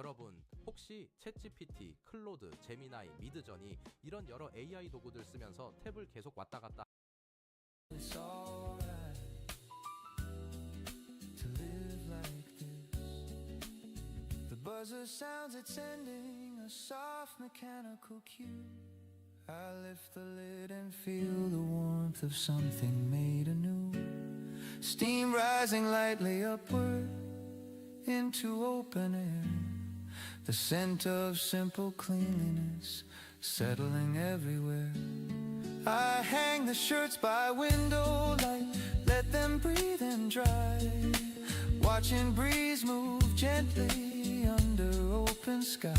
여러분, 혹시 챗GPT, 클로드, 제미나이, 미드저니 이런 여러 AI 도구들 쓰면서 탭을 계속 왔다 갔다 It's alright to live like this. The buzzer sounds, it's ending, a soft mechanical cue. I lift the lid and feel the warmth of something made anew. Steam rising lightly upward into open air. The scent of simple cleanliness settling everywhere. I hang the shirts by window light, let them breathe and dry. Watching breeze move gently under open sky.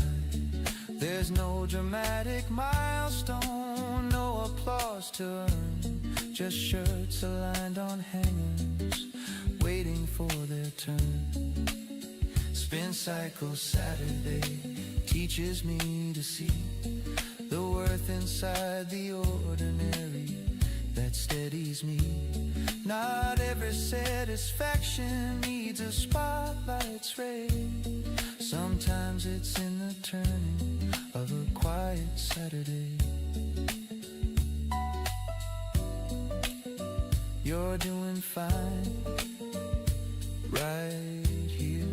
There's no dramatic milestone, no applause to earn. Just shirts aligned on hangers, waiting for their turn. Spin cycle Saturday teaches me to see the worth inside the ordinary that steadies me. Not every satisfaction needs a spotlight's ray. Sometimes it's in the turning of a quiet Saturday. You're doing fine right here.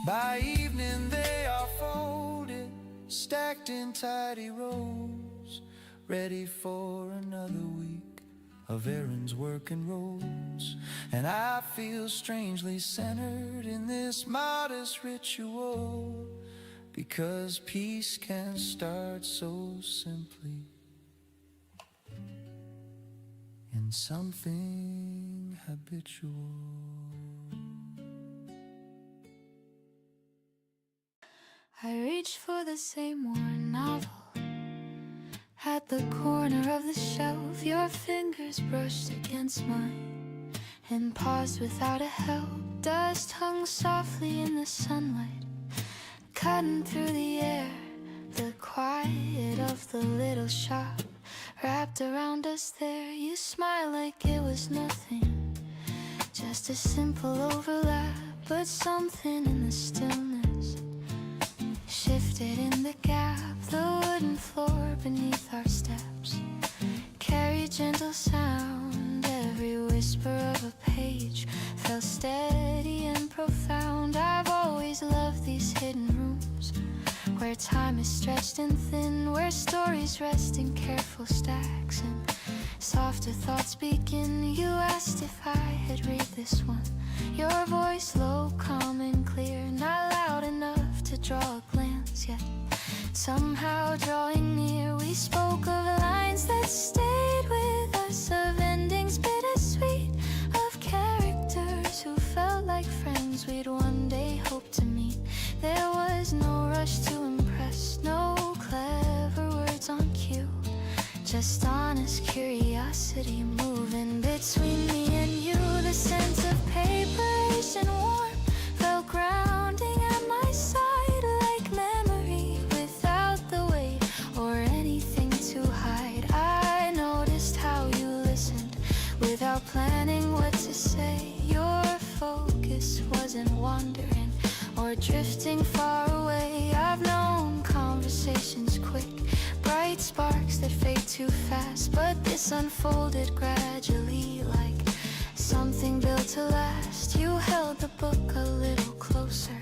By evening they are folded, stacked in tidy rows, ready for another week of errands, work and roads. And I feel strangely centered in this modest ritual, because peace can start so simply in something habitual. I reach for the same worn novel at the corner of the shelf. Your fingers brushed against mine and paused without a help. Dust hung softly in the sunlight, cutting through the air. The quiet of the little shop wrapped around us there. You smile like it was nothing, just a simple overlap. But something in the stillness shifted in the gap. The wooden floor beneath our steps carried gentle sound. Every whisper of a page felt steady and profound. I've always loved these hidden rooms where time is stretched and thin, where stories rest in careful stacks and softer thoughts begin. You asked if I had read this one, your voice low, calm and clear, not loud enough to draw a glance, yet somehow drawing near. We spoke of lines that stayed with us, of endings bittersweet, of characters who felt like friends we'd one day hope to meet. There was no rush to impress, no clever words on cue, just honest curiosity moving between me and you. The sense of preparation warm felt grounding at my side, like memory without the weight or anything to hide. I noticed how you listened without planning what to say. Your focus wasn't wandering or drifting far away. I've known conversations quick, bright sparks that fade too fast, but this unfolded gradually like something built to last. You held the book a little closer,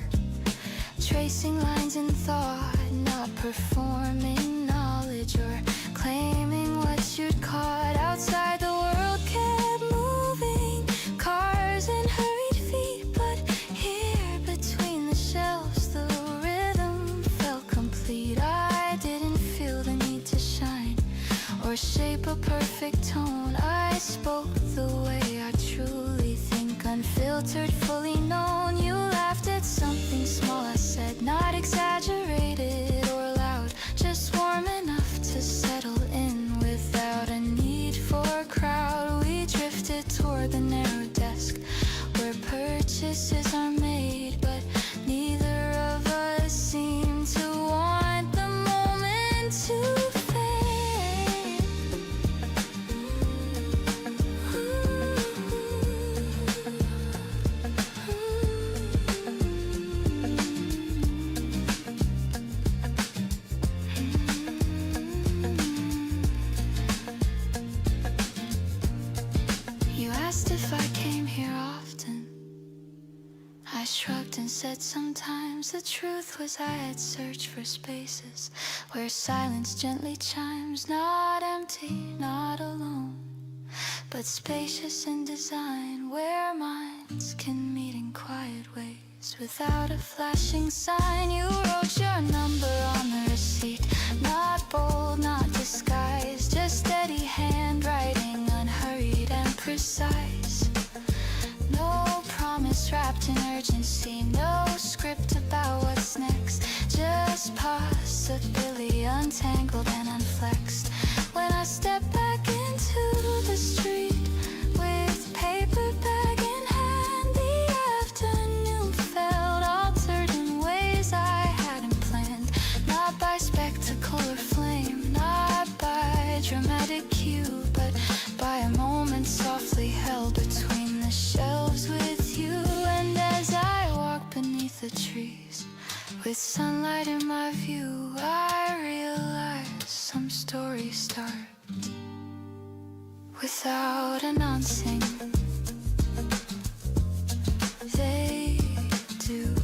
tracing lines in thought, not performing knowledge or claiming what you'd caught. Outside the world kept moving, cars and hurried feet, but here between the shelves the rhythm felt complete. I didn't feel the need to shine or shape a perfect tone. I spoke the way I truly think, unfiltered, fully known. You laughed at something small I said, not exaggerated or loud, just warm enough to settle in without a need for a crowd. We drifted toward the narrow desk where purchases are made, but neither of us seemed to want the moment to fade. came here often. I shrugged and said sometimes the truth was I had searched for spaces where silence gently chimes, not empty, not alone, but spacious in design, where minds can meet in quiet ways without a flashing sign. You wrote your number on the receipt, not bold, not disguised, just steady handwriting, unhurried and precise. No promise wrapped in urgency, no script about what's next, just possibility untangled and unflexed. When I step back into the street with paper bag in hand, the afternoon felt altered in ways I hadn't planned, not by spectacle or flame, not by dramatic cue, but by a moment softly held between the shelves with you. And as I walk beneath the trees with sunlight in my view, I realize some stories start without announcing. They do.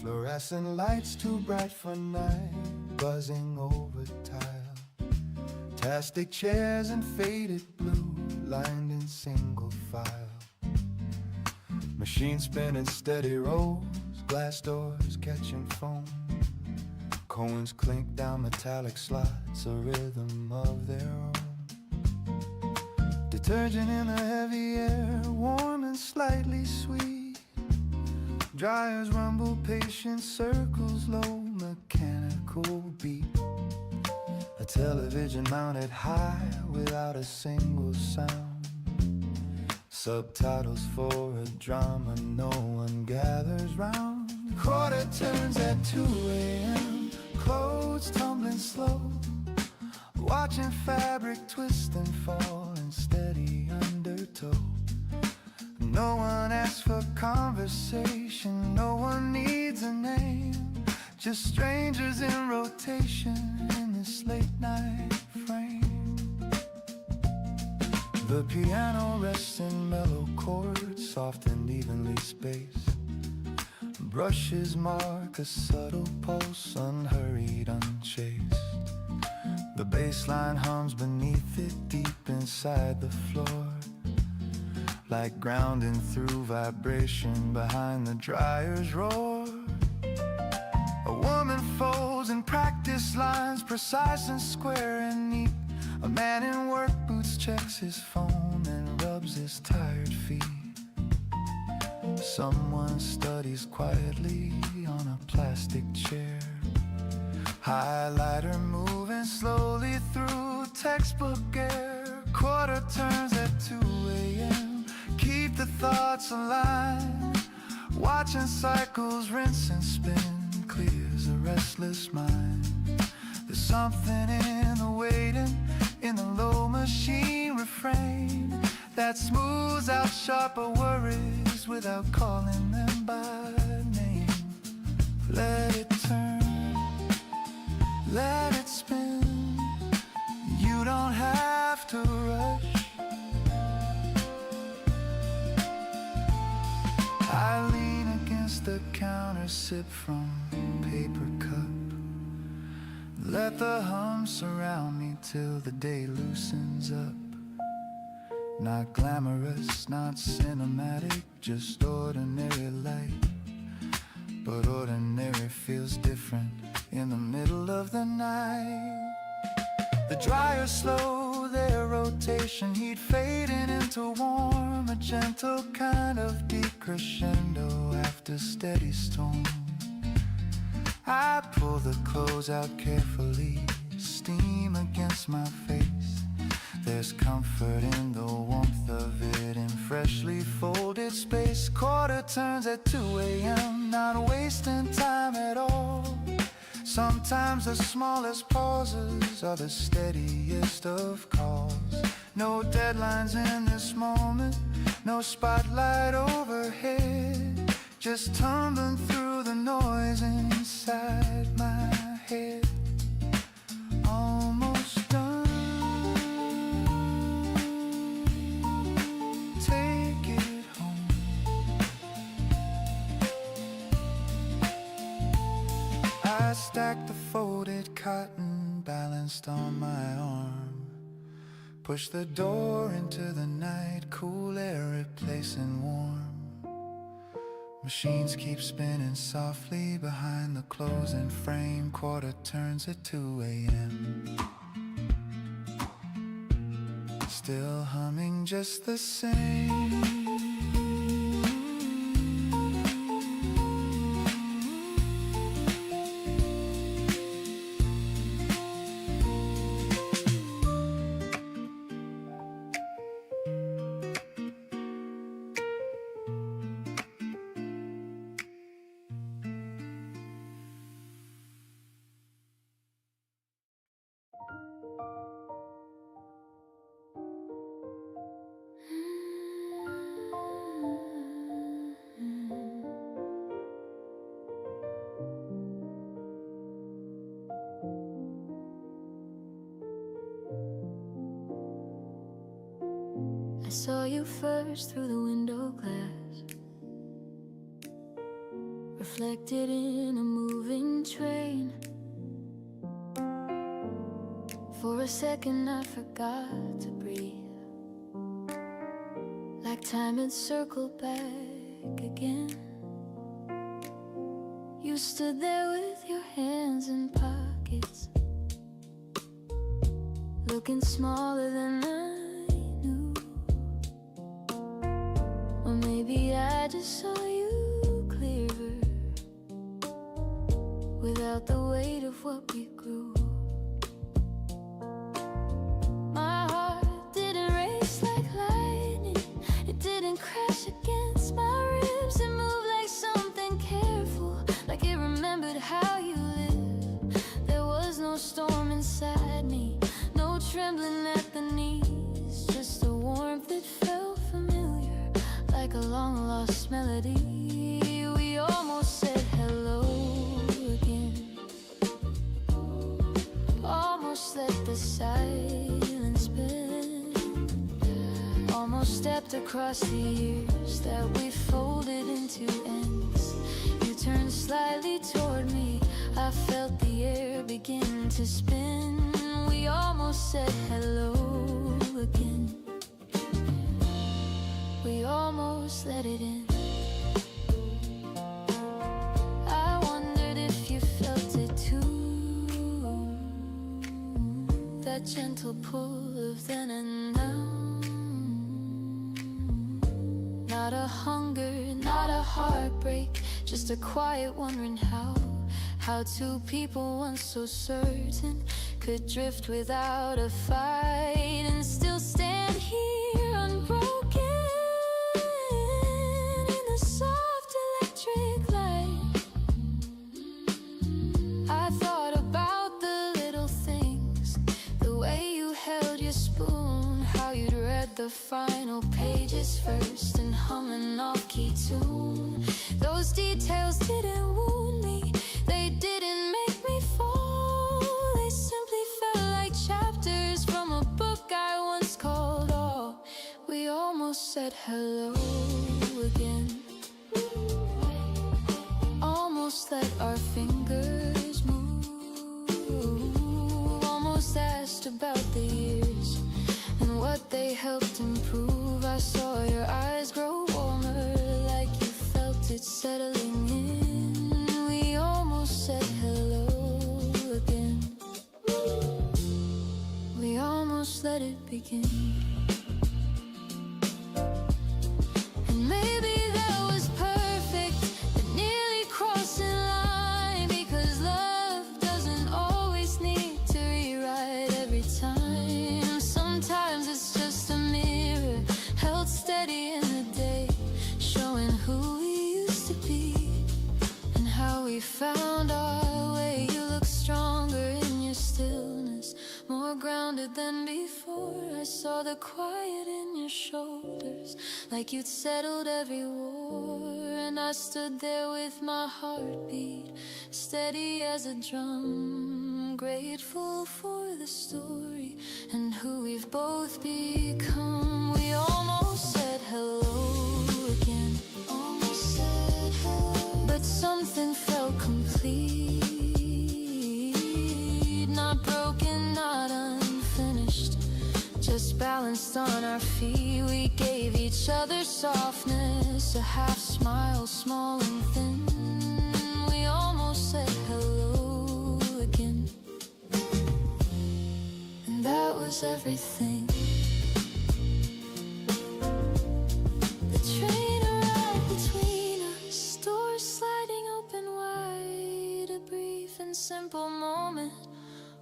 Fluorescent lights too bright for night, buzzing over tile. Plastic chairs in faded blue, lined in single file. Machine spinning steady rolls, glass doors catching foam. Coins clink down metallic slots, a rhythm of their own. Detergent in the heavy air, warm and slightly sweet. Dryers rumble, patient circles, low mechanical beat. A television mounted high without a single sound. Subtitles for a drama no one gathers round. Quarter turns at 2 a.m., clothes tumbling slow. Watching fabric twist and fall in steady undertow. No one asks for conversation, no one needs a name. Just strangers in rotation in this late night frame. The piano rests in mellow chords, soft and evenly spaced. Brushes mark a subtle pulse, unhurried, unchased. The bass line hums beneath it, deep inside the floor, like grounding through vibration behind the dryer's roar. A woman folds in practice lines, precise and square and neat. A man in work boots checks his phone and rubs his tired feet. Someone studies quietly on a plastic chair. Highlighter moving slowly through textbook air. Quarter turns at 2 a.m. Keep the thoughts aligned. Watching cycles rinse and spin clears a restless mind. There's something in the waiting, in the low machine refrain, that smooths out sharper worries without calling them by name. Let it turn, let it spin. You don't have to rush. I lean against the counter, sip from paper cup. Let the hum surround me till the day loosens up. Not glamorous, not cinematic, just ordinary light. But ordinary feels different in the middle of the night. The dryers slow their rotation, heat fading into warm, a gentle kind of decrescendo after steady storm. I pull the clothes out carefully, steam against my face. There's comfort in the warmth of it in freshly folded space. Quarter turns at 2 a.m., not wasting time at all. Sometimes the smallest pauses are the steadiest of calls. No deadlines in this moment, no spotlight overhead. Just tumbling through the noise inside my head. Almost done. Take it home. I stacked the folded cotton balanced on my arm. Push the door into the night, cool air replacing warm. Machines keep spinning softly behind the closing frame. Quarter turns at 2 a.m. Still humming just the same. I saw you first through the window glass, reflected in a moving train. For a second I forgot to breathe, like time had circled back again. You stood there with your hands in pockets, looking smaller than I knew. Or maybe I just saw you clearer, without the weight of what we grew. My heart didn't race like lightning, it didn't crash against my ribs. It moved like something careful, like it remembered how you lived. There was no storm inside me, no trembling at the knees, just a warmth that felt familiar, like a long-lost melody. We almost said hello again, almost let the silence bend, almost stepped across the years that we folded into ends. You turned slightly toward me, I felt the air begin to spin. We almost said hello again, we almost let it in. I wondered if you felt it too, that gentle pull of then and now. Not a hunger, not a heartbreak, just a quiet wondering how two people once so certain could drift without a fight and still stand here unbroken in the soft electric light. I thought about the little things, the way you held your spoon, how you'd read the final pages first and hum an off-key tune. Those details didn't wound me, they didn't make me fall, they simply felt like chapters from a book I once called. Oh, we almost said hello again, almost let our fingers move, almost asked about the years and what they helped improve. I saw your eyes grow warmer, like you felt it settling in. We almost said hello again, we almost let it begin. And maybe that was perfect, but nearly crossing line, because grounded than before. I saw the quiet in your shoulders, like you'd settled every war. And I stood there with my heartbeat steady as a drum, grateful for the story and who we've both become. We almost said hello again, almost said hello, but something felt complete, not broken, not unfinished, just balanced on our feet. We gave each other softness, a half smile, small and thin. We almost said hello again, and that was everything. The train arrived between us, doors sliding open wide, a brief and simple moment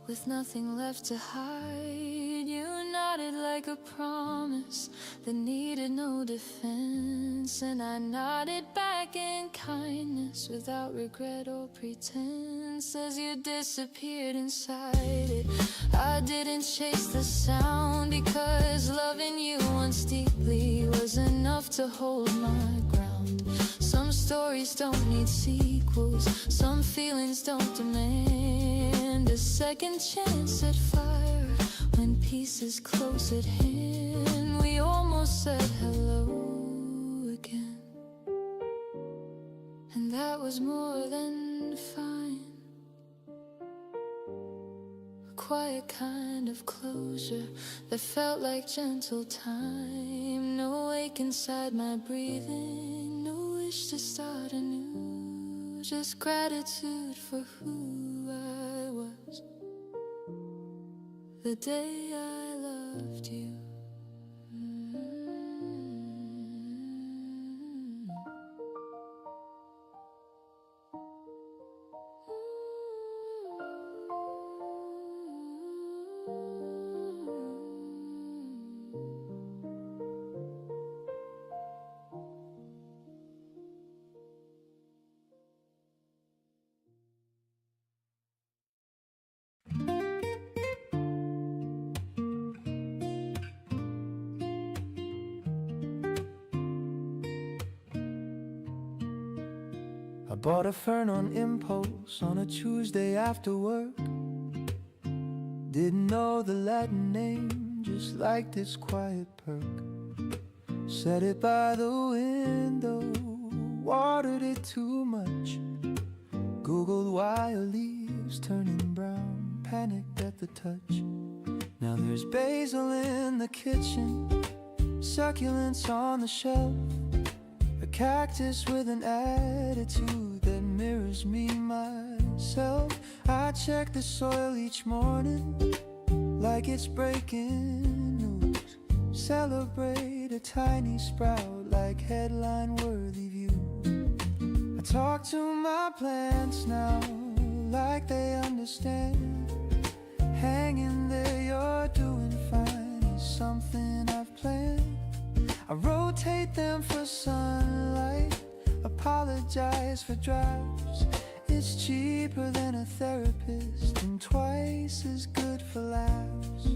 with nothing left to hide. You nodded like a promise that needed no defense, and I nodded back in kindness without regret or pretense. As you disappeared inside it, I didn't chase the sound, because loving you once deeply was enough to hold my ground. Some stories don't need sequels, some feelings don't demand a second chance at fire when peace is close at hand. We almost said hello again, and that was more than fine. A quiet kind of closure that felt like gentle time. No ache inside my breathing, no wish to start anew, just gratitude for who I was the day I loved you. I bought a fern on impulse on a Tuesday after work. Didn't know the Latin name, just liked its quiet perk. Set it by the window, watered it too much. Googled why are leaves turning brown, panicked at the touch. Now there's basil in the kitchen, succulents on the shelf, a cactus with an attitude that mirrors me myself. I check the soil each morning like it's breaking news. Celebrate a tiny sprout like headline-worthy view. I talk to my plants now like they understand. Hang in there, you're doing fine, is something I've planned. I rotate them for sunlight, apologize for drafts. It's cheaper than a therapist and twice as good for laughs.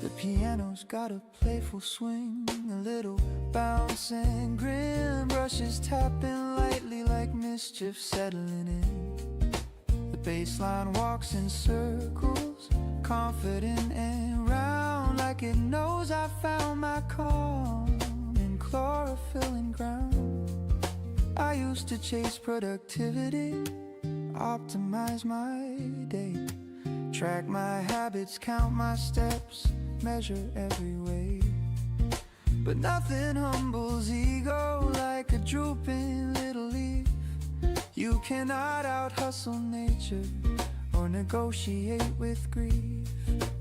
The piano's got a playful swing, a little bounce and grin. Brushes tapping lightly like mischief settling in. The bass line walks in circles, confident and round, like it knows I found my calm in chlorophyll ground. I used to chase productivity, optimize my day, track my habits, count my steps, measure every way. But nothing humbles ego like a drooping little leaf. You cannot out-hustle nature or negotiate with grief.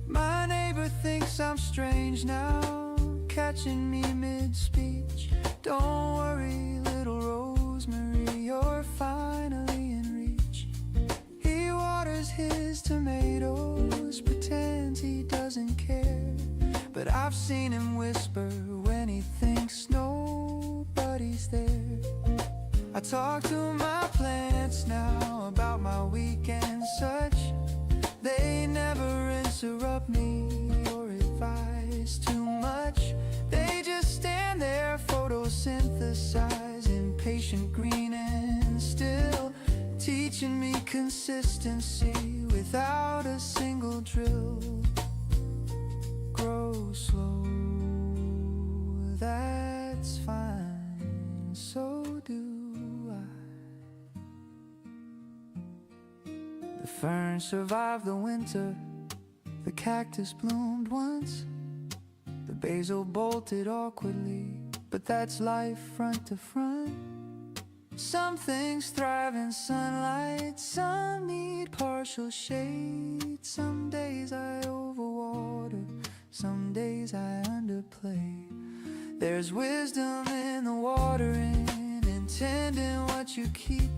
My neighbor thinks I'm strange now, catching me mid-speech. Don't worry, little Rosemary, you're finally in reach. He waters his tomatoes, pretends he doesn't care, but I've seen him whisper when he thinks nobody's there. I talk to my plants now about my week and such. They never interrupt me or advise too much. They just stand there, photosynthesize, impatient, green and still, teaching me consistency without a single drill. Grow slow, that's fine, so do I. The fern survived the winter, the cactus bloomed once, the basil bolted awkwardly, but that's life front to front. Some things thrive in sunlight, some need partial shade. Some days I overwater, some days I underplay. There's wisdom in the watering, in tending what you keep,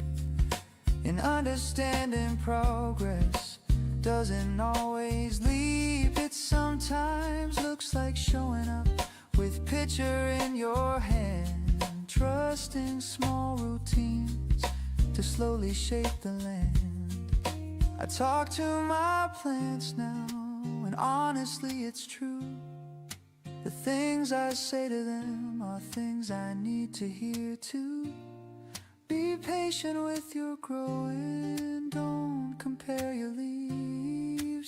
in understanding progress doesn't always leap. It sometimes looks like showing up with picture in your hand, trusting small routines to slowly shape the land. I talk to my plants now, and honestly it's true. The things I say to them are things I need to hear too. Be patient with your growing, don't compare your leaves.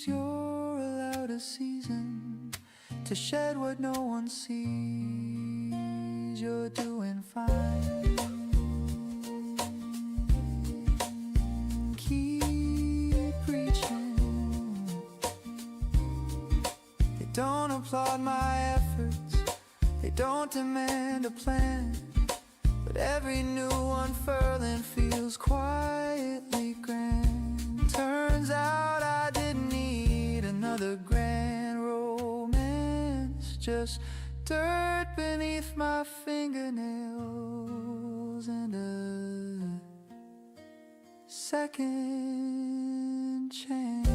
You're allowed a season to shed what no one sees. You're doing fine. Keep reaching. They don't applaud my efforts, they don't demand a plan, but every new unfurling feels quietly grand. Turns out I didn't need another grand romance, just dirt beneath my fingernails and a second chance.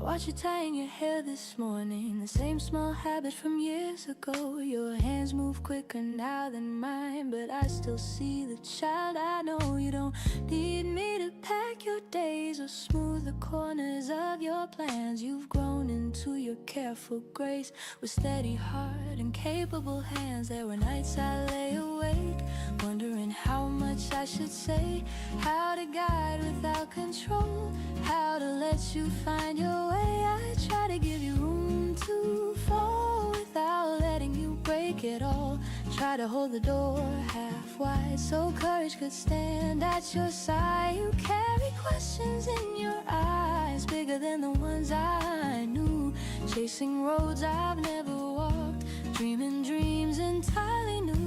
Watch you tying your hair this morning, the same small habit from years ago. Your hands move quicker now than mine, but I still see the child I know. You don't need me to pack your days or smooth the corners of your plans. You've grown into your careful grace with steady heart and capable hands. There were nights I lay awake, wondering how much I should say, how to guide without control, how to let you find your way. I try to give you room to fall without letting you break it all. Try to hold the door half wide so courage could stand at your side. You carry questions in your eyes bigger than the ones I knew, chasing roads I've never walked, dreaming dreams entirely new.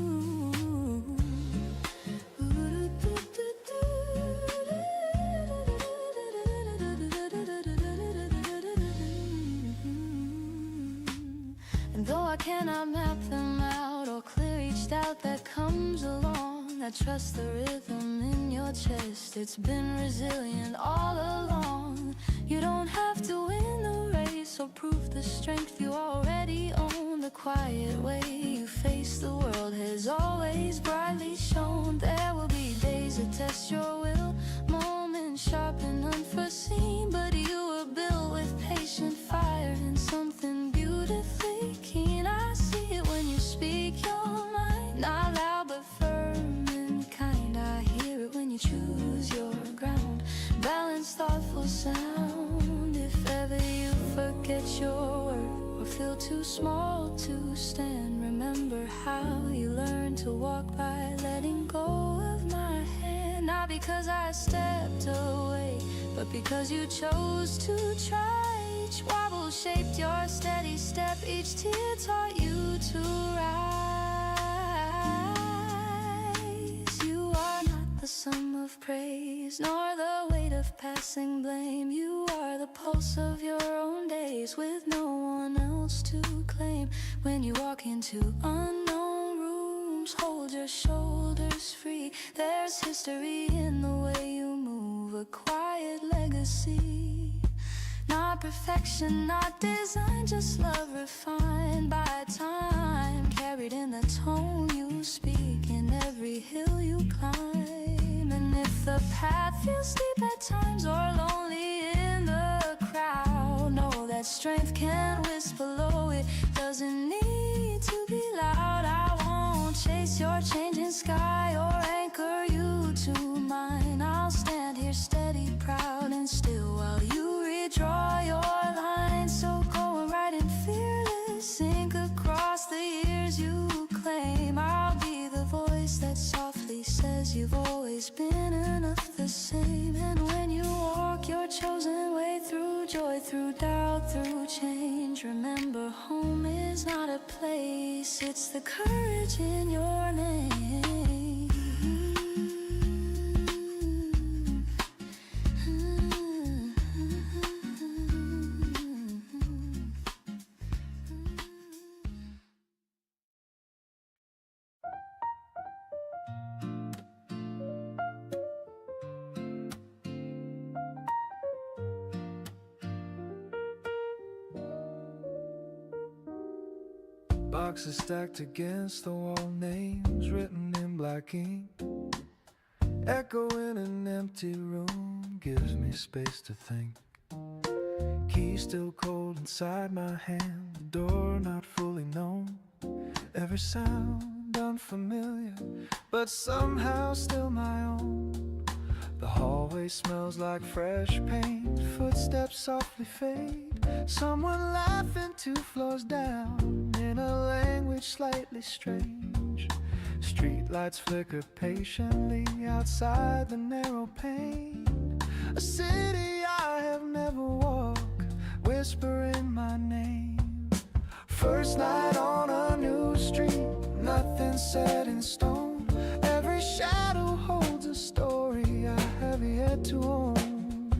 And though I cannot map them out or clear each doubt that comes along, I trust the rhythm in your chest. It's been resilient all along. You don't have to win the race or prove the strength you already own. The quiet way you face the world has always brightly shone. There will be days that test your will, moments sharp and unforeseen, but you were built with patient fire and something beautifully keen. I see it when you speak your mind, not loud but firm and kind. I hear it when you choose your ground, balanced, thoughtful sound. If ever you forget your worth or feel too small to stand, remember how you learned to walk by letting go of my hand. Not because I stepped away, but because you chose to try. Each wobble shaped your steady step, each tear taught you to rise. You are not the sum of praise, nor the weight of passing blame. You are the pulse of your own days, with no one else to claim. When you walk into unknown rooms, hold your shoulders free. There's history in the way you move, a quiet legacy. Not perfection, not design, just love refined by time. Carried in the tone you speak, in every hill you climb. And if the path feels steep at times or lonely in the crowd, know that strength can whisper low, it doesn't need to be loud. I won't chase your changing sky or anchor you to mine. I'll stand here steady, proud and still while you redraw your lines. So go and ride and fearless, sink across the years you claim. I'll be the voice that softly says you've always been enough the same. And when you walk your chosen way through joy, through doubt, through change, remember home is not a place, it's the courage in your name. Boxes stacked against the wall, names written in black ink. Echo in an empty room gives me space to think. Key still cold inside my hand, the door not fully known. Every sound unfamiliar, but somehow still my own. The hallway smells like fresh paint, footsteps softly fade. Someone laughing 2 floors down in a language slightly strange. Streetlights flicker patiently outside the narrow pane. A city I have never walked, whispering my name. First night on a new street, nothing set in stone. Every shadow holds a story I have yet to own.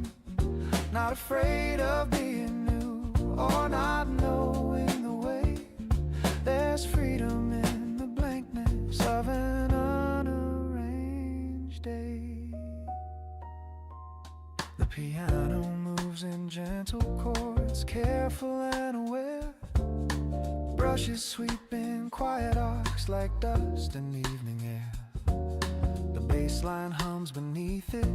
Not afraid of being new or not knowing the way. There's freedom in the blankness of an unarranged day. The piano moves in gentle chords, careful and aware. Brushes sweeping quiet arcs like dust in evening air. The bass line hums beneath it,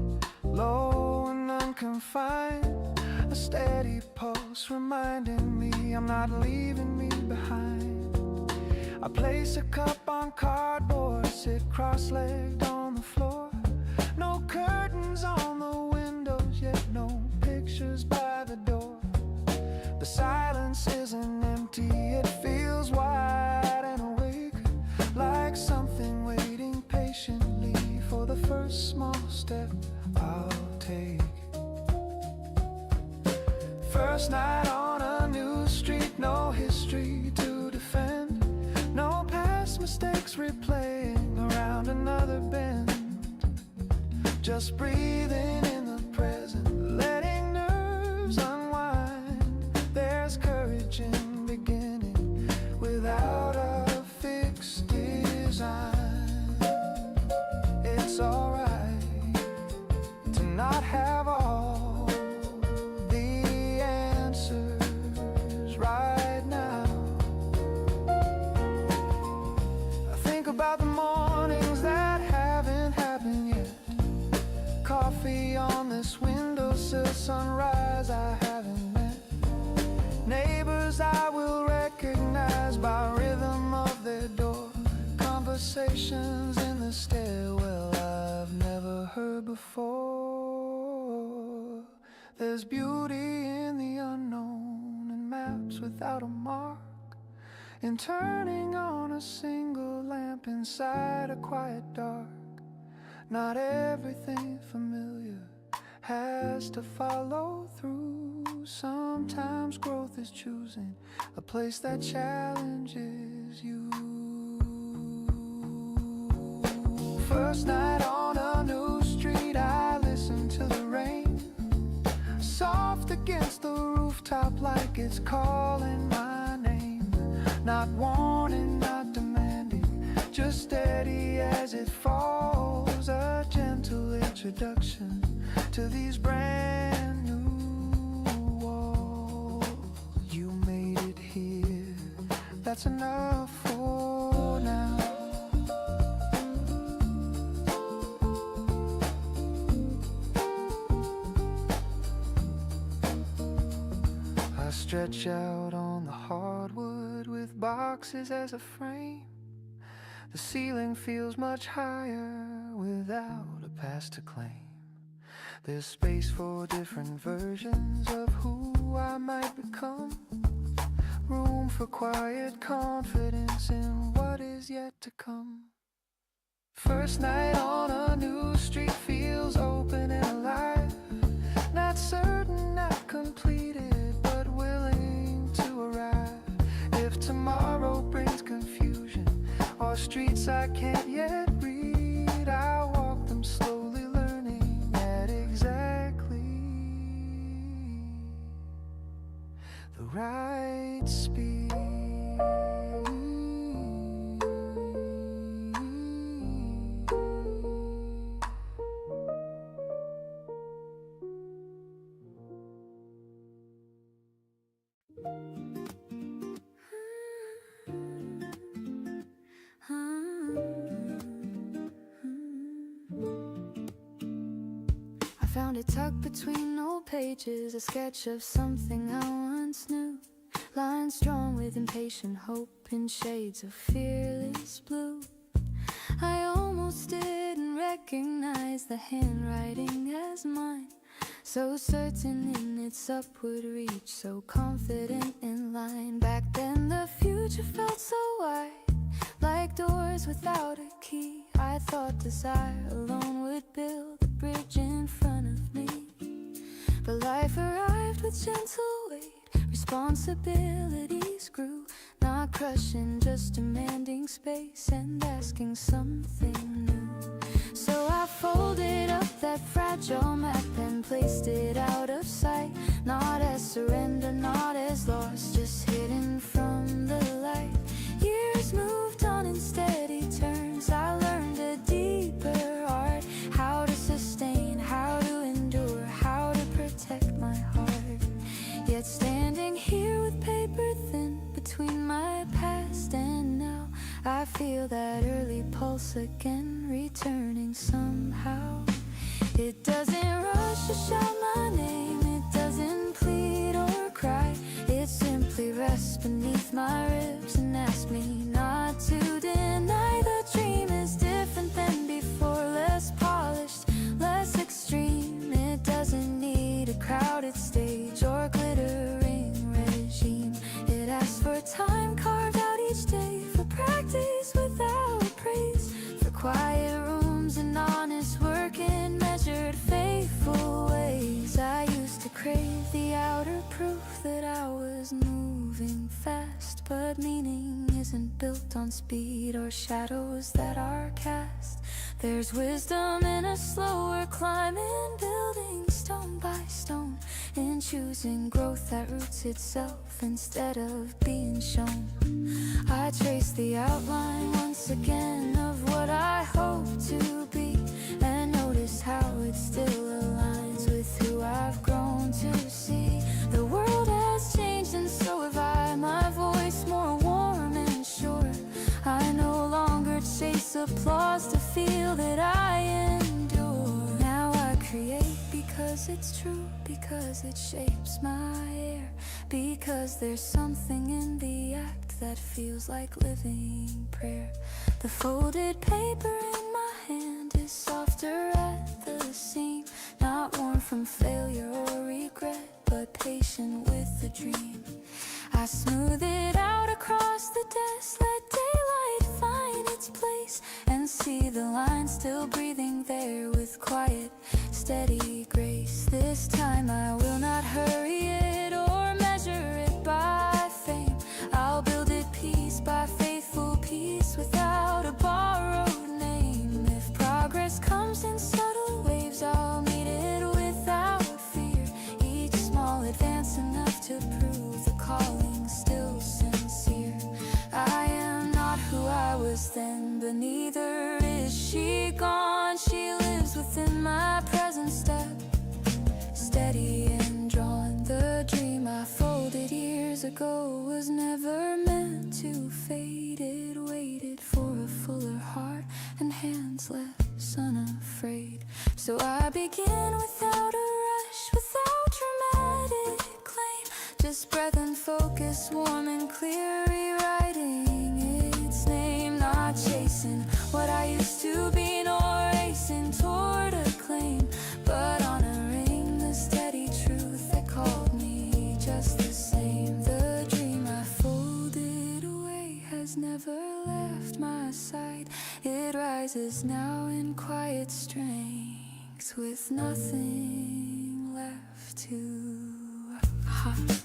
low and unconfined. A steady pulse reminding me I'm not leaving me behind. I place a cup on cardboard, sit cross-legged on the floor. No curtains on the windows, yet no pictures by the door. The silence isn't empty, it feels wide and awake, like something waiting patiently for the first small step I'll take. First night on a new street, no history to defend, no past mistakes replaying around another bend. Just breathing in the present, letting nerves unwind. There's courage in beginning without a fixed design. It's alright to not have all the answers right now. I think about the mornings that haven't happened yet. Coffee on this windowsill, sunrise I haven't met. Neighbors I will recognize by rhythm of their door. Conversations in the stairwell I've never heard before. There's beauty in the unknown and maps without a mark, in turning on a single lamp inside a quiet dark. Not everything familiar has to follow through. Sometimes growth is choosing a place that challenges you. First night on a new street, I listen to the rain, soft against the rooftop like it's calling my name. not wanting, not demanding, just steady as it falls. A gentle introduction to these brand new walls. You made it here, that's enough for now. I stretch out on the hardwood with boxes as a frame. The ceiling feels much higher without a past to claim. There's space for different versions of who I might become. Room for quiet confidence in what is yet to come. First night on a new street feels open and alive. Not certain, not completed, but willing to arrive. If tomorrow brings confusion or streets I can't yet read, I'll walk them slowly, learning at exactly the right speed. I found it tucked between old pages, a sketch of something I once knew. Lines drawn with impatient hope in shades of fearless blue. I almost didn't recognize the handwriting as mine. So certain in its upward reach, so confident in line. Back then the future felt so wide, like doors without a key. I thought desire alone would build a bridge in front of me. But life arrived with gentle weight, responsibilities grew, not crushing, just demanding space and asking something new. So I folded up that fragile map and placed it out of sight. Not as surrender, not as loss, just hidden from the light. Years moved on in steady turns. I learned a deeper art, how to sustain, how to endure, how to protect my heart. Yet standing here with paper thin between my past and now, I feel that early pulse again, returning somehow. It doesn't rush to shout my name, it doesn't plead or cry. It simply rests beneath my ribs and asks me not to deny. The dream is different than before, less polished, less extreme. It doesn't need a crowded stage or glittering regime. It asks for time carved out each day, for practice without praise, for quiet rooms and honest work in measured faithful ways. I used to crave the outer proof that I was moving fast, but meaning isn't built on speed or shadows that are cast. There's wisdom in a slower climbing, building stone by stone, in choosing growth that roots itself instead of being shown. I trace the outline once again of what I hope to be, and notice how it still aligns with who I've grown to see. The world has changed and so have I, my voice more warm and sure. I no longer chase applause to feel that I endure. Now I create because it's true, because it shapes my air, because there's something in the act that feels like living prayer. The folded paper in my hand is softer at the seam, not worn from failure or regret, but patient with the dream. I smooth it out across the desk, let daylight find its place, and see the line still breathing there with quiet, steady grace. This time I will not hurry it or measure it by fame. I'll build it piece by faithful piece without a borrowed name. If progress comes in subtle waves, I'll meet it without fear. Each small advance enough to prove the calling still sincere. was then beneath her. Is she gone? She lives within my present step, steady and drawn. The dream I folded years ago was never meant to fade. It waited for a fuller heart and hands less unafraid. So I begin without a rush, without dramatic claim, just breath and focus, warm and clear, rewriting its name. Not chasing what I used to be, nor racing toward a claim, but honoring the steady truth that called me just the same. The dream I folded away has never left my side. It rises now in quiet strength, with nothing left to hide.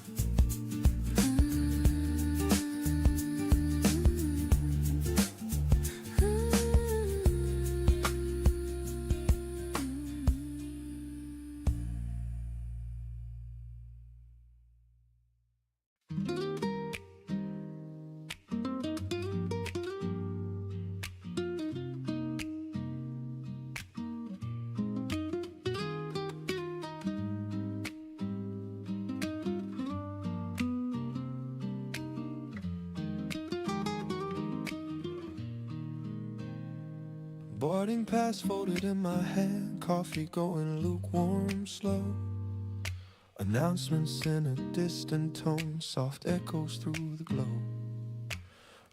Boarding pass folded in my hand, coffee going lukewarm slow. Announcements in a distant tone, soft echoes through the glow.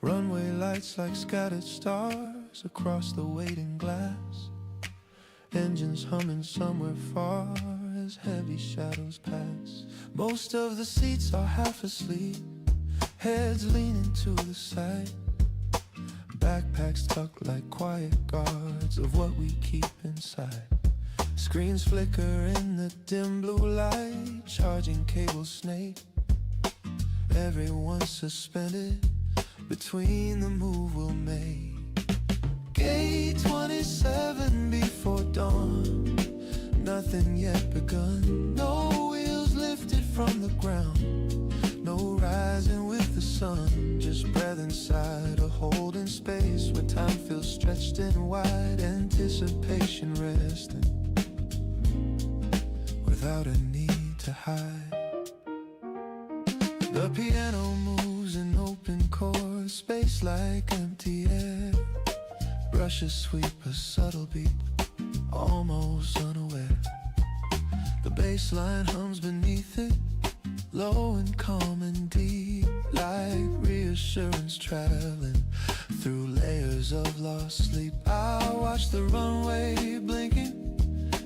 Runway lights like scattered stars across the waiting glass. Engines humming somewhere far as heavy shadows pass. Most of the seats are half asleep, heads leaning to the side. Backpacks tucked like quiet guards of what we keep inside. Screens flicker in the dim blue light, charging cable snake. Everyone's suspended between the move we'll make. Gate 27 before dawn, nothing yet begun. No wheels lifted from the ground, no rising with the sun. Just breath inside a holding space where time feels stretched and wide. Anticipation resting without a need to hide. The piano moves in open chords, space like empty air. Brushes sweep a subtle beat, almost unaware. The bass line hums beneath it, low and calm and deep, like reassurance traveling through layers of lost sleep. I watch the runway blinking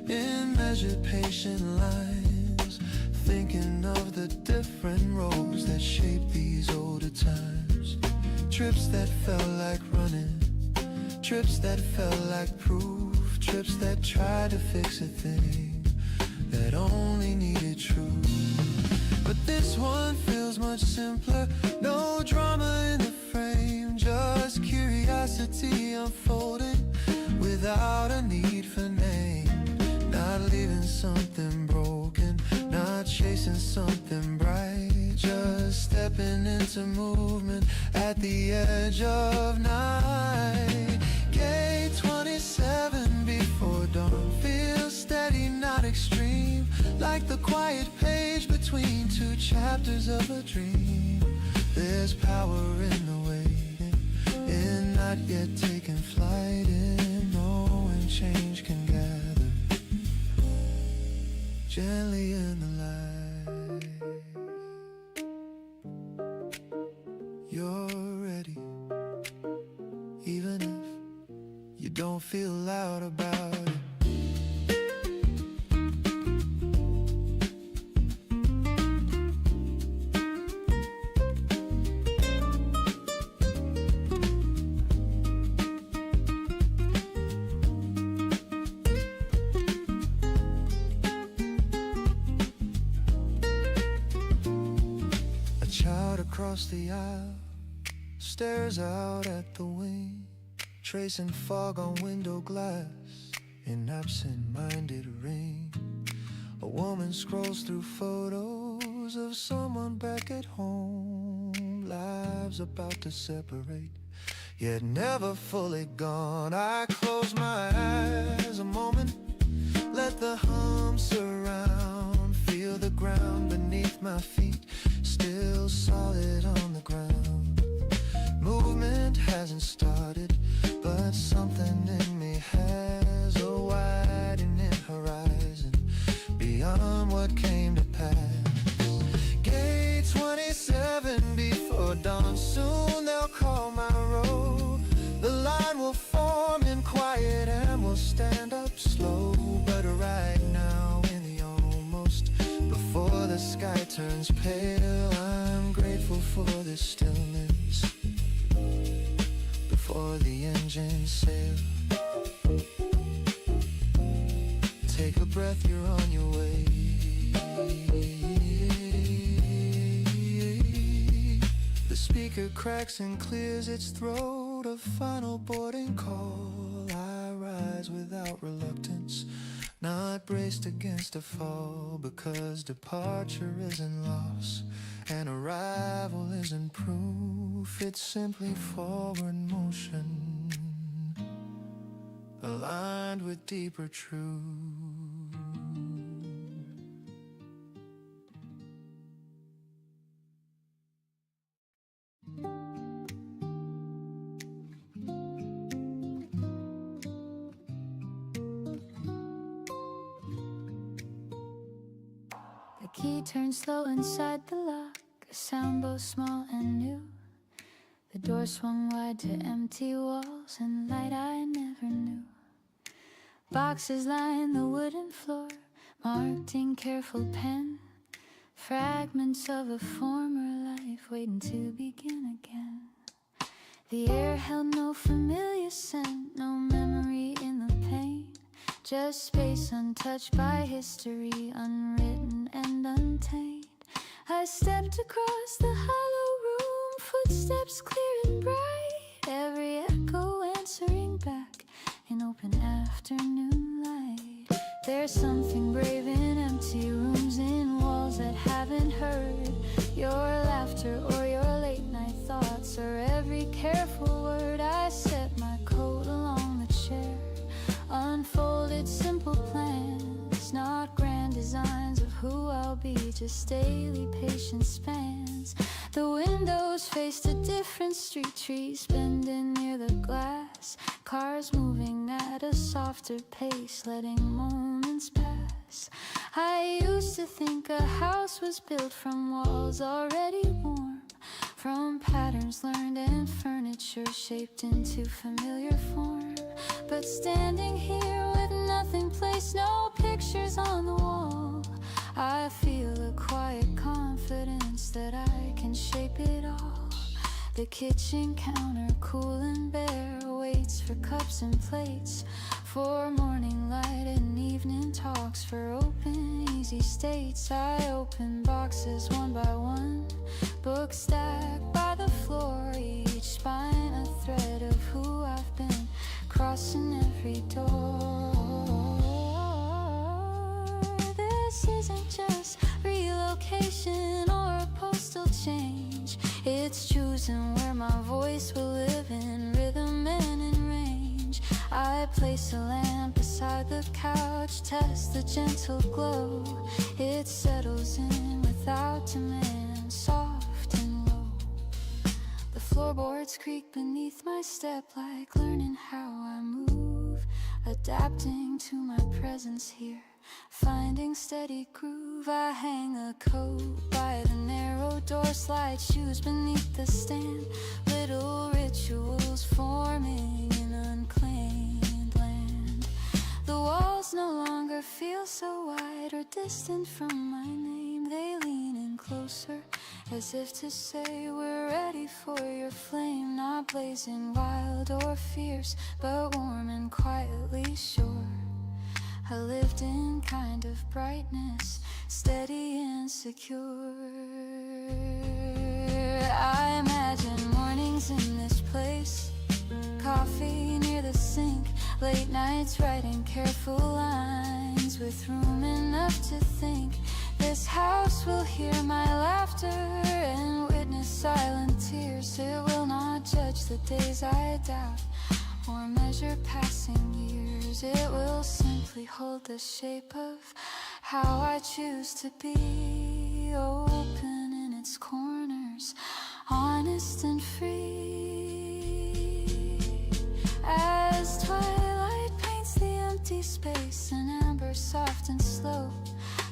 in measured patient lines, thinking of the different roads that shape these older times. Trips that felt like running, trips that felt like proof, trips that tried to fix a thing that only needed truth. But this one feels much simpler, no drama in the frame, just curiosity unfolding without a need for name. Not leaving something broken, not chasing something bright, just stepping into movement at the edge of night. Gate 27 before dawn feels steady, not extreme, like the quiet page between two chapters of a dream. There's power in the waiting, in not yet taking flight, in knowing change can gather gently in the light. You're ready, even if you don't feel loud about it. Across the aisle, stares out at the wing, tracing fog on window glass in absent-minded ring. A woman scrolls through photos of someone back at home, lives about to separate, yet never fully gone. I close my eyes a moment, let the hum surround, feel the ground beneath my feet, still solid on the ground. Movement hasn't started, but something in me has a widening horizon beyond what came to pass. Gate 27 before dawn, soon they'll call my roll. The line will form in quiet and we'll stand up slow. But right now in the almost, before the sky turns pale, I'm grateful for this stillness before the engines sail. Take a breath, you're on your way. The speaker cracks and clears its throat, a final boarding call. I rise without reluctance, not braced against a fall, because departure isn't loss and arrival isn't proof. It's simply forward motion, aligned with deeper truth. The key turns slow inside the lock, a sound both small and new. The door swung wide to empty walls and light I never knew. Boxes line the wooden floor, marked in careful pen, fragments of a former life waiting to begin again. The air held no familiar scent, no memory in the pain, just space untouched by history, unwritten and untamed. I stepped across the hollow room, footsteps clear and bright, every echo answering back in open afternoon light. There's something brave in empty rooms, in walls that haven't heard your laughter or your late night thoughts, or every careful word. I set my coat along the chair, unfolded simple plans, not grand designs of who I'll be, just daily patience spans. The windows faced a different street, trees bending near the glass, cars moving at a softer pace, letting moments pass. I used to think a house was built from walls already warm, from patterns learned and furniture shaped into familiar form. But standing here with nothing placed, no pictures on the wall, I feel a quiet confidence that I can shape it all. The kitchen counter, cool and bare, waits for cups and plates, for morning light and evening talks, for open, easy states. I open boxes one by one, books stacked by the floor, each spine a thread of who I've been, crossing every door. This isn't just relocation or a postal change, it's choosing where my voice will live in rhythm and in range. I place a lamp beside the couch, test the gentle glow, it settles in without demand, soft and low. The floorboards creak beneath my step, like learning how I move, adapting to my presence here, finding steady groove. I hang a coat by the narrow door, slide shoes beneath the stand, little rituals forming in unclaimed land. The walls no longer feel so wide or distant from my name, they lean in closer, as if to say we're ready for your flame, not blazing wild or fierce, but warm and quietly sure. I lived in kind of brightness, steady and secure. I imagine mornings in this place, coffee near the sink, late nights writing careful lines, with room enough to think. This house will hear my laughter and witness silent tears. It will not judge the the days I doubt or measure passing years. It will simply hold the shape of how I choose to be, open in its corners, honest and free. As twilight paints the empty space in amber, soft and slow,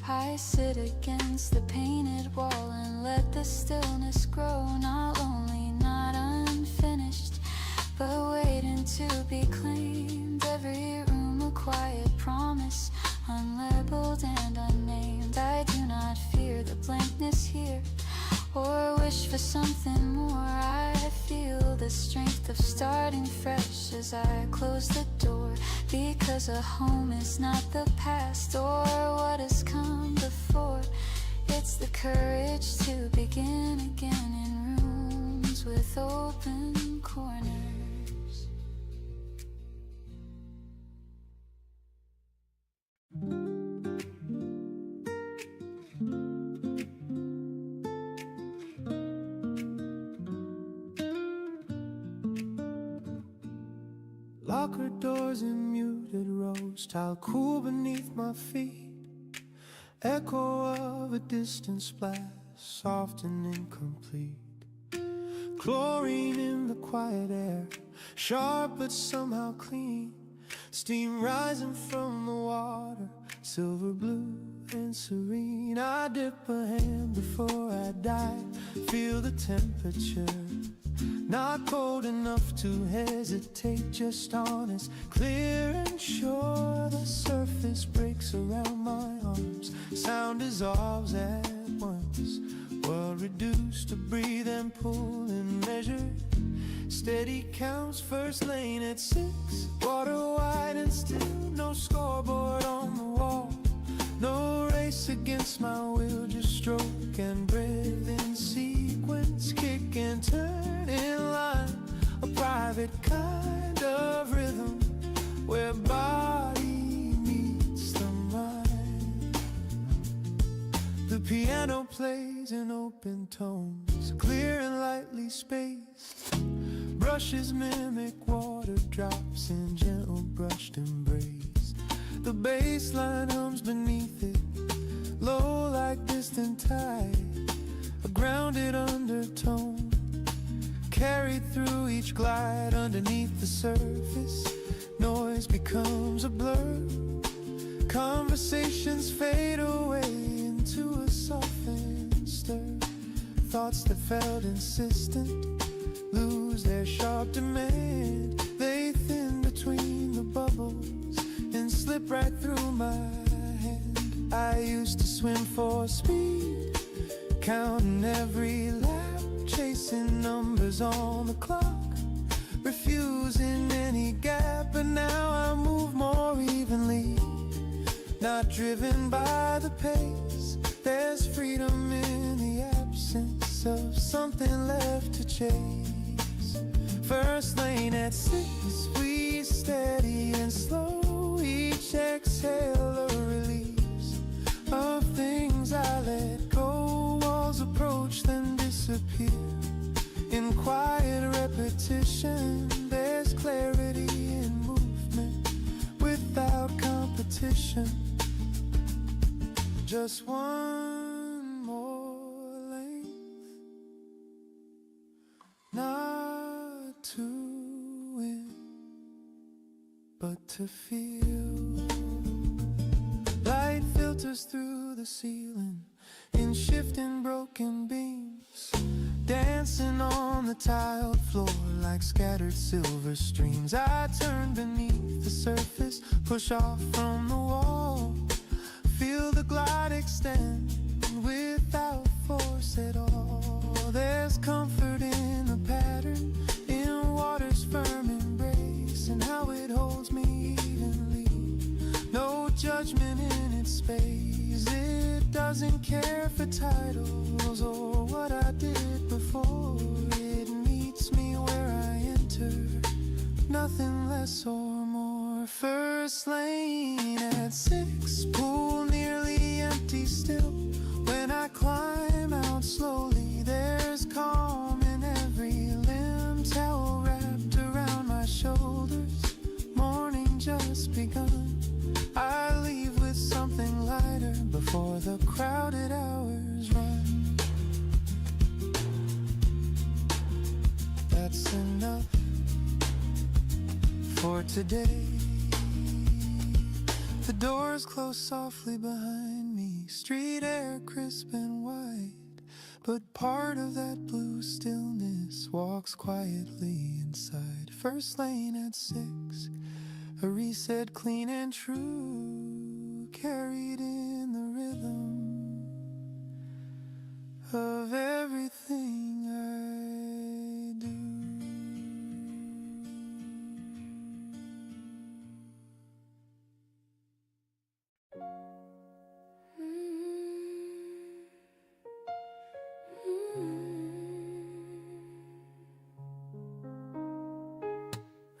I sit against the painted wall and let the stillness grow. Not lonely, not unfinished, but waiting to be claimed. Every room a quiet promise, unlabeled and unnamed. I do not fear the blankness here or wish for something more. I feel the strength of starting fresh as I close the door, because a home is not the past or what has come before. It's the courage to begin again in rooms with open corners. Locker doors in muted rose tile cool beneath my feet. Echo of a distant splash, soft and incomplete. Chlorine in the quiet air, sharp but somehow clean. Steam rising from the water, silver blue and serene. I dip a hand before I dive, feel the temperature. Not cold enough to hesitate, just honest, clear and sure. The surface breaks around my arms, sound dissolves at once. World reduced to breathe and pull and measure. Steady counts, first lane at 6, water wide and still. No scoreboard on the wall, no race against my will, just stroke and breath in sequence. Kick and turn in line, a private kind of rhythm where body meets the mind. The piano plays in open tones, clear and lightly spaced. Brushes mimic water drops in gentle brushed embrace. The bass line hums beneath it, low like distant tide. A grounded undertone carried through each glide. Underneath the surface, noise becomes a blur. Conversations fade away into a softened stir. Thoughts that felt insistent lose their sharp demand. They thin between the bubbles and slip right through my hand. I used to swim for speed, counting every lap, chasing numbers on the clock, refusing any gap. But now I move more evenly, not driven by the pace. There's freedom in the absence of something left to chase. First lane at 6, we steady and slow. Each exhale a release of things I let go. Walls approach then disappear in quiet repetition. There's clarity in movement without competition. Just one more length, not to win, but to feel. Light filters through the ceiling in shifting broken beams, dancing on the tiled floor like scattered silver streams. I turn beneath the surface, push off from the wall, feel the glide extend without force at all. There's comfort in the pattern, in water's firm embrace, and how it holds me evenly. No judgment in its space. It doesn't care for titles or what I did before. It meets me where I enter, nothing less or more. First lane at 6, pool nearly empty still. When I climb out slowly, there's calm in every limb. Towel wrapped that's enough for today. The doors close softly behind me, street air crisp and white, but part of that blue stillness walks quietly inside. First lane at 6, a reset clean and true, carried in the rhythm of everything I do.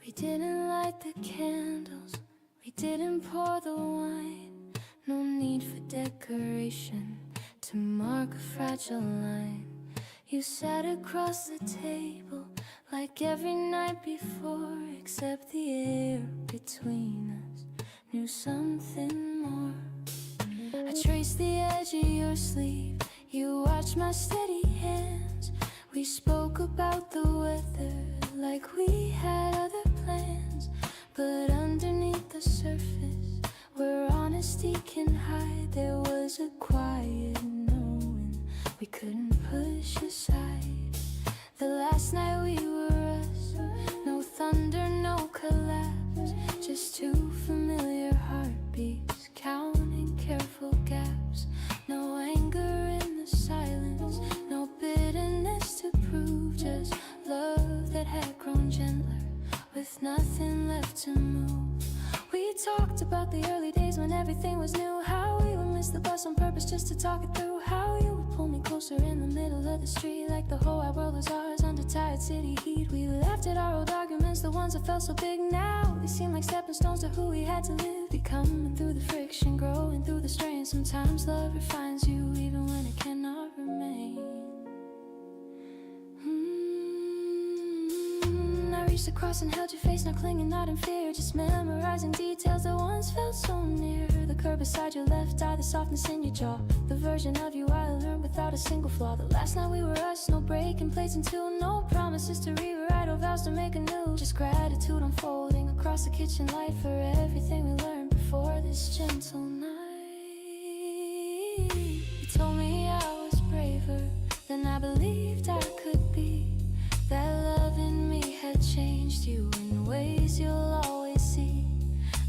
We didn't light the candles, we didn't pour the wine. No need for decoration to mark a fragile line. You sat across the table like every night before, except the air between us knew something more. I traced the edge of your sleeve, you watched my steady hands. We spoke about the weather like we had other plans, but underneath the surface, where honesty can hide, there was a quiet knowing we couldn't push aside. The last night we were us, no thunder, no collapse, just two familiar heartbeats, counting careful gaps. No anger in the silence, no bitterness to prove, just love that had grown gentler, with nothing left to move. We talked about the early days when everything was new, how we would miss the bus on purpose just to talk it through, how you would pull me closer in the middle of the street like the whole wide world was ours under tired city heat. We laughed at our old arguments, the ones that felt so big now. They seem like stepping stones to who we had to live, becoming through the friction, growing through the strain. Sometimes love refines you even when it cannot remain. I reached across and held your face, not clinging, not in fear, just memorizing details that once felt so near. The curve beside your left eye, the softness in your jaw, the version of you I learned without a single flaw. The last night we were us, no breaking plates in two, no promises to rewrite or vows to make anew, just gratitude unfolding across the kitchen light for everything we learned before this gentle night. You told me I was braver than I believed I could be, that love in me had changed you in ways you'll always see.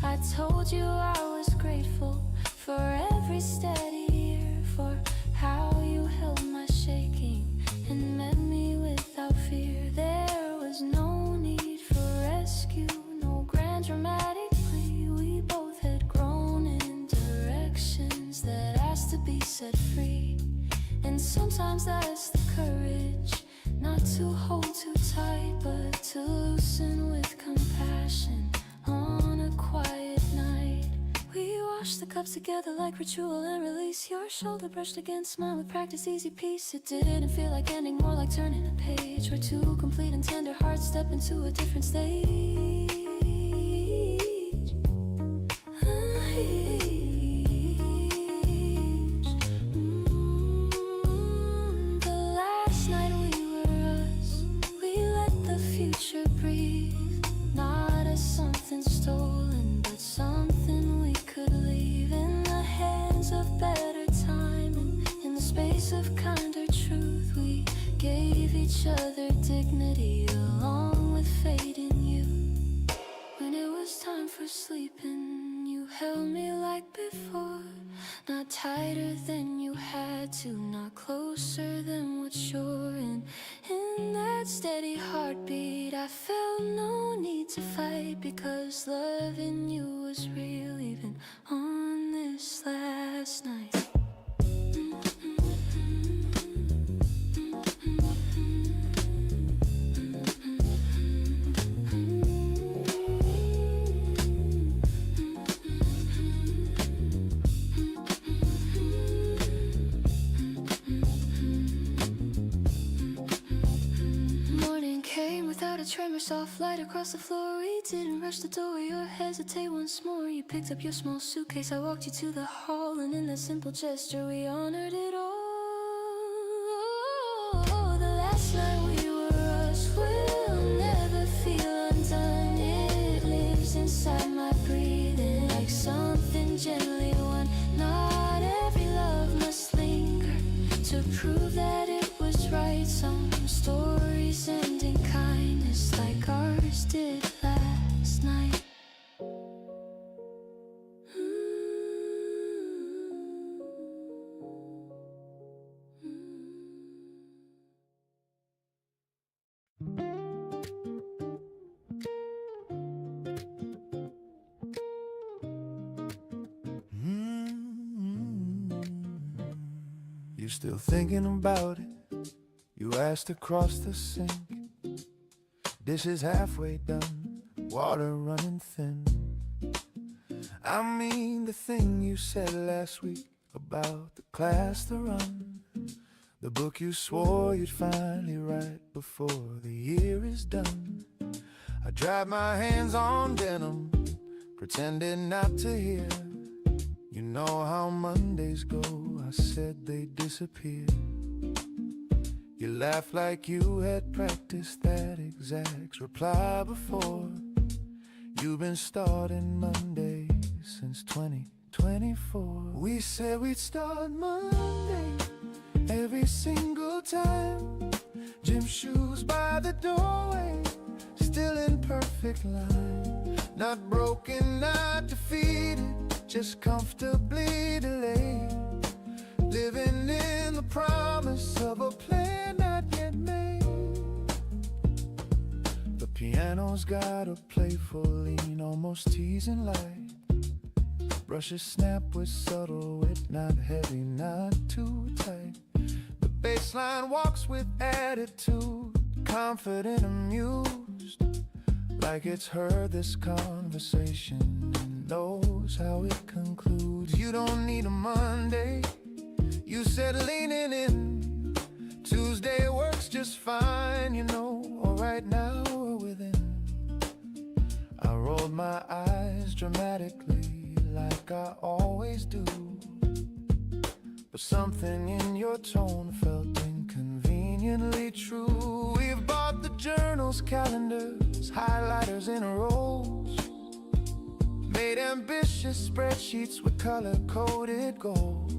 I told you I was grateful for every steady year, for how you held my shaking and met me without fear. There was no need for rescue, no grand dramatic plea. We both had grown in directions that asked to be set free, and sometimes that's the courage, not to hold too tight, but to loosen with compassion on a quiet night. We washed the cups together like ritual and release. Your shoulder brushed against mine with practice, easy peace. It didn't feel like ending, more like turning a page, where two complete and tender hearts step into a different stage. Stolen, but something we could leave in the hands of better time, and in the space of kinder truth we gave each other dignity along with fate in you. When it was time for sleeping, you held me like before, not tighter than you had to, not closer than what's sure, and in that steady heartbeat I felt no need to fight, because loving you was real even on this last night. Tremor, soft light across the floor. We didn't rush the door or hesitate once more. You picked up your small suitcase, I walked you to the hall, and in that simple gesture we honored it all. The last night we were us, we'll you still thinking about it? You asked across the sink. Dishes halfway done, water running thin. I mean the thing you said last week about the class to run, the book you swore you'd finally write before the year is done. I dried my hands on denim, pretending not to hear. You know how Mondays go, I said they'd disappear. You laughed like you had practiced that exact reply before. You've been starting Mondays since 2024. We said we'd start Monday every single time. Gym shoes by the doorway, still in perfect line. Not broken, not defeated, just comfortably delayed. Living in the promise of a plan not yet made. The piano's got a playful lean, almost teasing light. Brushes snap with subtle wit, not heavy, not too tight. The bass line walks with attitude, confident, amused, like it's heard this conversation and knows how it concludes. You don't need a Monday, you said leaning in. Tuesday works just fine, you know, or right now we're within. I rolled my eyes dramatically like I always do, but something in your tone felt inconveniently true. We've bought the journals, calendars, highlighters in rows, made ambitious spreadsheets with color-coded goals.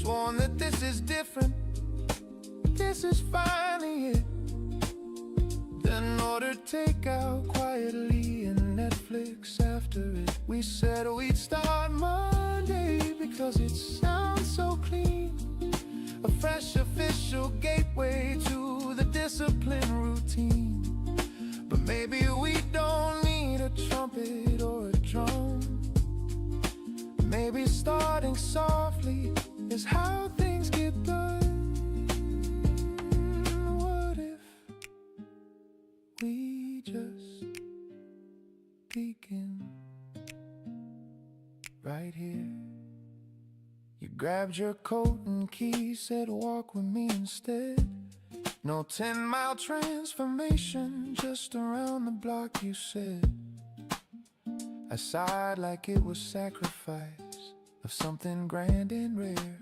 Sworn that this is different, this is finally it. Then ordered takeout quietly and Netflix after it. We said we'd start Monday because it sounds so clean, a fresh official gateway to the discipline routine. But maybe we don't need a trumpet or a drum. Maybe starting softly is how things get done. What if we just begin right here? You grabbed your coat and keys, said walk with me instead. No 10-mile transformation, just around the block, you said. I sighed like it was sacrifice of something grand and rare,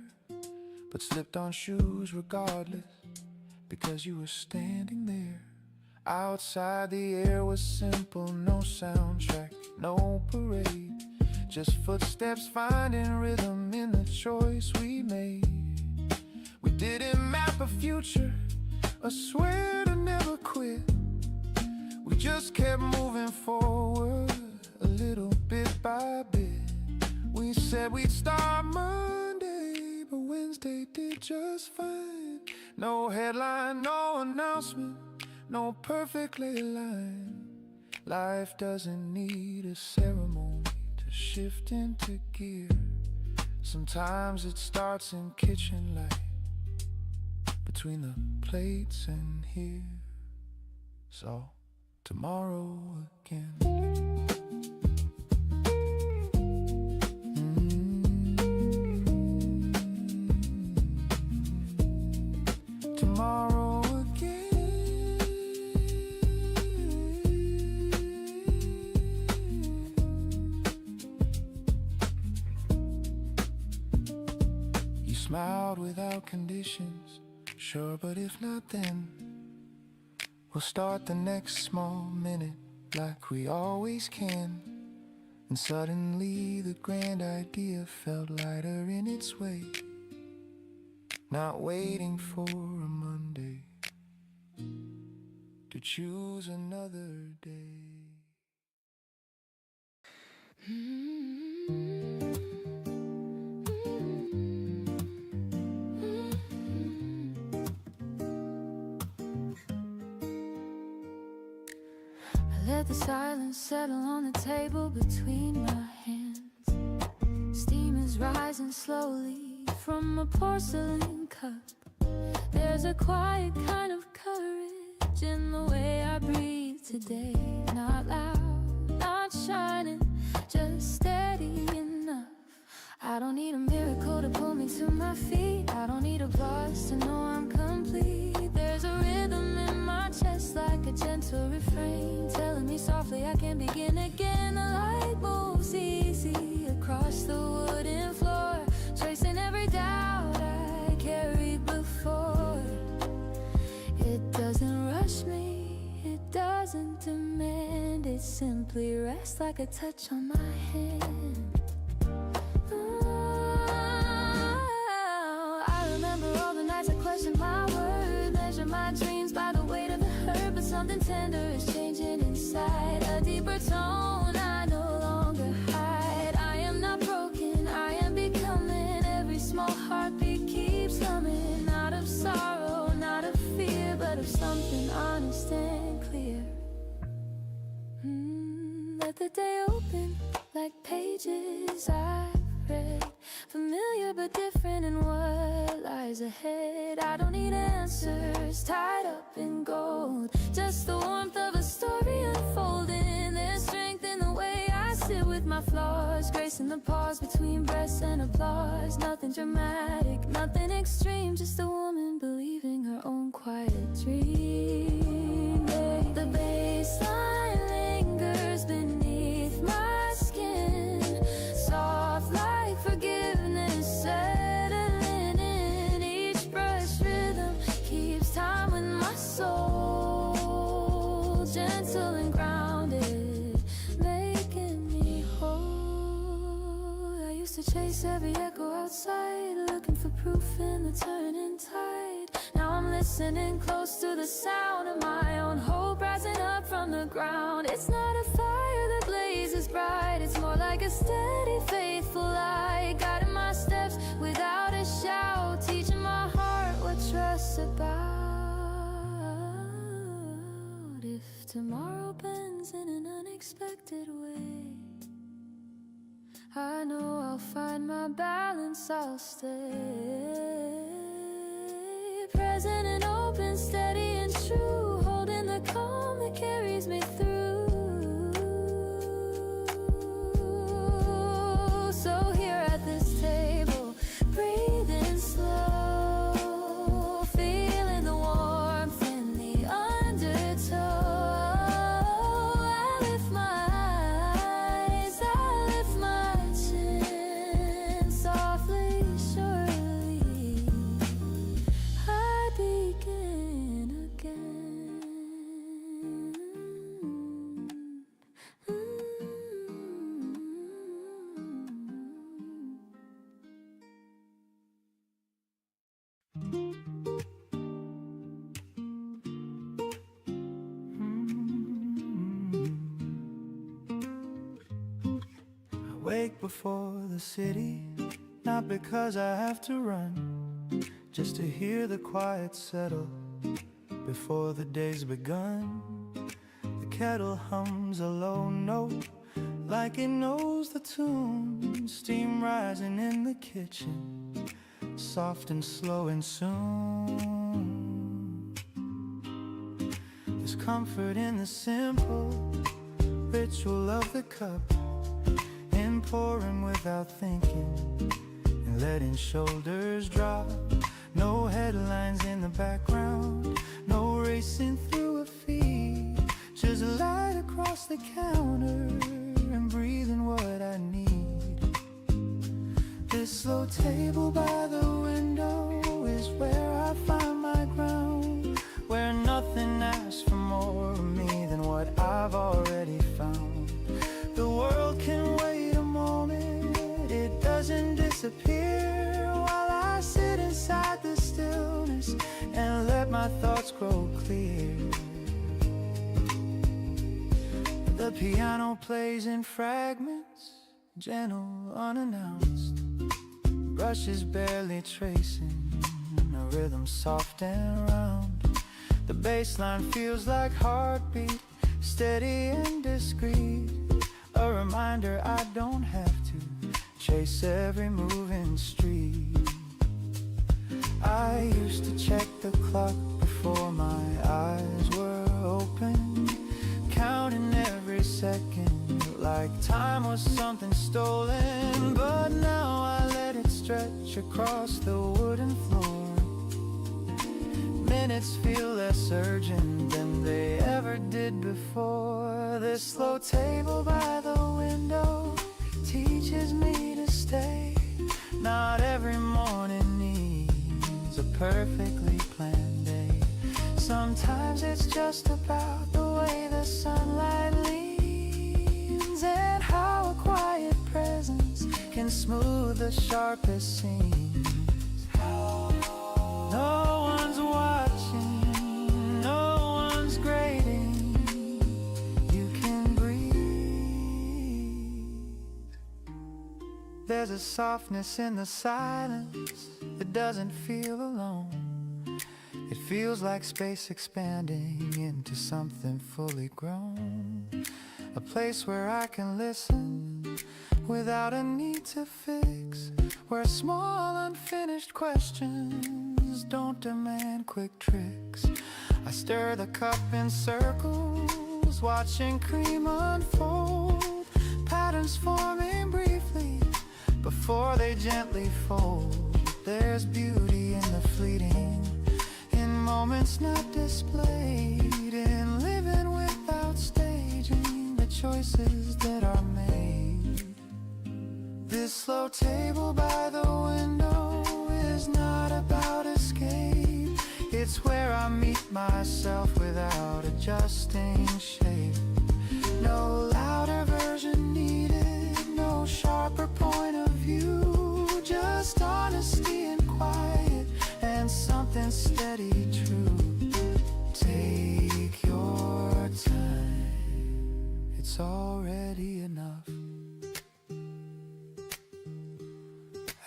but slipped on shoes regardless because you were standing there. Outside the air was simple, no soundtrack, no parade, just footsteps finding rhythm in the choice we made. We didn't map a future or swear to never quit. We just kept moving forward a little bit by bit. We said we'd start Monday, but Wednesday did just fine. No headline, no announcement, no perfectly aligned. Life doesn't need a ceremony to shift into gear. Sometimes it starts in kitchen light, between the plates and here. So tomorrow again. Tomorrow again. You smiled without conditions. Sure, but if not then, we'll start the next small minute like we always can. And suddenly the grand idea felt lighter in its way. Not waiting for a Monday to choose another day. Let the silence settle on the table between my hands. Steam is rising slowly from a porcelain cup. There's a quiet kind of courage in the way I breathe today. Not loud, not shining, just steady enough. I don't need a miracle to pull me to my feet. I don't need applause to know I'm complete. There's a rhythm in my chest like a gentle refrain, telling me softly I can begin again. The light moves easy across the wooden floor, tracing every doubt I carried before. It doesn't rush me, it doesn't demand, it simply rests like a touch on my hand. I remember all the nights I questioned my word, measured my dreams by the weight of the hurt, but something tender is changing inside, a deeper tone I no longer hide. I am not broken, I am becoming, every small heartbeat keeps coming, not of sorrow, not of fear, but of something honest and clear. Let the day open like pages I've read, familiar but different in what lies ahead. I don't need answers tied up in gold, just the warmth of a story unfolding. There's strength in the way I sit with my flaws, grace in the pause between breaths and applause. Nothing dramatic, nothing extreme, just a woman believing her own quiet dream. The baseline lingers beneath my skin, soft like forgiveness settling in. Each brush rhythm keeps time with my soul, gentle and grounded, making me whole. I used to chase every echo outside, looking for proof in the turning tide. Now I'm listening close to the sound of my own hope rising up from the ground. It's not a fire that blazes bright, it's more like a steady, faithful light, guiding my steps without a shout, teaching my heart what trust's about. If tomorrow bends in an unexpected way, I know I'll find my balance, I'll stay present and open, steady and true, holding the calm that carries me through. So here at this table, breathing slow, feeling the warmth in the undertow. I lift my eyes, I lift my chin, softly, surely I begin again. I wake before the city, not because I have to run, just to hear the quiet settle before the day's begun. The kettle hums a low note like it knows the tune, steam rising in the kitchen, soft and slow and soon. There's comfort in the simple ritual of the cup, in pouring without thinking and letting shoulders drop. No headlines in the background, no racing through a feed, just light across the counter and breathing what I need. This slow table by the window is where I find my ground, where nothing asks for more of me than what I've already found. The world can wait a moment, it doesn't disappear, while I sit inside the stillness and let my thoughts grow clear. The piano plays in fragments, gentle, unannounced, brushes barely tracing, a rhythm soft and round. The bass line feels like heartbeat, steady and discreet, a reminder I don't have to chase every moving street. I used to check the clock before my eyes were open, counting every second like time was something stolen. But now I let it stretch across the wooden floor. Minutes feel less urgent than they ever did before. This slow table by the window teaches me to stay. Not every morning needs a perfectly planned day. Sometimes it's just about the way the sunlight leans, and how a quiet presence can smooth the sharpest seams. No one's watching, no one's grading. You can breathe. There's a softness in the silence. It doesn't feel alone. It feels like space expanding into something fully grown. A place where I can listen without a need to fix, where small unfinished questions don't demand quick tricks. I stir the cup in circles, watching cream unfold, patterns forming briefly before they gently fold. There's beauty in the fleeting, in moments not displayed, in living without staging the choices that are made. This slow table by the window is not about escape. It's where I meet myself without adjusting shape. No louder version needed, no sharper point of view, just honesty and quiet and something steady true. Take your time, it's already enough.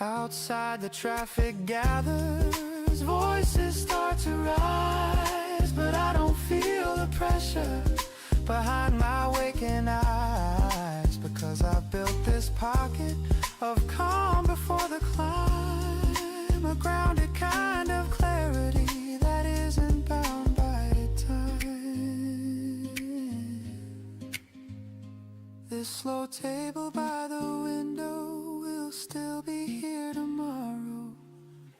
Outside the traffic gathers, voices start to rise, but I don't feel the pressure behind my waking eyes, because I've built this pocket of calm before the climb, a grounded kind of clarity that isn't bound by time. This slow table by the window will still be here tomorrow,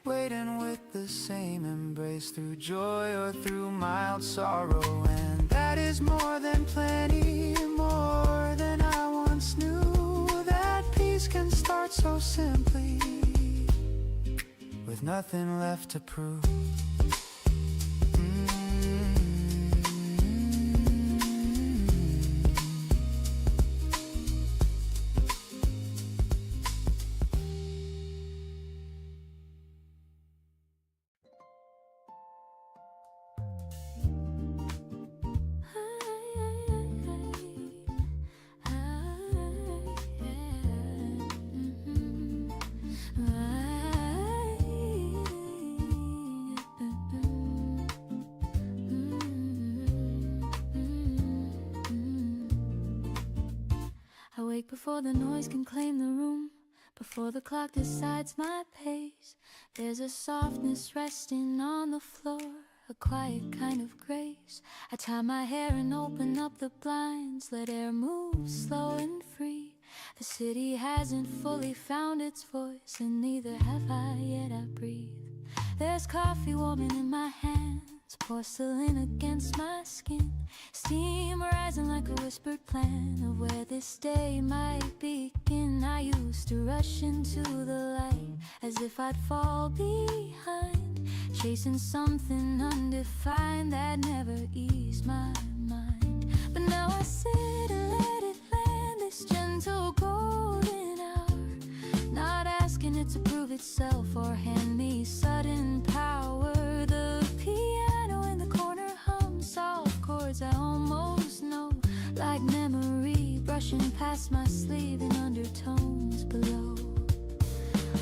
waiting with the same embrace through joy or through mild sorrow. And that is more than plenty, more than I once knew. That peace can start so simply, with nothing left to prove. Before the noise can claim the room, before the clock decides my pace, there's a softness resting on the floor, a quiet kind of grace. I tie my hair and open up the blinds, let air move slow and free. The city hasn't fully found its voice, and neither have I yet. I breathe. There's coffee warming in my hands, porcelain against my skin, steam rising like a whispered plan of where this day might begin. I used to rush into the light as if I'd fall behind, chasing something undefined that never eased my mind. But now I sit and let it land, this gentle golden hour, not asking it to prove itself or hand me sudden power. The piano in the corner hums soft chords I almost know, like memory brushing past my sleeve in undertones below.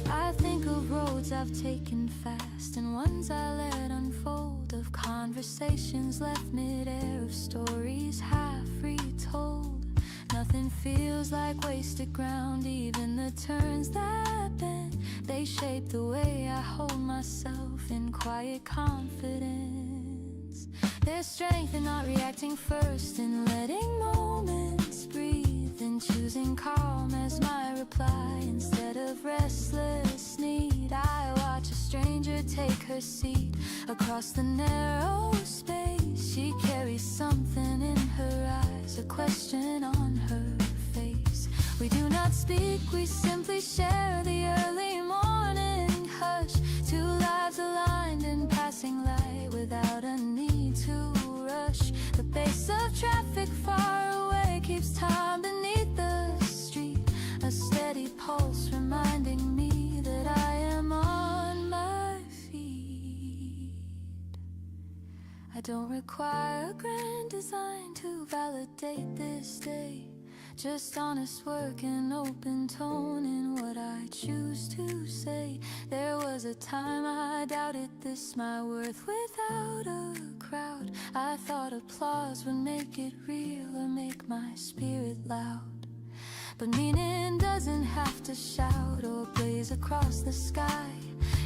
I think of roads I've taken fast and ones I let unfold, of conversations left mid-air, of stories half retold. Nothing feels like wasted ground, even the turns that bend They shape the way I hold myself in quiet confidence. There's strength in not reacting first, in letting moments breathe, in choosing calm as my reply instead of restless need. I watch a stranger take her seat across the narrow space. She carries something in her eyes, a question on her face. We do not speak, we simply share the early morning hush. Two lives aligned in passing light without a need to rush. The pace of traffic far away keeps time beneath the street. A steady pulse reminding me that I am on my feet. I don't require a grand design to validate this day. Just honest work and open tone in what I choose to say. There was a time I doubted this, my worth without a crowd. I thought applause would make it real or make my spirit loud. But meaning doesn't have to shout or blaze across the sky.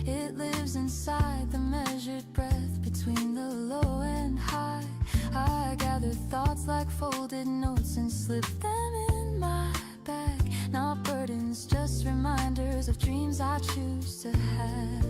It lives inside the measured breath between the low and high. I gather thoughts like folded notes and slip them in my bag. Not burdens, just reminders of dreams I choose to have.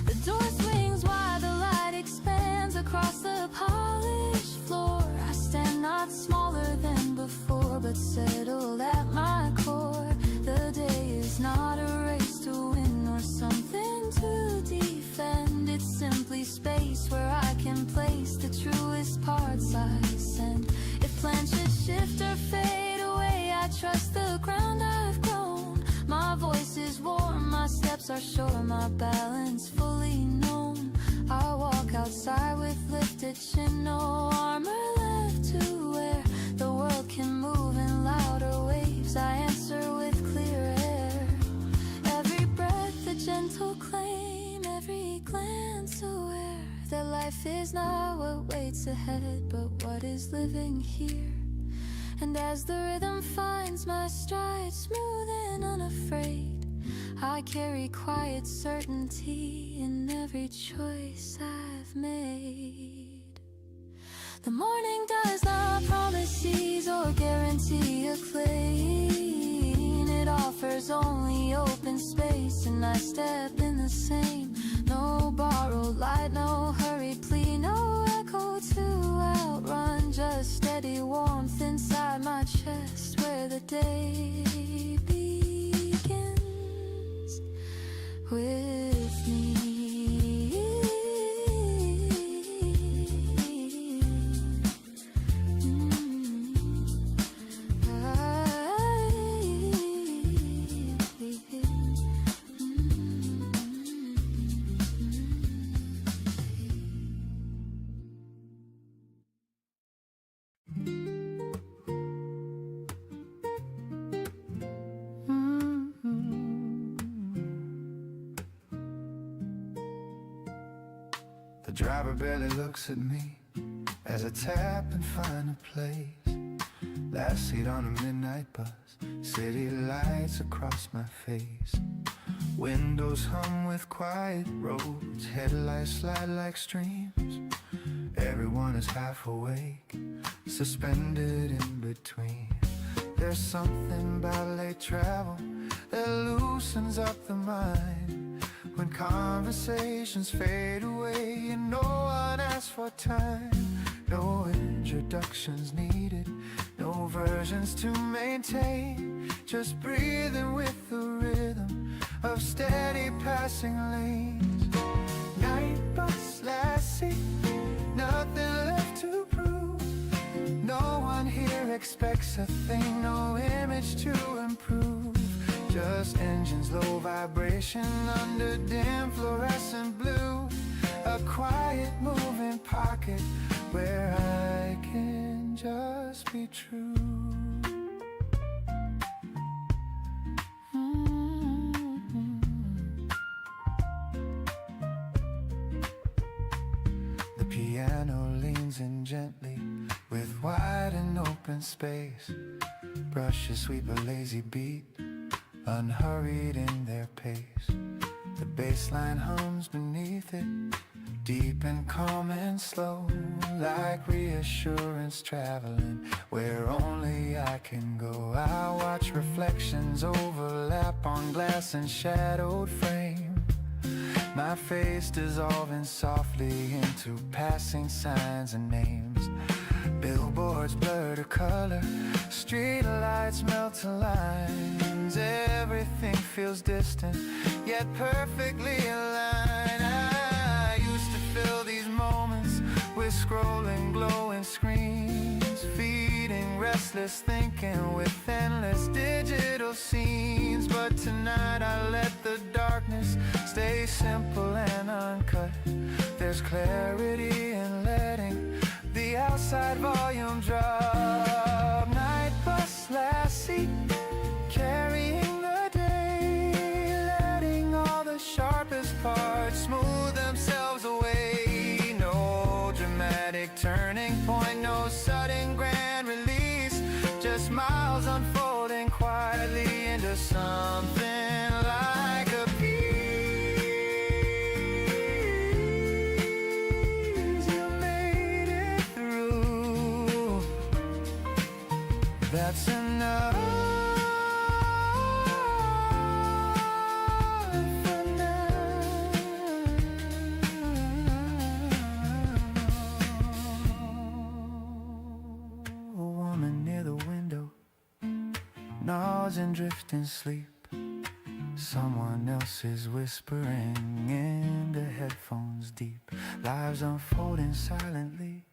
The door swings wide, the light expands across the polished floor. I stand not smaller than before, but settled at my core. The day is not a race to win or something to defend. It's simply space where I can place the truest parts I send. If plans should shift or fade away, I trust the ground I've grown. My voice is warm, my steps are sure, my balance fully known. I walk outside with lifted chin, no armor left to wear. The world can move in louder waves, I answer with clear air. Every breath a gentle claim, every glance aware that life is not what waits ahead, but what is living here. And as the rhythm finds my stride, smooth and unafraid, I carry quiet certainty in every choice I've made. The morning does not promise ease or guarantee a clean. It offers only open space, and I step in the same. No borrowed light, no hurried plea, no echo to outrun. Just steady warmth inside my chest where the day begins with me. The driver barely looks at me as I tap and find a place. Last seat on a midnight bus, city lights across my face. Windows hum with quiet roads, headlights slide like streams. Everyone is half awake, suspended in between. There's something about late travel that loosens up the mind. When conversations fade away and no one asks for time. No introductions needed, no versions to maintain. Just breathing with the rhythm of steady passing lanes. Night bus, last seat, nothing left to prove. No one here expects a thing, no image to improve. Just engines, low vibration under dim fluorescent blue. A quiet moving pocket where I can just be true. The piano leans in gently with wide and open space. Brushes sweep a lazy beat unhurried in their pace. The bass line hums beneath it, deep and calm and slow, like reassurance traveling where only I can go. I watch reflections overlap on glass and shadowed frame, my face dissolving softly into passing signs and names. Billboards blur to color, street lights melt to lines. Everything feels distant, yet perfectly aligned. I used to fill these moments with scrolling, glowing screens, feeding restless thinking with endless digital scenes. But tonight I let the darkness stay simple and uncut. There's clarity in letting the outside volume drop. Night bus last seat, carrying the day, letting all the sharpest parts smooth themselves away. No dramatic turning point, no sudden grand release, just miles unfolding quietly into something like a piece. You made it through, that's enough. Nods and drifting sleep. Someone else is whispering into headphones deep. Lives unfolding silently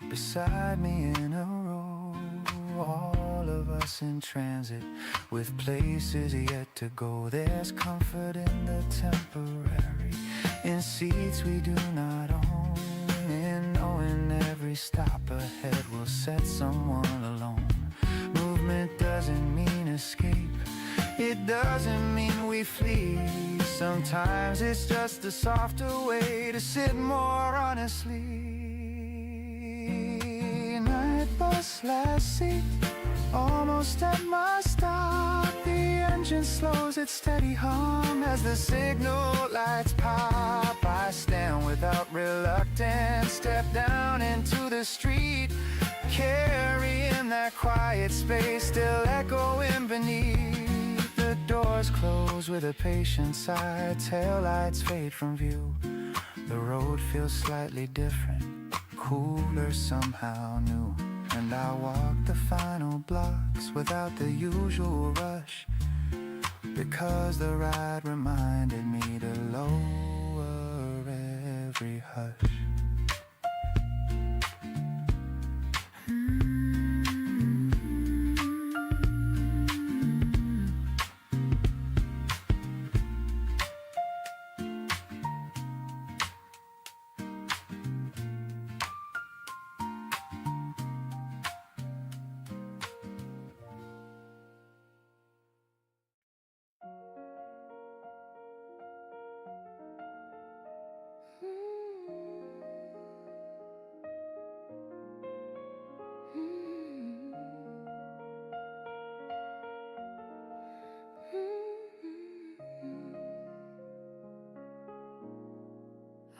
beside me in a row. All of us in transit with places yet to go. There's comfort in the temporary, in seats we do not own, in knowing every stop ahead will set someone alone. Movement doesn't mean escape, it doesn't mean we flee. Sometimes it's just a softer way to sit more honestly. Night bus last seat, almost at my stop. The engine slows its steady hum as the signal lights pop. I stand without reluctance, step down into the street, carrying that quiet space still echoing beneath. The doors close with a patient sigh, taillights fade from view. The road feels slightly different, cooler, somehow new. And I walk the final blocks without the usual rush, because the ride reminded me to lower every hush.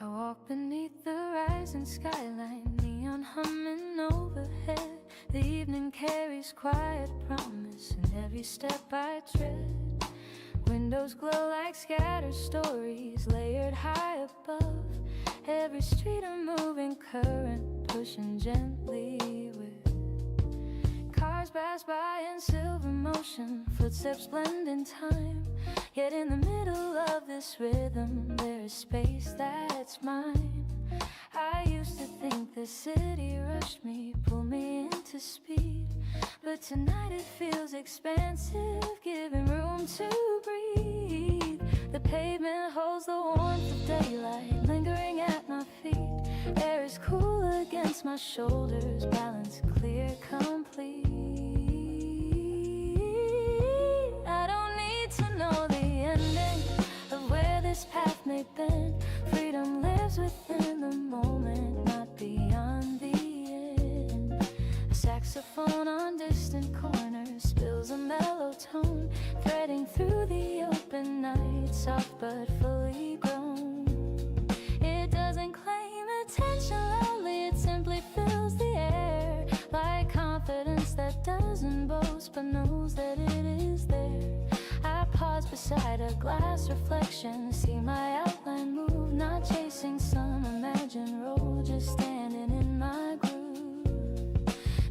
I walk beneath the rising skyline, neon humming overhead. The evening carries quiet promise in every step I tread. Windows glow like scattered stories layered high above. Every street a moving current pushing gently with. Cars pass by in silver motion, footsteps blend in time. Yet in the middle of this rhythm there is space that's mine. I used to think the city rushed me, pulled me into speed, but tonight it feels expansive, giving room to breathe. The pavement holds the warmth of daylight lingering at my feet. Air is cool against my shoulders, balance clear, complete. I don't need to know the ending of where this path may bend. Freedom lives within the moment, not beyond the end. A saxophone on distant corners, spill feels a mellow tone threading through the open night, soft but fully grown. It doesn't claim attention loudly, it simply fills the air like confidence that doesn't boast but knows that it is there. I pause beside a glass reflection, see my outline move, not chasing some imagined role, just standing in my groove.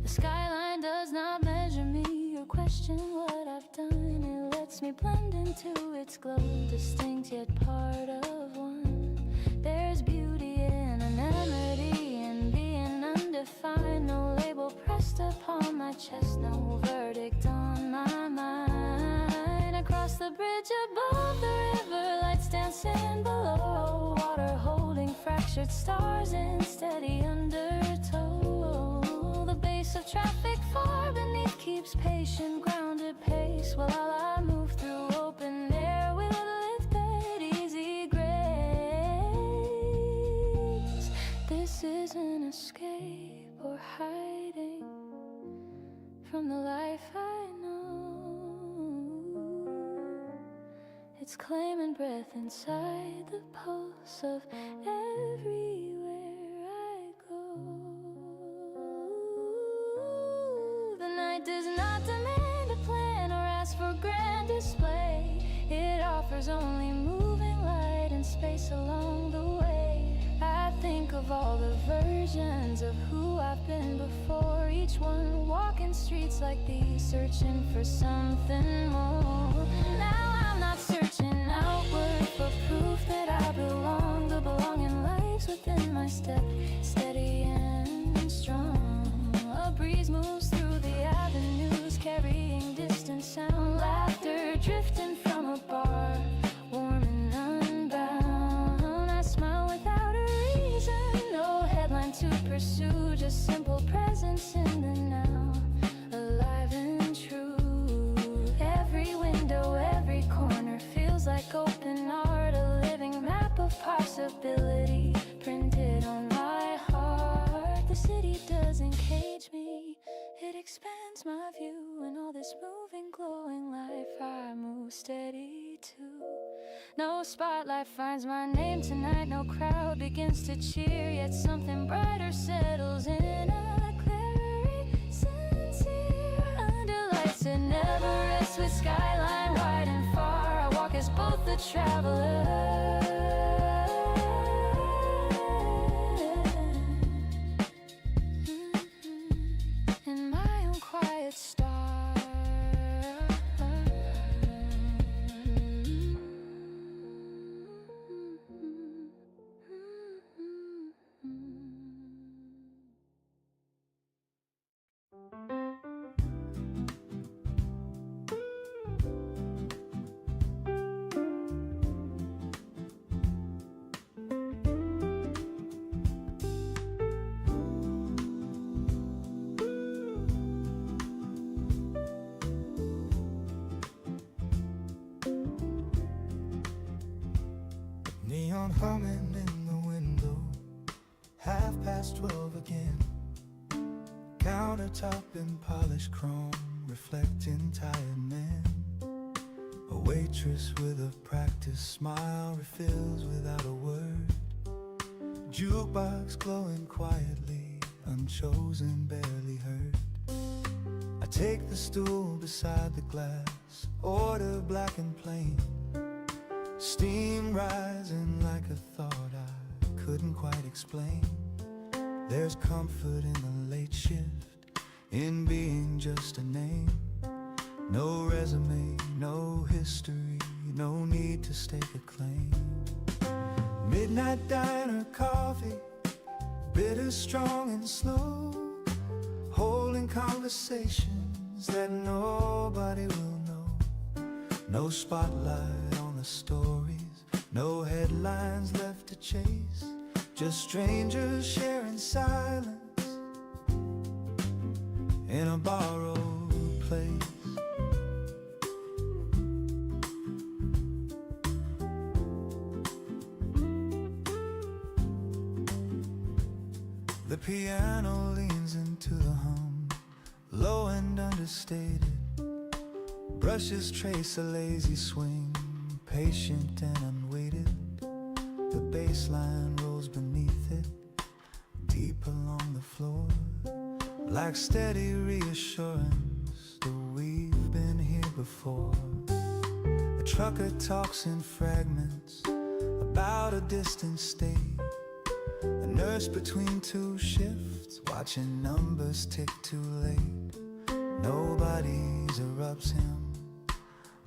The skyline does not measure me or question what I've done. It lets me blend into its glow, distinct yet part of one. There's beauty in anonymity and being undefined. No label pressed upon my chest, no verdict on my mind. Across the bridge above the river, lights dancing below, water holding fractured stars in steady undertow. The bass of traffic far beneath keeps patient, grounded pace, while I move through open air with lifted easy grace. This isn't escape or hiding from the life I know. It's claiming breath inside the pulse of everywhere I go. The night does not demand a plan or ask for grand display. It offers only moving light and space along the way. I think of all the versions of who I've been before, each one walking streets like these, searching for something more. Now I'm not searching outward for proof that I belong. The belonging lies within my step, steady and strong. A breeze moves through the avenues, carrying distant sound, laughter drifting from a bar, warm and unbound. I smile without a reason, no headline to pursue, just simple presence in the now, alive and true. Every window, every corner feels like open art, a living map of possibility printed on my heart. The city doesn't cage me, it expands my view. In all this moving, glowing life, I move steady too. No spotlight finds my name tonight, no crowd begins to cheer, yet something brighter settles in, a clarity sincere. Under lights that never rest, with skyline wide and far, I walk as both the traveler and my own quiet star. Neon humming in the window, 12:30 again. Countertop in polished chrome, reflecting tired men. A waitress with a practiced smile refills without a word. Jukebox glowing quietly, unchosen, barely heard. I take the stool beside the glass, order black and plain. Steam rising like a thought I couldn't quite explain. There's comfort in the late shift, in being just a name. No resume, no history, no need to stake a claim. Midnight diner coffee, bitter, strong and slow, holding conversations that nobody will know. No spotlight on the stories, no headlines left to chase, just strangers sharing silence in a borrowed place. The piano leans into the hum, low and understated. Brushes trace a lazy swing, patient and unweighted. The bass line rolls beneath it, deep along the floor, like steady reassurance that we've been here before. A trucker talks in fragments about a distant state. A nurse between two shifts, watching numbers tick too late. Nobody interrupts him,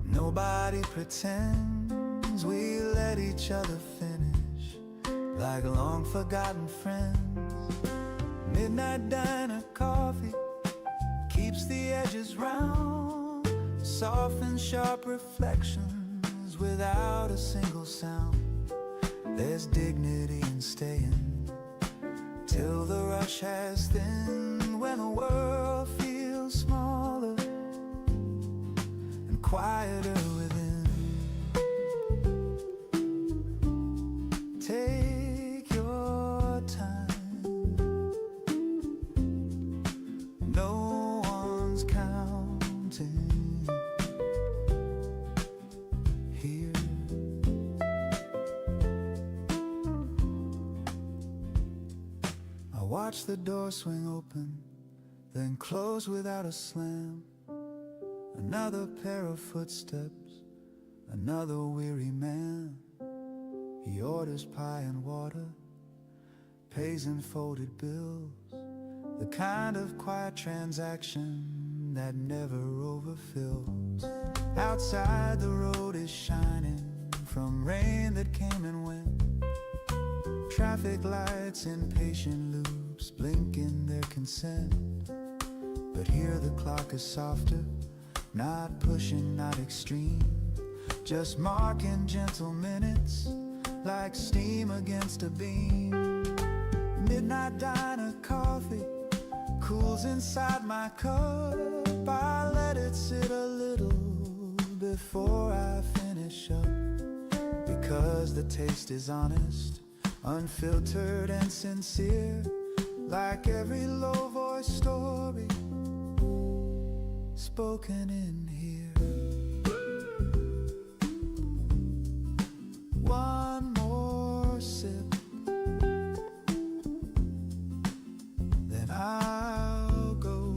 nobody pretends. We let each other finish like long forgotten friends. Midnight diner coffee keeps the edges round, soft and sharp reflections without a single sound. There's dignity in staying till the rush has thinned, when the world feels smaller and quieter within. Take your time, no one's counting here. I watch the door swing open, then close without a slam. Another pair of footsteps, another weary man. He orders pie and water, pays in folded bills, the kind of quiet transaction that never overfills. Outside the road is shining from rain that came and went. Traffic lights in patient loops blinking their consent. But here the clock is softer, not pushing, not extreme, just marking gentle minutes like steam against a beam. Midnight diner coffee cools inside my cup. I let it sit a little before I finish up, because the taste is honest, unfiltered and sincere, like every low voice story spoken in here. One more sip, then I'll go.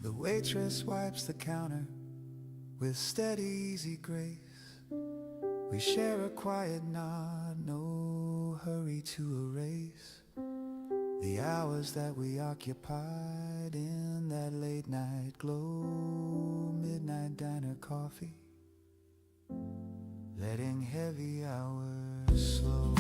The waitress wipes the counter with steady, easy grace. We share a quiet nod, no hurry to erase the hours that we occupied in that late night glow. Midnight diner coffee, letting heavy hours slow.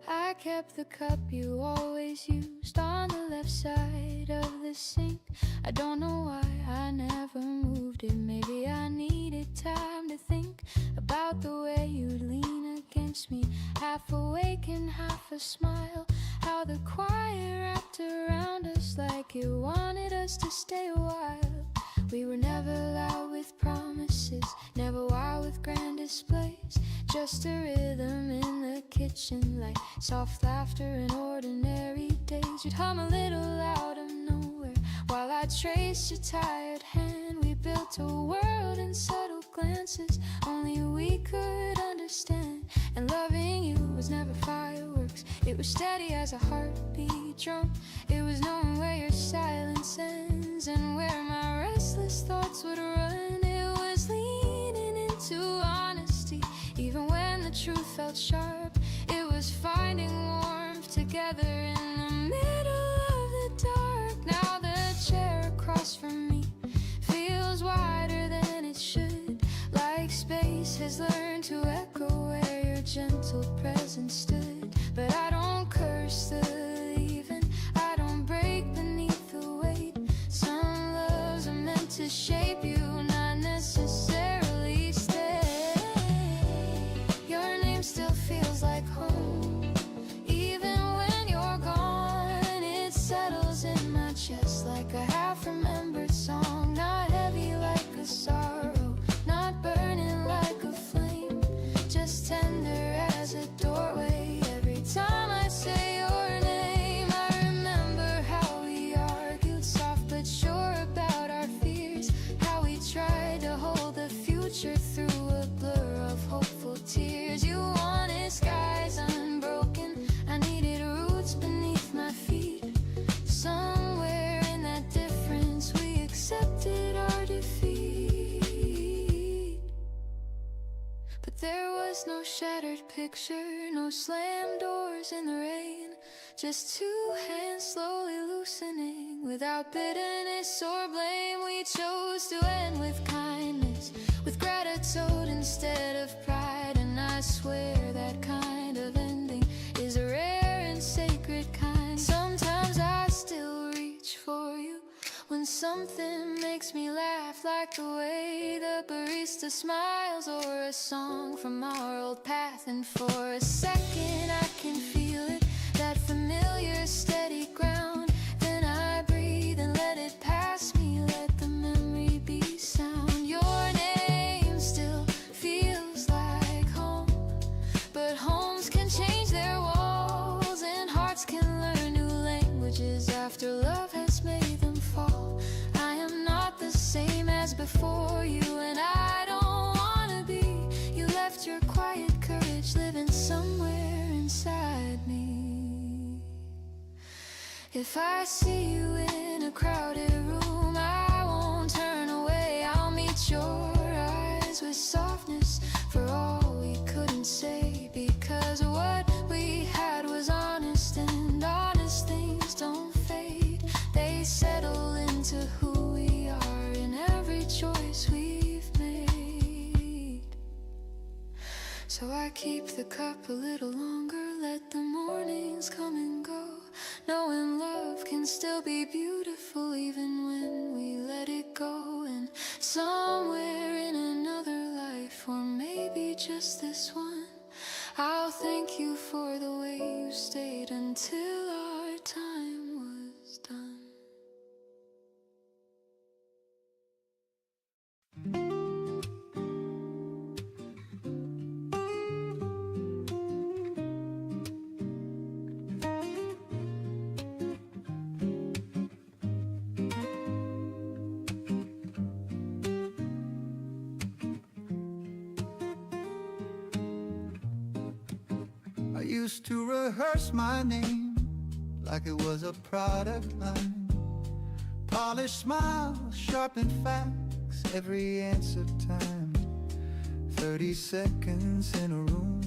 I kept the cup you always used on the left side of the sink. I don't know why I never moved it. Maybe I needed time to think about the way you'd lean against me, half awake and half a smile. How the quiet wrapped around us like it wanted us to stay a while. We were never loud with promises, never wild with grand displays, just a rhythm in the kitchen, like soft laughter in ordinary days. You'd hum a little out of nowhere while I traced your tired hand. We built a world in subtle glances only we could understand. And loving you was never fireworks, it was steady as a heartbeat drum. It was knowing where your silence ends and where my restless thoughts would run. It was leaning into honesty even when the truth felt sharp. It was finding warmth together in the middle of the dark. Now the chair across from me feels wider than it should. to shape you, not necessarily stay. Your name still feels like home, even when you're gone. It settles in my chest like a half-remembered song, not heavy like a sorrow, not burning like a flame, just tender as a doorway. Every time I say your name, I remember how we argued, soft but sure about our fears, how we tried to hold the future through a blur of hopeful tears. You wanted skies unbroken, I needed roots beneath my feet. Somewhere in that difference we accepted our defeat. But there was no shattered picture, no slammed doors in the rain, just two hands slowly loosening. Without bitterness or blame, we chose to end with kindness, with gratitude instead of pride. And I swear that kind of ending is a rare and sacred kind. Sometimes I still reach for you when something makes me laugh, like the way the barista smiles, or a song from our old path. And for a second I can feel it, that familiar steady ground. Then I breathe and let it pass me, let the memory be sound. Your name still feels like home, but homes can change their walls, and hearts can learn new languages after love has made them fall. I am not the same as before you, and I don't wanna be. You left your quiet courage living somewhere inside me. If I see you in a crowded room, I won't turn away. I'll meet your eyes with softness for all we couldn't say, because what we had was honest, and honest things don't fade. They settle into who we are in every choice we've made. So I keep the cup a little longer, let the mornings come and go, knowing love can still be beautiful even when we let it go. And somewhere in another life, or maybe just this one, I'll thank you for the way you stayed until our time was done. I used to rehearse my name like it was a product line. Polished smiles, sharpened facts, every answer timed. 30 seconds in a room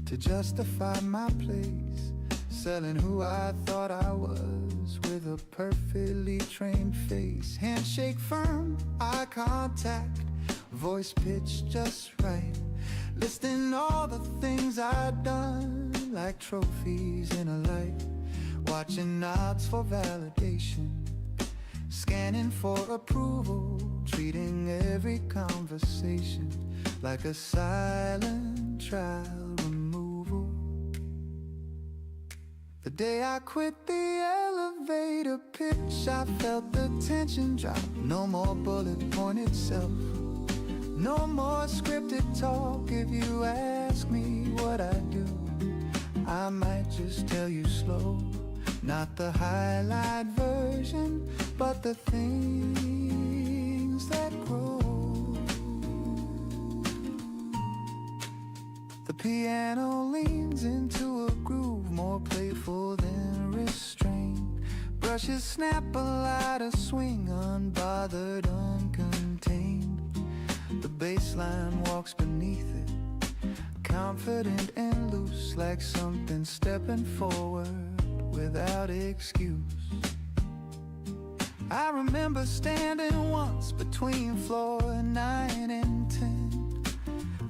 to justify my place, selling who I thought I was with a perfectly trained face. Handshake firm, eye contact, voice pitch just right, listing all the things I'd done like trophies in a light. Watching nods for validation, scanning for approval, treating every conversation like a silent trial removal. The day I quit the elevator pitch, I felt the tension drop. No more bullet pointed self, no more scripted talk. If you ask me what I do, I might just tell you slow. Not the highlight version, but the things that grow. The piano leans into a groove, more playful than restrained. Brushes snap a lighter swing, unbothered, uncontained. The bass line walks beneath it, confident and loose, like something stepping forward without excuse. I remember standing once between floor 9 and 10,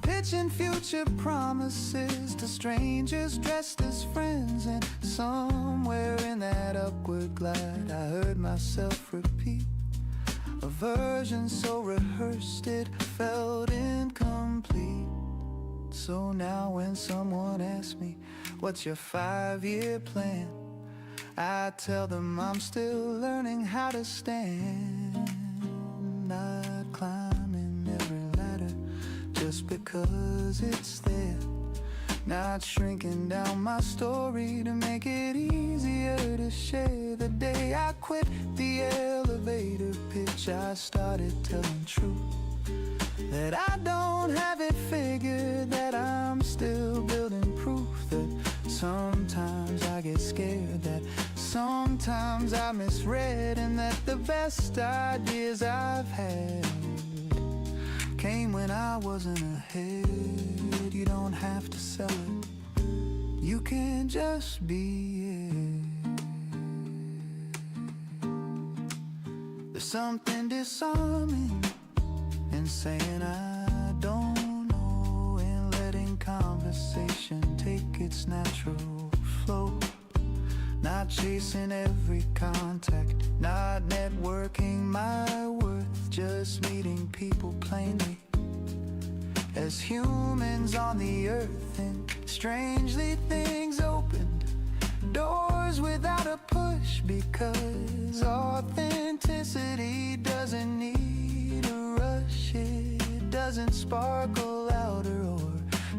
pitching future promises to strangers dressed as friends. And somewhere in that upward glide, I heard myself repeat, a version so rehearsed it felt incomplete. So now when someone asks me, what's your 5-year plan? I tell them I'm still learning how to stand. Not climbing every ladder just because it's there. Not shrinking down my story to make it easier to share. The day I quit the elevator pitch, I started telling truth. That I don't have it figured, that I'm still building proof. That sometimes I get scared, that sometimes I misread, and that the best ideas I've had came when I wasn't ahead. You don't have to sell it, you can just be it. There's something disarming in saying I don't know, and letting conversation take its natural flow. Not chasing every contact, not networking my worth, just meeting people plainly as humans on the earth. And strangely things opened, doors without a push, because authenticity doesn't need a rush. It doesn't sparkle louder or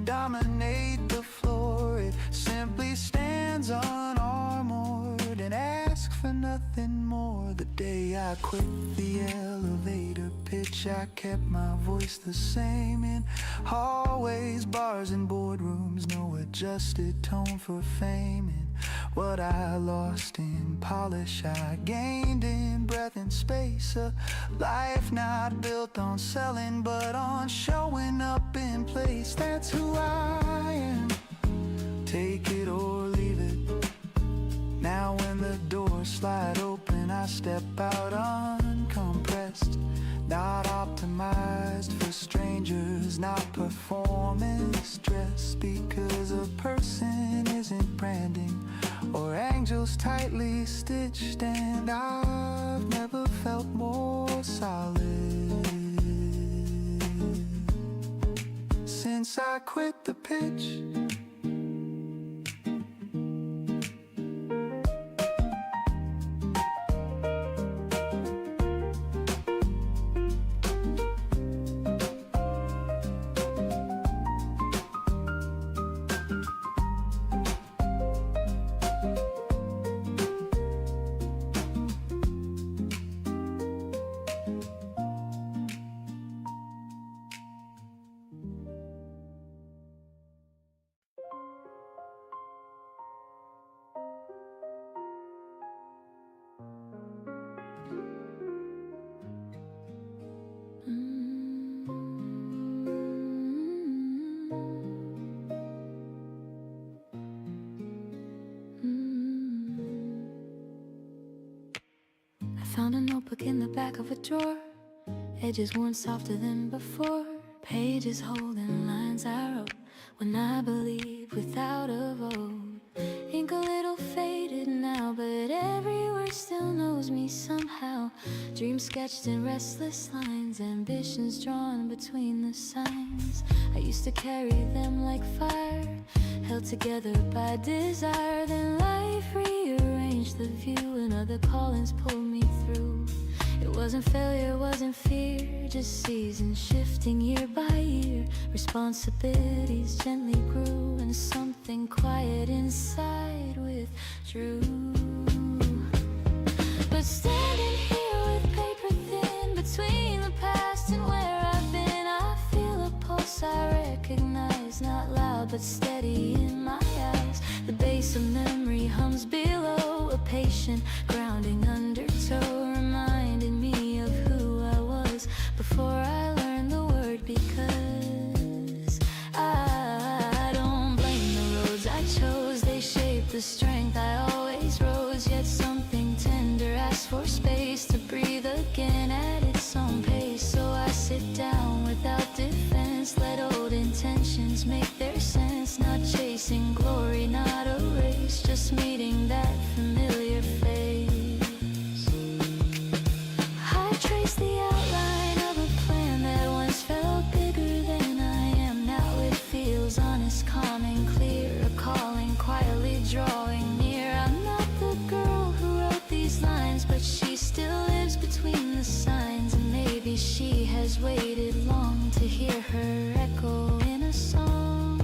dominate the floor. It simply stands unarmored and asks for nothing more. The day I quit the elevator pitch, I kept my voice the same in hallways, bars and boardrooms. No adjusted tone for fame. And what I lost in polish, I gained in breath and space. A life not built on selling, but on showing up in place. That's who I am, take it or leave it. Now when the doors slide open, I step out uncompressed. Not optimized for strangers, not performance dress. Because a person isn't branding or angels tightly stitched. And I've never felt more solid since I quit the pitch. Found a notebook in the back of a drawer, edges worn softer than before, pages holding lines I wrote when I believed without a vote. Ink a little faded now, but every word still knows me somehow. Dreams sketched in restless lines, ambitions drawn between the signs. I used to carry them like fire, held together by desire. Then life rearranged the view and other callings pulled me through. It wasn't failure, wasn't fear, just seasons shifting year by year. Responsibilities gently grew and something quiet inside withdrew. But standing here with paper thin between the past and where I've been, I feel a pulse I recognize, not loud but steady in my eyes. The bass of memory hums below, a patient grounding undertow, reminding me of who I was before I learned the word. Because I don't blame the roads I chose, they shaped the strength I always rose. Yet something tender asks for space to breathe again at its own pace. So I sit down without defense, let old intentions make their sense. Not chasing glory, not a race, just meeting that familiar face. maybe she has waited long to hear her echo in a song.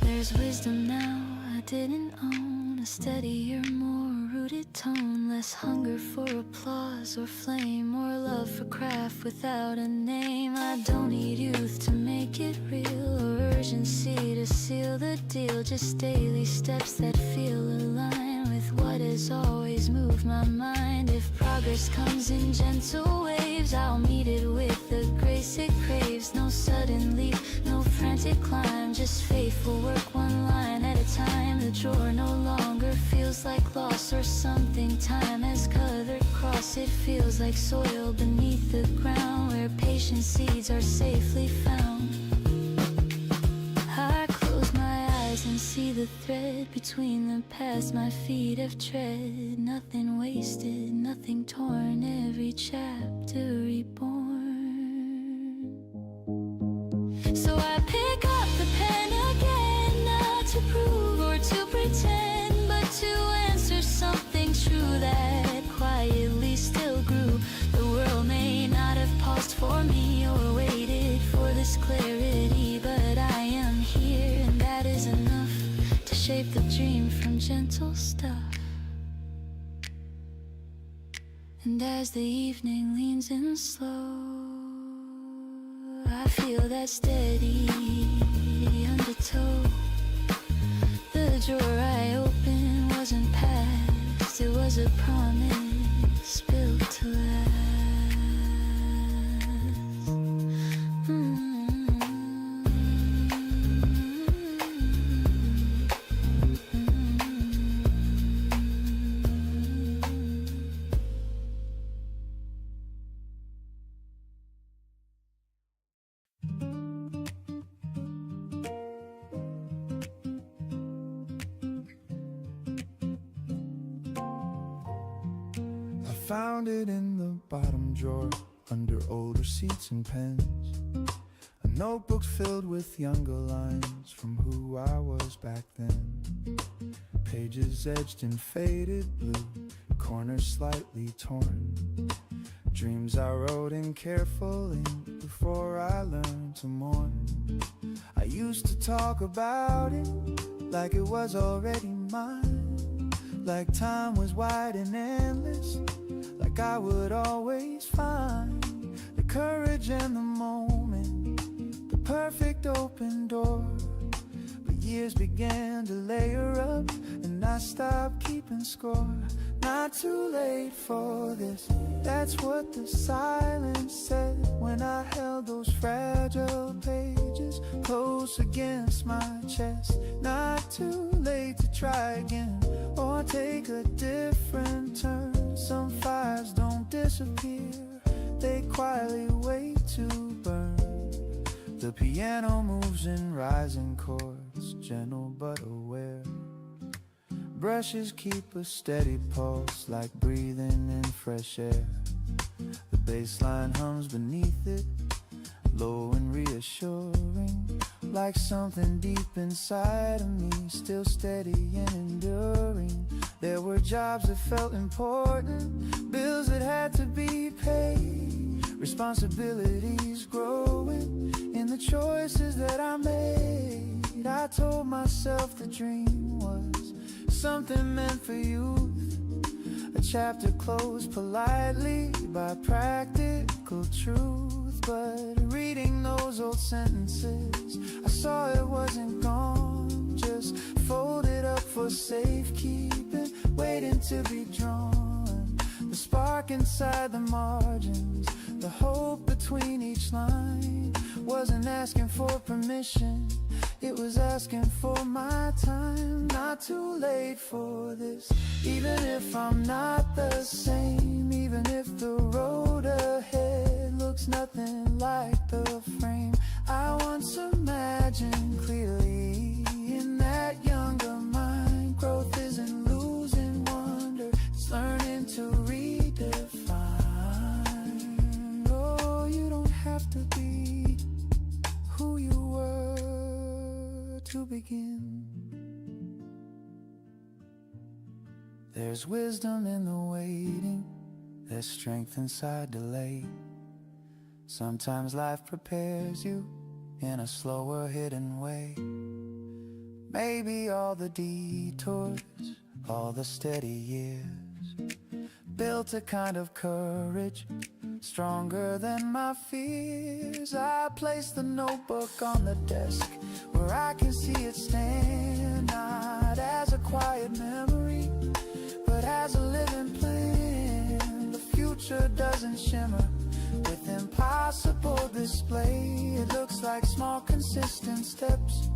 There's wisdom now I didn't own, a steadier, more rooted tone, less hunger for applause or flame, more love for craft without a name. I don't need youth to make it real, or urgency to seal the deal, just daily steps that feel aligned with what has always moved my mind. If progress comes in gentle waves, I'll meet it with the grace it craves. No sudden leap, no frantic climb, just faithful work one line at a time. The drawer no longer feels like loss or something time has colored across. It feels like soil beneath the ground, where patient seeds are safely found. I close my eyes and see the thread between the paths my feet have tread. Nothing wasted, nothing torn, every chapter reborn. So I pick up the pen again, not to prove or to pretend, but to answer something true that quietly still grew. The world may not have paused for me or waited for this clarity, but I am here, and that is enough to shape the dream from gentle stuff. And as the evening leans in slow, I feel that steady undertow. The drawer I opened wasn't past, it was a promise built to last. Found it in the bottom drawer, under old receipts and pens. A notebook filled with younger lines from who I was back then. Pages edged in faded blue, corners slightly torn. Dreams I wrote in careful ink before I learned to mourn. I used to talk about it like it was already mine, like time was wide and endless, like I would always find the courage and the moment, the perfect open door. But years began to layer up, and I stopped keeping score. Not too late for this, that's what the silence said when I held those fragile pages close against my chest. Not too late to try again or take a different turn. Some fires don't disappear, they quietly wait to burn. The piano moves in rising chords, gentle but aware. Brushes keep a steady pulse, like breathing in fresh air. The bass line hums beneath it, low and reassuring, like something deep inside of me, still steady and enduring. There were jobs that felt important, bills that had to be paid, responsibilities growing in the choices that I made. I told myself the dream was something meant for youth, a chapter closed politely by practical truth. But reading those old sentences, I saw it wasn't gone, just folded up for safekeeping, waiting to be drawn. The spark inside the margins, the hope between each line, wasn't asking for permission, it was asking for my time. Not too late for this, even if I'm not the same, even if the road ahead looks nothing like the frame I once imagined clearly. In that younger mind, growth isn't losing wonder, it's learning to redefine. Oh, you don't have to be who you were to begin. There's wisdom in the waiting, there's strength inside delay. Sometimes life prepares you in a slower hidden way. Maybe all the detours, all the steady years built a kind of courage stronger than my fears. I place the notebook on the desk where I can see it stand, not as a quiet memory, but as a living plan. The future doesn't shimmer with impossible display. It looks like small consistent steps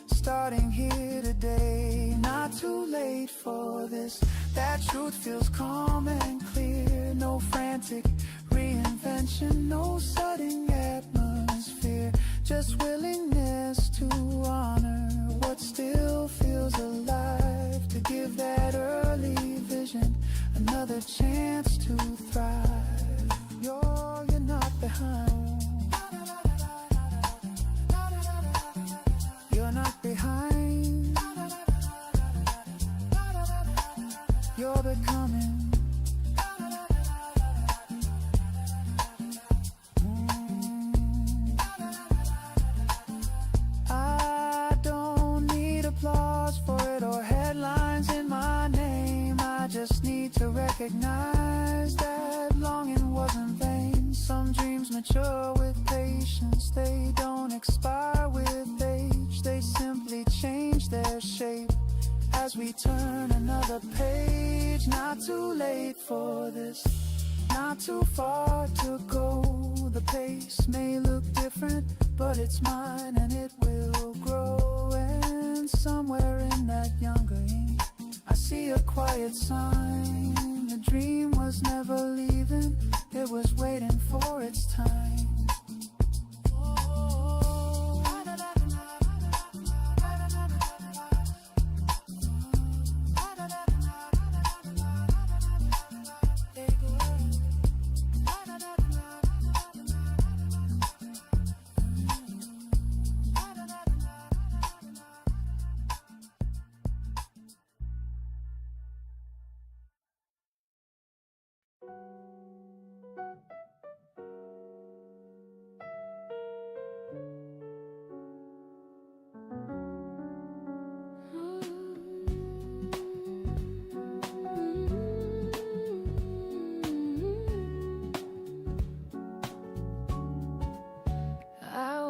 starting here today. Not too late for this. That truth feels calm and clear. No frantic reinvention, no sudden atmosphere, just willingness to honor what still feels alive, to give that early vision another chance to thrive. You're not behind. You're not behind. You're becoming. I don't need applause for it or headlines in my name. I just need to recognize that longing wasn't vain. Some dreams mature with patience. They don't expire with age. They simply change their shape as we turn another page. Not too late for this, not too far to go. The pace may look different, but it's mine and it will grow. And somewhere in that younger ink, I see a quiet sign. The dream was never leaving, it was waiting for its time.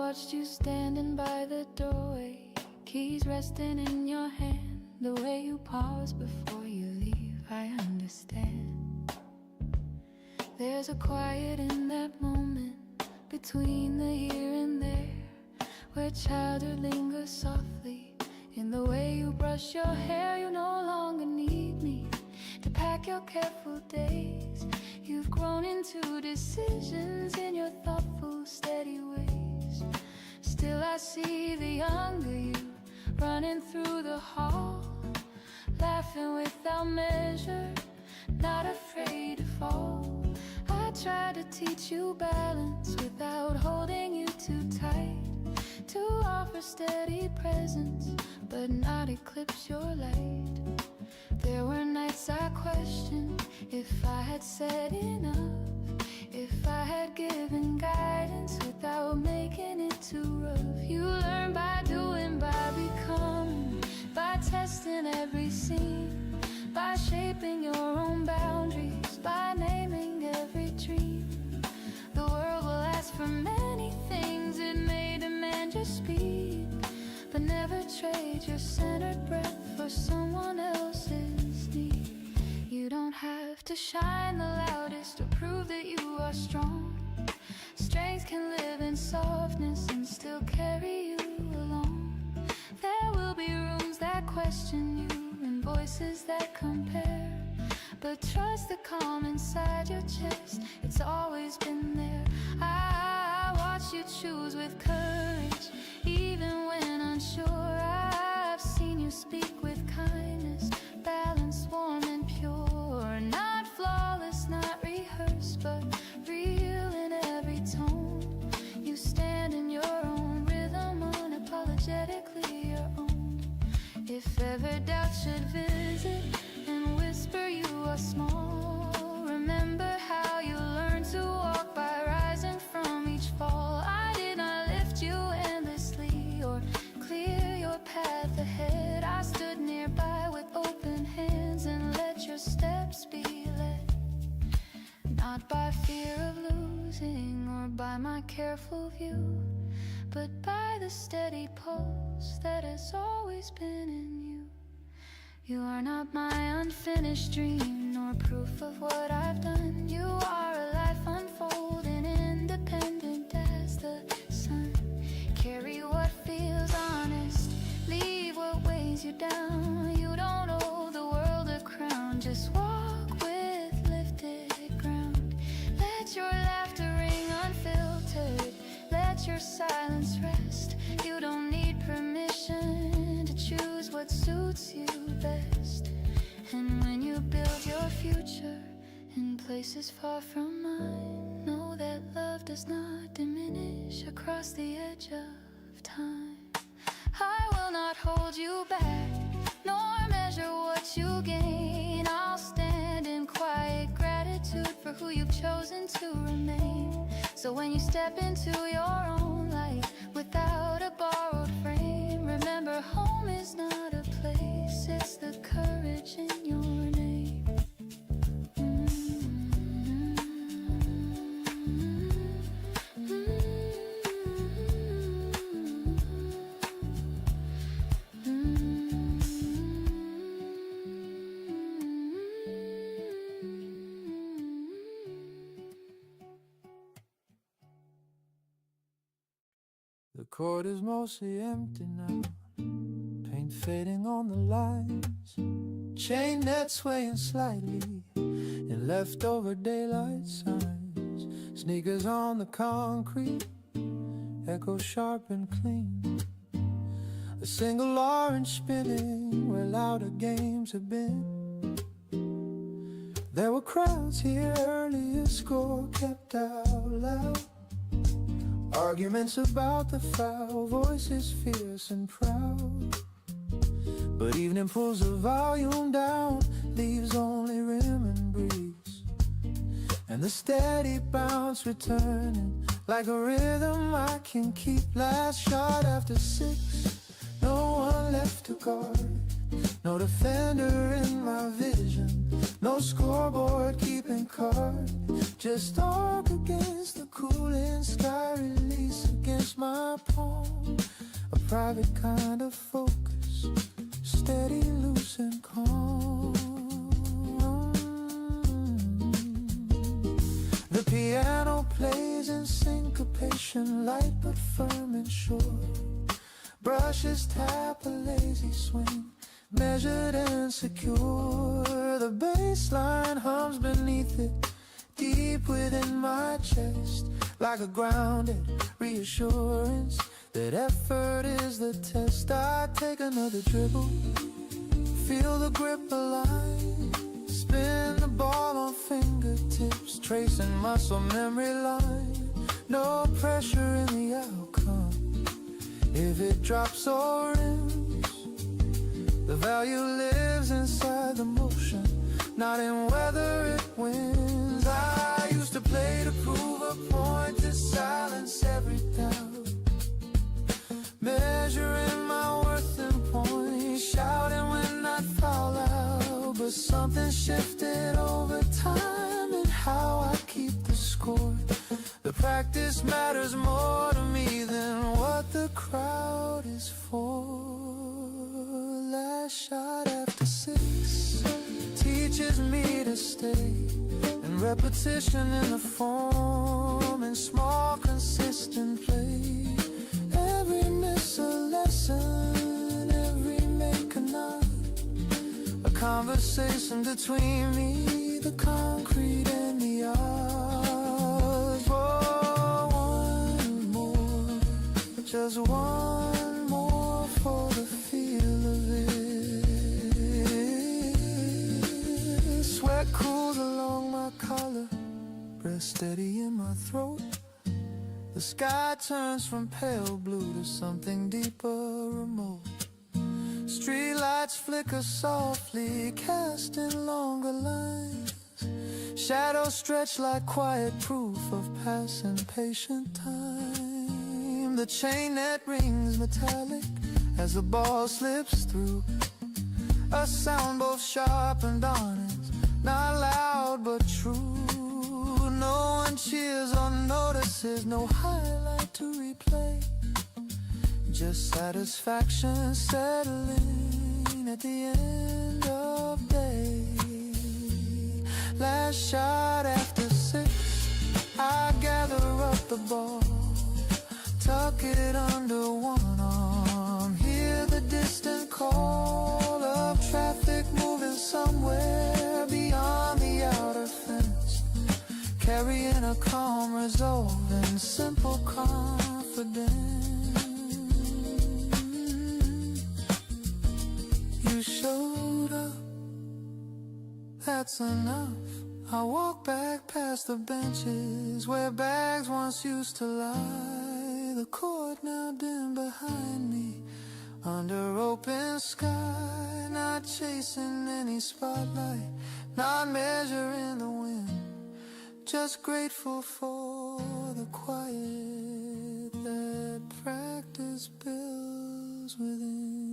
Watched you standing by the doorway, keys resting in your hand. The way you pause before you leave, I understand. There's a quiet in that moment between the here and there, where childhood lingers softly. In the way you brush your hair, you no longer need me to pack your careful days. You've grown into decisions in your thoughtful, steady ways. Still I see the younger you running through the hall, laughing without measure, not afraid to fall. I try to teach you balance without holding you too tight, to offer steady presence but not eclipse your light. There were nights I questioned if I had said enough, if I had given guidance without making it too rough. You learn by doing, by becoming, by testing every scene, by shaping your own boundaries, by naming every dream. The world will ask for many things, it may demand your speed, but never trade your centered breath for someone else's need. You don't have to shine the loudest to prove that you are strong. Strength can live in softness and still carry you along. There will be rooms that question you and voices that compare, but trust the calm inside your chest, it's always been there. I watch you choose with courage, even when unsure. I've seen you speak with kindness, balanced, warm and pure. Not flawless, not rehearsed, but real in every tone. You stand in your own rhythm, unapologetically your own. If ever doubt should visit and whisper you are small, remember not by fear of losing or by my careful view, but by the steady pulse that has always been in you. You are not my unfinished dream, nor proof of what I've done. You are a life unfolding, independent as the sun. Carry what feels honest, leave what weighs you down. You don't owe the world a crown, just walk with lifted ground. Let your laughter ring unfiltered, let your silence rest. You don't need permission to choose what suits you best. And when you build your future in places far from mine, know that love does not diminish across the edge of time. I will not hold you back, nor measure what you gain. I'll stand in quiet gratitude for who you've chosen to remain. So when you step into your own light without a borrowed frame, remember home is not a place, it's the courage in your name. The court is mostly empty now, paint fading on the lines, chain net swaying slightly in leftover daylight signs. Sneakers on the concrete echo sharp and clean. A single orange spinning where louder games have been. There were crowds here earlier, score kept out loud. Arguments about the foul, voices fierce and proud. But evening pulls the volume down, leaves only rim and breeze, and the steady bounce returning like a rhythm I can keep. Last shot after 6, no one left to guard, no defender in my vision, no scoreboard keeping card, just dark against the cooling sky, release against my palm, a private kind of focus, steady, loose and calm. The piano plays in syncopation, light but firm and sure. Brushes tap a lazy swing, measured and secure. The bass line hums beneath it, deep within my chest, like a grounded reassurance that effort is the test. I take another dribble, feel the grip align, spin the ball on fingertips, tracing muscle memory line. No pressure in the outcome, if it drops or rims, the value lives inside the motion, not in whether it wins. I used to play to prove a point, to silence every doubt, measuring my worth in points, shouting when I foul out. But something shifted over time in how I keep the score. The practice matters more to me than what the crowd is for. Last shot after 6 teaches me to stay, and repetition in the form, and small consistent play. Every miss a lesson, every make a nod, a conversation between me, the concrete and the art. Oh, one more, just one more for the feel of it. Sweat cools along my collar, breath steady in my throat. The sky turns from pale blue to something deeper, remote. Streetlights flicker softly, casting longer lines. Shadows stretch like quiet proof of passing patient time. The chain net rings metallic as the ball slips through, a sound both sharp and honest, not loud but true. one cheers or notices, no highlight to replay. Just satisfaction settling at the end of day. Last shot after 6, I gather up the ball, tuck it under one arm, hear the distant call of traffic moving somewhere beyond the outer fence, carrying a calm resolve and simple confidence. You showed up, that's enough. I walk back past the benches where bags once used to lie, the court now dim behind me, under open sky, not chasing any spotlight, not measuring the wind, just grateful for the quiet that practice builds within.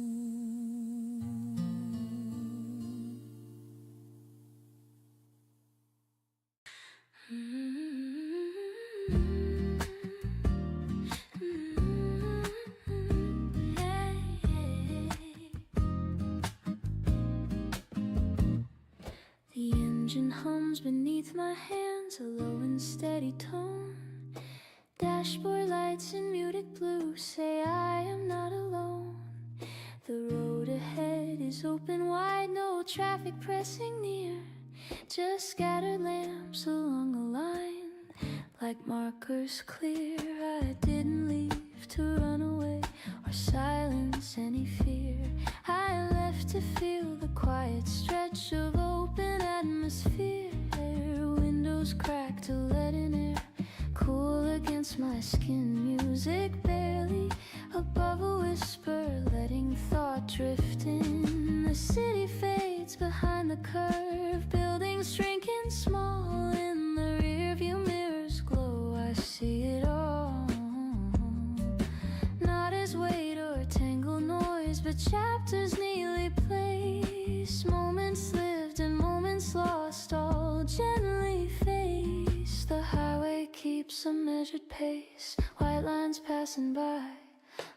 The engine hums beneath my hands, a low and steady tone. Dashboard lights in muted blue say I am not alone. The road ahead is open wide, no traffic pressing near, just scattered lamps along the line, like markers clear. I didn't leave to run away or silence any fear. I left to feel the quiet stretch of open atmosphere. Windows cracked to let in air, cool against my skin. Music barely above a whisper, letting thought drift in. The city fades behind the curve, buildings shrinking small in the rearview mirrors glow. I see it all, not as weight or tangled noise, but chapters neatly placed, moments lived and moments lost, all gently faced. The highway keeps a measured pace, white lines passing by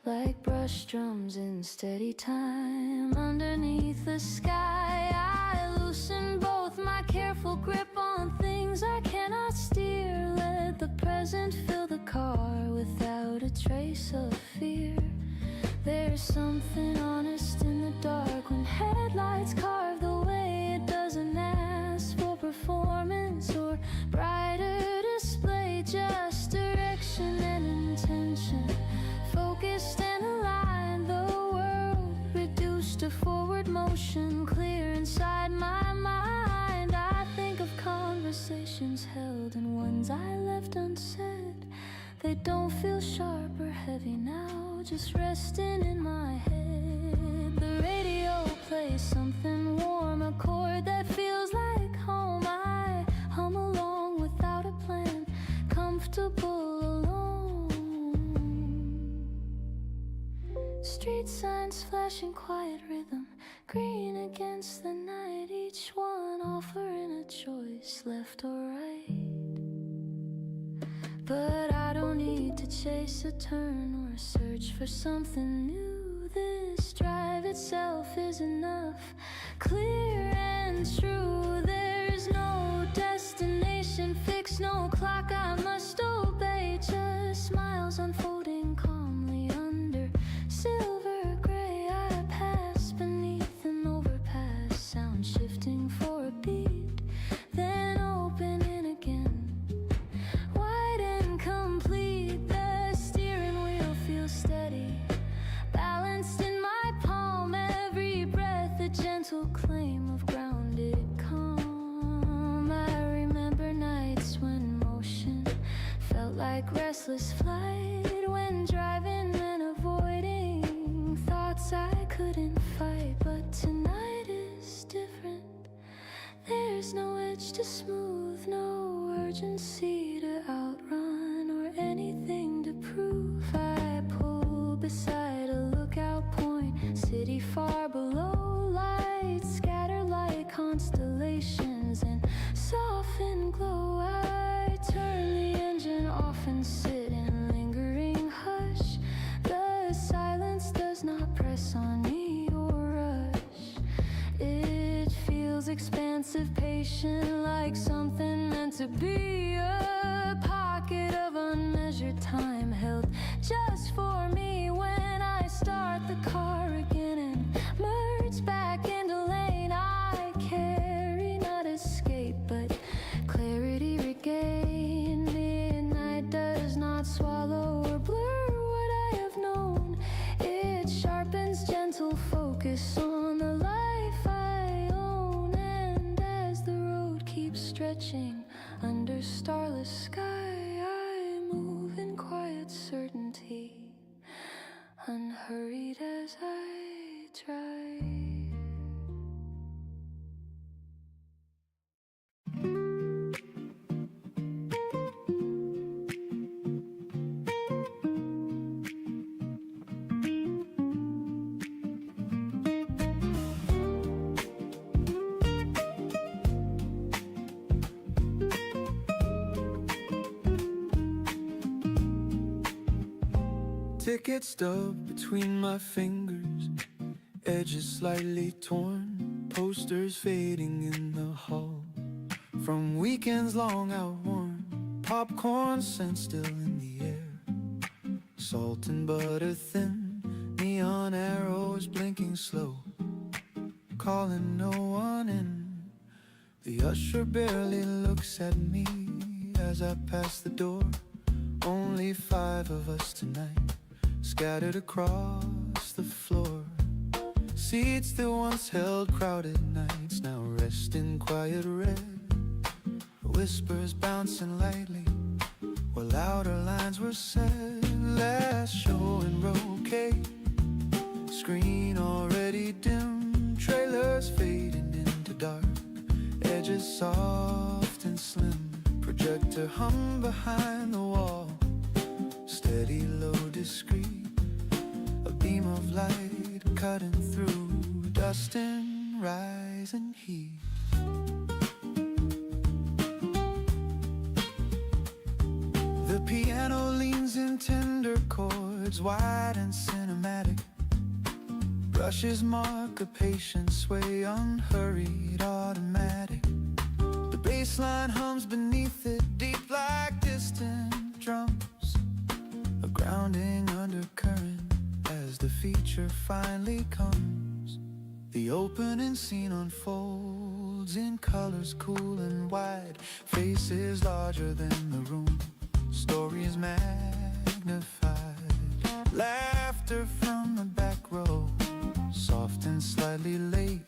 like brush drums in steady time. Underneath the sky, I loosen both my careful grip on things I cannot steer. Let the present fill the car without a trace of fear. There's something honest in the dark when headlights carve the way. It doesn't ask for performance or brighter display, just direction and intention, focused and aligned. The world reduced to forward motion, clear inside my mind. I think of conversations held and ones I left unsaid. They don't feel sharp or heavy now, just resting in my head. The radio plays something warm, a chord that feels like home. I hum along without a plan, comfortable alone. Street signs flashing quiet rhythm, green against the night, each one offering a choice, left or right. But I don't need to chase a turn or search for something new. This drive itself is enough, clear and true. There's no destination fixed, no clock I must obey, just miles unfolding calmly under silver gray. I pass beneath an overpass, sound shifting for a beat, then opening again, wide and complete. The steering wheel feels steady, balanced in my palm, every breath a gentle claim of grounded calm. I remember nights when motion felt like restless flight, when driving meant avoiding thoughts I couldn't fight. But tonight is different, there's no edge to smooth, no urgency to outrun or anything to prove. I pull beside a lookout point, city far below, lights scatter like constellations and soften glow. I turn the engine off and sit in lingering hush. The silence does not press on me or rush. It feels expansive, patient, like something meant to be. A pocket of unmeasured time held just for me. When I start the car again and merge back into lane, I carry not escape but clarity regained. Midnight does not swallow or blur what I have known. It sharpens gentle focus on the life I own. And as the road keeps stretching under starless sky, I move in quiet certainty, unhurried as I drive. Ticket stub between my fingers, edges slightly torn, posters fading in the hall from weekends long outworn, popcorn scent still in the air, salt and butter thin, neon arrows blinking slow, calling no one in. The usher barely looks at me as I pass the door. Only 5 of us tonight, scattered across the floor. Seats that once held crowded nights now rest in quiet red. Whispers bouncing lightly while louder lines were said. Last show in Roquet, screen already dim, trailers fading into dark, edges soft and slim, projector hung behind the wall, steady, low, discreet, a beam of light cutting through dust and rising heat. The piano leans in tender chords, wide and cinematic, brushes mark a patient sway, unhurried, automatic. The bass line hums beneath it, deep like distant drums, a grounding undercurrent as the feature finally comes. The opening scene unfolds in colors cool and wide, faces larger than the room, stories magnified, laughter from the back row, soft and slightly late,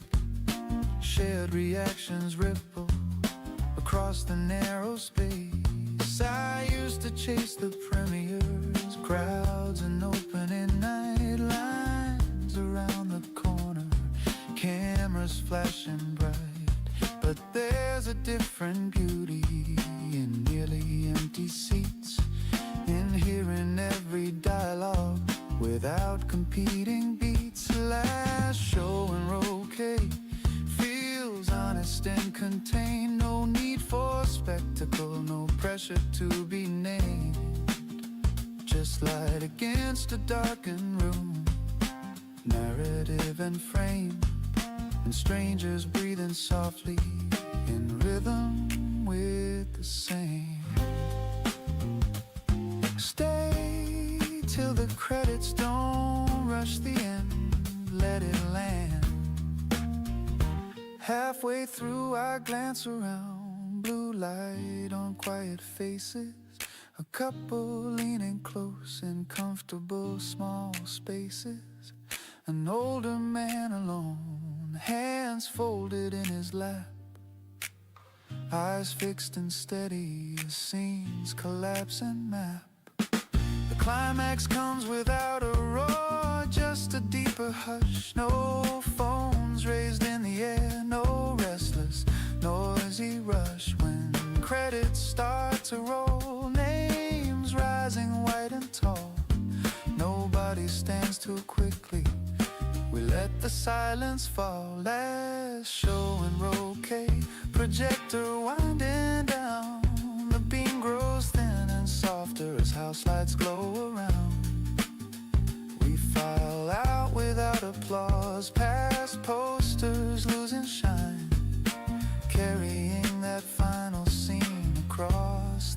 shared reactions ripple across the narrow space. I used to chase the premieres, crowds and opening night, lines around the corner, cameras flashing bright. But there's a different beauty in nearly empty seats, in hearing every dialogue without competing beats. Last show in Roquet feels honest and contained, no need for spectacle, no pressure to be named, just light against a darkened room, narrative and frame, and strangers breathing softly in rhythm with the same. Stay till the credits, don't rush the end, let it land. Halfway through I glance around, blue light on quiet faces, a couple leaning close in comfortable small spaces, an older man alone, hands folded in his lap, eyes fixed and steady as scenes collapse and map. The climax comes without a roar, just a deeper hush, no phones raised in the air, no restless, noisy rush. When credits start to roll, names rising white and tall, nobody stands too quickly, we let the silence fall. Last show in Roquet, projector winding down, the beam grows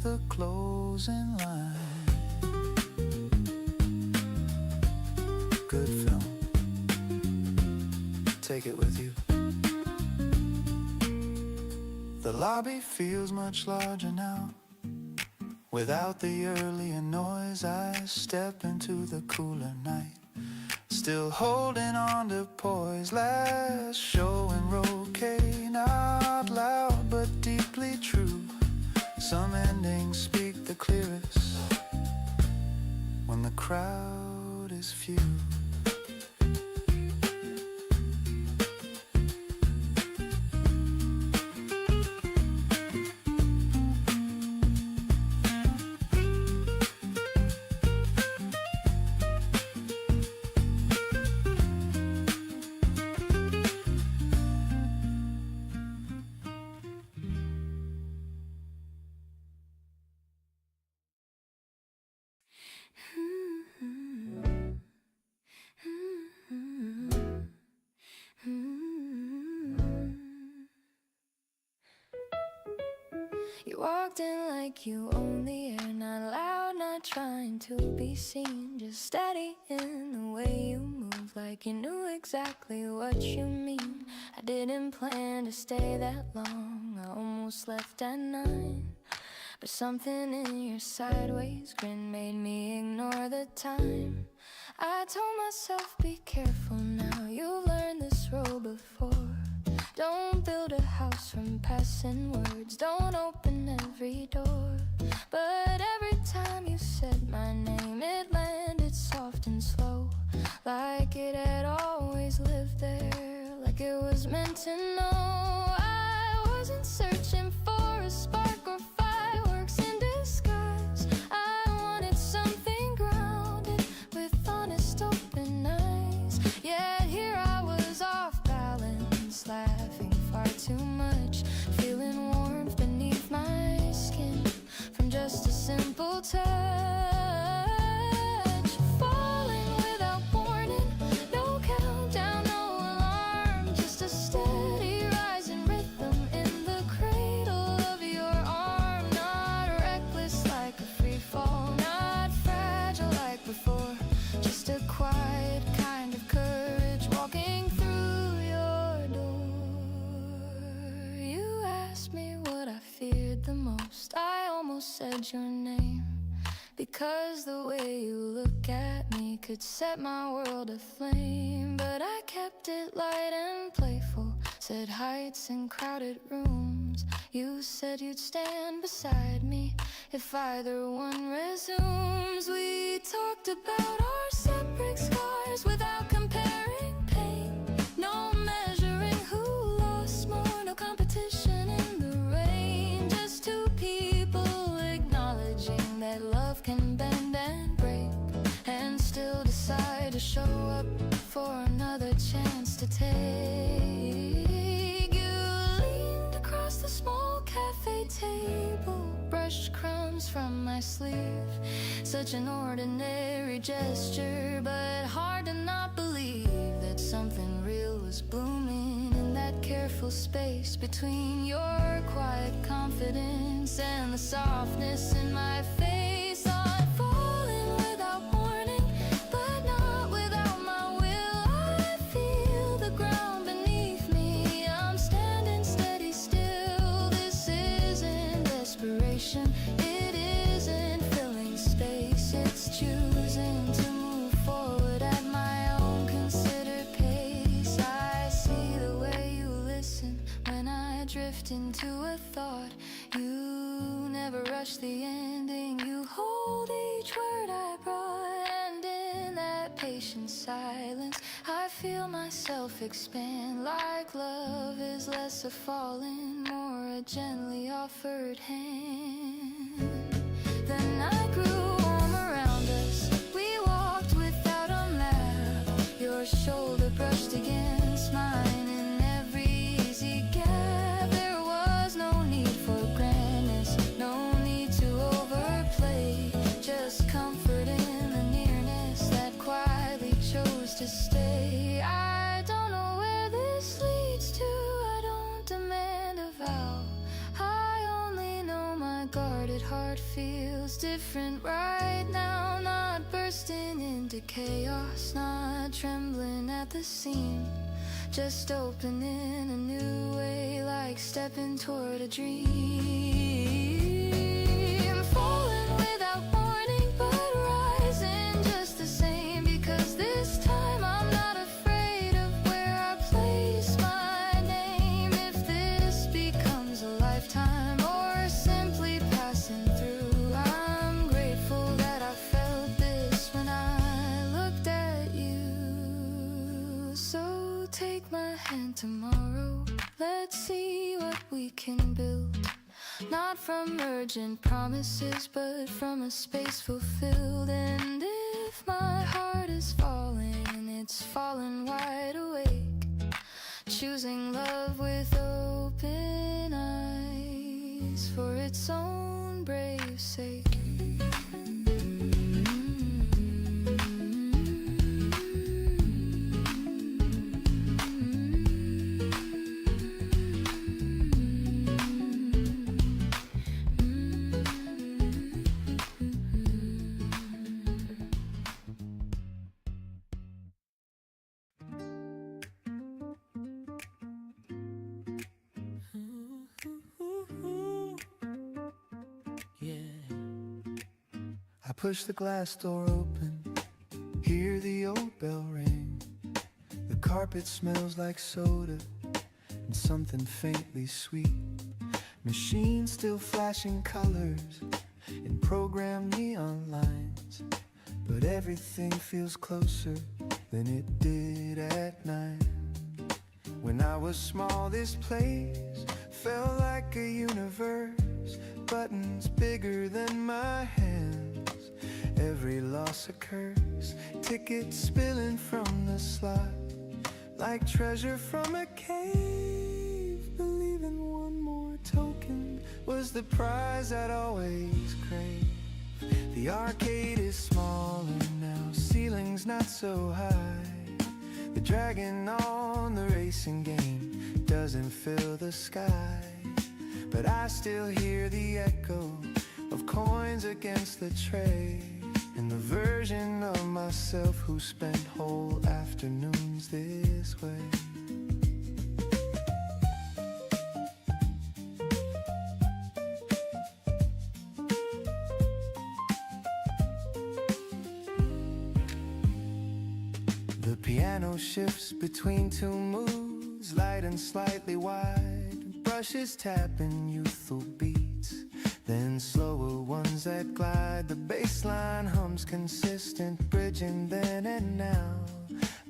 the closing line. Good film. Take it with you. The lobby feels much larger now. Without the earlier noise, I step into the cooler night. Still holding on to poise. Last show in Roque, not loud but deeply true. Some endings speak the clearest when the crowd is few. You walked in like you own the air, not loud, not trying to be seen, just steady in the way you move, like you knew exactly what you mean. I didn't plan to stay that long, I almost left at 9, but something in your sideways grin made me ignore the time. I told myself, be careful now, you've learned this road before. Don't build a house from passing words, don't open every door. But every time you said my name, it landed soft and slow, like it had always lived there, like it was meant to know. I wasn't searching for a spark or fireworks in disguise. I wanted something grounded with honest open eyes. Yet here I was off balance, laughing far too much, feeling warmth beneath my skin from just a simple touch. Falling without warning, no countdown, no alarm, just a steady rising rhythm in the cradle of your arm. Not reckless like a free fall, not fragile like before, just a quiet kind of courage walking through your door. You asked me what I feared the most, I almost said your name, because the way you look at me could set my world aflame. But I kept it light and playful, said heights and crowded rooms. You said you'd stand beside me if either one resumes. We talked about our separate scars without comparing pain, no measuring who lost more, no competition in the rain, just two people acknowledging that love can bend and break, and still decide to show up for another chance to take. You leaned across the small cafe table, brushed crumbs from my sleeve, such an ordinary gesture, but hard to not believe that something real was blooming in that careful space between your quiet confidence and the softness in my face. I'm falling without warning, but not without my will. I feel the ground beneath me, I'm standing steady still. This isn't desperation, it isn't filling space, it's choosing to move forward at my own considered pace. I see the way you listen when I drift into a thought. You never rush the ending, you hold each word I brought, and in that patient silence I feel myself expand, like love is less a falling, more a gently offered hand. The night grew warm around us, we walked without a map, your shoulder brushed against mine in every easy gap. There was no need for grandness, no need to overplay, just comfort in the nearness that quietly chose to stay. I don't know where this leads to, I don't demand a vow, I only know my God feels different right now. Not bursting into chaos, not trembling at the seam. Just opening a new way, like stepping toward a dream. Falling without warning, but rising just the same. Because this time I'm not afraid of where I place my name. If this becomes a lifetime or simply passing through, I'm grateful that I felt this when I looked at you. So take my hand tomorrow, let's see what we can build. Not from urgent promises, but from a space fulfilled. And if my heart is falling, it's falling wide awake, choosing love with open eyes for its own brave sake. I push the glass door open, hear the old bell ring. The carpet smells like soda and something faintly sweet. Machines still flashing colors in programmed neon lines. But everything feels closer than it did at night. When I was small, this place felt like a universe. Buttons bigger than my hands, every loss a curse. Tickets spilling from the slot like treasure from a cave. Believing one more token was the prize I'd always crave. The arcade is smaller now, ceiling's not so high. The dragon on the racing game doesn't fill the sky. But I still hear the echo of coins against the tray, and the version of myself who spent whole afternoons this way. The piano shifts between two moods, light and slightly wide. Brushes tapping youthful beats, then slower ones that glide. The bass line hums consistent, bridging then and now,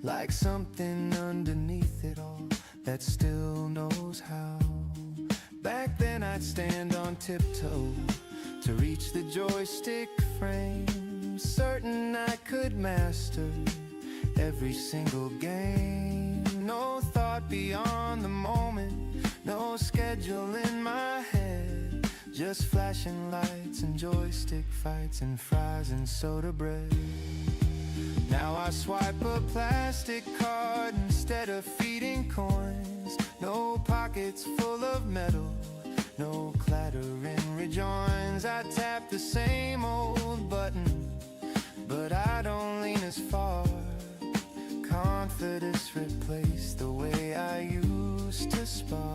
like something underneath it all that still knows how. Back then I'd stand on tiptoe to reach the joystick frame, certain I could master every single game. No thought beyond the moment, no schedule in my head, just flashing lights and joystick fights and fries and soda bread. Now I swipe a plastic card instead of feeding coins. No pockets full of metal, no clattering rejoins. I tap the same old button, but I don't lean as far. Confidence replaced the way I used to spar.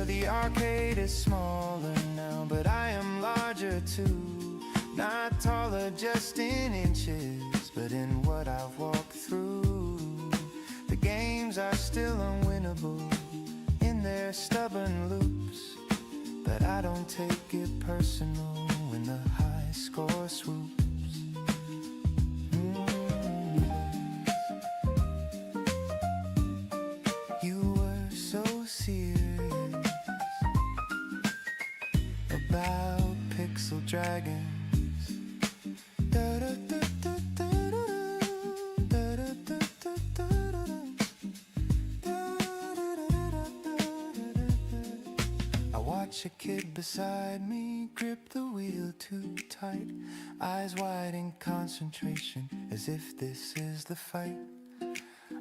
The arcade is smaller now, but I am larger too. Not taller just in inches, but in what I've walked through. The games are still unwinnable in their stubborn loops, but I don't take it personal when the high score swoops. You were so serious about pixel dragons. I watch a kid beside me grip the wheel too tight, eyes wide in concentration as if this is the fight.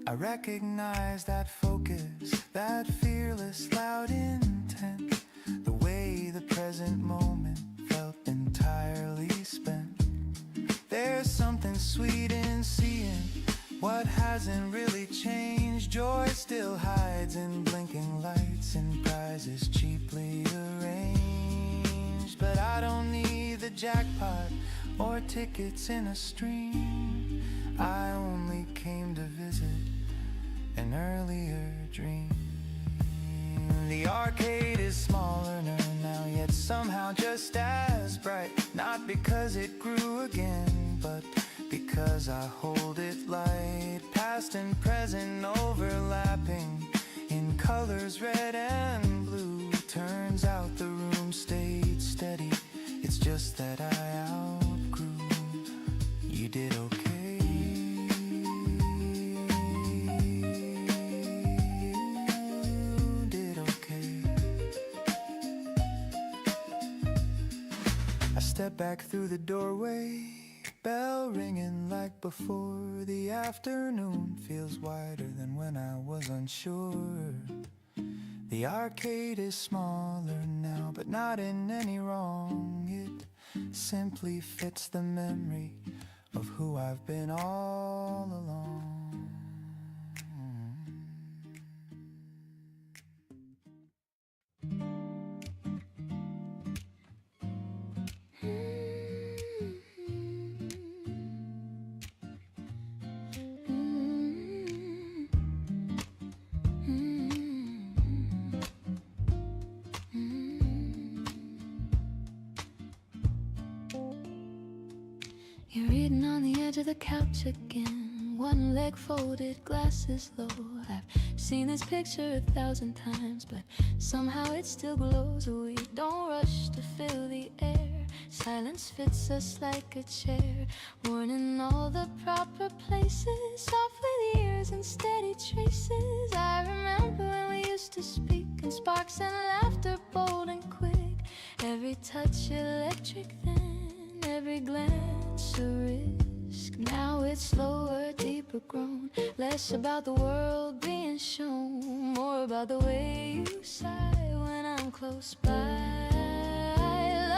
I recognize that focus, that fearless, loud intent, the way the present moment felt entirely sweet in seeing what hasn't really changed. Joy still hides in blinking lights and prizes cheaply arranged. But I don't need the jackpot or tickets in a stream. I only came to visit an earlier dream. The arcade is smaller now, yet somehow just as bright. Not because it grew again, but because I hold it light. Past and present overlapping in colors red and blue. Turns out the room stayed steady, it's just that I outgrew. You did okay. Step back through the doorway, bell ringing like before. The afternoon feels wider than when I was unsure. The arcade is smaller now, but not in any wrong. It simply fits the memory of who I've been all along. You're reading on the edge of the couch again, one leg folded, glasses low. I've seen this picture 1,000 times, but somehow it still glows. We don't rush to fill the air, silence fits us like a chair, worn in all the proper places, soft with ears and steady traces. I remember when we used to speak in sparks and laughter, bold and quick. Every touch electric then, every glance a risk. Now it's slower, deeper grown, less about the world being shown, more about the way you sigh when I'm close by.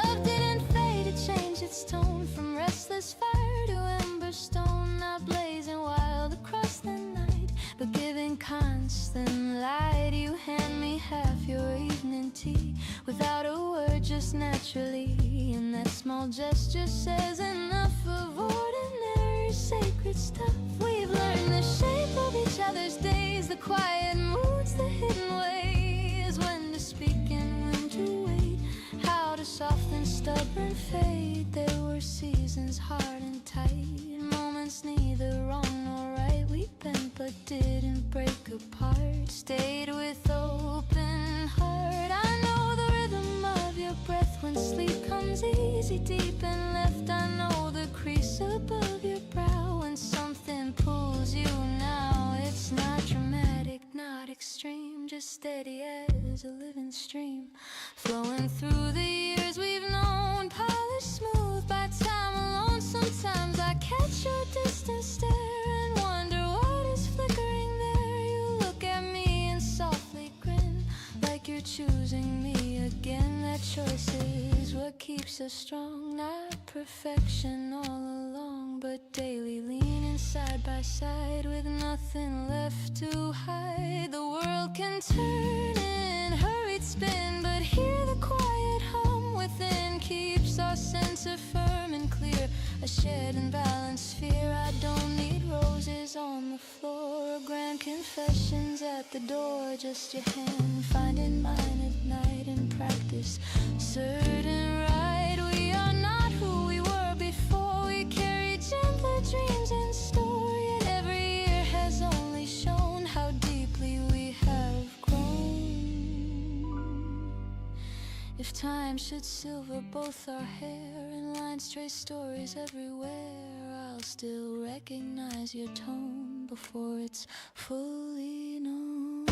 Love didn't fade, it changed its tone from restless fire to ember stone, not blazing wild across the night, but giving constant light. You hand me half your evening tea without a word, just naturally, and that small gesture says enough of ordinary sacred stuff. We've learned the shape of each other's days, the quiet moods, the hidden ways, when to speak and when to wait, how to soften stubborn fate. There were seasons hard and tight, moments neither wrong nor right. We bent but didn't break apart, stayed with open heart. I know the rhythm of your breath when sleep comes easy, deep and left. I know the crease above your brow when something pulls you now. It's not dramatic, not extreme, just steady as a living stream, flowing through the years we've known, polished smooth by time alone. Sometimes I catch your distant stare and wonder what is flickering there. You look at me and softly grin, like you're choosing me again. That choice is what keeps us strong, not perfection all along, but daily leaning side by side with nothing left to hide. The world can turn in hurried spin, but hear the quiet hum within keeps our center firm and clear, a shared and balanced sphere. I don't need roses on the floor or grand confessions at the door, just your hand finding mine at night in practice, certain right. We are not who we were before, we carry gentler dreams in store, yet every year has only shown how deeply we have grown. If time should silver both our hair and lines trace stories everywhere, I'll still recognize your tone before it's fully known.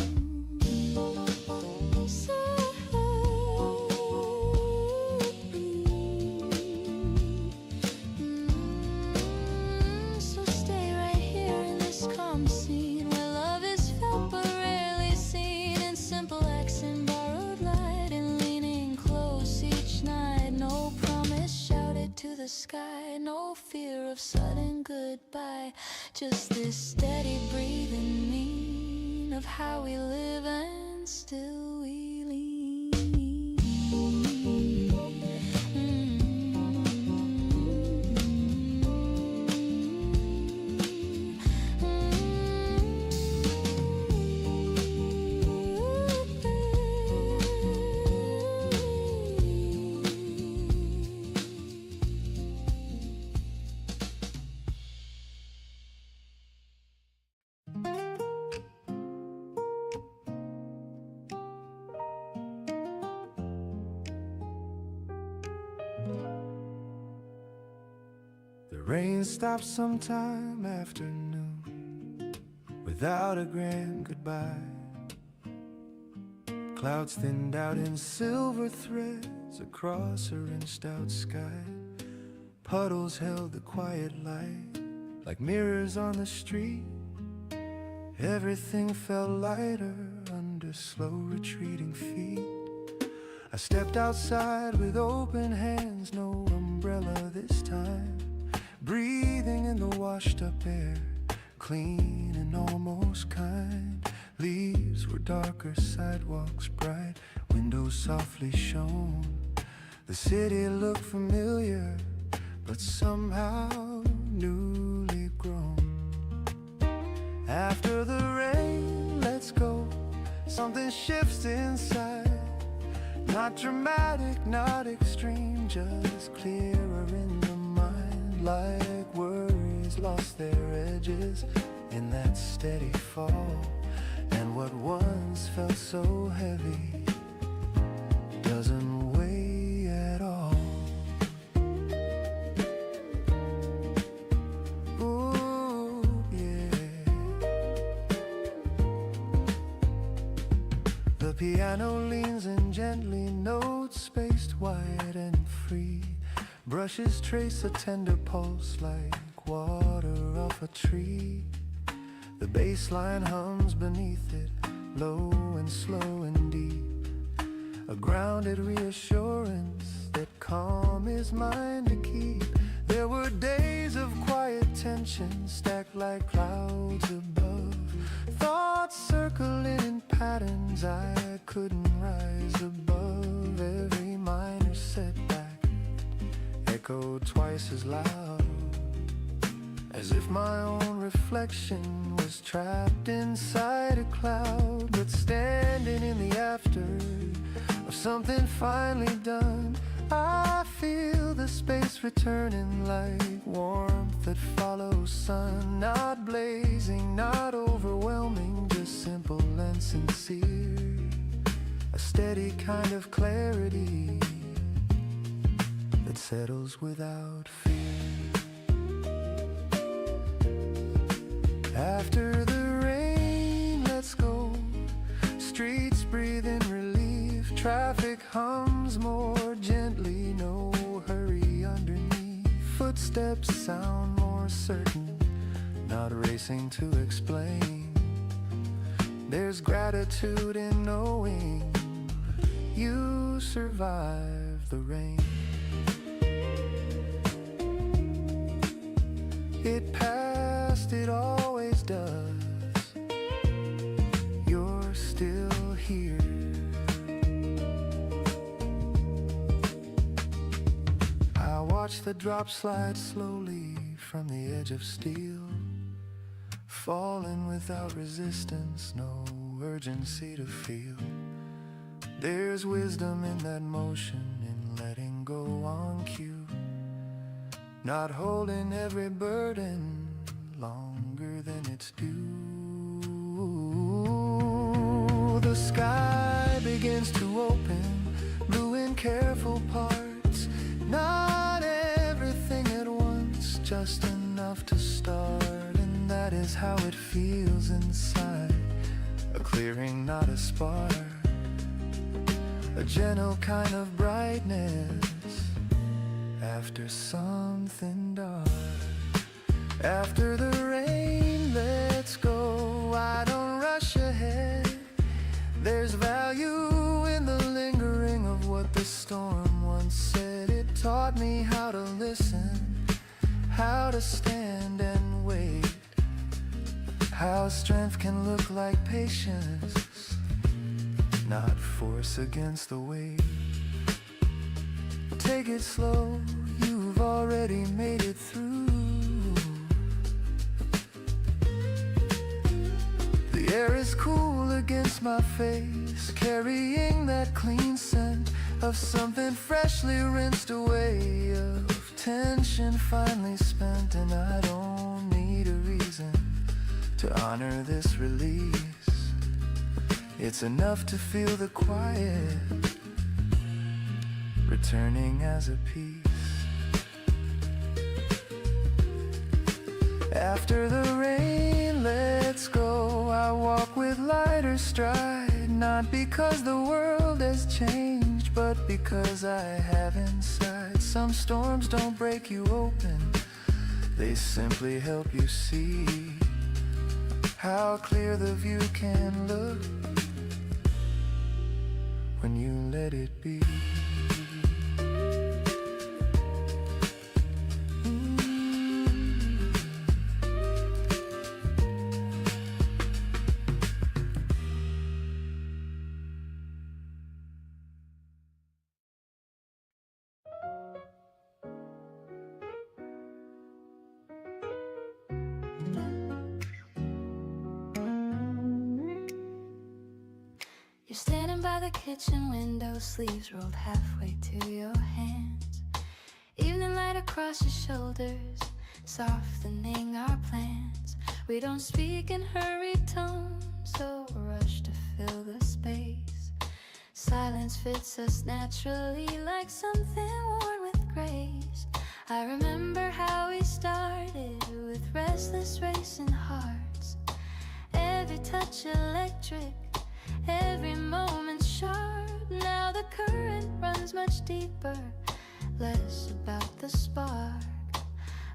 So stay right here in this calm scene where love is felt but rarely seen, in simple acts and borrowed light, and leaning close each night. No promise shouted to the sky. No fear of sudden goodbye, just this steady breathing mean of how we live and still we lean. The rain stopped sometime after noon without a grand goodbye. Clouds thinned out in silver threads across a rinsed out sky. Puddles held the quiet light like mirrors on the street. Everything felt lighter under slow retreating feet. I stepped outside with open hands, no umbrella this time. Breathing in the washed up air, clean and almost kind. Leaves were darker, sidewalks bright, windows softly shone. The city looked familiar, but somehow newly grown. After the rain, let's go. Something shifts inside. Not dramatic, not extreme, just clearer in the mind. Like worries lost their edges in that steady fall. And what once felt so heavy doesn't weigh at all. Ooh, yeah. The piano leans in gently, notes spaced wide and free. Brushes trace a tender pulse like water off a tree. The bass line hums beneath it, low and slow and deep. A grounded reassurance that calm is mine to keep. There were days of quiet tension stacked like clouds above. Thoughts circling in patterns I couldn't rise above. Every minor setback echoed twice as loud, as if my own reflection was trapped inside a cloud. But standing in the after of something finally done, I feel the space returning like warmth that follows sun. Not blazing, not overwhelming, just simple and sincere. A steady kind of clarity that settles without fear. After the rain, let's go. Streets breathe in relief. Traffic hums more gently. No hurry underneath. Footsteps sound more certain, not racing to explain. There's gratitude in knowing you survived the rain. It passed, it always does. You're still here. I watch the drops slide slowly from the edge of steel, falling without resistance, no urgency to feel. There's wisdom in that motion, in letting go on cue. Not holding every burden longer than it's due. The sky begins to open, blue in careful parts. Not everything at once, just enough to start. And that is how it feels inside. A clearing, not a spark. A gentle kind of brightness after something dark. After the rain, let's go. I don't rush ahead. There's value in the lingering of what the storm once said. It taught me how to listen, how to stand and wait, how strength can look like patience, not force against the weight. Take it slow, you've already made it through. The air is cool against my face, carrying that clean scent of something freshly rinsed away, of tension finally spent, and I don't need a reason to honor this release. It's enough to feel the quiet returning as a piece. After the rain lets go, I walk with lighter stride, not because the world has changed, but because I have inside. Some storms don't break you open, they simply help you see how clear the view can look when you let it be. You're standing by the kitchen window, sleeves rolled halfway to your hands. Evening light across your shoulders, softening our plans. We don't speak in hurried tones, so rush to fill the space. Silence fits us naturally like something worn with grace. I remember how we started with restless racing hearts. Every touch electric, every moment sharp. Now the current runs much deeper, less about the spark,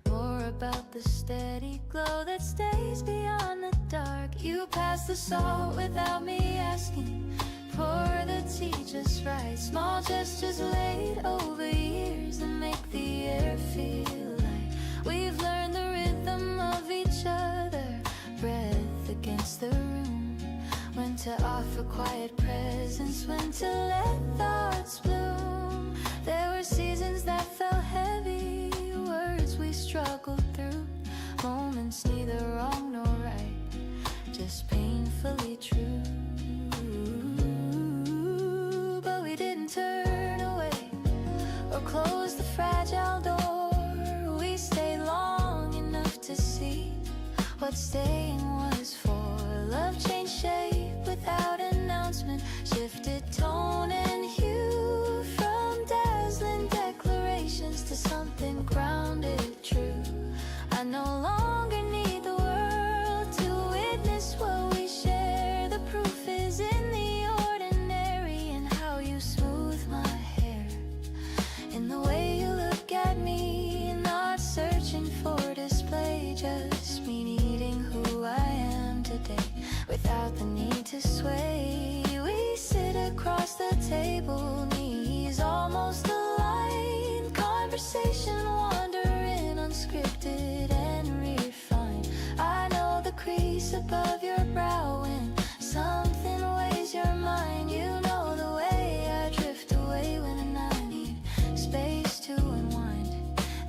more about the steady glow that stays beyond the dark. You pass the salt without me asking, pour the tea just right. Small gestures laid over years that make the air feel light. We've learned the rhythm of each other, breath against the room, when to offer quiet presence, when to let thoughts bloom. There were seasons that felt heavy, words we struggled through, moments neither wrong nor right, just painfully true. But we didn't turn away or close the fragile door. We stayed long enough to see what staying was for. Love changed shape without announcement, shifted tone and hue, from dazzling declarations to something grounded true. I no longer need the world to witness what we share. The proof is in the ordinary, in how you smooth my hair, in the way you look at me, not searching for display, just me needing who I am today without the need to sway. We sit across the table, knees almost aligned, conversation wandering unscripted and refined. I know the crease above your brow when something weighs your mind. You know the way I drift away when I need space to unwind.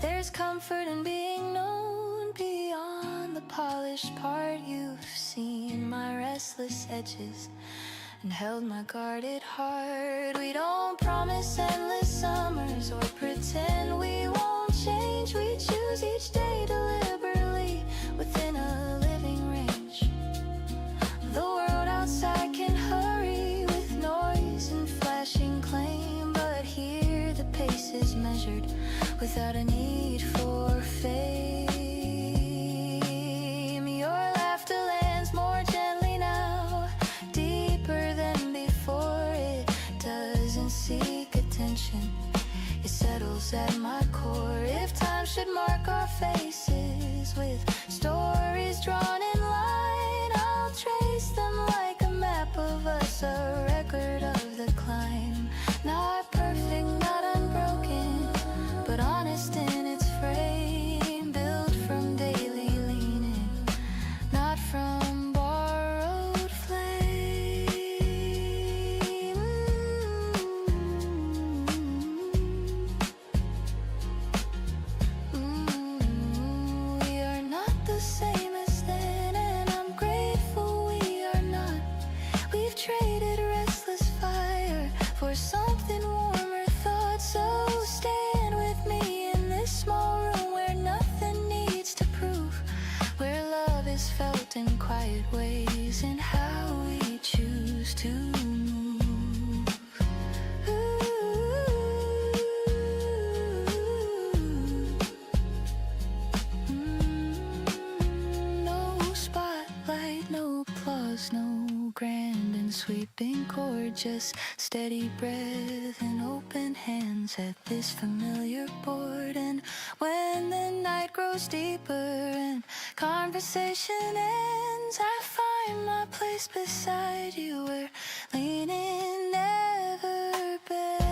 There's comfort in being known beyond the polished part. You've seen my restless edges and held my guarded heart. We don't promise endless summers or pretend we won't change. We choose each day deliberately within a living range. The world outside can hurry with noise and flashing claim, but here the pace is measured without a need for fame. Your laughter lands more gently now, deeper than before. It doesn't seek attention, it settles at my core. If time should mark our faces with stories drawn in line, I'll trace them like a map of us, a record of the climb. Not perfect, not unbroken, but honest in sweeping gorgeous, steady breath and open hands at this familiar board. And when the night grows deeper and conversation ends, I find my place beside you where leaning never bends.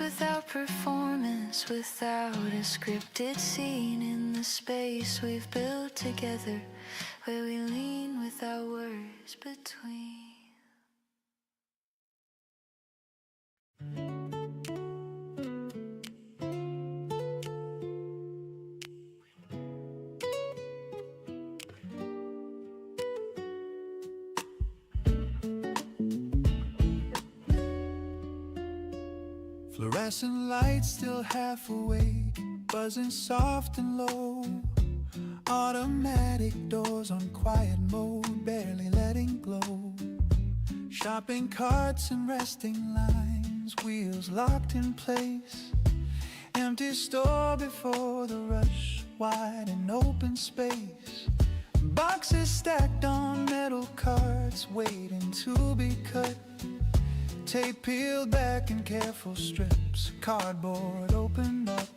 Without performance, without a scripted scene, in the space we've built together, where we lean without words between. Fluorescent lights still half awake, buzzing soft and low. Automatic doors on quiet mode, barely letting glow. Shopping carts and resting lines, wheels locked in place. Empty store before the rush, wide and open space. Boxes stacked on metal carts, waiting to be cut. Tape peeled back in careful strips, cardboard opened up.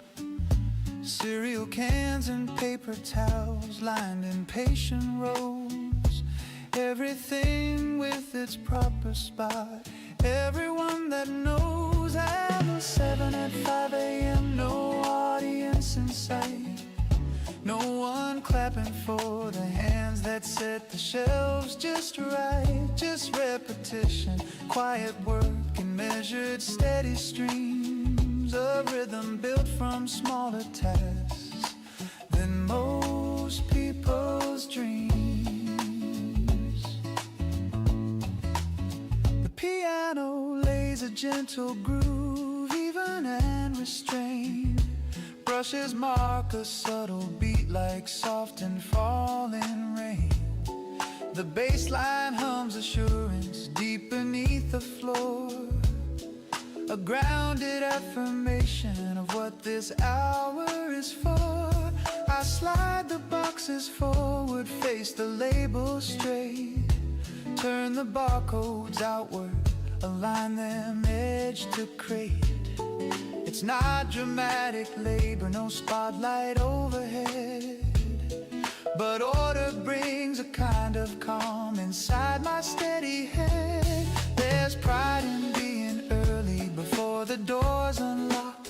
Cereal cans and paper towels lined in patient rows. Everything with its proper spot, everyone that knows. At 7 at 5 a.m., no audience in sight. No one clapping for the hands that set the shelves just right. Just repetition, quiet work and measured steady streams of rhythm built from smaller tasks than most people's dreams. The piano lays a gentle groove, even and restrained. Brushes mark a subtle beat like soft and falling rain. The bass line hums assurance deep beneath the floor, a grounded affirmation of what this hour is for. I slide the boxes forward, face the labels straight, turn the barcodes outward, align them edge to crate. It's not dramatic labor, no spotlight overhead, but order brings a kind of calm inside my steady head. There's pride in being early before the doors unlock,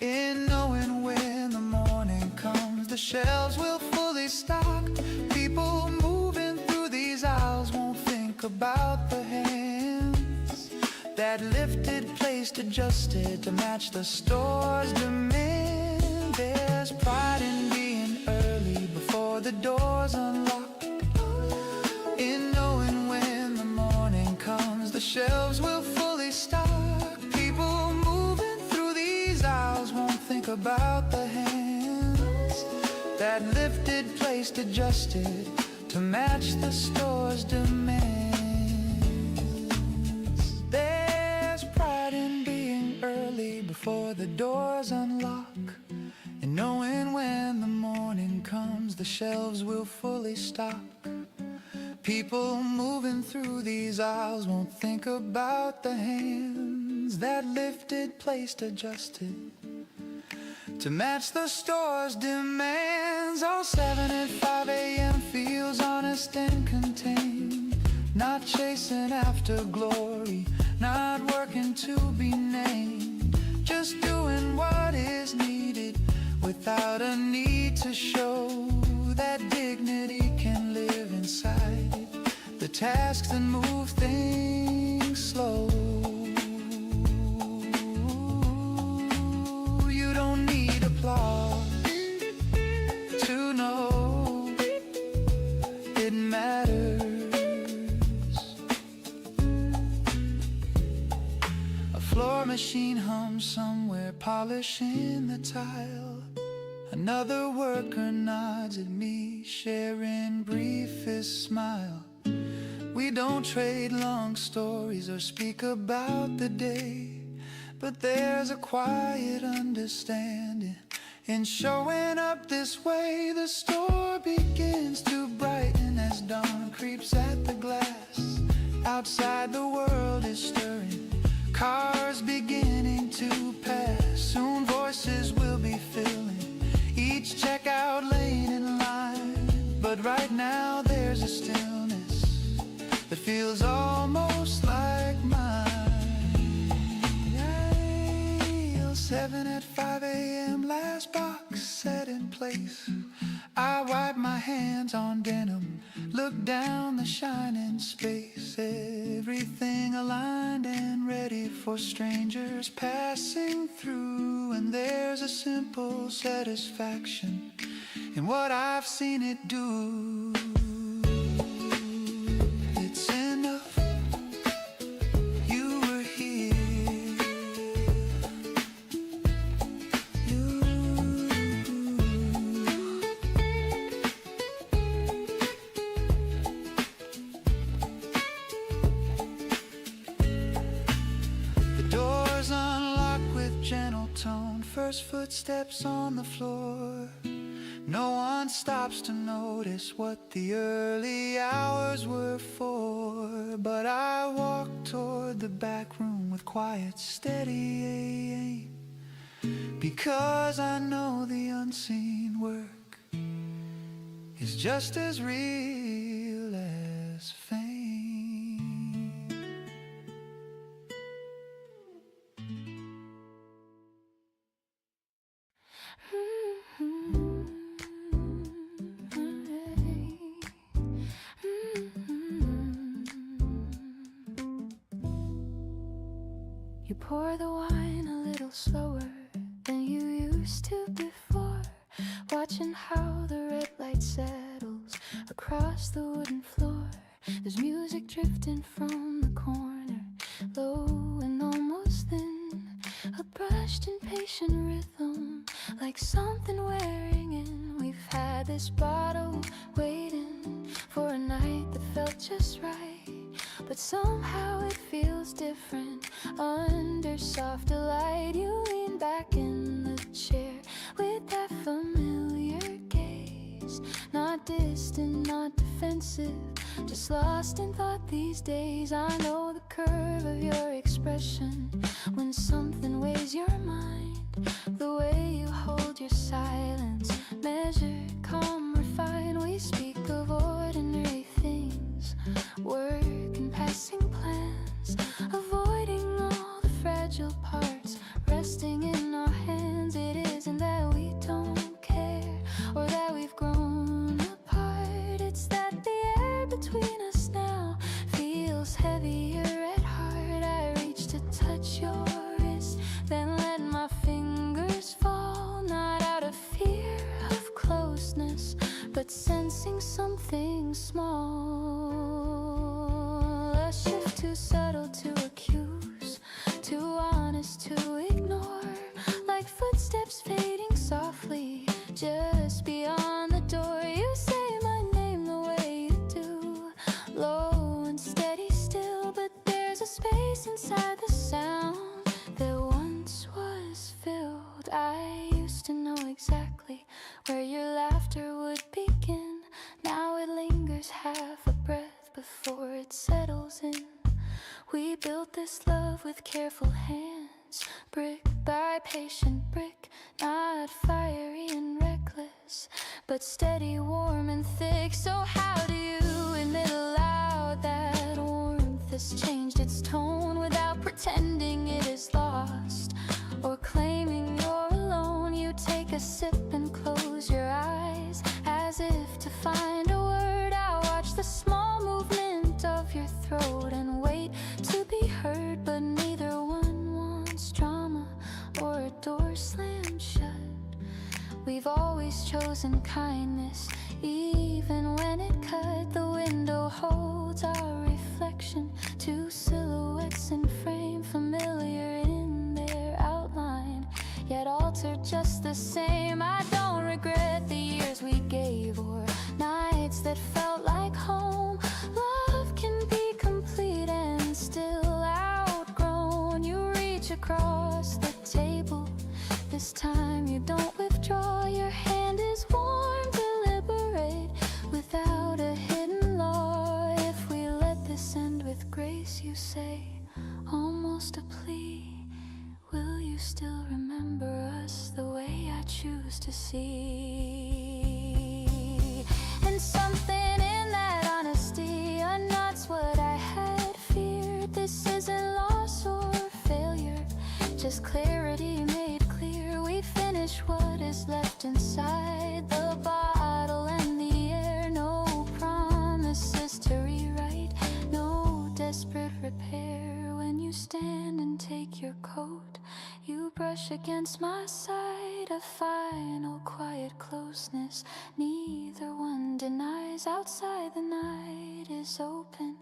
in knowing when the morning comes the shelves will fully stock. People moving through these aisles won't think about the hands that lifted, placed, adjusted to match the store's demand. There's pride in being early before the doors unlock, in knowing when the morning comes the shelves will fully stock. People moving through these aisles won't think about the hands that lifted, placed, adjusted to match the store's demand. Before the doors unlock, and knowing when the morning comes the shelves will fully stock. People moving through these aisles won't think about the hands that lifted, placed, adjusted to match the store's demands. 7 at 5 a.m. feels honest and contained, not chasing after glory, not working to be named, just doing what is needed without a need to show. That dignity can live inside the tasks that move things slow. You don't need applause to know it matters. A floor machine hums somewhere, polishing the tile. Another worker nods at me, sharing briefest smile. We don't trade long stories or speak about the day, but there's a quiet understanding in showing up this way. The store begins to brighten as dawn creeps at the glass. Outside the world is stirring, cars beginning to pass. Soon voices will be filling each checkout lane in line. But right now there's a stillness that feels almost like mine. 7 at 5 a.m. last box set in place. I wipe my hands on denim, look down the shining space. Everything aligned and ready for strangers passing through. And there's a simple satisfaction in what I've seen it do. It's enough, you were here. First footsteps on the floor. No one stops to notice what the early hours were for. But I walk toward the back room with quiet, steady aim, because I know the unseen work is just as real as fame. You pour the wine a little slower than you used to before, watching how the red light settles across the wooden floor. There's music drifting from the corner, low and almost thin, a brushed and patient rhythm, like something wearing in. We've had this bottle waiting for a night that felt just right, but somehow it feels different under softer light. You lean back in the chair with that familiar gaze, not distant, not defensive, just lost in thought these days. I know the curve of your expression when something weighs your mind, the way you hold your silence, measured, calm, refined. We speak of ordinary things, work and passing plans, avoiding all the fragile parts resting in our hands. It isn't that we don't care or that we've grown apart, it's that the air between us now feels heavier at heart. I reach to touch your wrist, then let my fingers fall, not out of fear of closeness, but sensing something small. A shift too subtle to accuse, too honest to ignore, like footsteps fading softly just beyond the door. You say my name the way you do, low and steady still, but there's a space inside the sound that once was filled. I used to know exactly where your laughter would begin. Now it lingers half a breath before it settles in. We built this love with careful hands, brick by patient brick, not fiery and reckless, but steady, warm and thick. So how do you admit aloud that warmth has changed its tone without pretending it is lost or claiming you're alone? You take a sip and close your eyes as if to find a word. I watch the small movement of your throat and wait to be heard, but neither one wants drama or a door slammed shut. We've always chosen kindness, even when it cut. The window holds our reflection, two silhouettes in frame, familiar in their outline, yet altered just the same. I don't this time you don't withdraw. Your hand is warm, deliberate, without a hidden law. If we let this end with grace, you say, almost a plea. Will you still remember us the way I choose to see? And something in that honesty unnots what I had feared. This isn't loss or failure, just clarity made clear. We finish what is left inside the bottle and the air. No promises to rewrite, no desperate repair. When you stand and take your coat, you brush against my side, a final quiet closeness neither one denies. Outside the night is open,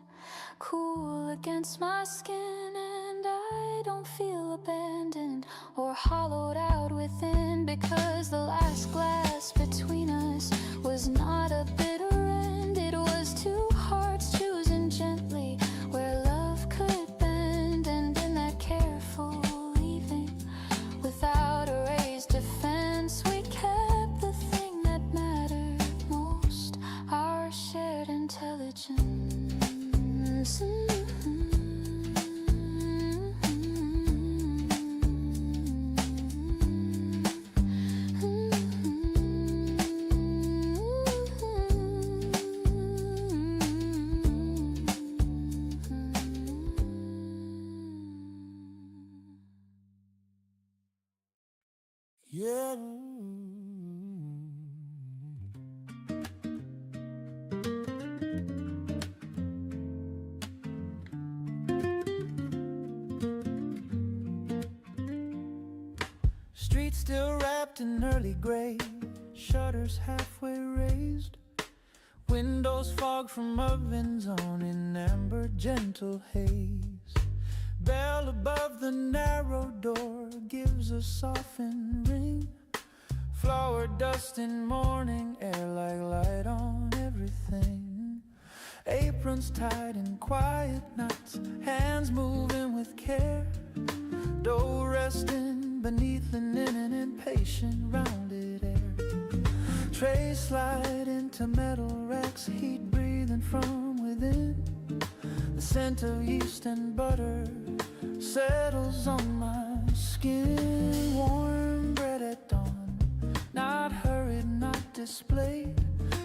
cool against my skin, and I don't feel abandoned or hollowed out within, because the last glass between us was not a bitter end. It was two hearts choosing gently where love could bend, and in that careful leaving without a raised defense, we kept the thing that mattered most, our shared intelligence. Yeah. Street still wrapped in early gray, shutters halfway raised, windows fogged from ovens on in amber gentle haze. Bell above the narrow door gives a softened ring, flower dust in morning air like light on everything. Aprons tied in quiet knots, hands moving with care, dough resting beneath linen and impatient rounded air. Trays slide into metal racks, heat breathing from within. The scent of yeast and butter settles on my skin. Warm bread at dawn, not hurried, not displayed,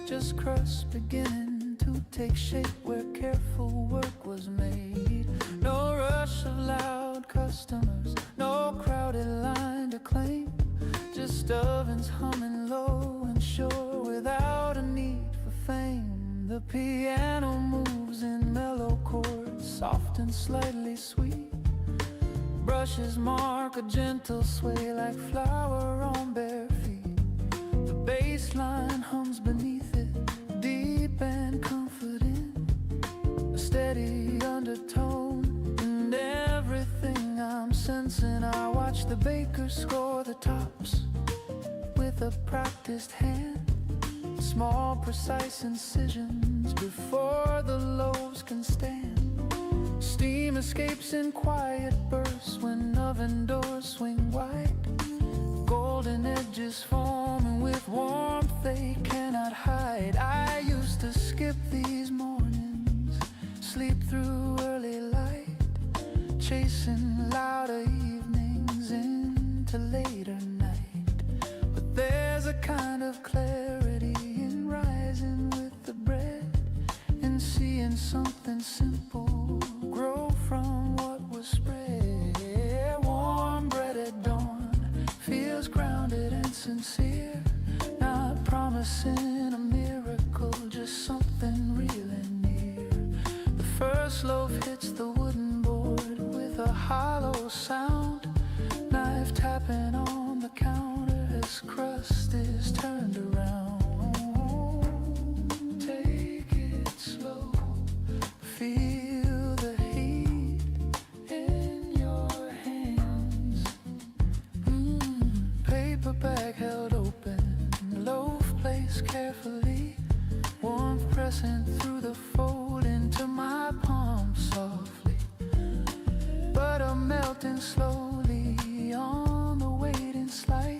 just crust beginning to take shape where careful work was made. No rush of loud customers, no crowded line to claim, just ovens humming low and sure without a need for fame. The piano moves in mellow chords, soft and slightly sweet. Brushes mark a gentle sway like flower on bare feet. The bass line hums beneath it, deep and comforting, a steady undertone in everything I'm sensing. I watch the baker score the tops with a practiced hand, small precise incisions before the loaves can stand. Steam escapes in quiet bursts when oven doors swing wide, golden edges forming with warmth they cannot hide. I used to skip these mornings, sleep through early light, chasing louder evenings into later night. But there's a kind of clarity in rising with the bread and seeing something simple grow from what was spread. Warm bread at dawn feels grounded and sincere, not promising a miracle, just something real and near. The first loaf hits the wooden board with a hollow sound, knife tapping on the counter as crust is turned around. Take it slow, feel the heat in your hands. Paper bag held open, loaf placed carefully, warmth pressing through the fold into my palm softly, butter melting slowly on the waiting slice.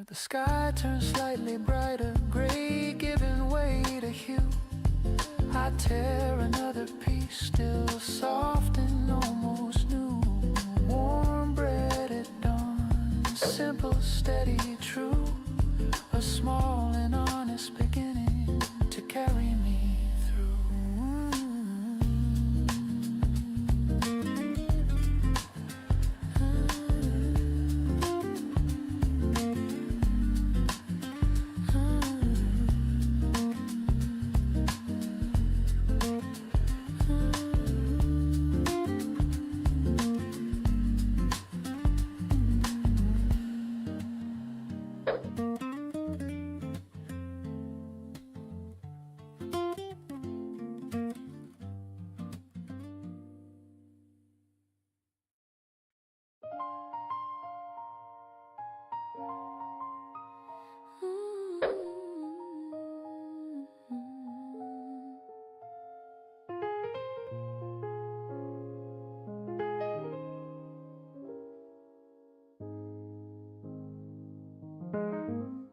The sky turns slightly brighter, gray giving way to hue. I tear another piece, still soft and almost new. Warm bread at dawn, simple, steady, true. A small and honest beginning to carry me through.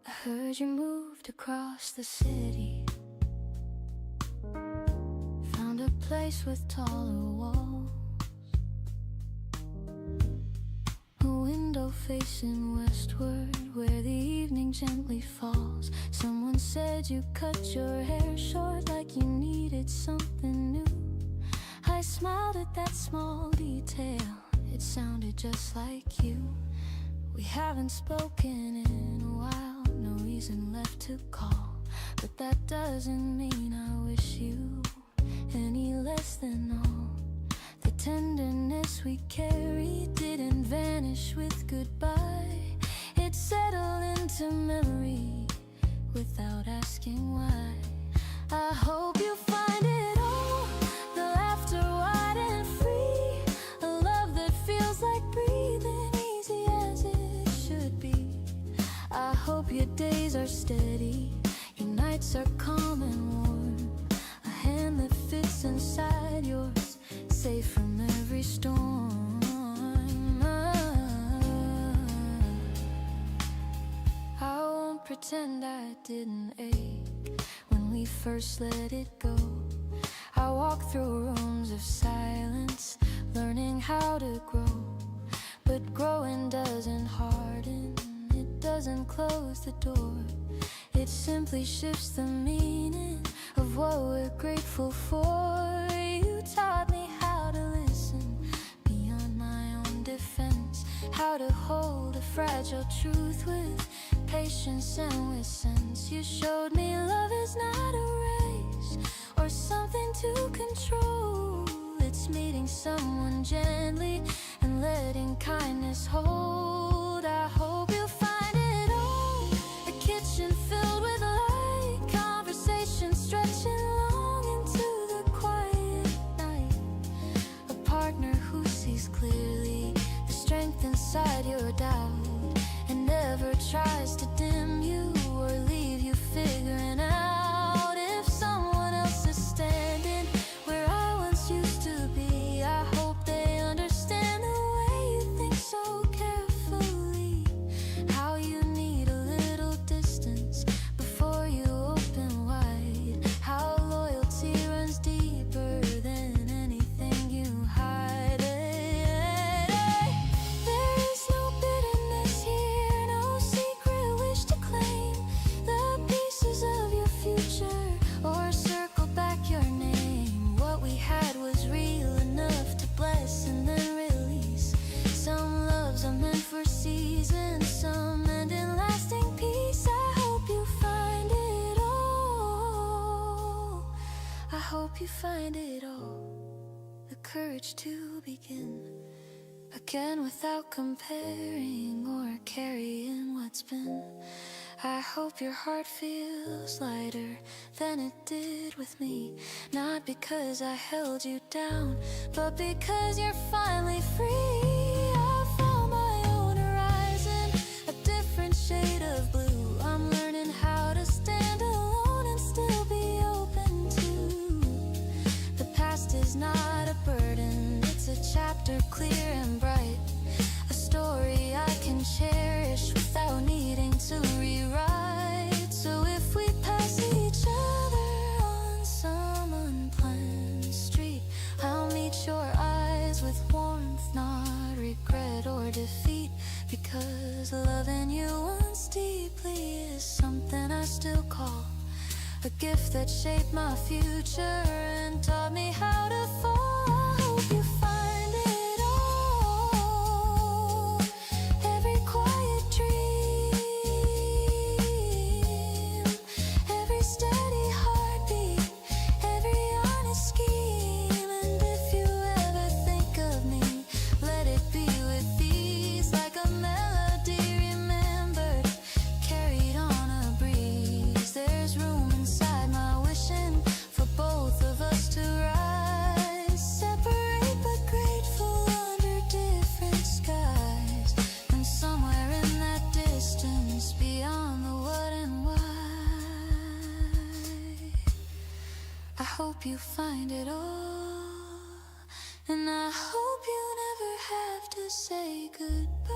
I heard you moved across the city, found a place with taller walls, a window facing westward where the evening gently falls. Someone said you cut your hair short like you needed something new. I smiled at that small detail, it sounded just like you. We haven't spoken in a while, no reason left to call, but that doesn't mean I wish you any less than all. The tenderness we carried didn't vanish with goodbye. It settled into memory without asking why. I hope you find it all, the laughter wide and free, a love that feels like breathing, easy as it should be. I hope your days are steady, your nights are calm and warm, a hand that fits inside yours, safe from every storm. I won't pretend I didn't ache when we first let it go. I walk through rooms of silence, learning how to grow. But growing doesn't harden, it doesn't close the door. It simply shifts the meaning of what we're grateful for. You taught me how to listen beyond my own defense, how to hold a fragile truth with patience and with sense. You showed me love is not a race or something to control. It's meeting someone gently and letting kindness hold. I hope you find it all, a kitchen filled with light, conversations stretching long into the quiet night, a partner who sees clearly the strength inside your doubt and never tries to dim you or leave you figuring out. If someone else is standing where I once used to be, I hope they understand the way you think so carefully, how you need a little distance before you open wide, how loyalty runs deeper than anything you hide. There is no bitterness here, no secret wish to claim the pieces of your future or circle back your name. What we had was real enough to bless and then release. Some loves are meant for seasons, some end in lasting peace. I hope you find it all, I hope you find it all, the courage to begin again without comparing or carrying what's been. I hope your heart feels lighter than it did with me, not because I held you down, but because you're finally free. I found my own horizon, a different shade of blue. I'm learning how to stand alone and still be open to. The past is not a burden, it's a chapter clear and bright, a story I can cherish without needing to a gift that shaped my future and taught me how to fall. I hope you find it all, every quiet dream, every steady heartbeat, every honest scheme. And if you ever think of me, let it be with these, like a melody remembered, carried on a breeze. There's room inside my wishing for both of us to rise, separate but grateful under different skies. And somewhere in that distance, beyond the what and why, I hope you find it all, and I hope you never have to say goodbye.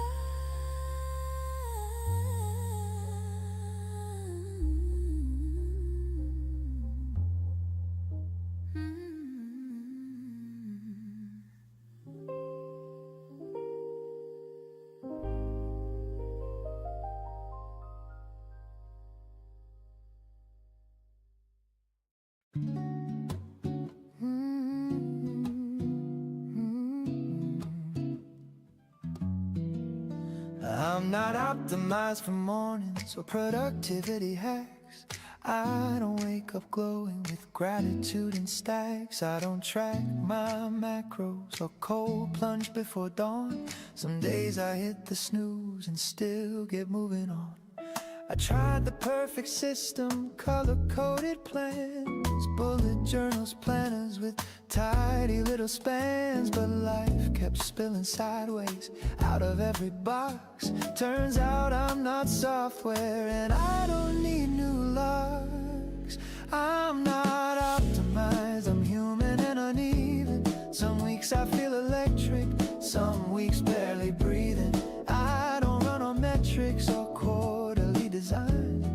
I'm not optimized for mornings or productivity hacks. I don't wake up glowing with gratitude and stacks. I don't track my macros or cold plunge before dawn. Some days I hit the snooze and still get moving on. I tried the perfect system, color-coded plans, bullet journals, planners with tidy little spans. But life kept spilling sideways out of every box. Turns out I'm not software and I don't need new locks. I'm not optimized, I'm human and uneven. Some weeks I feel electric, some weeks barely breathing. I don't run on metrics or quarterly design.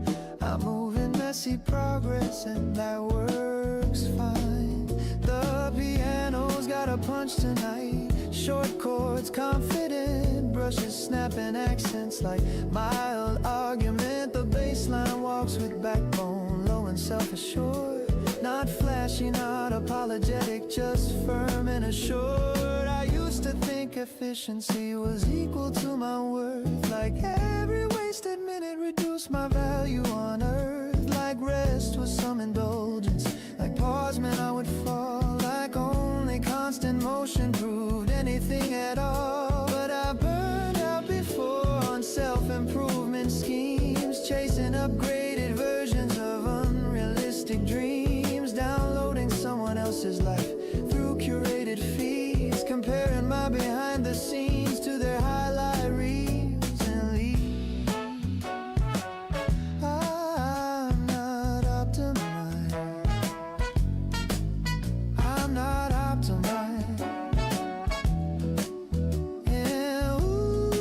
I move in messy progress and that works fine. The piano's got a punch tonight, short chords confident, brushes snapping accents like mild argument. The bass line walks with backbone, low and self-assured, not flashy, not apologetic, just firm and assured. I used to think efficiency was equal to my worth, like every wasted minute reduced my value on earth, like rest was some indulgence, like pause meant I would fall, like only constant motion proved anything at all. But I burned out before on self-improvement schemes, chasing upgraded versions of unrealistic dreams, downloading someone else's life through curated feeds, comparing my behind the scenes to their highlight reels and leaves. I'm not optimized, I'm not optimized. Yeah, ooh,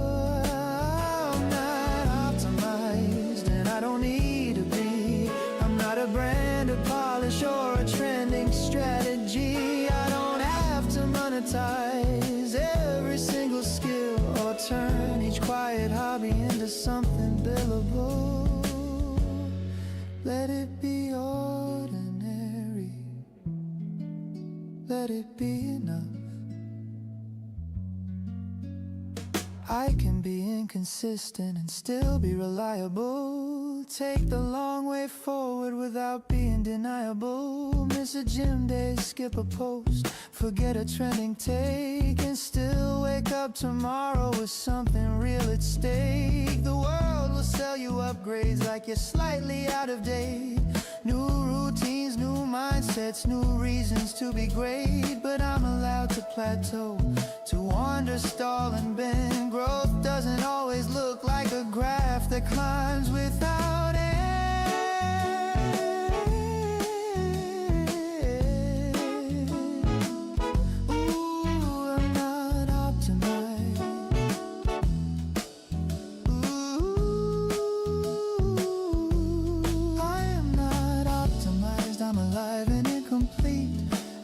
I'm not optimized and I don't need to be. I'm not a brand of polish or a trending strategy. I don't have to monetize every single skill or turn each quiet hobby into something billable. Let it be ordinary, let it be enough. I can be inconsistent and still be reliable, take the long way forward without being deniable. Miss a gym day, skip a post, forget a trending take, and still wake up tomorrow with something real at stake. The world will sell you upgrades like you're slightly out of date. New routines, new mindsets, new reasons to be great. But I'm allowed to plateau, to wander, stall and bend. Growth doesn't always look like a graph that climbs without end. Ooh, I'm not optimized. Ooh, I am not optimized. I'm alive and incomplete.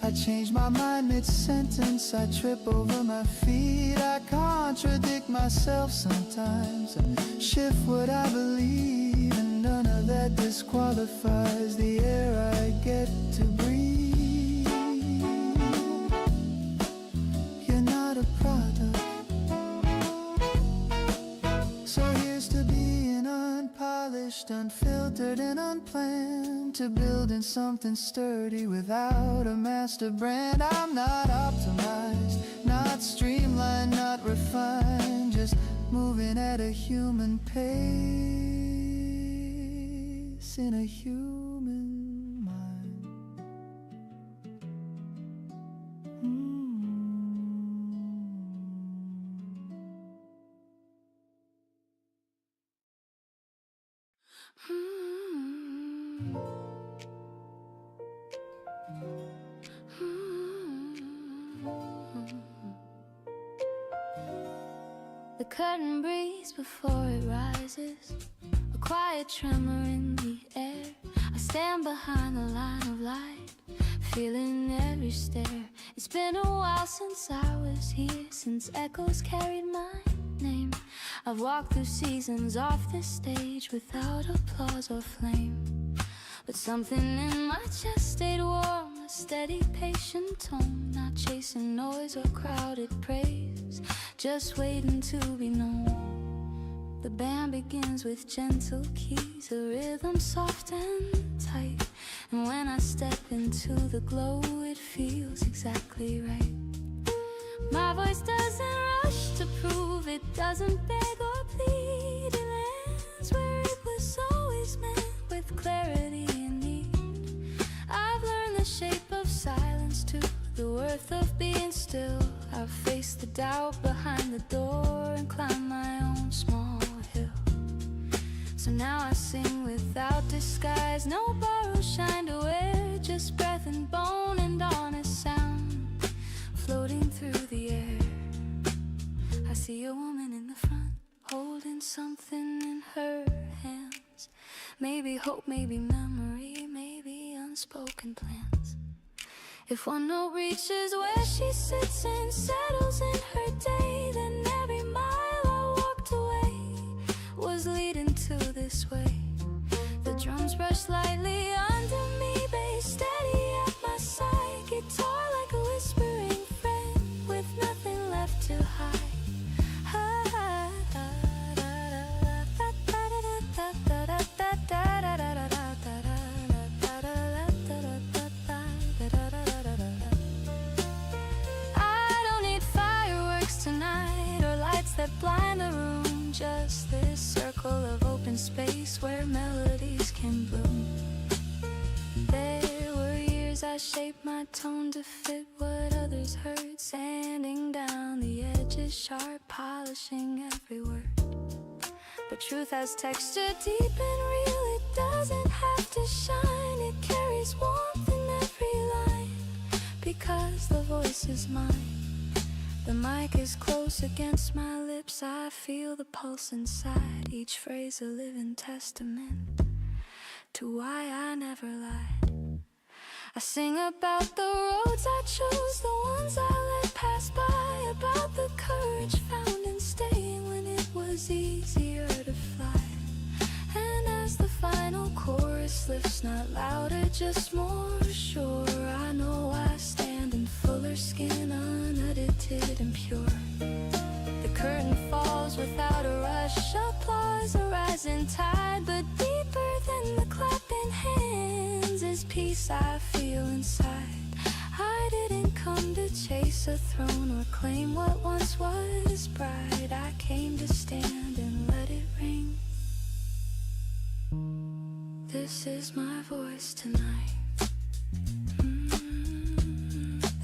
I change my mind mid-sentence, I trip over my feet, I contradict myself sometimes, I shift what I believe, and none of that disqualifies the air I get to breathe. You're not a product, so here's to being unpolished, unfiltered and unplanned, to building something sturdy without a master brand. I'm not optimized, not streamlined, not refined, just moving at a human pace in a human mind. The curtain breathes before it rises, a quiet tremor in the air. I stand behind the line of light, feeling every stare. It's been a while since I was here, since echoes carried my name. I've walked through seasons off this stage without applause or flame, but something in my chest stayed warm, a steady, patient tone, not chasing noise or crowded praise, just waiting to be known. The band begins with gentle keys, a rhythm soft and tight, and when I step into the glow, it feels exactly right. My voice doesn't rush to prove, it doesn't beg or plead, it lands where it was always meant, with clarity and need. I've learned the shape of silence too, the worth of being still. I've faced the doubt behind the door and climbed my own small hill. So now I sing without disguise, no borrowed shine to wear, just breath and bone and honest sound floating through the air. I see a woman in the front, holding something in her hands. Maybe hope, maybe memory, maybe unspoken plans. If one note reaches where she sits and settles in her day, then every mile I walked away was leading to this way. The drums brush lightly under me, bass steady at my side, guitar like a whispering friend with nothing left to hide. That blind the room, just this circle of open space where melodies can bloom. There were years I shaped my tone to fit what others heard, sanding down the edges, sharp, polishing every word. But truth has texture deep and real, it doesn't have to shine, it carries warmth in every line, because the voice is mine. The mic is close against my lips, I feel the pulse inside, each phrase a living testament to why I never lied. I sing about the roads I chose, the ones I let pass by, about the courage found in staying when it was easier to fly. And as the final chorus lifts, not louder, just more sure, I know I stand in fuller skin, unedited and pure. The curtain falls without a rush, applause, a rising tide, but deeper than the clapping hands is peace I feel inside. I didn't come to chase a throne or claim what once was bright, I came to stand and let it ring. This is my voice tonight.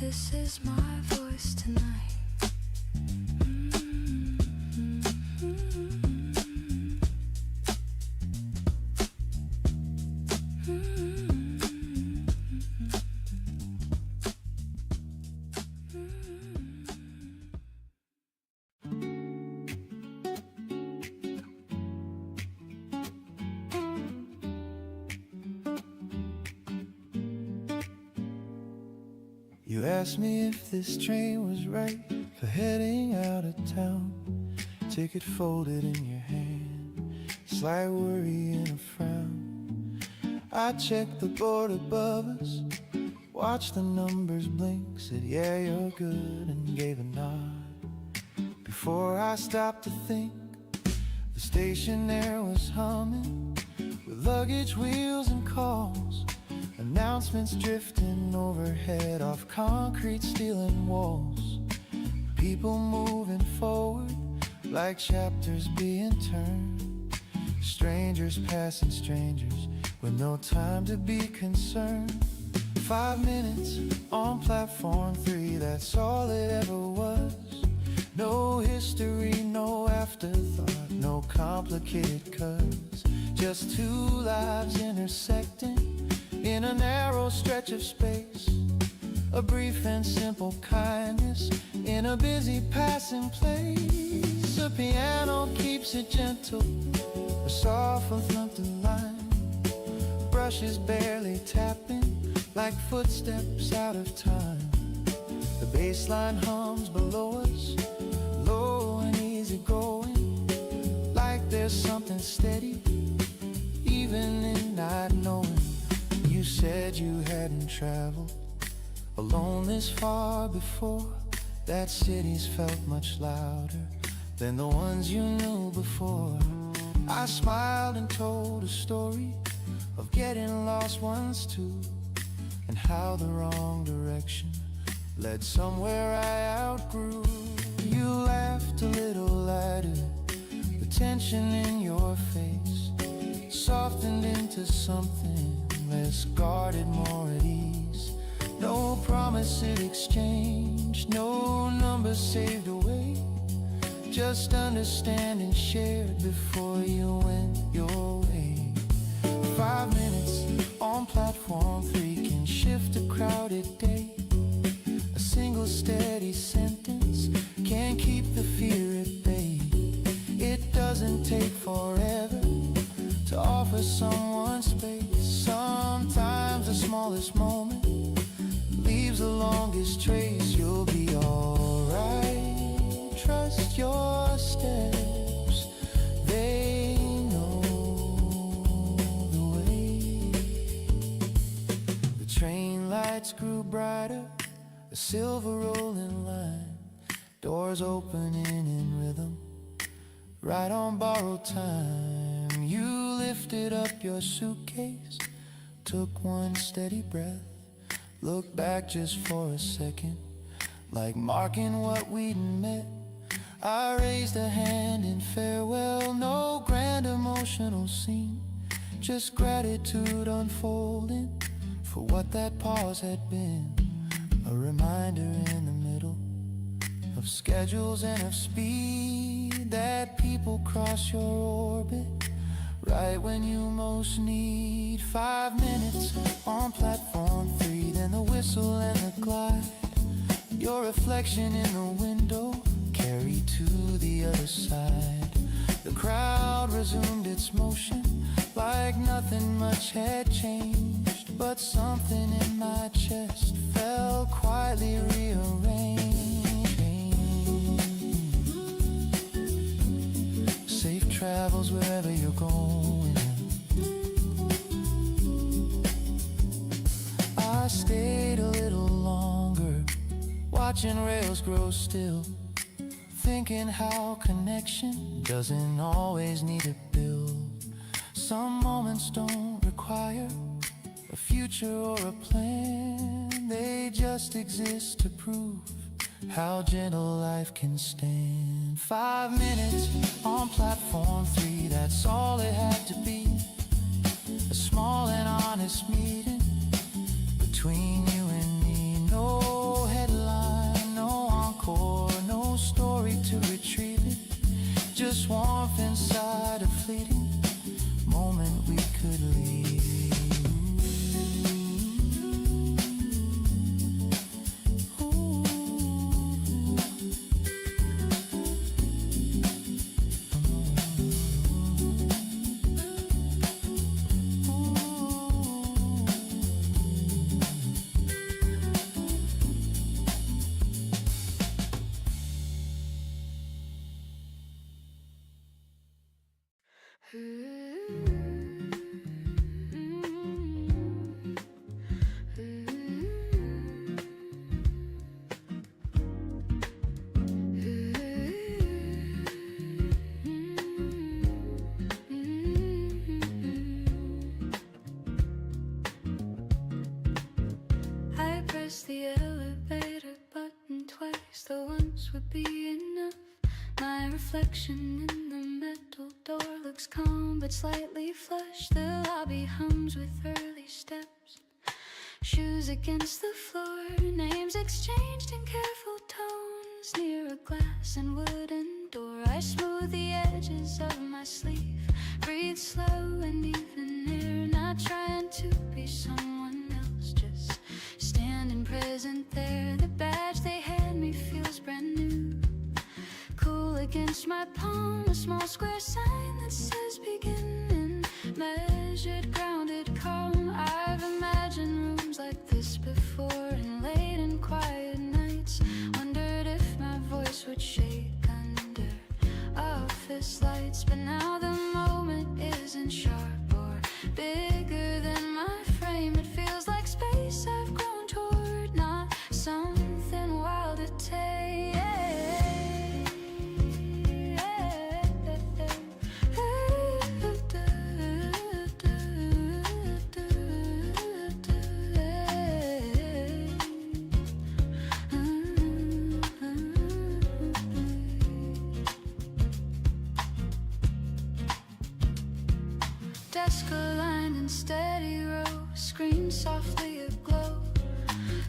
This is my voice tonight. You asked me if this train was right for heading out of town. Ticket folded in your hand, slight worry and a frown. I checked the board above us, watched the numbers blink, said yeah you're good and gave a nod. Before I stopped to think, the station there was humming with luggage, wheels and calls, announcements drifting overhead off concrete, steel and walls. People moving forward like chapters being turned, strangers passing strangers with no time to be concerned. 5 minutes on platform 3, that's all it ever was. No history, no afterthought, no complicated cause, just two lives intersecting in a narrow stretch of space. A brief and simple kindness in a busy passing place. A piano keeps it gentle, a soft thump to line, brushes barely tapping like footsteps out of time. The bass line hums below us, low and easy going, like there's something steady even in not knowing. You said you hadn't traveled alone this far before, that city's felt much louder than the ones you knew before. I smiled and told a story of getting lost once too, and how the wrong direction led somewhere I outgrew. You laughed a little lighter, the tension in your face softened into something less guarded, more at ease. No promises exchanged, no numbers saved away, just understanding shared before you went your way. 5 minutes on platform 3 can shift a crowded day. A single steady sentence can keep the fear at bay. It doesn't take forever to offer someone space. Sometimes the smallest moment leaves the longest trace. You'll be alright, trust your steps, they know the way. The train lights grew brighter, a silver rolling line, doors opening in rhythm, right on borrowed time. You lifted up your suitcase, took one steady breath, looked back just for a second, like marking what we'd met. I raised a hand in farewell, no grand emotional scene, just gratitude unfolding for what that pause had been. A reminder in the middle of schedules and of speed, that people cross your orbit right when you most need. 5 minutes on platform 3, then the whistle and the glide, your reflection in the window carried to the other side. The crowd resumed its motion like nothing much had changed, but something in my chest felt quietly rearranged. Safe travels wherever you're going. I stayed a little longer, watching rails grow still, thinking how connection doesn't always need to build. Some moments don't require a future or a plan, they just exist to prove how gentle life can stand. 5 minutes on platform 3, that's all it had to be. A small and honest meeting between you and me. No headline, no encore, no story to retrieve it, just warmth inside a fleeting moment we could leave. press the elevator button twice, the once would be enough. My reflection in the metal door looks calm but slightly flushed. The lobby hums with early steps, shoes against the floor, names exchanged in careful tones near a glass and wooden door. I smooth the edges of my sleeve, breathe slow and even air, not trying to be someone else, just standing present there. The badge they hand me feels brand new, cool against my palm, a small square sign that says begin, measured, grounded, calm. I've imagined rooms like this before, and late and quiet nights wondered if my voice would shake under office lights. But now the moment isn't sharp or bigger than my frame. It feels like space I've grown toward, not something wild to take. Desk aligned in steady row, screen softly aglow.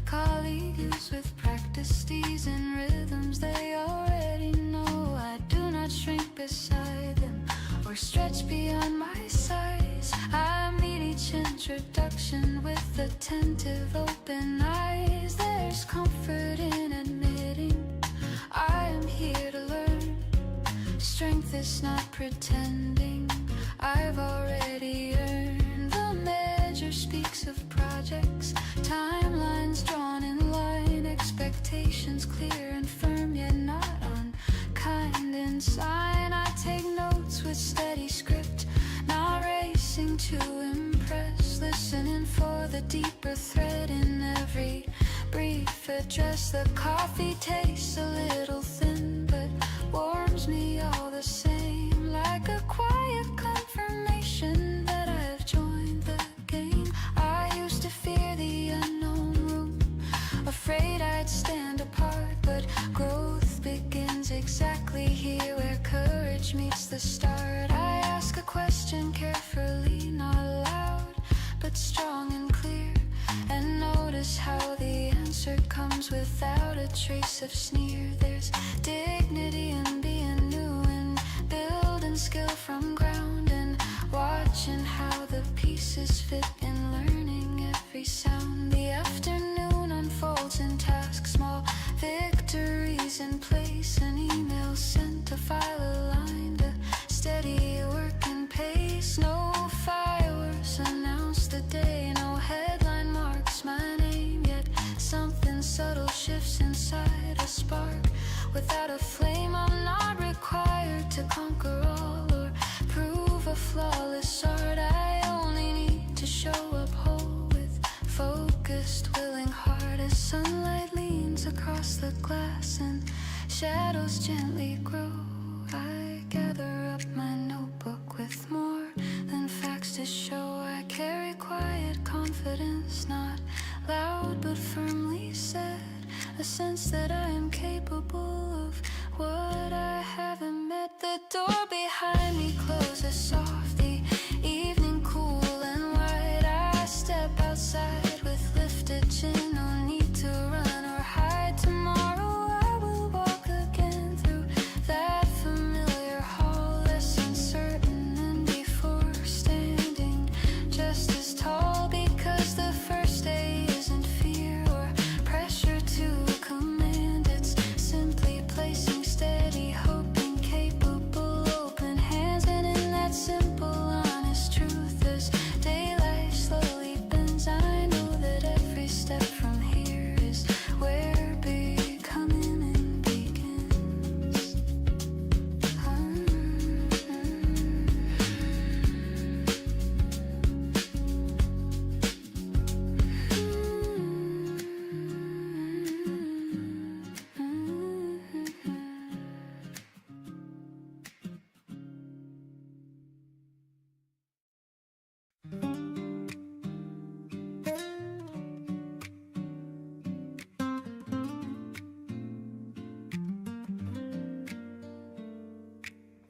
Colleagues with practiced and rhythms they already know. I do not shrink beside them or stretch beyond my size. I meet each introduction with attentive open eyes. There's comfort in admitting I am here to learn. Strength is not pretending I've already earned. The measure speaks of projects, timelines drawn in line, expectations clear and firm yet not unkind in sign. I take notes with steady script, not racing to impress, listening for the deeper thread in every brief address. The coffee tastes a little thin but warms me all the same, like a quiet confirmation that I've joined the game. I used to fear the unknown room, afraid I'd stand apart, but growth begins exactly here where courage meets the start. I ask a question carefully, not loud, but strong and clear, and notice how the answer comes without a trace of sneer. There's dignity in being new and building skill from ground, and watching how the pieces fit in, learning every sound. The afternoon unfolds in tasks, small victories in place, an email sent, a file aligned, a steady working pace. No fireworks announce the day, no headline marks my name, yet something subtle shifts inside, a spark without a flame. I'm not required to conquer all or prove a flawless art. I only need to show up whole with focused, willing heart. As sunlight leans across the glass and shadows gently grow, I gather up my notebook with more than facts to show. I carry quiet confidence, not loud but firmly said, a sense that I am capable of what I haven't met. The door behind me closes soft, the evening cool and wide. I step outside with lifted chin, no need to run or hide. Tomorrow I will walk again through that familiar hall, less uncertain than before, standing just as tall, because the first day isn't fear or pressure to command. It's simply placing steady, hoping capable, open hands, and in that simple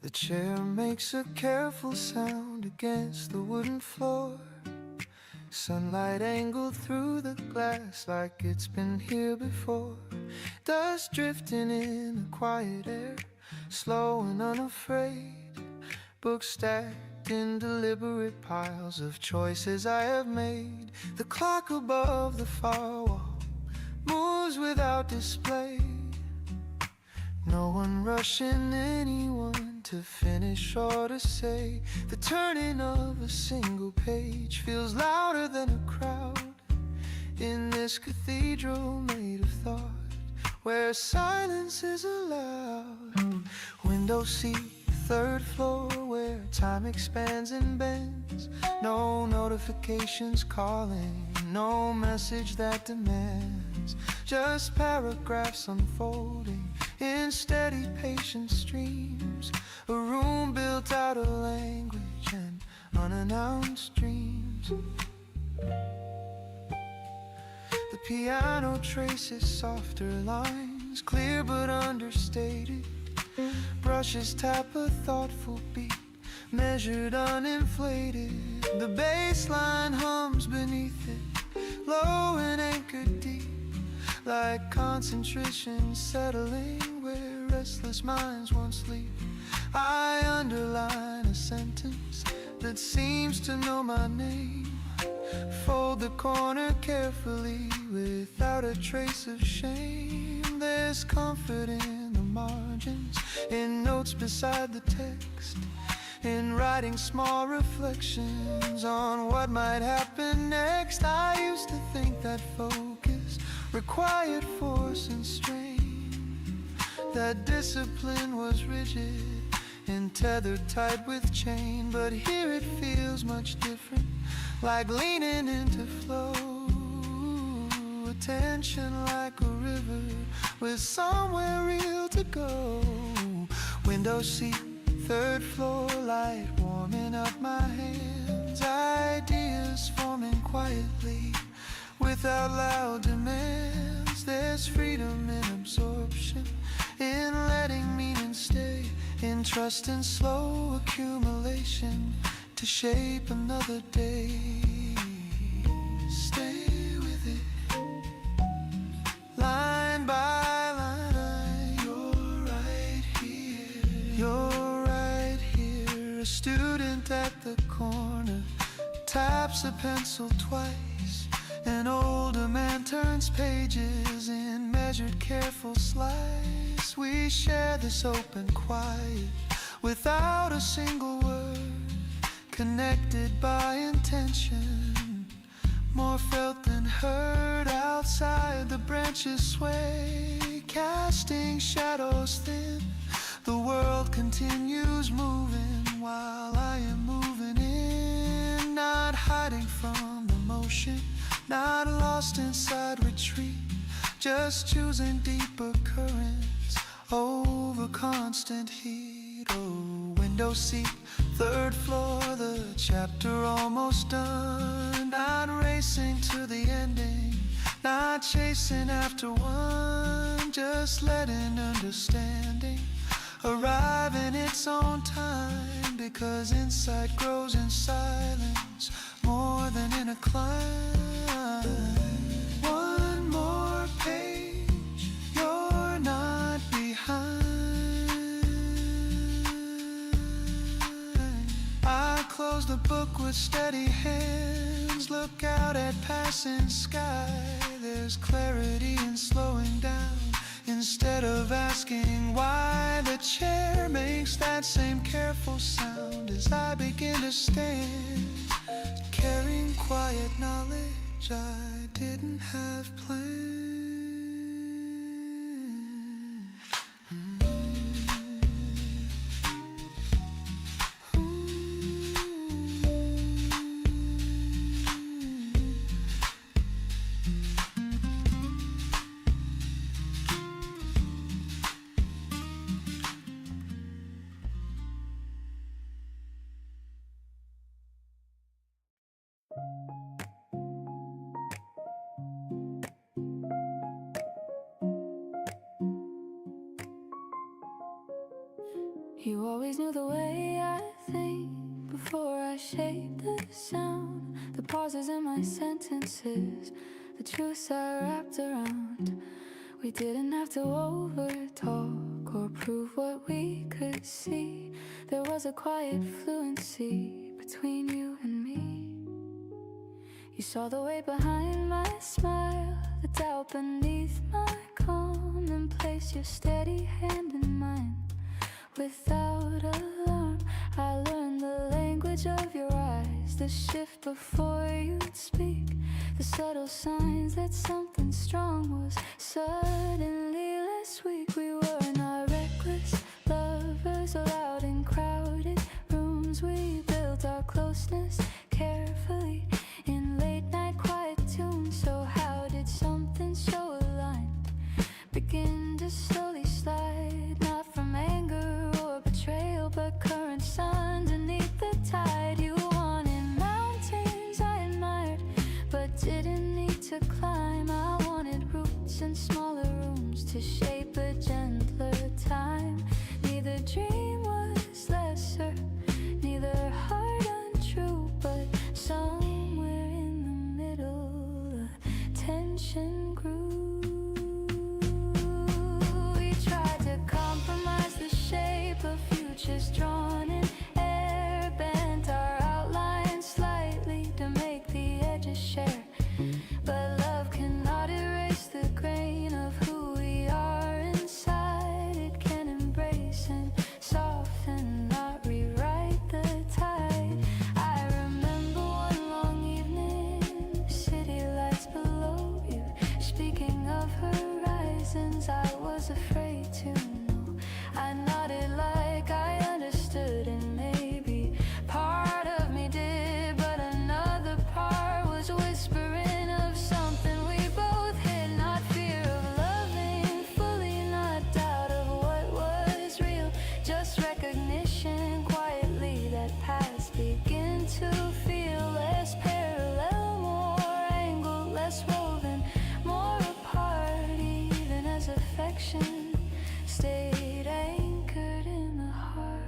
The chair makes a careful sound against the wooden floor. Sunlight angled through the glass like it's been here before. Dust drifting in the quiet air, slow and unafraid. Books stacked in deliberate piles of choices I have made. The clock above the far wall moves without display. No one rushing anyone to finish or to say. The turning of a single page feels louder than a crowd in this cathedral made of thought, where silence is allowed. Window seat, third floor, where time expands and bends. No notifications calling, no message that demands. Just paragraphs unfolding in steady patient streams. A room built out of language and unannounced dreams. The piano traces softer lines, clear but understated. Brushes tap a thoughtful beat, measured, uninflated. The bass line hums beneath it, low and anchored deep, like concentration settling where restless minds won't sleep. I underline a sentence that seems to know my name. Fold the corner carefully without a trace of shame. There's comfort in the margins, in notes beside the text, in writing small reflections on what might happen next. I used to think that focus required force and strain, that discipline was rigid and tethered tight with chain. But here it feels much different, like leaning into flow. Attention like a river with somewhere real to go. Window seat, third floor, light warming up my hands. Ideas forming quietly without loud demands. There's freedom in absorption, in letting meaning stay, in trust and slow accumulation to shape another day. Stay with it, line by line. You're right here, you're right here. A student at the corner taps a pencil twice. An older man turns pages in measured, careful slice. We share this open quiet without a single word, connected by intention, more felt than heard. Outside the branches sway, casting shadows thin. The world continues moving while I am moving in, not hiding from the motion, not lost inside retreat, just choosing deeper currents over constant heat. Oh, window seat, third floor, the chapter almost done. Not racing to the ending, not chasing after one, just letting understanding arrive in its own time. Because insight grows in silence more than in a climb. One more page, you're not behind. I close the book with steady hands, look out at passing sky. There's clarity in slowing down. Instead of asking why, the chair makes that same careful sound as I begin to stand, carrying quiet knowledge I didn't have planned. You always knew the way I think before I shaped the sound, the pauses in my sentences, the truths I wrapped around. We didn't have to over-talk or prove what we could see. There was a quiet fluency between you and me. You saw the way behind my smile, the doubt beneath my calm, and placed your steady hand in mine. Without alarm, I learned the language of your eyes, the shift before you'd speak, the subtle signs that something strong was suddenly less weak. We were not reckless lovers, allowed in crowded rooms. We built our closeness carefully in late night quiet tunes. So how did something so aligned begin to slowly slide? Not from anger or betrayal, but currents underneath the tide. You wanted mountains I admired, but didn't need to climb. I wanted roots in smaller rooms to shape a gentler time. Neither dream was lesser, neither heart untrue, but somewhere in the middle, tension grew. We tried to compromise the shape of futures drawn in air, bent our outlines slightly to make the edges share. But love cannot erase the grain of who we are inside. It can embrace and soften, not rewrite the tide. I remember one long evening, city lights below you. Speaking of horizons, I was afraid to know. I nodded like I understood, and maybe part of me did, but another part was whispering of something we both hid. Not fear of loving fully, not doubt of what was real, just recognition quietly that paths begin to feel less parallel, more angled, less woven, more apart, even as affection stayed anchored in the heart.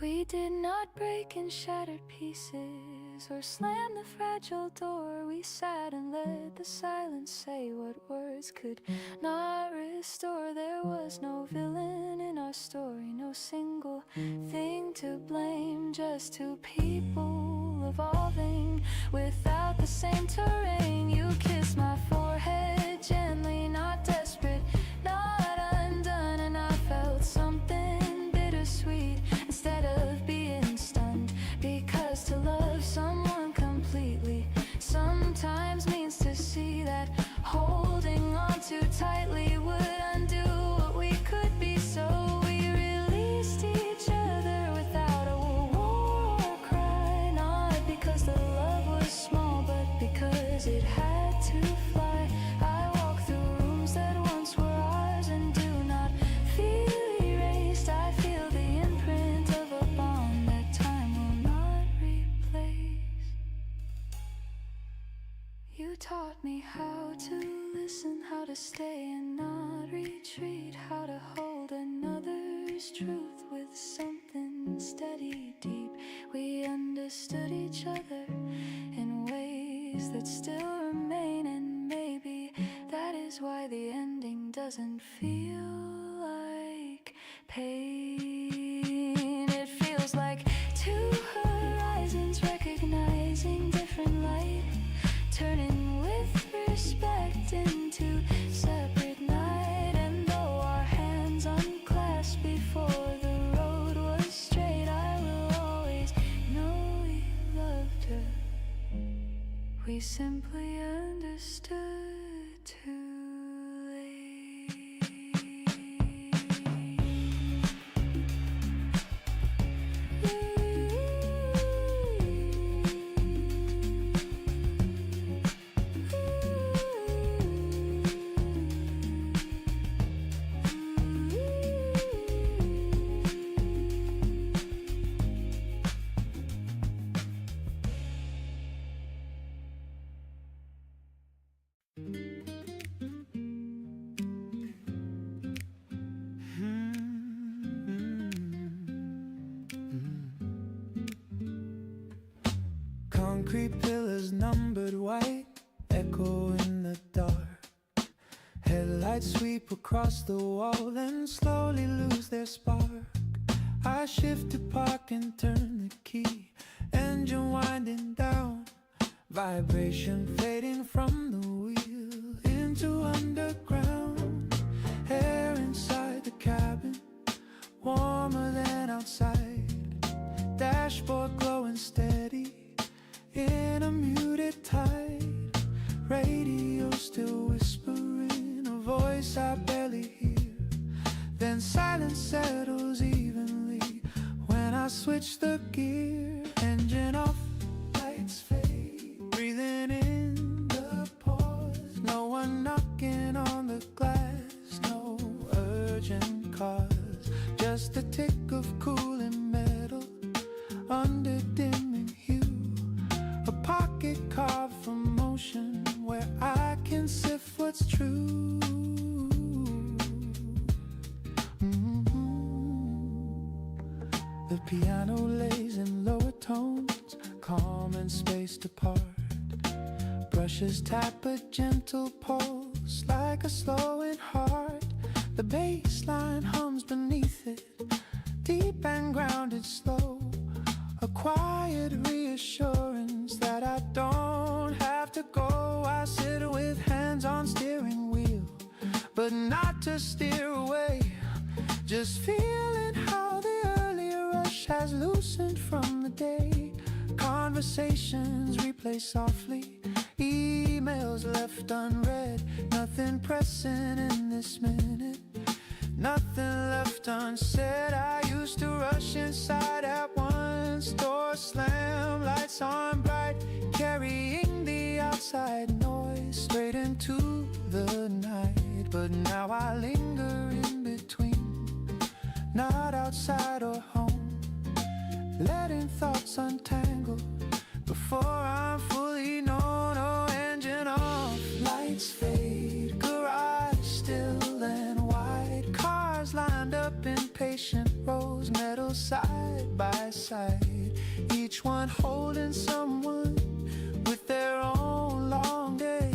We did not break in shattered pieces or slam the fragile door. We sat and let the silence say what words could not restore. There was no villain in our story, no single thing to blame, just two people evolving without the same terrain. You kissed my forehead gently, not desperate, not undone, and I felt something bittersweet instead of being stunned. Because to love someone completely sometimes means to see that holding on too tightly would undo what we could be. So we released each other without a war or cry, not because the love was small, but because it had to fly. I walk through rooms that once were ours and do not feel erased. I feel the imprint of a bond that time will not replace. You taught me how to listen, how to stay and not retreat, how to hold another's truth with something steady deep. We understood each other in ways that still remain, and maybe that is why the ending doesn't feel like pain. It feels like two horizons recognizing different light, turning with respect into separate night. And though our hands unclasped before the road was straight, I will always know we loved her. We simply understood too late. Concrete pillars numbered white, echo in the dark. Headlights sweep across the wall and slowly lose their spark. I shift to park and turn the key, engine winding down, vibration fading from the wheel into underground. Air inside the cabin, warmer than outside. Dashboard glowing steady in a muted tide. Radio still whispering a voice I barely hear. Then silence settles evenly when I switch the gear. Engine off, lights fade, breathing in the pause. No one knocking on the glass, no urgent cause. Just the tick of cooling metal under dimming hue. A pocket carved from motion where I can sift what's true. The piano lays in lower tones, calm and spaced apart. Brushes tap a gentle pulse like a slowing heart. The bass line hums beneath it, deep and grounded slow. A quiet reassurance that I don't have to go. I sit with hands on steering wheel, but not to steer away. Just feeling how the earlier rush has loosened from the day. Conversations replay softly, emails left unread. Nothing pressing in this minute, nothing left unsaid. I used to rush inside at once, door slam, lights on bright, carrying the outside noise straight into the night. But now I linger in between, not outside or home, letting thoughts untangle before I'm fully known. Oh, engine off, lights fade, garage still and wide. Cars lined up in patient rows, metal side by side. Each one holding someone with their own long day.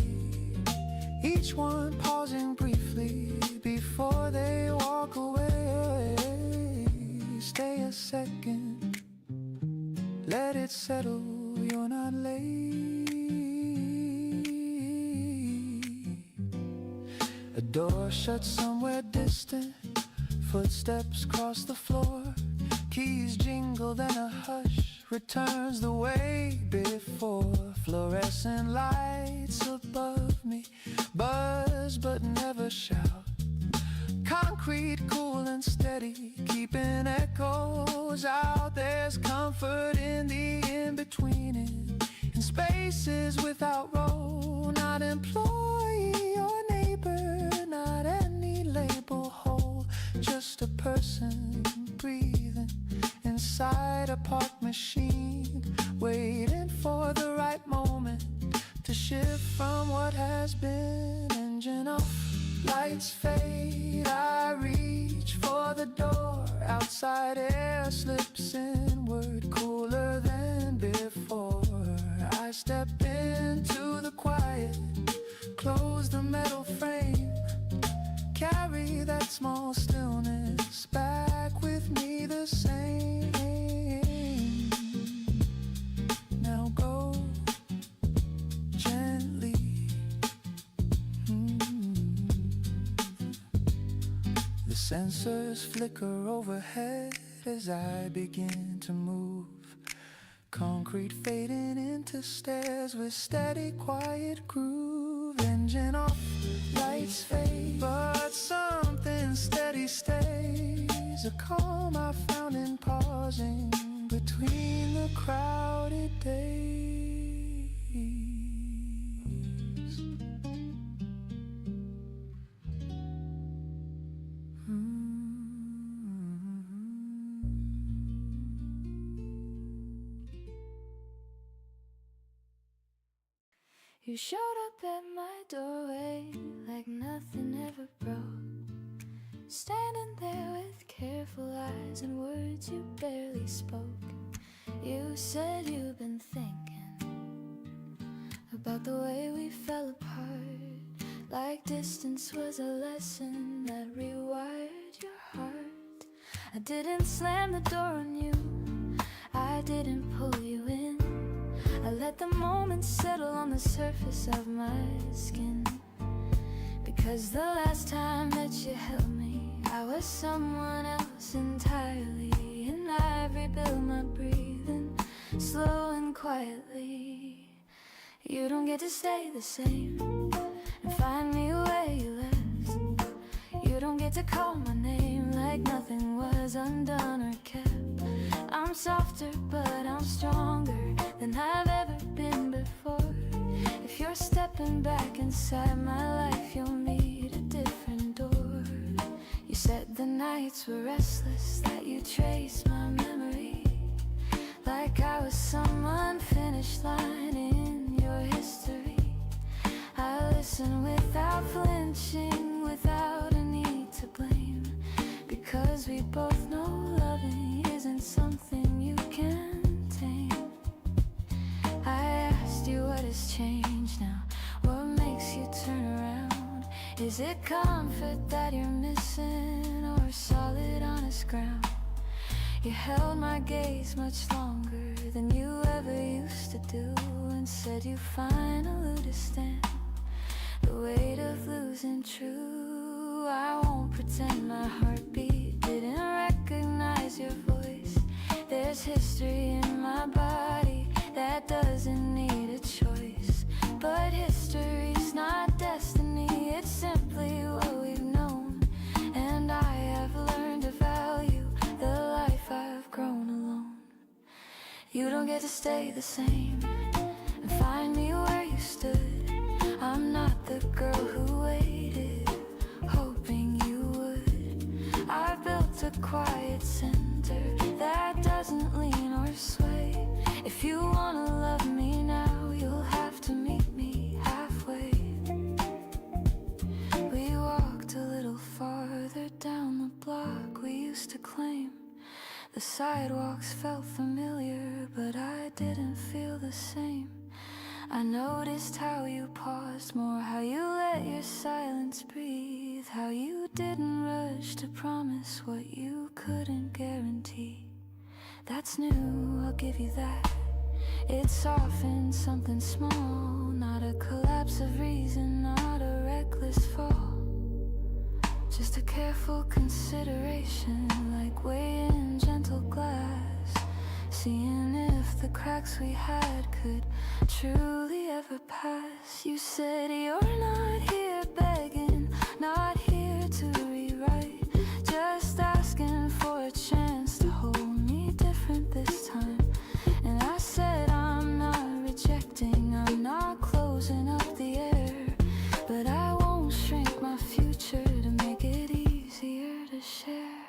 Each one pausing briefly before they walk away. Stay a second, let it settle, you're not late. A door shuts somewhere distant, footsteps cross the floor. Keys jingle, then a hush returns the way before. Fluorescent lights above me buzz but never shout. Concrete cool and steady, keeping echoes out. There's comfort in the in-between, in spaces without role. Not employee or neighbor, not any label whole. Just a person breathing inside a parked machine, waiting for the right moment to shift from what has been. Engine off, lights fade, I reach for the door. Outside air slips inward, cooler than before. I step into the quiet, close the metal frame, carry that small stillness back with me the same. Now go gently. The sensors flicker overhead as I begin to move. Concrete fading into stairs with steady, quiet groove. Engine off, lights fade, but something steady stays. A calm I found in pausing between the crowded days. You showed up at my doorway like nothing ever broke, standing there with careful eyes and words you barely spoke. You said you've been thinking distance was a lesson that rewired your heart. I didn't slam the door on you, I didn't pull you in. I let the moment settle on the surface of my skin. Because the last time that you held me, I was someone else entirely. And I've rebuilt my breathing, slow and quietly. You don't get to stay the same and find me where you left. You don't get to call my name like nothing was undone or kept. I'm softer but I'm stronger than I've ever been before. If you're stepping back inside my life, you'll meet a different door. You said the nights were restless, that you traced my memory like I was some unfinished line in your history. I listen without flinching, without a need to blame, because we both know loving isn't something you can tame. I asked you what has changed now, what makes you turn around? Is it comfort that you're missing, or solid honest ground? You held my gaze much longer than you ever used to do, and said you finally understand the weight of losing true. I won't pretend my heartbeat didn't recognize your voice. There's history in my body that doesn't need a choice. But history's not destiny, it's simply what we've known. And I have learned to value the life I've grown alone. You don't get to stay the same and find me where you stood. I'm not the girl who waited, hoping you would. I built a quiet center that doesn't lean or sway. If you wanna love me now, you'll have to meet me halfway. We walked a little farther down the block we used to claim. The sidewalks felt familiar, but I didn't feel the same. I noticed how you paused more, how you let your silence breathe, how you didn't rush to promise what you couldn't guarantee. That's new, I'll give you that. It's often something small, not a collapse of reason, not a reckless fall. Just a careful consideration, like weighing gentle glass, seeing if the cracks we had could truly ever pass. You said you're not here begging, not here to rewrite, just asking for a chance to hold me different this time. And I said I'm not rejecting, I'm not closing up the air, but I won't shrink my future to make it easier to share.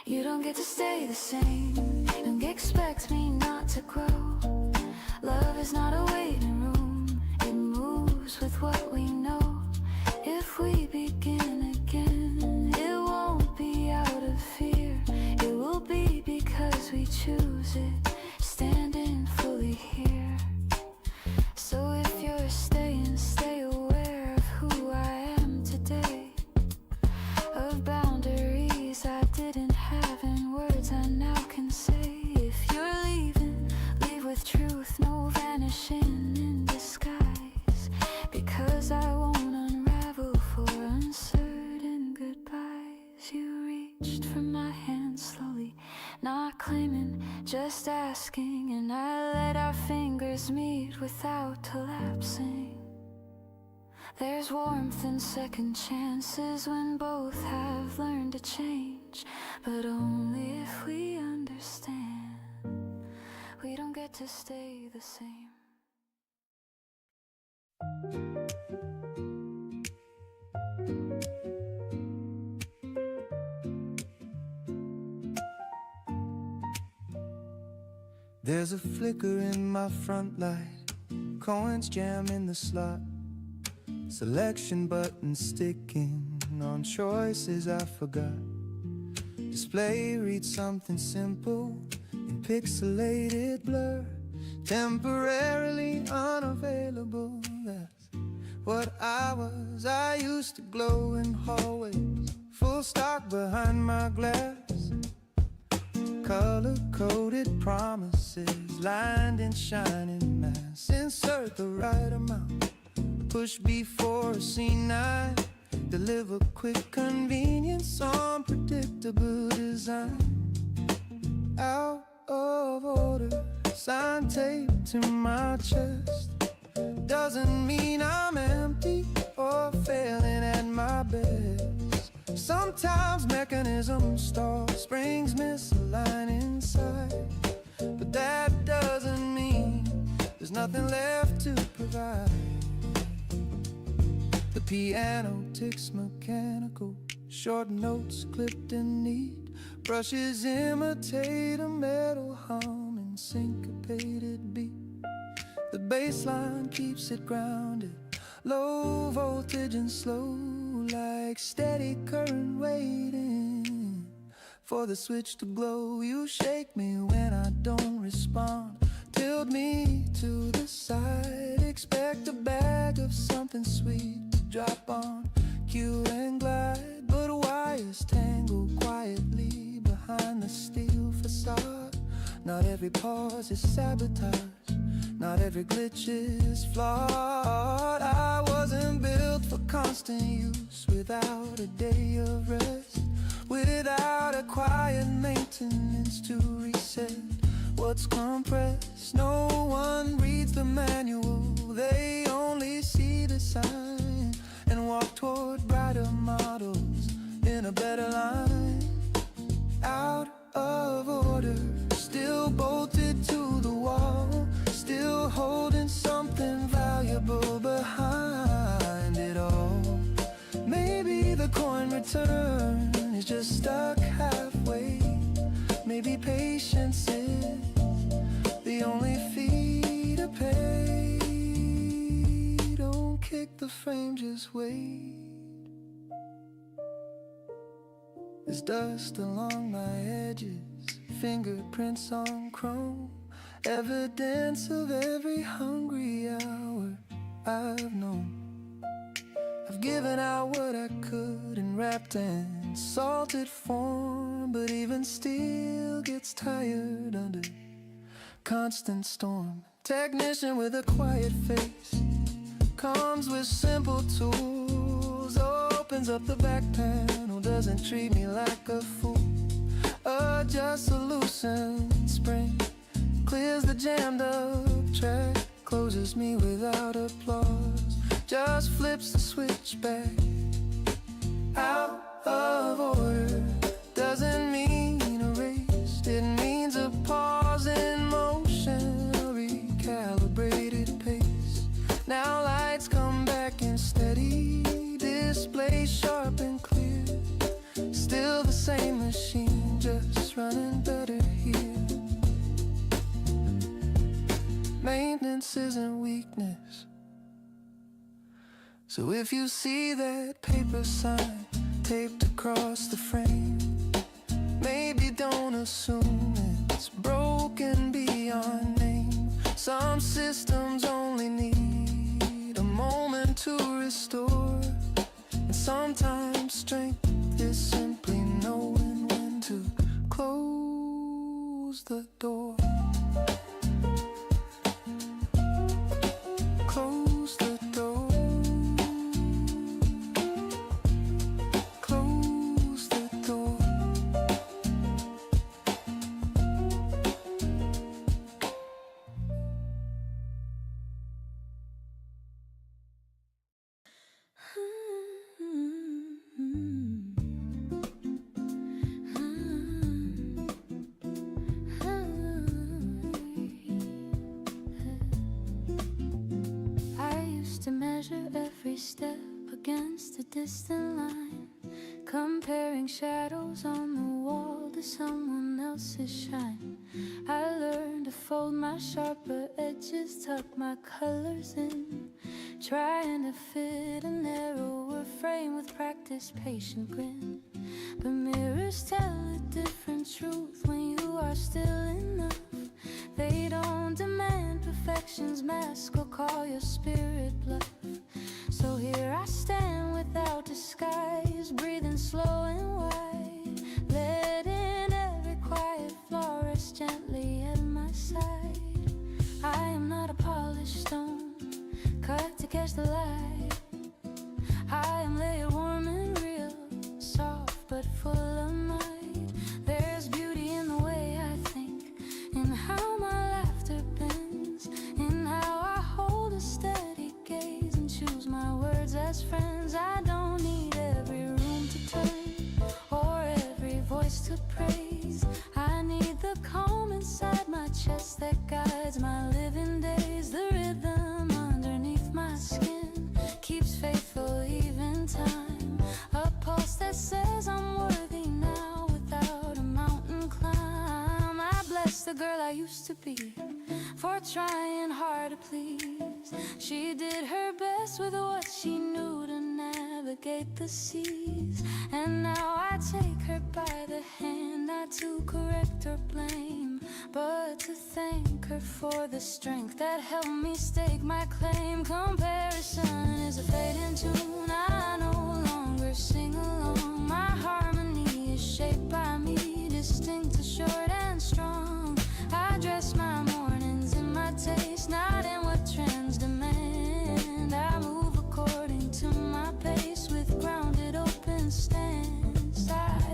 You don't get to stay the same, don't expect me not to grow. Love is not a waiting room, it moves with what we know. If we begin again, it won't be out of fear, it will be because we choose it, standing fully here. So if you're staying, stay aware of who I am today, of boundaries I didn't have in words I now can say. If you're leaving, leave with truth, no vanishing in disguise, because I won't unravel for uncertain goodbyes. You reached for my hand slowly, not claiming, just asking, and I let our fingers meet without collapsing. There's warmth in second chances when both have learned to change, but only if we understand we don't get to stay the same. There's a flicker in my front light, coins jam in the slot, selection button sticking on choices I forgot. Display reads something simple in pixelated blur, temporarily unavailable. That's what I was. I used to glow in hallways, full stock behind my glass, color-coded promises lined in shining mass. Insert the right amount, push before a C9, deliver quick convenience, unpredictable design. Out of order, sign taped to my chest, doesn't mean I'm empty or failing at my best. Sometimes mechanisms stall, springs misalign inside, but that doesn't mean there's nothing left to provide. The piano ticks mechanical, short notes clipped and neat, brushes imitate a metal hum in syncopated beat. The bass line keeps it grounded, low voltage and slow, like steady current waiting for the switch to glow. You shake me when I don't respond, tilt me to the side, expect a bag of something sweet to drop on cue and glide, but wires tangle quietly behind the steel facade. Not every pause is sabotage, not every glitch is flawed. I wasn't built for constant use, without a day of rest, without a quiet maintenance to reset what's compressed. No one reads the manual, they only see the sign and walk toward brighter models in a better line. Out of order, still bolted to the wall, still holding something valuable behind it all. Maybe the coin return is just stuck halfway, maybe patience is the only fee to pay. Don't kick the frame, just wait. There's dust along my edges, fingerprints on chrome, evidence of every hungry hour I've known. I've given out what I could in wrapped and salted form, but even steel gets tired under constant storm. Technician with a quiet face comes with simple tools, opens up the back panel, doesn't treat me like a fool, adjusts a loosened spring, clears the jammed up track, closes me without applause, just flips the switch back. Out of order doesn't mean erased, it means a pause in motion, a recalibrated pace. Now lights come back in steady, display sharp and clear, still the same machine, just running better here. Maintenance isn't weakness, so if you see that paper sign taped across the frame, maybe don't assume it's broken beyond name. Some systems only need a moment to restore, and sometimes strength is simply knowing when to close the door. Close the door. Close the door. To measure every step against a distant line, comparing shadows on the wall to someone else's shine. I learned to fold my sharper edges, tuck my colors in, trying to fit a narrower frame with practiced patient grin. But mirrors tell a different truth when you are still enough. They don't demand perfection's mask or call your spirit bluff. So So here I stand without disguise, breathing slow and wide, letting every quiet flaw rest gently at my side. I am not a polished stone, cut to catch the light. I am layered, warm and real, soft but full of might. There's beauty in the way I think, in how my laughter bends, in how I hold a steady gaze and choose my words as friends. I don't need every room to turn or every voice to praise. I need the calm inside my chest that guides my living days. The rhythm underneath my skin keeps faithful even time, a pulse that says I'm worthy now without a mountain climb. I bless the girl I used to be for trying hard to please. She did her best with what she knew to navigate the seas, and now I take her by the hand, not to correct or blame, but to thank her for the strength that helped me stake my claim. Comparison is a fading tune, I no longer sing along. My harmony is shaped by me, distinct, short and strong. I dress my mornings in my taste, not in what trends demand. I move according to my pace with grounded open stance.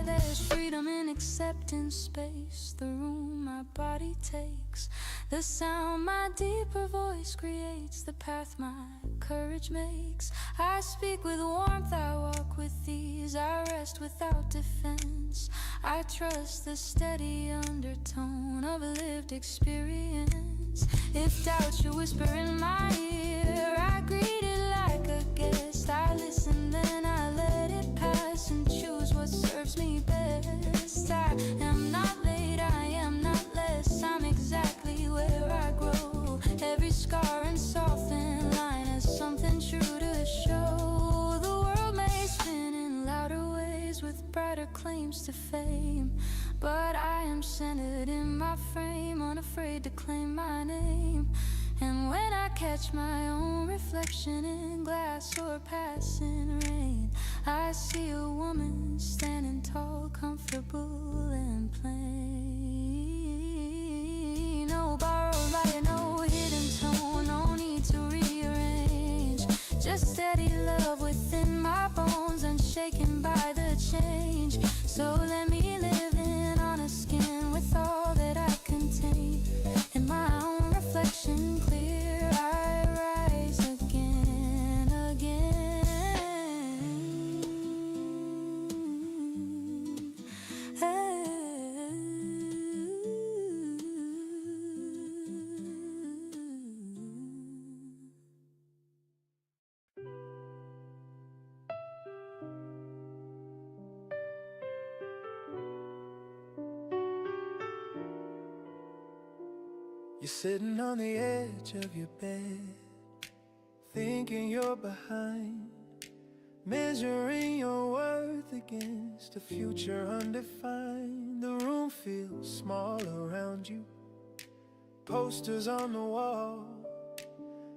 There's freedom in accepting space, the room my body takes, the sound my deeper voice creates, the path my courage makes. I speak with warmth, I walk with ease, I rest without defense. I trust the steady undertone of a lived experience. If doubt should whisper in my ear, I greet it like a guest. I listen, then I let it pass and choose what serves me best. I am not late, I am not less, I'm exactly where I grow. Every scar and softened line has something true to show. The world may spin in louder ways with brighter claims to fame, but I am centered in my frame, unafraid to claim my name. And when I catch my own reflection in glass or passing rain, I see a woman standing tall, comfortable and plain. No borrowed light, no hidden tone, no need to rearrange. Just steady love within my bones, unshaken by the change. So let me live in honest skin with all that I contain. In my own reflection clear, I rise again, again. You're sitting on the edge of your bed, thinking you're behind, measuring your worth against a future undefined. The room feels small around you, posters on the wall.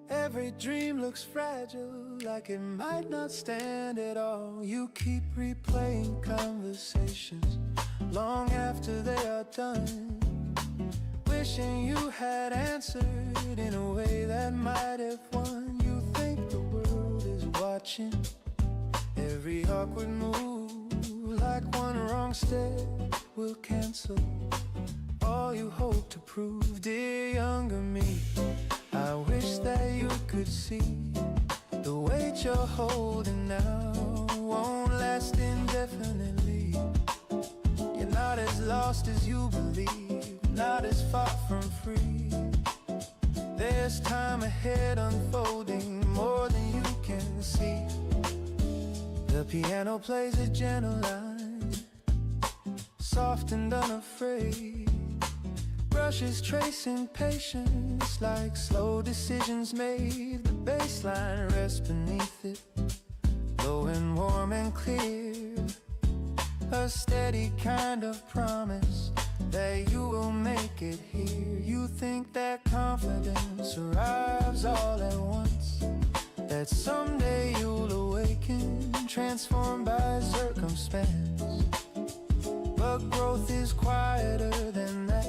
Every dream looks fragile, like it might not stand at all. You keep replaying conversations long after they are done, wishing you had answered in a way that might have won. You think the world is watching every awkward move, like one wrong step will cancel all you hope to prove. Dear younger me, I wish that you could see the weight you're holding now won't last indefinitely. You're not as lost as you believe, not as far from free. There's time ahead unfolding more than you can see. The piano plays a gentle line, soft and unafraid. Brushes tracing patience like slow decisions made. The bass line rests beneath it, low and warm and clear. A steady kind of promise that you will make it here. You think that confidence arrives all at once, that that someday you'll awaken, transformed by circumstance. But growth is quieter than that.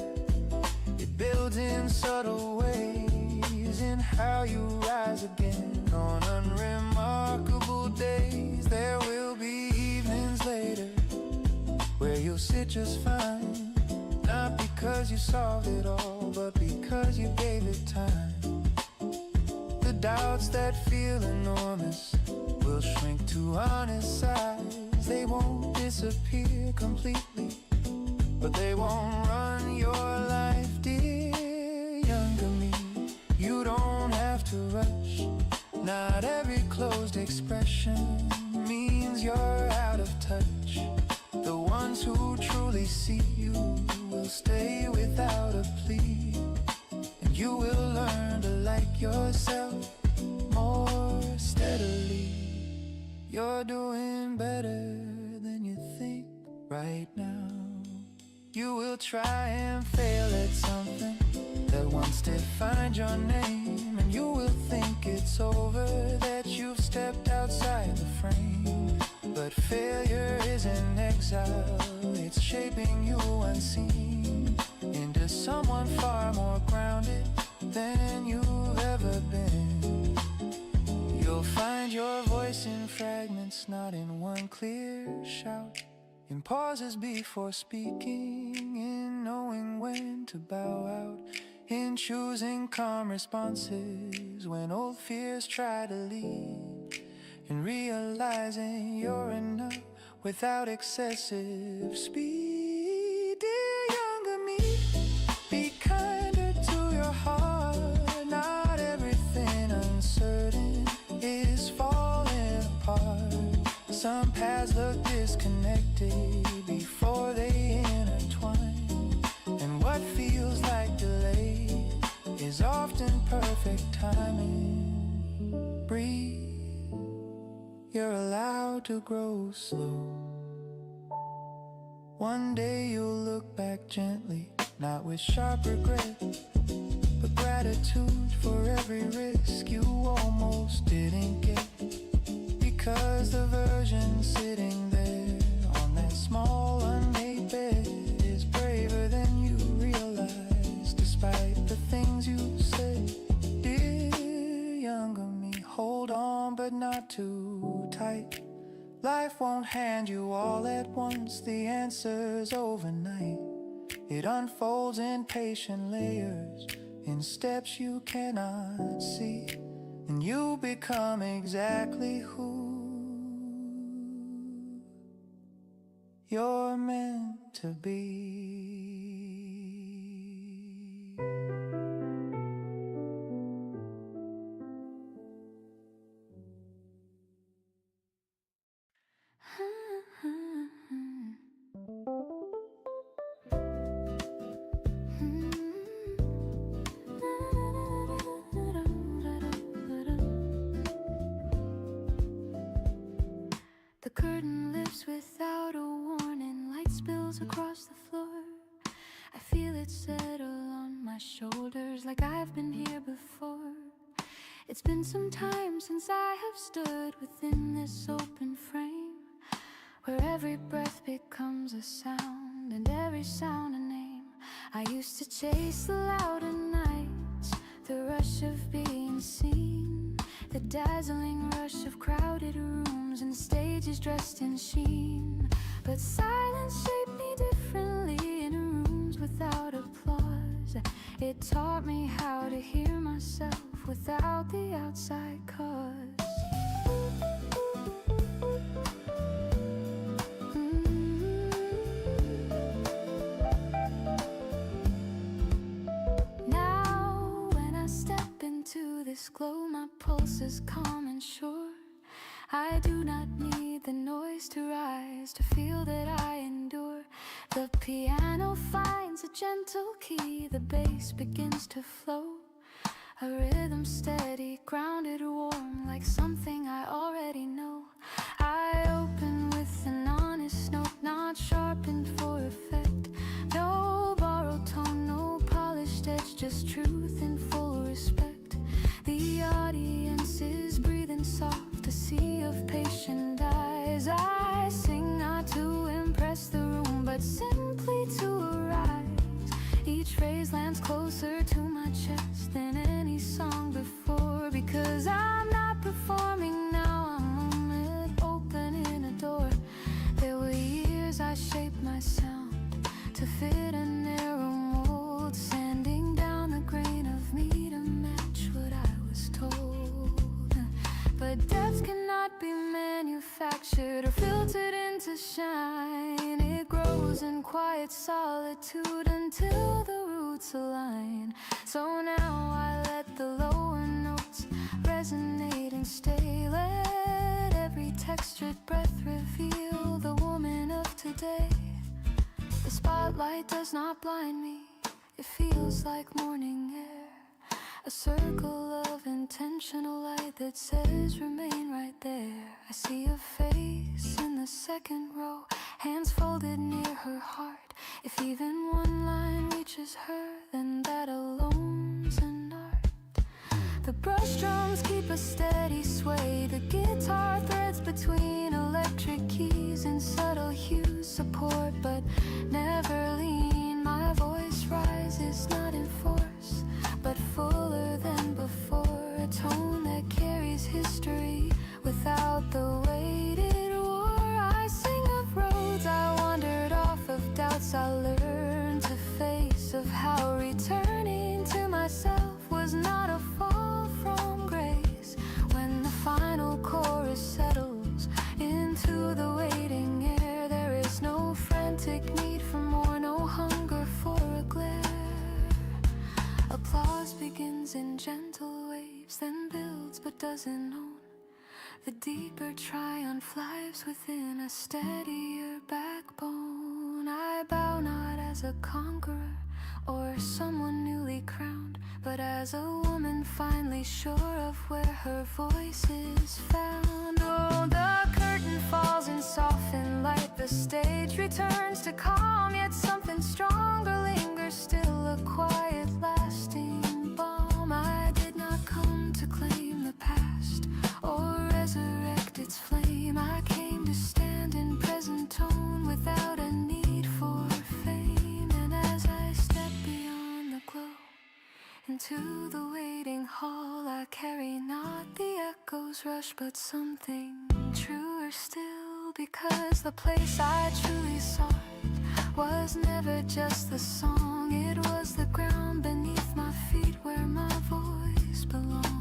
It builds in subtle ways, in how you rise again. On unremarkable days, there will be evenings later where you'll sit just fine. Not because you solved it all, but because you gave it time. The doubts that feel enormous will shrink to honest size. They won't disappear completely, but they won't run your life, dear younger me. You don't have to rush. Not every closed expression means you're out of touch. The ones who truly see you will stay without a plea, and you will learn to like yourself more steadily. You're doing better than you think right now. You will try and fail at something that once defined your name, and you will think it's over, that you've stepped outside the frame. But failure is an exile, it's shaping you unseen into someone far more grounded than you've ever been. You'll find your voice in fragments, not in one clear shout. In pauses before speaking, in knowing when to bow out, in choosing calm responses when old fears try to lead, in realizing you're enough without excessive speed. Dear younger me, be kinder to your heart. Not everything uncertain is falling apart. Some paths look disconnected before they intertwine, and what feels like delay is often perfect timing. Breathe, you're allowed to grow slow. One day you'll look back gently, not with sharp regret, but gratitude for every risk you almost didn't get. Because the version sitting there on that small unmade bed is braver than you realize, despite the things you said. Dear younger me, hold on but not too tight. Life won't hand you all at once the answers overnight. It unfolds in patient layers, in steps you cannot see, and you become exactly who you're meant to be. The curtain lifts without a warning, light spills across the floor. I feel it settle on my shoulders like I've been here before. It's been some time since I have stood within this open frame, where every breath becomes a sound and every sound a name. I used to chase the louder nights, the rush of being seen, the dazzling rush of crowded rooms and stages dressed in sheen. But silence shaped me differently in rooms without applause. It taught me how to hear myself without the outside cause. Now when I step into this glow, my pulse is calm and sure. I do not need the noise to rise, to feel that I endure. The piano finds a gentle key, the bass begins to flow. A rhythm steady, grounded, warm, like something I already know. I open with an honest note, not sharpened for effect. No borrowed tone, no polished edge, just truth in full respect. The audience is breathing The depths cannot be manufactured or filtered into shine. It grows in quiet solitude until the roots align. So now I let the lower notes resonate and stay. Let every textured breath reveal the woman of today. The spotlight does not blind me. It feels like morning air, a circle of intentional light that says remain right there. I see a face in the second row, hands folded near her heart. If even one line reaches her, then that alone's an art. The brush drums keep a steady sway. The guitar threads between electric keys and subtle hues support but never lean. My voice rises not in force but fuller than before, a tone that carries history without the weight it wore. I sing of roads I wandered off, of doubts I learned to face, of how returning to myself was not a fall from grace. When the final chorus settles into the waiting air, there is no frantic need for more, no hunger for a glare. Applause begins in gentle waves, then builds but doesn't own. The deeper triumph lies within a steadier backbone. I bow not as a conqueror or someone newly crowned, but as a woman finally sure of where her voice is found. Oh, the curtain falls in softened light, the stage returns to calm, yet something stronger lingers still, a quiet lasting balm. I did not come to claim the past or resurrect its flame. I came to stand in present tone without a need for fame. And as I step beyond the glow into the waiting hall, I carry not the echoes rush but something truer still, because the place I truly sought was never just the song, it was the ground beneath my feet where my voice belongs.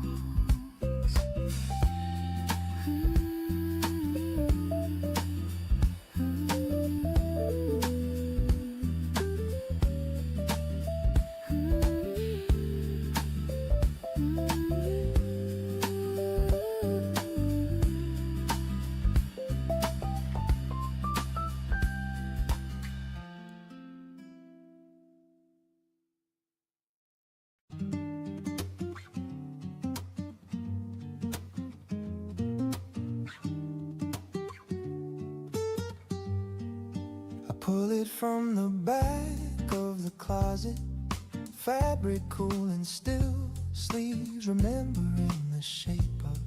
Pull it from the back of the closet, fabric cool and still, sleeves remembering the shape of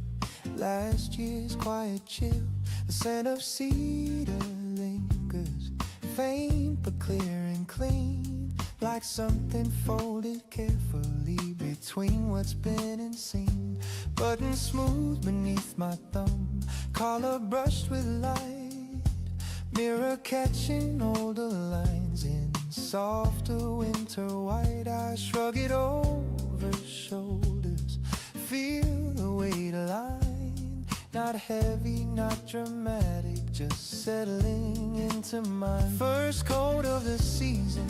last year's quiet chill. The scent of cedar lingers, faint but clear and clean, like something folded carefully between what's been and seen. Button smooth beneath my thumb, collar brushed with light, mirror catching older lines in softer winter white. I shrug it over shoulders, feel the weight align, not heavy, not dramatic, just settling into mine. First coat of the season,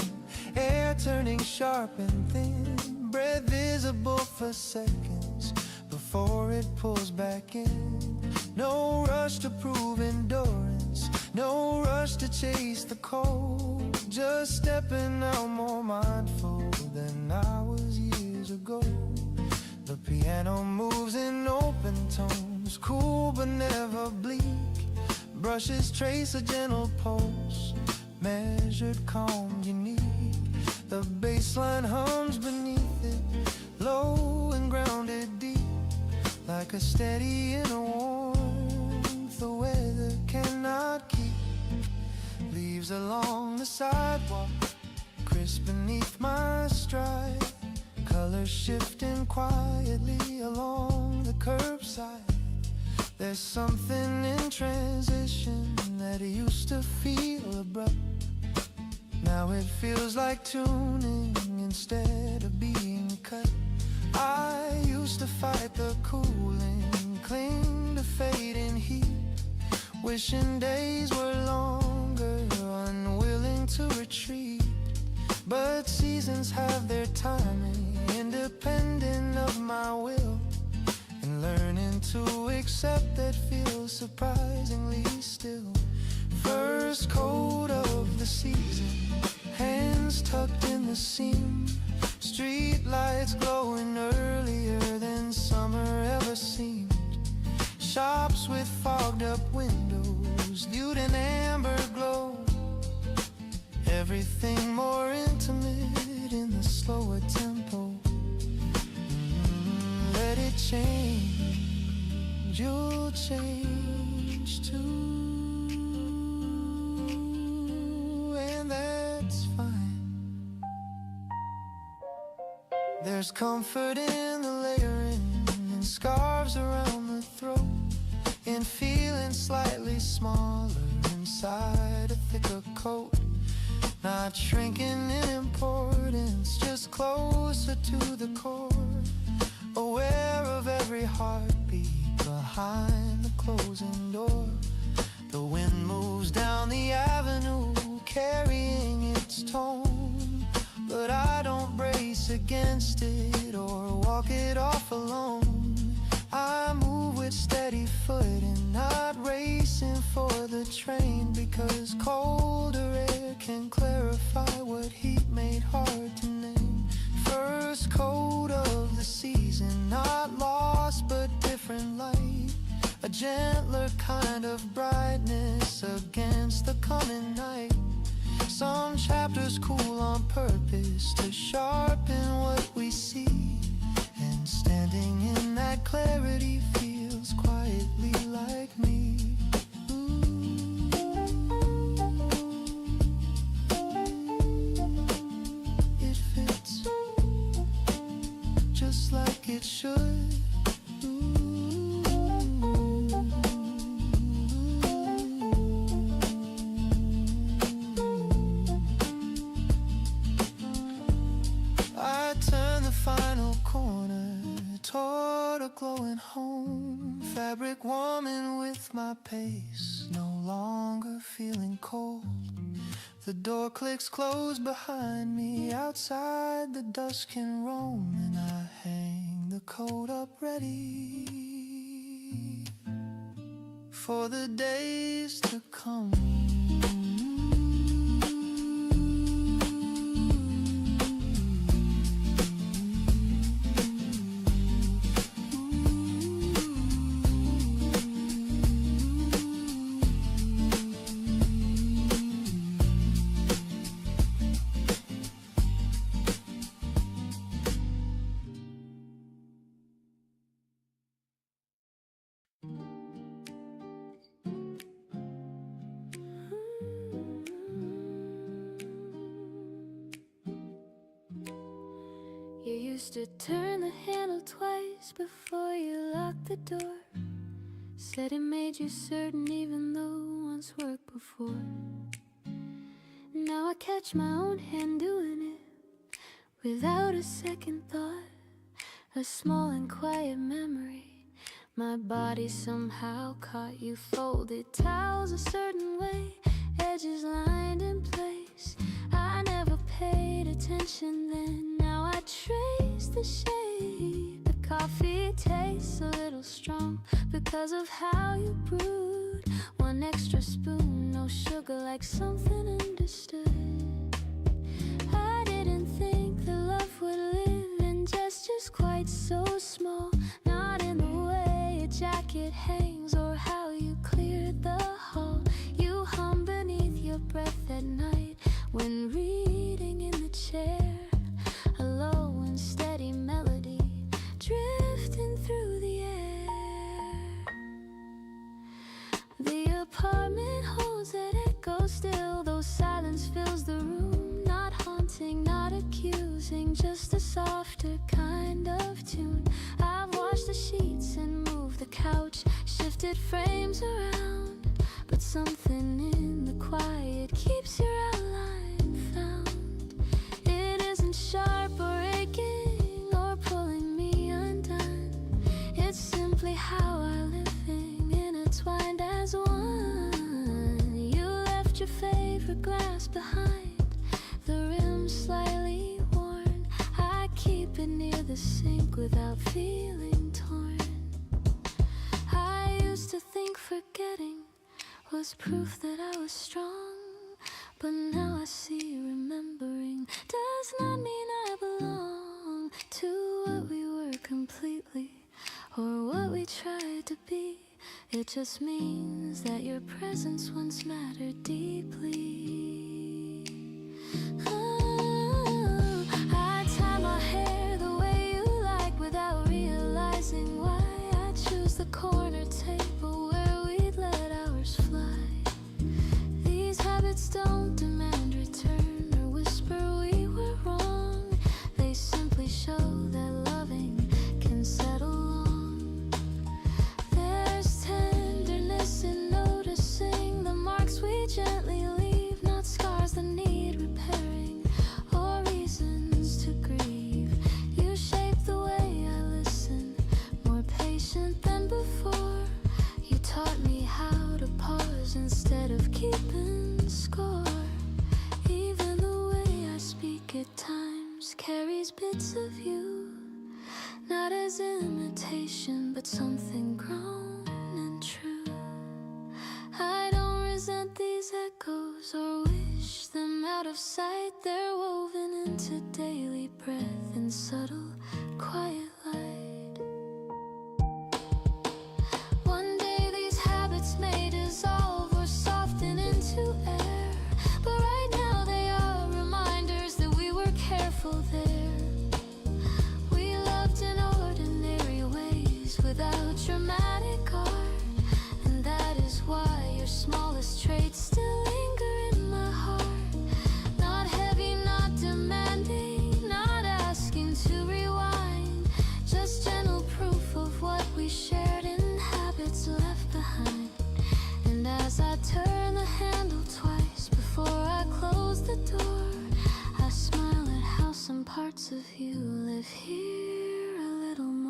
air turning sharp and thin, breath visible for seconds before it pulls back in. No rush to prove endurance, no rush to chase the cold, just stepping out more mindful than I was years ago. The piano moves in open tones, cool but never bleak, brushes trace a gentle pulse, measured, calm, unique. The bass line hums beneath it, low and grounded deep, like a steady inner warmth the weather cannot keep. Leaves along the sidewalk, crisp beneath my stride, colors shifting quietly along the curbside. There's something in transition that used to feel abrupt, now it feels like tuning instead of being cut. I used to fight the cooling, cling wishing days were longer, unwilling to retreat. But seasons have their timing, independent of my will. And learning to accept that feels surprisingly still. First coat of the season, hands tucked in the seam. Street lights glowing earlier than summer ever seemed. Shops with fogged up windows, viewed in amber glow. Everything more intimate in the slower tempo. Let it change, you'll change too, and that's fine. There's comfort in the layering and scarves around the throat, in feeling slightly smaller inside a thicker coat. Not shrinking in importance, just closer to the core. Aware of every heartbeat behind the closing door. The wind moves down the avenue, carrying its tone. But I don't brace against it or walk it off alone. I move with steady foot and not racing for the train, because colder air can clarify what heat made hard to name. First coat of the season, not lost but different light. A gentler kind of brightness against the coming night. Some chapters cool on purpose to sharpen what we see. And standing in that clarity feels quietly like me. It fits just like it should. I turn the final corner toward a glowing home. Fabric warming with my pace, no longer feeling cold. The door clicks closed behind me. Outside the dust can roam, and I hang the coat up ready for the days to come. You used to turn the handle twice before you locked the door. Said it made you certain even though once worked before. Now I catch my own hand doing it without a second thought. A small and quiet memory. My body somehow caught you. Folded towels a certain way, edges lined in place. I never paid attention then. Now I trace the shade. The coffee tastes a little strong because of how you brewed. One extra spoon, no sugar, like something understood. I didn't think that love would live in gestures quite so small. Not in the way a jacket hangs or how you cleared the hall. You hum beneath your breath at night when reading in the chair. A low and steady melody drifting through the air. The apartment holds that echo still, though silence fills the room. Not haunting, not accusing, just a softer kind of tune. I've washed the sheets and moved the couch, shifted frames around, but something in the quiet keeps your outline found. It isn't sharp or aching or pulling me undone. It's simply how our living intertwined as one. left your favorite glass behind, the rim slightly worn. I keep it near the sink without feeling torn. I used to think forgetting was proof that I was strong, but now I see remembering does not mean I belong to what we were completely, or what we tried to be. It just means that your presence once mattered deeply. Oh, I tie my hair the way you like without realizing why. I choose the corner table where we'd let ours fly. These habits don't demand return or whisper we were wrong. They simply show that loving can settle long. There's tenderness in noticing the marks we gently leave, not scars that need repairing or reasons to grieve. You shape the way I listen, more patient than before. You taught me how to pause instead of keeping score. Even the way I speak at times carries bits of you, not as imitation, but something grown and true. I don't resent these echoes or wish them out of sight. They're woven into daily breath and subtle, quiet light. One day these habits may dissolve or soften into air, but right now they are reminders that we were careful there. We loved in ordinary ways without dramatic art, and that is why your smallest traits still linger in my heart. Not heavy, not demanding, not asking to rewind, just gentle proof of what we shared in habits left behind. And as I turn the handle twice before I close the door, I smile at how some parts of you live here a little more.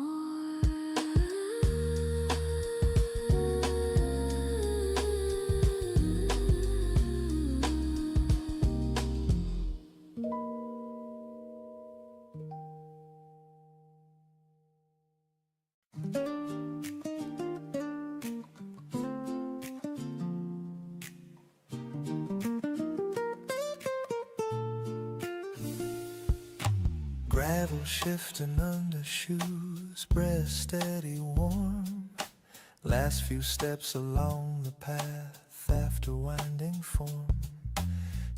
Gravel shifting under shoes, breath steady warm. Last few steps along the path after winding form.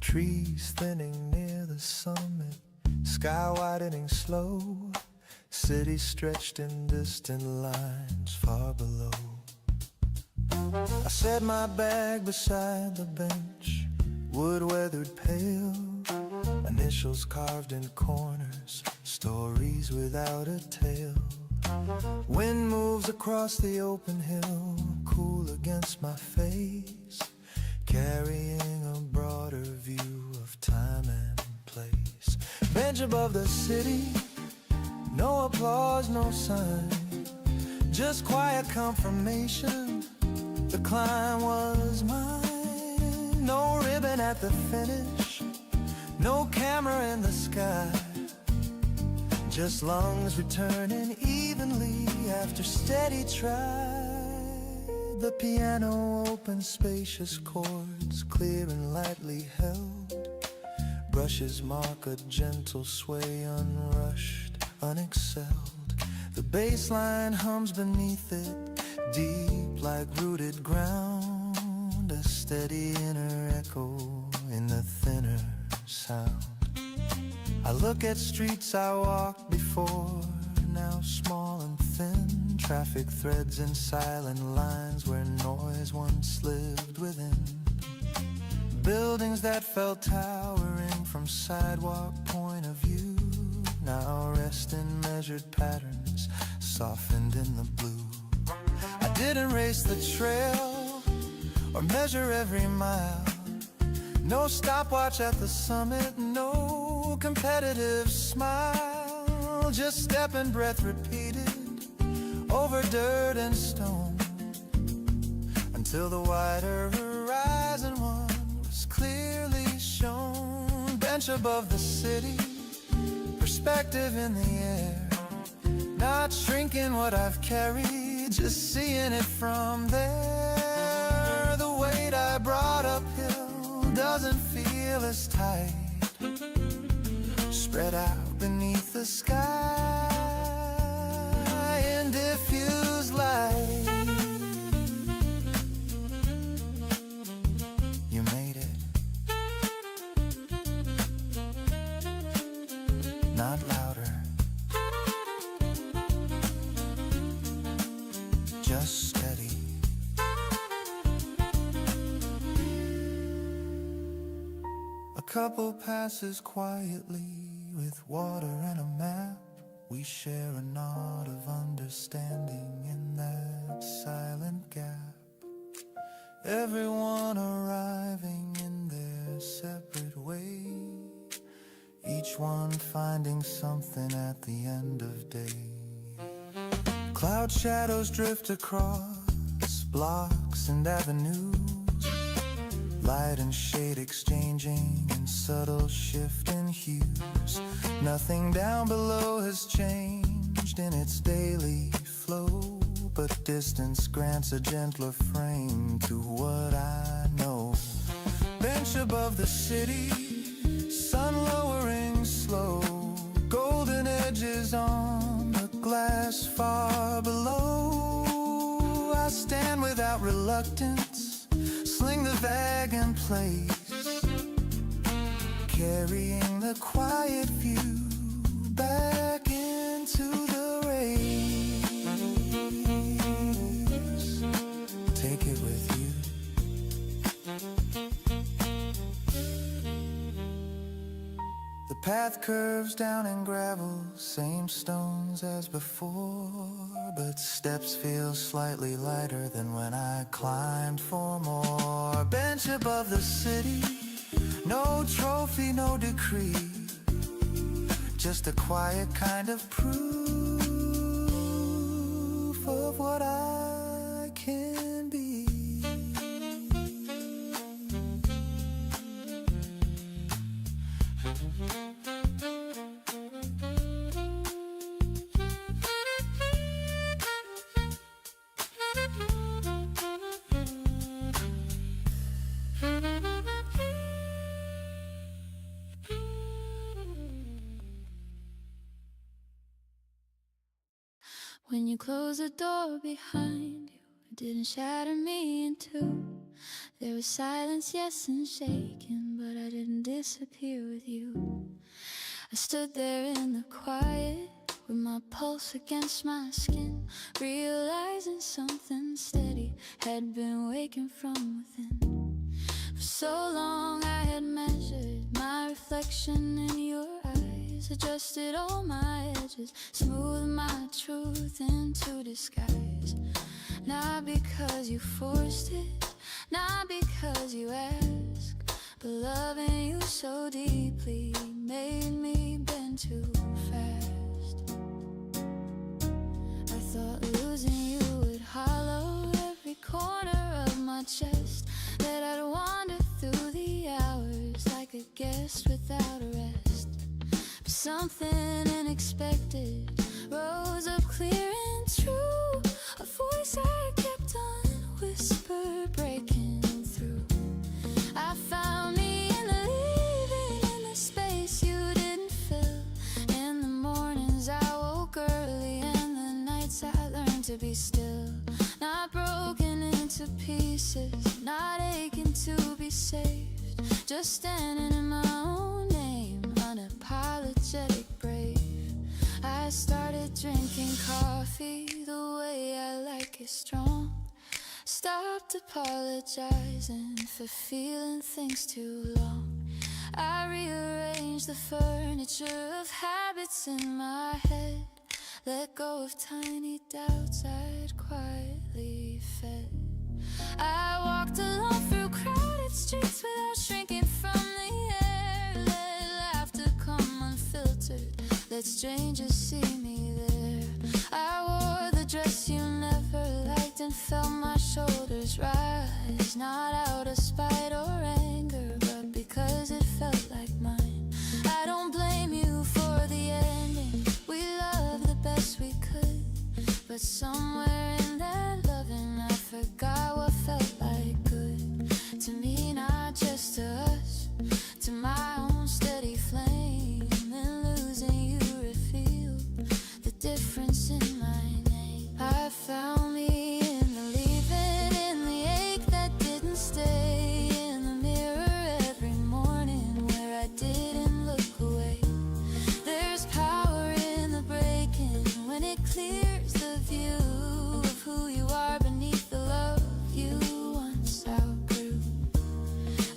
Trees thinning near the summit, sky widening slow. City stretched in distant lines far below. I set my bag beside the bench, wood weathered pale. Initials carved in corners, stories without a tale. Wind moves across the open hill, cool against my face, carrying a broader view of time and place. Bench above the city, no applause, no sign, just quiet confirmation. The climb was mine. No ribbon at the finish, no camera in the sky, just lungs returning evenly after steady try. The piano open, spacious chords, clear and lightly held. Brushes mark a gentle sway, unrushed, unexcelled. The bass line hums beneath it, deep like rooted ground. A steady inner echo in the thinner sound. I look at streets I walked before, now small and thin. Traffic threads and silent lines where noise once lived within. Buildings that felt towering from sidewalk point of view now rest in measured patterns, softened in the blue. I didn't race the trail or measure every mile. No stopwatch at the summit, no competitive smile. Just step and breath repeated over dirt and stone, until the wider horizon one was clearly shown. Bench above the city, perspective in the air. Not shrinking what I've carried, just seeing it from there. The weight I brought uphill doesn't feel as tight, spread out beneath the sky in diffused light. You made it, not louder, just steady. A couple passes quietly with water and a map. We share a knot of understanding in that silent gap. Everyone arriving in their separate way, each one finding something at the end of day. Cloud shadows drift across blocks and avenues, light and shade exchanging in subtle shift in hues. Nothing down below has changed in its daily flow, but distance grants a gentler frame to what I know. Bench above the city, sun lowering slow, golden edges on the glass far below. I stand without reluctance, sling the bag in place, carrying the quiet view back into the race. Take it with you. The path curves down in gravel, same stones as before, but steps feel slightly lighter than when I climbed for more. Bench above the city, no trophy, no decree, just a quiet kind of proof of what I can be. When you close the door behind you, it didn't shatter me in two. There was silence, yes, and shaking, but I didn't disappear with you. I stood there in the quiet, with my pulse against my skin, realizing something steady had been waking from within. For so long I had measured my reflection in your eyes, adjusted all my edges, smoothed my truth into disguise. Not because you forced it, not because you asked, but loving you so deeply made me bend too fast. I thought losing you would hollow every corner of my chest, that I'd wander through the hours like a guest without a rest. But something unexpected rose up clear and true, a voice I kept on whisper breaking through. I found me in the living in the space you didn't fill. In the mornings I woke early, and the nights I learned to be still. Not broken into pieces, not aching to be saved, just standing in my own name, unapologetic brave. I started drinking coffee the way I like it strong, stopped apologizing for feeling things too long. I rearranged the furniture of habits in my head, let go of tiny doubts I'd quietly fed. I walked alone through crowded streets without shrinking from the air, let laughter come unfiltered, let strangers see me there. I wore the dress you never liked and felt my shoulders rise, not out of spite or anger, but somewhere in that loving, I forgot what felt like good to me, not just to us, to my own steady flame. And losing you revealed the difference in my name. I found me in the leaving, in the ache that didn't stay, in the mirror every morning where I didn't look away. There's power in the breaking when it clears the view of who you are beneath the love you once outgrew.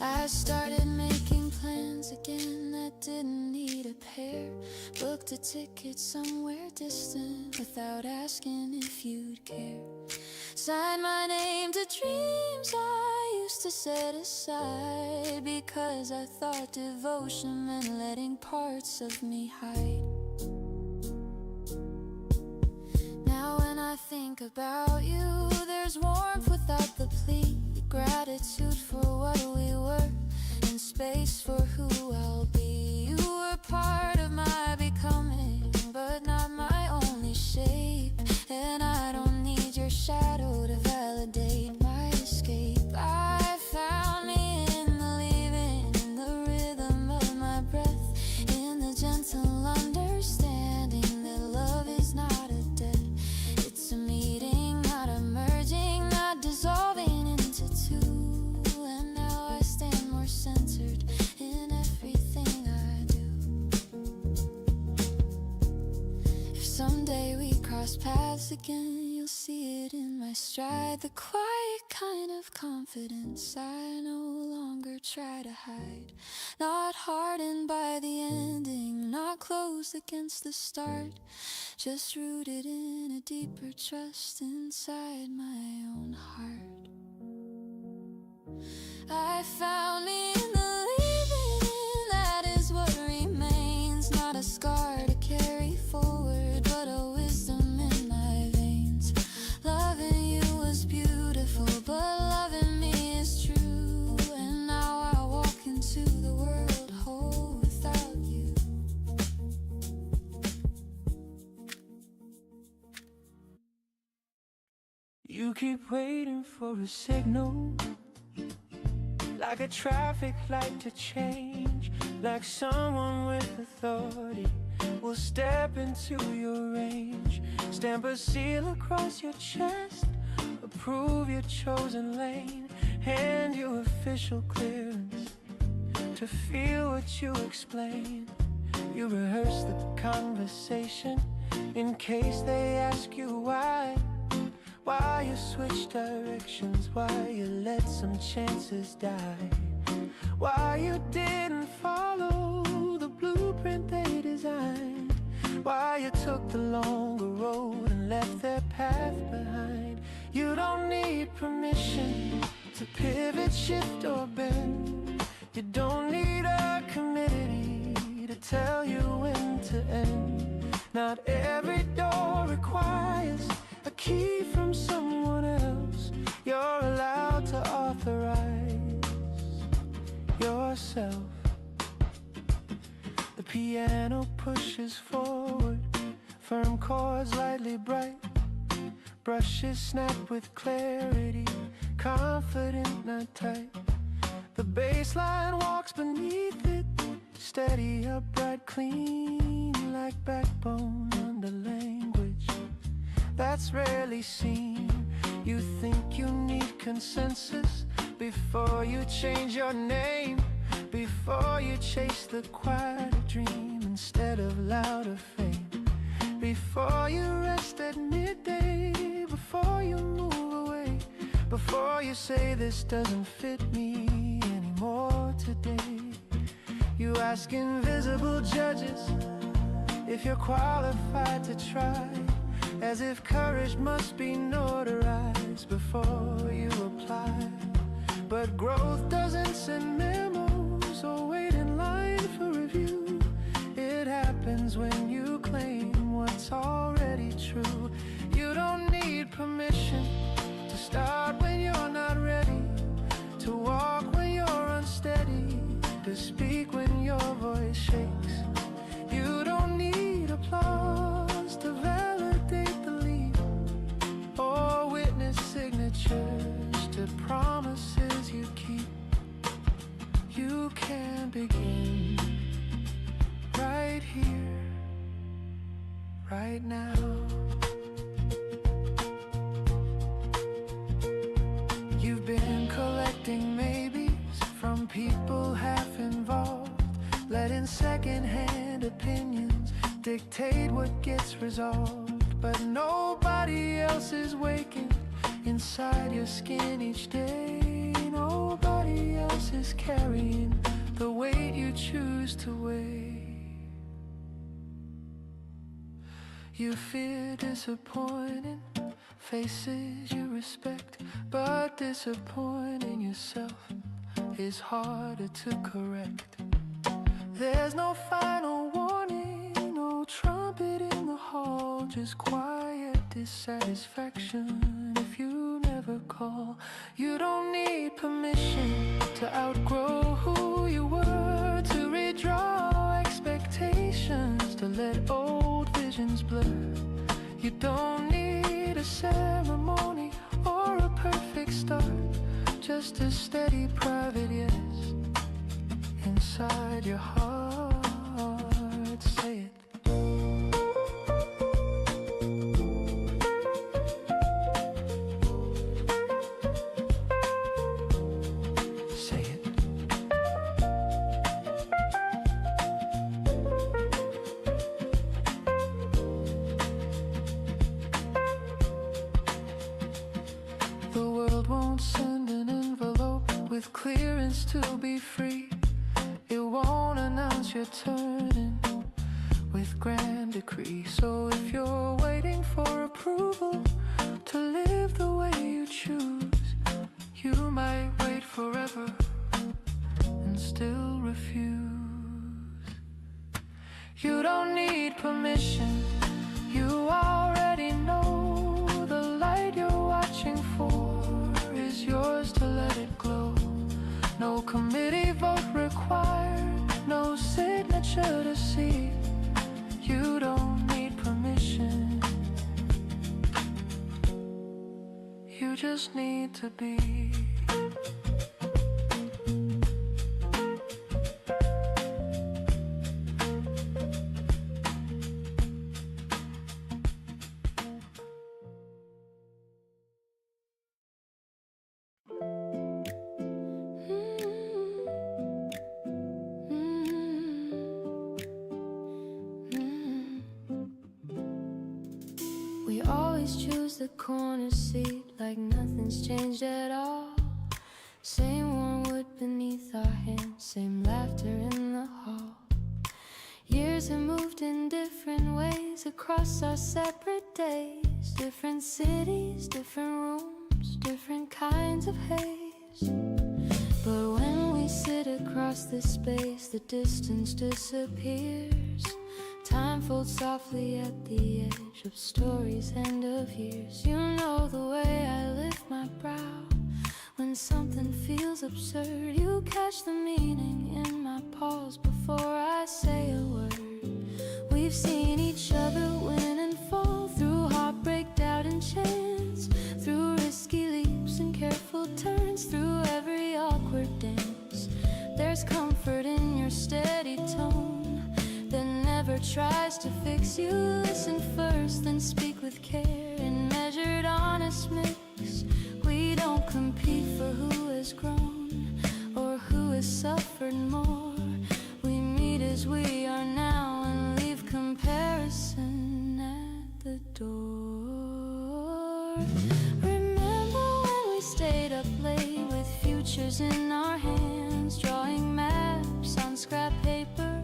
I started making plans again that didn't need a pair. Booked a ticket somewhere distant without asking if you'd care. Signed my name to dreams I used to set aside, because I thought devotion meant letting parts of me hide. Now when I think about you, there's warmth without the plea, gratitude for what we were, and space for who I'll be. You were part of my becoming, but not my only shape, and I don't need your shadow to validate my escape. I found me in the leaving, in the rhythm of my breath, in the gentle understanding that love is not a debt. It's a meeting, not a merging, not dissolving into two. And now I stand more centered in everything I do. If someday we cross paths again, you'll see it in my stride, the quiet kind of confidence I no longer try to hide. Not hardened by the ending, not closed against the start, just rooted in a deeper trust inside my own heart. I found me in the leaving, that is what remains, not a scar to carry forward, but a wisdom in my veins. Loving you was beautiful, but loving me is true, and now I walk into the world whole without you. You keep waiting for a signal, like a traffic light to change, like someone with authority will step into your range, stamp a seal across your chest, approve your chosen lane, hand you official clearance to feel what you explain. You rehearse the conversation in case they ask you why you switch directions, why you let some chances die, why you didn't follow the blueprint they designed, why you took the longer road and left their path behind. You don't need permission to pivot, shift or bend. You don't need a committee to tell you when to end. Not every door requires a key from someone else. You're allowed to authorize yourself. The piano pushes forward, firm chords lightly bright, brushes snap with clarity, confident, not tight. The bass line walks beneath it, steady, upright, clean, like backbone under language that's rarely seen. You think you need consensus before you change your name, before you chase the quieter dream instead of louder fame, before you rest at midday, before you move away, before you say this doesn't fit me anymore today. You ask invisible judges if you're qualified to try, as if courage must be notarized before you apply. But growth doesn't send memos or wait in line for review. It happens when you claim what's already true. You don't need permission to start when you're not ready, to walk when you're unsteady, to speak when your voice shakes. You don't need applause to validate the leap. begin right here, right now. You've been collecting maybes from people half involved, letting second-hand opinions dictate what gets resolved. But nobody else is waking inside your skin each day. Nobody else is carrying the weight you choose to weigh. You fear disappointing faces you respect, but disappointing yourself is harder to correct. There's no final warning, no trumpet in the hall, just quiet dissatisfaction if you never call. You don't need permission to outgrow who you were, to redraw expectations, to let old visions blur. You don't need a ceremony or a perfect start, just a steady private yes inside your heart. Say it. Say it. The world won't send an envelope with clearance to be free. It won't announce you're turning with grand decree. So if you're waiting for approval to live the way you choose, you might wait forever and still refuse. You don't need permission, you already know the light you're watching for is yours to let it glow. No committee vote required, no signature to see. You don't need permission, you just need to be. We always choose the corner seat like nothing's changed at all. Same warm wood beneath our hands, same laughter in the hall. Years have moved in different ways across our separate days. Different cities, different rooms, different kinds of haze. But when we sit across this space, the distance disappears. Time folds softly at the edge of stories and of years. You know the way I lift my brow when something feels absurd. You catch the meaning in my pause before I say a word. We've seen each other win and fall, through heartbreak, doubt and chance, through risky leaps and careful turns, through every awkward dance. There's comfort in your steady tone that never tries to fix you. Listen first, then speak with care in measured, honest mix. We don't compete for who has grown or who has suffered more. We meet as we are now and leave comparison at the door. Remember when we stayed up late with futures in our hands, drawing maps on scrap paper,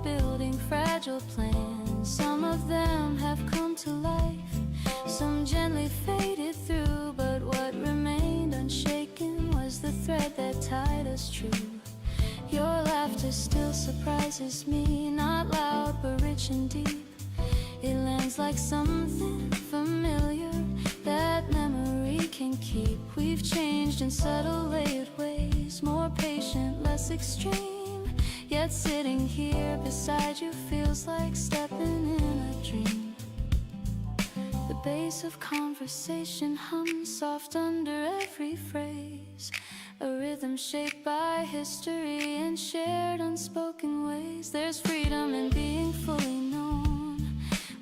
building fragile plans. Some of them have come to life, some gently faded through, but what remained unshaken was the thread that tied us true. Your laughter still surprises me, not loud but rich and deep. It lands like something familiar that memory can keep. We've changed in subtle layered ways, more patient, less extreme. Yet sitting here beside you feels like stepping in a dream. The bass of conversation hums soft under every phrase, a rhythm shaped by history and shared unspoken ways. There's freedom in being fully known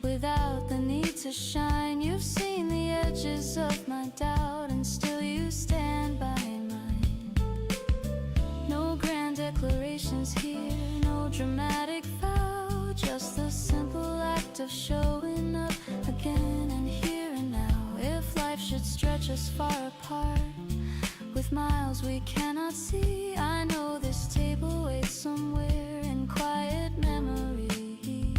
without the need to shine. You've seen the edges of my doubt and still you stand by mine. No grand declarations here, no dramatic vow, just the simple act of showing up again and here and now. If life should stretch us far apart with miles we cannot see, I know this table waits somewhere in quiet memory,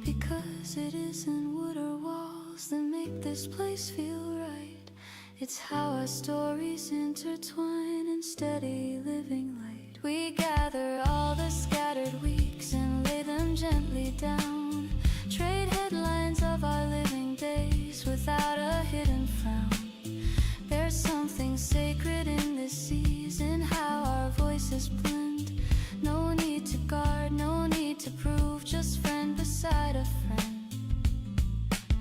because it isn't wood or walls that make this place feel right. It's how our stories intertwine in steady living light. We gather all the scattered weeks and lay them gently down, trade headlines of our living days without a hidden frown. There's something sacred in this season, how our voices blend. No need to guard, no need to prove, just friend beside a friend.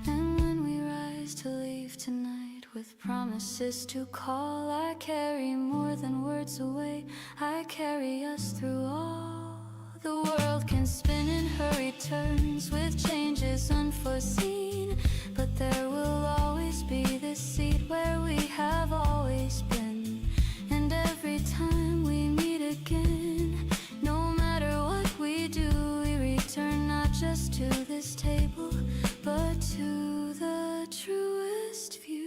And when we rise to leave tonight with promises to call, I carry more than words away, I carry us through all. The world can spin in hurried turns with changes unforeseen, but there will always be this seat where we have always been. And every time we meet again, no matter what we do, we return not just to this table, but to the truest view.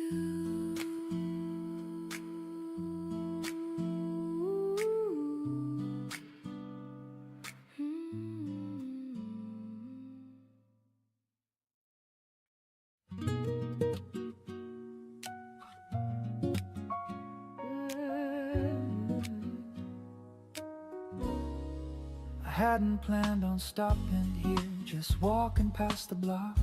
I hadn't planned on stopping here, just walking past the block,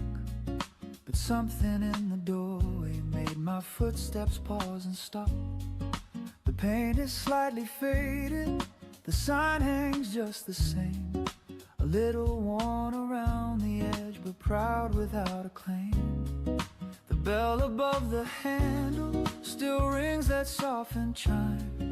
but something in the doorway made my footsteps pause and stop. The paint is slightly faded, the sign hangs just the same, a little worn around the edge, but proud without a claim. The bell above the handle still rings that softened chime,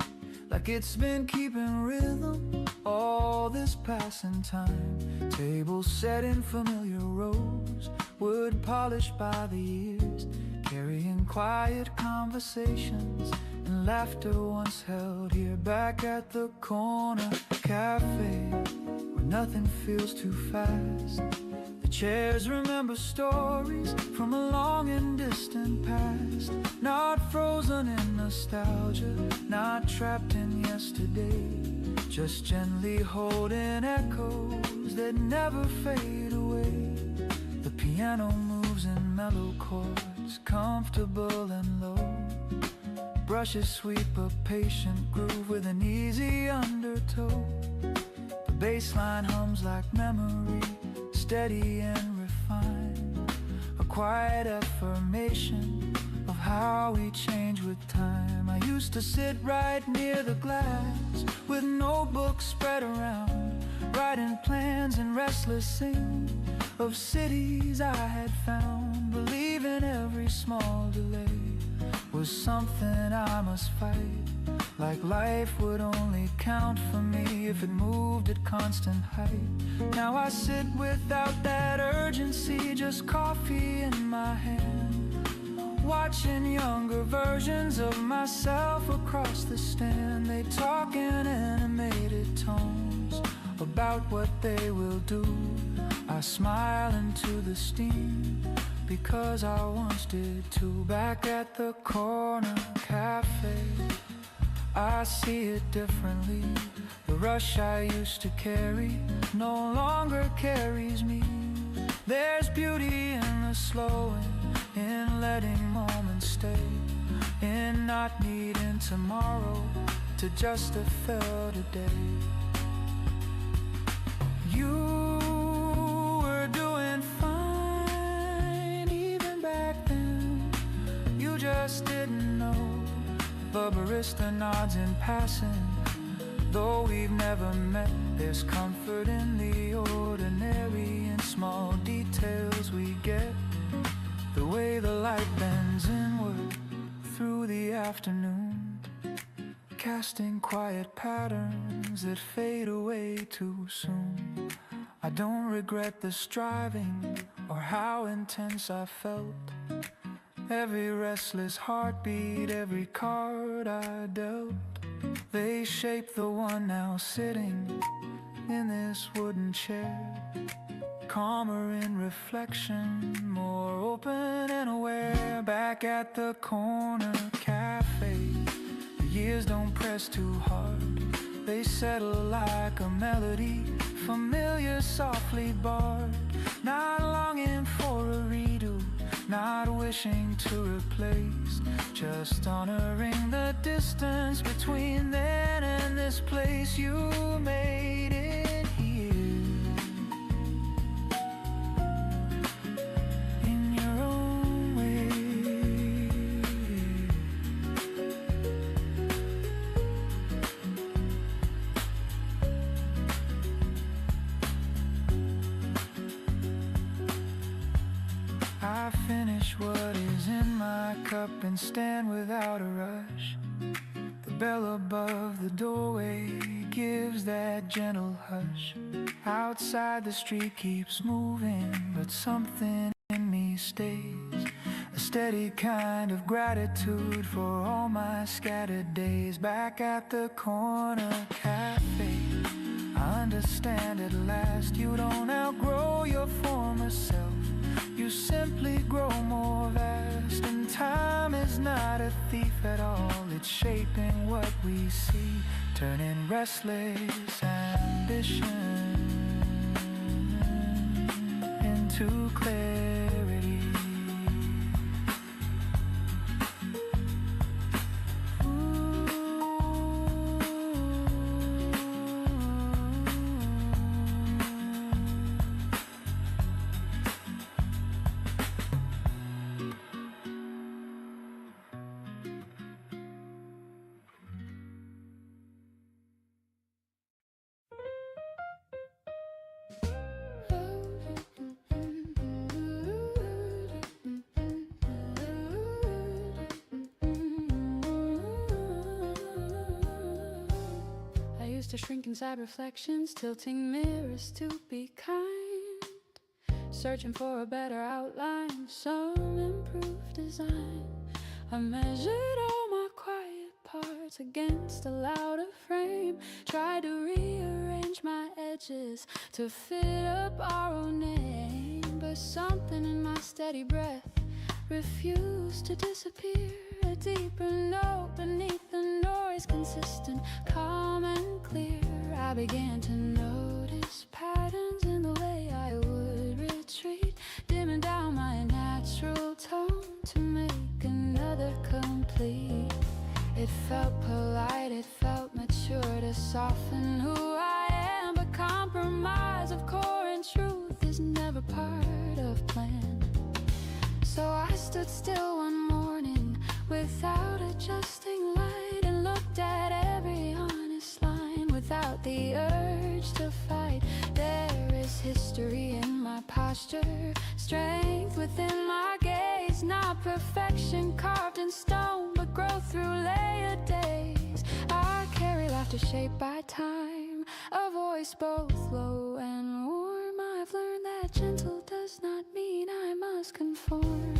like it's been keeping rhythm all this passing time. Tables set in familiar rows, wood polished by the years, carrying quiet conversations and laughter once held here. Back at the corner cafe, where nothing feels too fast. The chairs remember stories from a long and distant past, not frozen in nostalgia, not trapped in yesterday, just gently holding echoes that never fade away. The piano moves in mellow chords, comfortable and low. Brushes sweep a patient groove with an easy undertow. The bass line hums like memory, steady and refined, a quiet affirmation of how we change with time. I used to sit right near the glass with notebooks spread around, writing plans and restless scenes of cities I had found. Believing every small delay was something I must fight, like life would only count for me if it moved at constant height. Now I sit without that urgency, just coffee in my hand, watching younger versions of myself across the stand. They talk in animated tones about what they will do. I smile into the steam because I once did too. Back at the corner cafe, I see it differently. The rush I used to carry no longer carries me. There's beauty in the slowing, in letting moments stay, in not needing tomorrow to just fulfill today. You were doing fine even back then, you just didn't know. The barista nods in passing, though we've never met. There's comfort in the ordinary, in small details we get. The way the light bends inward through the afternoon, casting quiet patterns that fade away too soon. I don't regret the striving or how intense I felt. Every restless heartbeat, every card I dealt, they shape the one now sitting in this wooden chair. Calmer in reflection, more open and aware. Back at the corner cafe, the years don't press too hard. They settle like a melody, familiar, softly barred. Not longing for a redo, not wishing to replace, just honoring the distance between then and this place. You made it here in your own way. I finish what is in my cup and stand without a rush. The bell above the doorway gives that gentle hush. Outside the street keeps moving, but something in me stays. A steady kind of gratitude for all my scattered days. Back at the corner cafe, I understand at last you don't outgrow your former self. You simply grow more vast, and time is not a thief at all. It's shaping what we see, turning restless ambition into clarity. To shrink inside reflections, tilting mirrors to be kind, searching for a better outline, some improved design. I measured all my quiet parts against a louder frame, tried to rearrange my edges to fit a borrowed name, but something in my steady breath refused to disappear. A deeper note beneath the noise, consistent, calm and clear. I began to notice patterns in the way I would retreat, dimming down my natural tone to make another complete. It felt polite, it felt mature to soften who I am, but compromise of core and truth is never part of plan. So I stood still one morning without adjusting light and looked at every honest line without the urge to fight. There is history in my posture, strength within my gaze, not perfection carved in stone, but growth through layered days. I carry laughter shaped by time, a voice both low and warm. I've learned that gentle does not mean I must conform.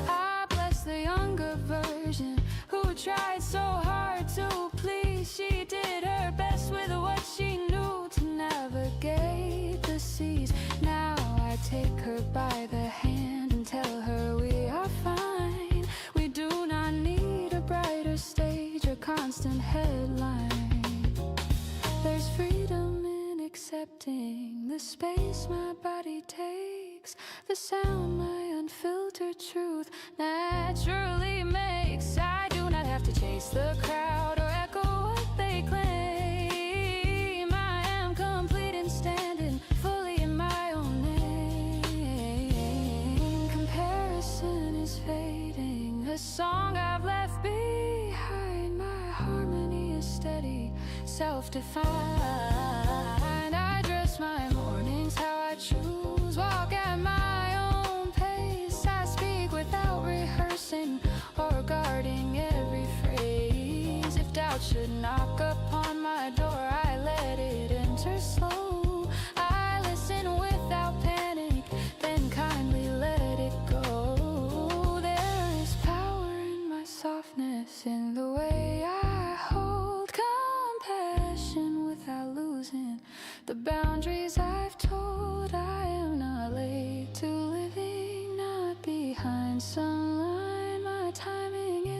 I bless the younger version who tried so hard to please. She did her best with what she knew to navigate the seas. Now I take her by the hand and tell her we are fine. We do not need a brighter stage or constant headline. There's freedom in accepting the space my body takes, the sound my unfiltered truth naturally makes. I do not have to chase the crowd or echo what they claim. I am complete and standing fully in my own name. Comparison is fading, a song I've left behind. My harmony is steady, self-defined. I dress my mornings how I choose, walk at my own pace. I speak without rehearsing or guarding every phrase. If doubt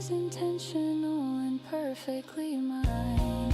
always intentional and perfectly mine.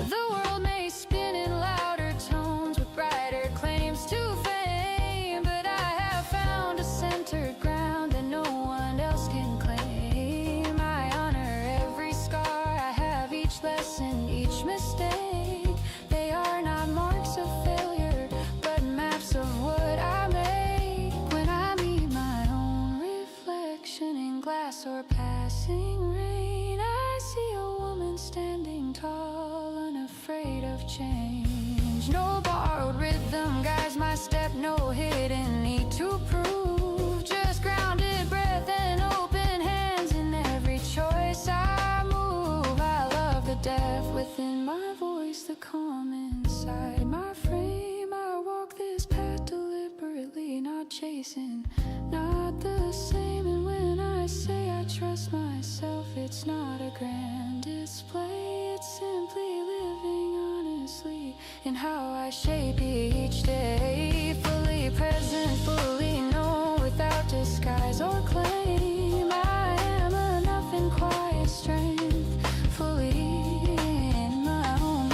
The world may spin in louder tones with brighter claims to fame, but I have found a centered ground that no one else can claim. I honor every scar I have, each lesson, each mistake. They are not marks of failure, but maps of what I make. When I meet my own reflection in glass or passing rain, I see a woman standing tall, unafraid of change. No borrowed rhythm guides my step, no hidden need to prove. Just grounded breath and open hands in every choice I move. I love the depth within my voice, the calm inside my frame. I walk this path deliberately, not chasing, not the same. And when I say I trust myself, it's not a grand display. It's simply living honestly in how I shape each day. Fully present, fully known, without disguise or claim. I am enough in quiet strength, fully in my own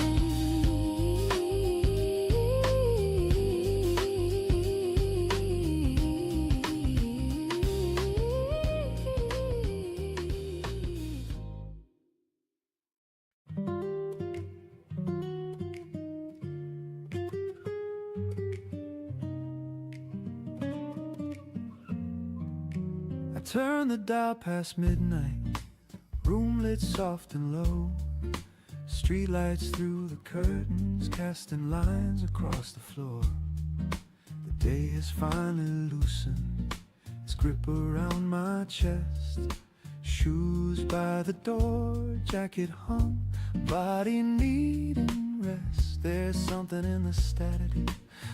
I turn the dial past midnight, room lit soft and low. Streetlights through the curtains, casting lines across the floor. The day has finally loosened its grip around my chest. Shoes by the door, jacket hung, body needing rest. There's something in the static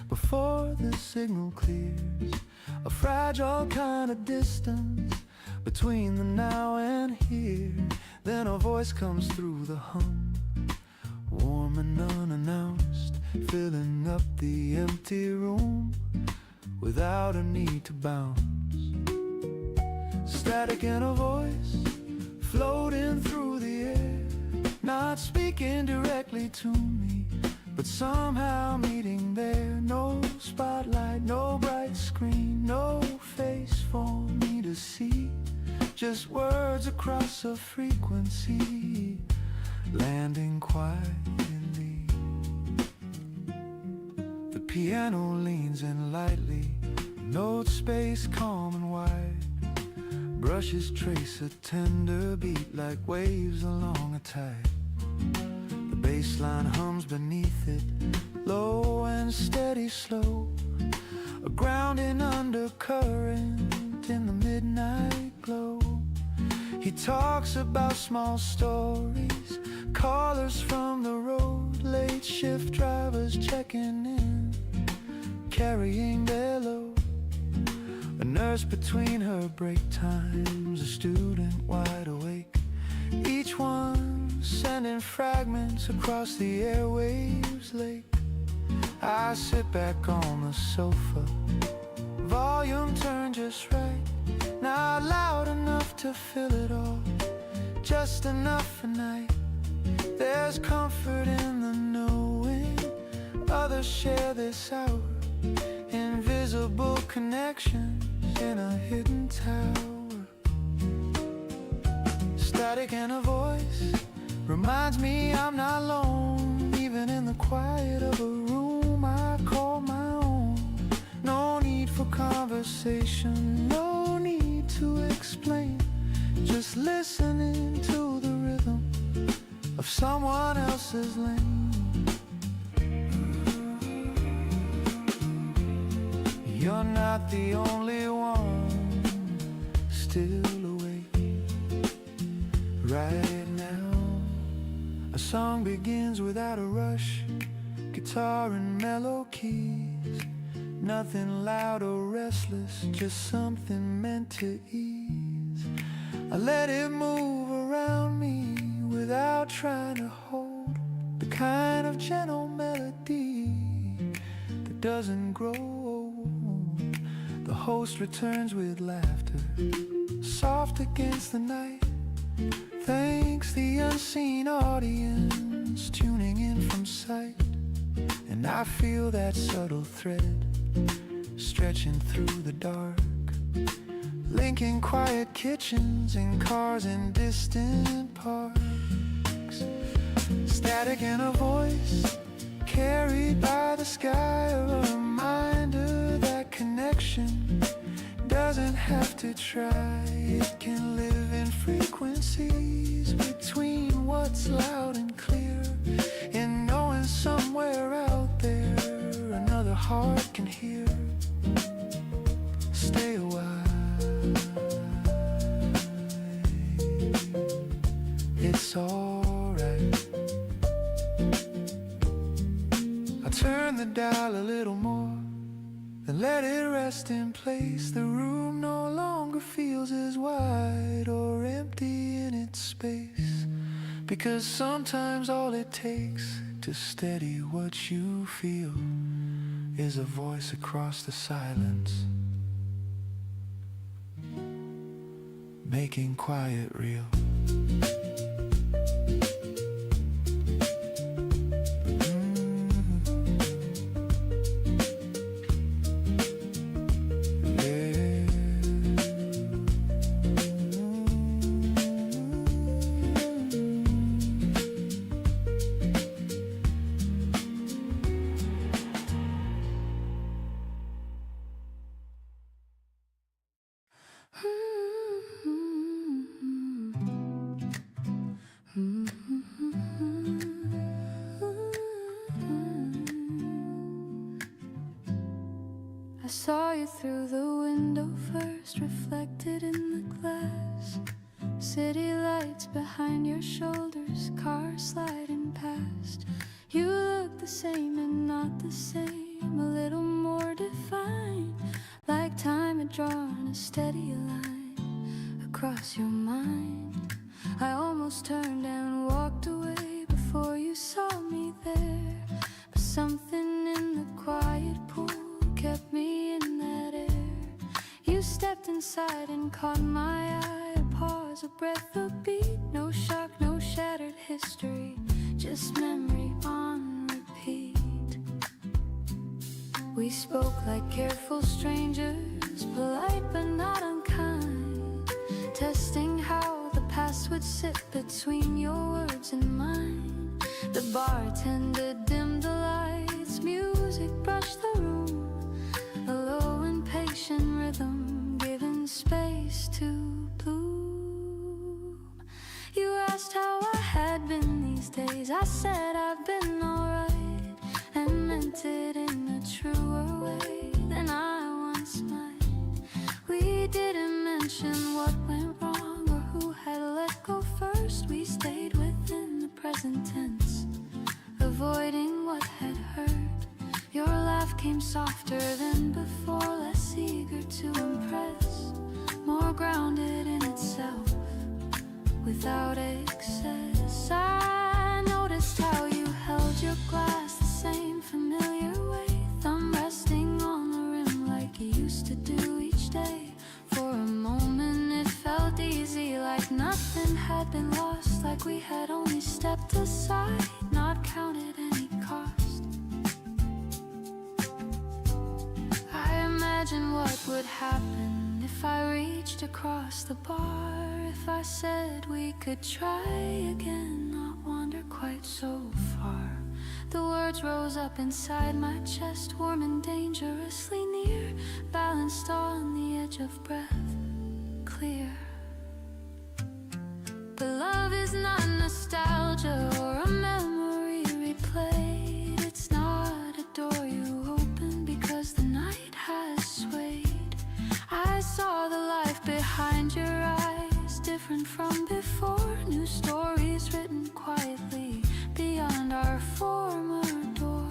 before the signal clears, a fragile kind of distance between the now and here. Then a voice comes through the hum, warm and unannounced, filling up the empty room without a need to bounce. Static and a voice floating through the air, not speaking directly to me, but somehow meeting there. No spotlight, no bright screen, no face for me to see, just words across a frequency, landing quietly. The piano leans in lightly, note space calm and wide. Brushes trace a tender beat like waves along a tide. The bass line hums beneath it, low and steady, slow, a grounding undercurrent in the midnight glow. He talks about small stories, callers from the road, late shift drivers checking in, carrying their load. A nurse between her break times, a student wide awake, each one sending fragments across the airwaves lake. I sit back on the sofa, volume turned just right, not loud enough to fill it all, just enough for night. There's comfort in the knowing others share this hour, invisible connections in a hidden tower. Static and a voice reminds me I'm not alone, even in the quiet of a room I call my own. No need for conversation, no need to explain, just listening to the rhythm of someone else's lane. You're not the only one still awake right now. A song begins without a rush, guitar and mellow keys, nothing loud or restless, just something meant to ease. I let it move around me without trying to hold, the kind of gentle melody that doesn't grow old. The host returns with laughter, soft against the night, Thanks the unseen audience tuning in from sight. And I feel that subtle thread stretching through the dark, linking quiet kitchens and cars in distant parks. Static and a voice carried by the sky, a reminder that connection doesn't have to try. It can live in frequencies between what's loud and clear, in knowing somewhere out there another heart can hear. Stay a while, it's alright. I'll turn the dial a little more, then let it rest in place. The room no longer feels as wide or empty in its space, because sometimes all it takes to steady what you feel is a voice across the silence, making quiet real. I saw you through the window first, reflected in the glass. City lights behind your shoulders, cars sliding past. You look the same and not the same, a little more defined, like time had drawn a steady line across your mind. I almost turned and walked away before you saw me there, but something in the quiet pool kept me in that air. You stepped inside and caught my eye, a pause, a breath, a beat. No shock, no shattered history, just memory on repeat. We spoke like careful strangers, polite but not unkind, testing how the past would sit between your words and mine. The bartender dimmed the lights, music brushed the room, a low impatient rhythm giving space to bloom. You asked how I had been these days, I said I've been alright, and meant it in a truer way than I once might. We didn't mention what went wrong or who had let go first. We stayed within the present tense, avoiding what had hurt. Your laugh came softer than before, less eager to impress, more grounded in itself, without excess. I noticed how you held your glass the same familiar way, thumb resting on the rim like you used to do each day. For a moment it felt easy, like nothing had been lost, like we had only stepped aside, not counted any cost. Imagine what would happen if I reached across the bar, if I said we could try again, not wander quite so far. The words rose up inside my chest, warm and dangerously near, balanced on the edge of breath, clear. But love is not nostalgia or a memory replayed. It's not a door you open because the night has swayed. I saw the life behind your eyes, different from before. New stories written quietly beyond our former door.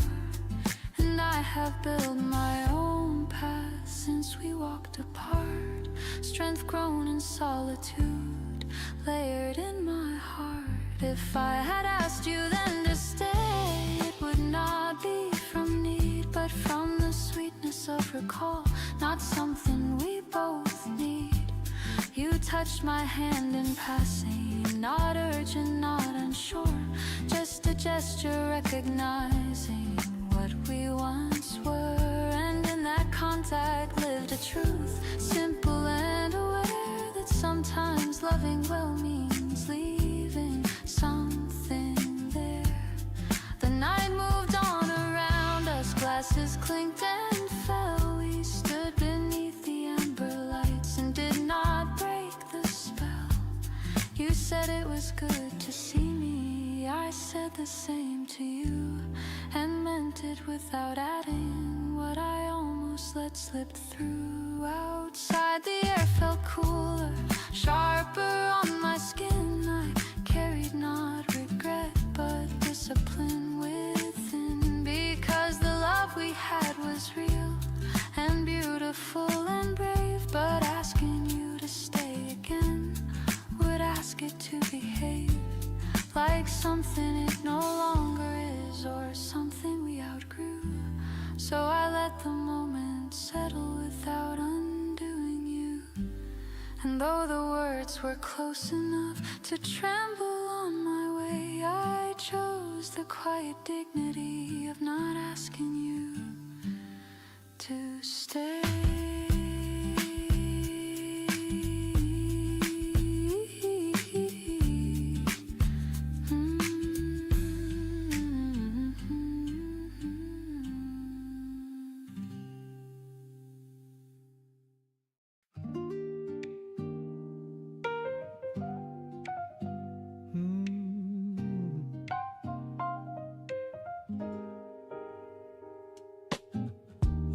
And I have built my own path since we walked apart. Strength grown in solitude, layered in my heart. If I had asked you then to stay, it would not be from need, but from the sweetness of recall, not something we both need. You touched my hand in passing, not urgent, not unsure, just a gesture recognizing what we once were. And in that contact lived a truth, simple and aware, that sometimes loving well means leaving something there. The night moved on around us, glasses clinked and fell. We stood beneath the amber lights and did not break the spell. You said it was good to see me, I said the same to you, and meant it without adding what I almost let slip through. Outside the air felt cooler, sharper on my skin. I carried not regret but discipline within, because the love we had was real and beautiful and brave. But asking you to stay again would ask it to behave like something it no longer is, or something we outgrew. So I let the moment settle without undoing you. And though the words were close enough to tremble on my way, I chose the quiet dignity of not asking you to stay.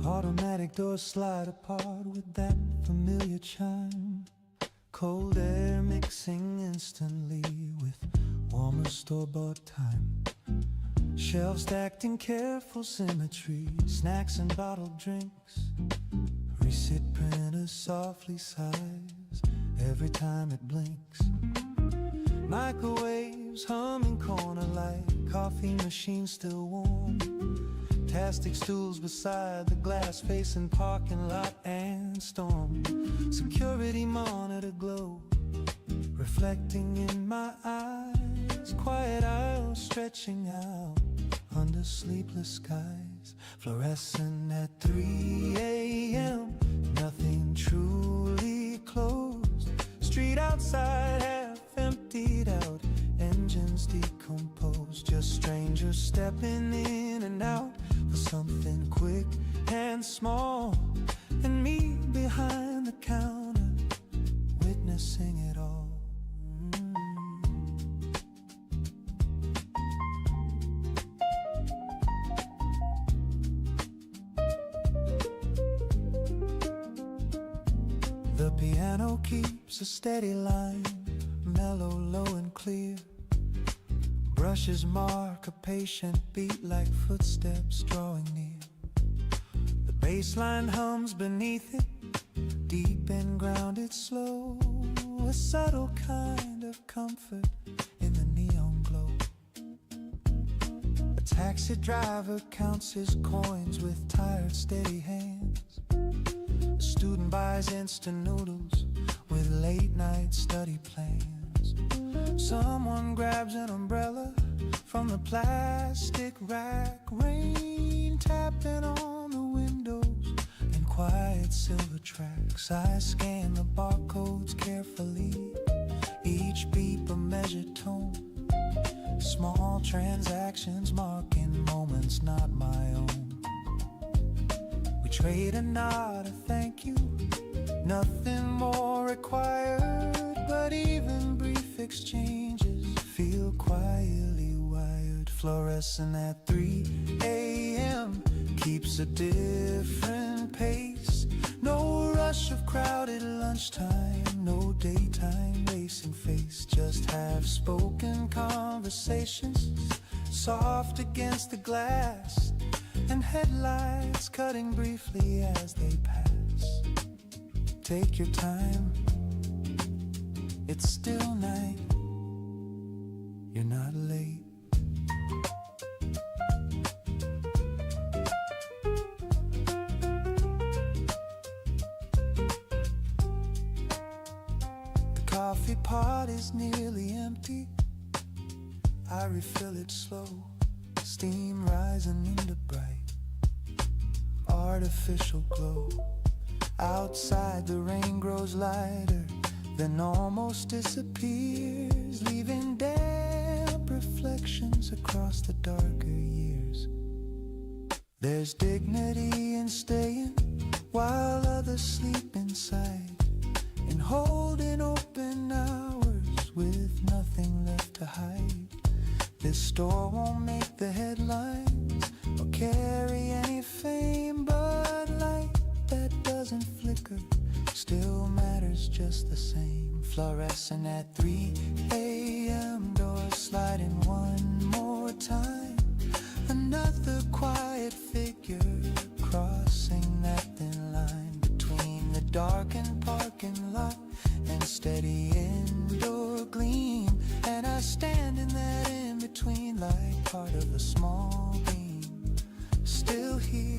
Automatic doors slide apart with that familiar chime. Cold air mixing instantly with warmer store-bought time. Shelves stacked in careful symmetry, snacks and bottled drinks. Receipt printer softly sighs every time it blinks. Microwaves humming corner light, coffee machine still warm. Plastic stools beside the glass facing parking lot and storm. Security monitor glow reflecting in my eyes. Quiet aisles stretching out under sleepless skies. Fluorescent at 3 a.m. Nothing truly closed. Street outside half emptied out. Engines decomposed. Just strangers stepping in and out for something quick and small, and me behind the counter witnessing it all. The piano keeps a steady line, mellow, low and clear. Brushes mark a patient beat like footsteps drawing near. The bass line hums beneath it, deep and grounded slow. A subtle kind of comfort in the neon glow. A taxi driver counts his coins with tired, steady hands. A student buys instant noodles with late night study plans. Someone grabs an umbrella from the plastic rack. Rain tapping on the windows and quiet silver tracks. I scan the barcodes carefully, each beep a measured tone. Small transactions marking moments not my own. We trade a nod, a thank you, nothing more required. But even brief exchanges feel quietly wired. Fluorescent at 3 a.m. keeps a different pace. No rush of crowded lunchtime, no daytime racing face. Just half-spoken conversations, soft against the glass, and headlights cutting briefly as they pass. Take your time, it's still night, you're not late. heart is nearly empty. I refill it slow, steam rising into bright artificial glow. Outside the rain grows lighter, then almost disappears, leaving damp reflections across the darker years. There's dignity in staying while others sleep inside, in holding open hours with nothing left to hide. This store won't make the headlines or carry any fame, but light that doesn't flicker still matters just the same. Fluorescent at 3 a.m., doors sliding one more time. Another quiet figure crossing that thin line between the darkened parking lot and steady indoor gleam. And I stand in that in between like part of a small beam, still here.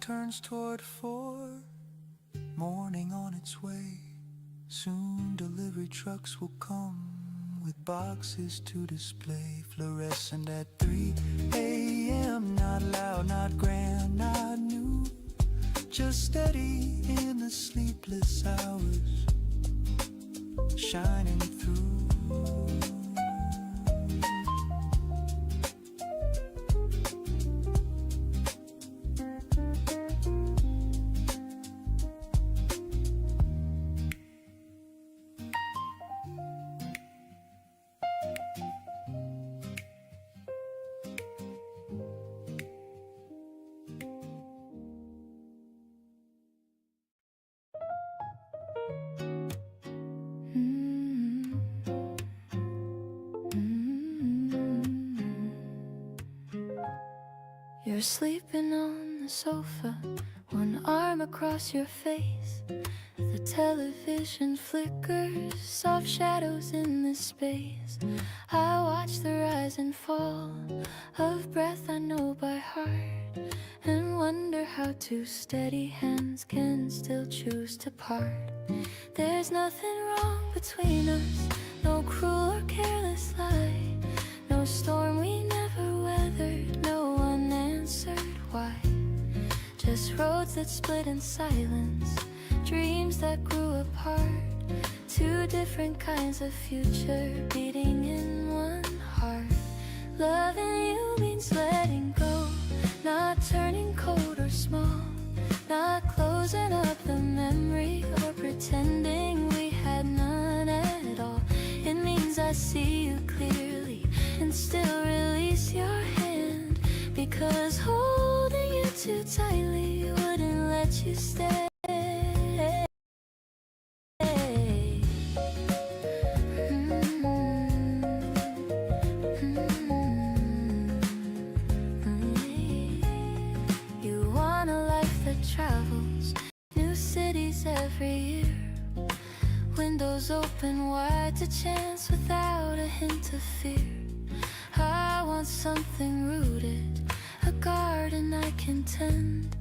Turns toward 4, morning on its way. Soon delivery trucks will come with boxes to display. Fluorescent at 3 a.m., not loud, not grand, not new, just steady in the sleepless hours, shining through. You're sleeping on the sofa, one arm across your face. The television flickers, soft shadows in the space. I watch the rise and fall of breath I know by heart, and wonder how two steady hands can still choose to part. There's nothing wrong between us, no cruel or careless lie, no storm we never weathered, no unanswered why. Just roads that split in silence, dreams that grew apart, two different kinds of future beating in one heart. Loving you means letting go, not turning cold or small, not closing up the memory or pretending we had none at all. It means I see you clearly and still release your hand, because holding you too tightly wouldn't let you stay. You want a life that travels new cities every year, windows open wide to chance without a hint of fear. I want something rooted, a garden I can tend,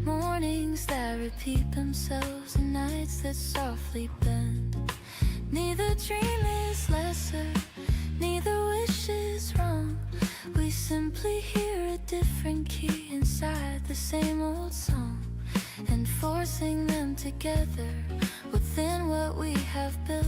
mornings that repeat themselves and nights that softly bend. Neither dream is lesser, neither wish is wrong. We simply hear a different key inside the same old song, and forcing them together within what we have built,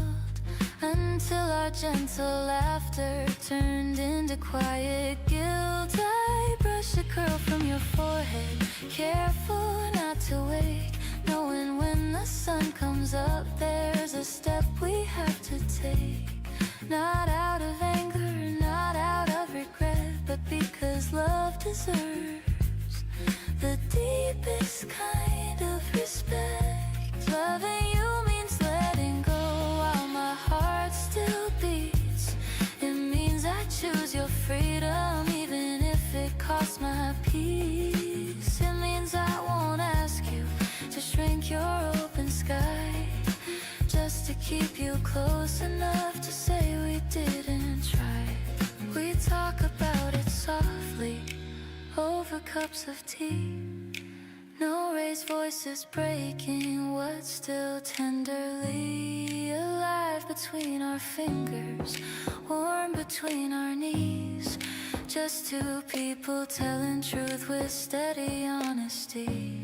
until our gentle laughter turned into quiet guilt. I brush a curl from your forehead, careful not to wake, knowing when the sun comes up there's a step we have to take. Not out of anger, not out of regret, but because love deserves the deepest kind of respect. Loving you means letting go while my heart still beats. It means I choose your freedom even if it costs my peace. It means keep you close enough to say we didn't try. We talk about it softly over cups of tea. No raised voices breaking what's still tenderly alive between our fingers, warm between our knees. Just two people telling truth with steady honesty.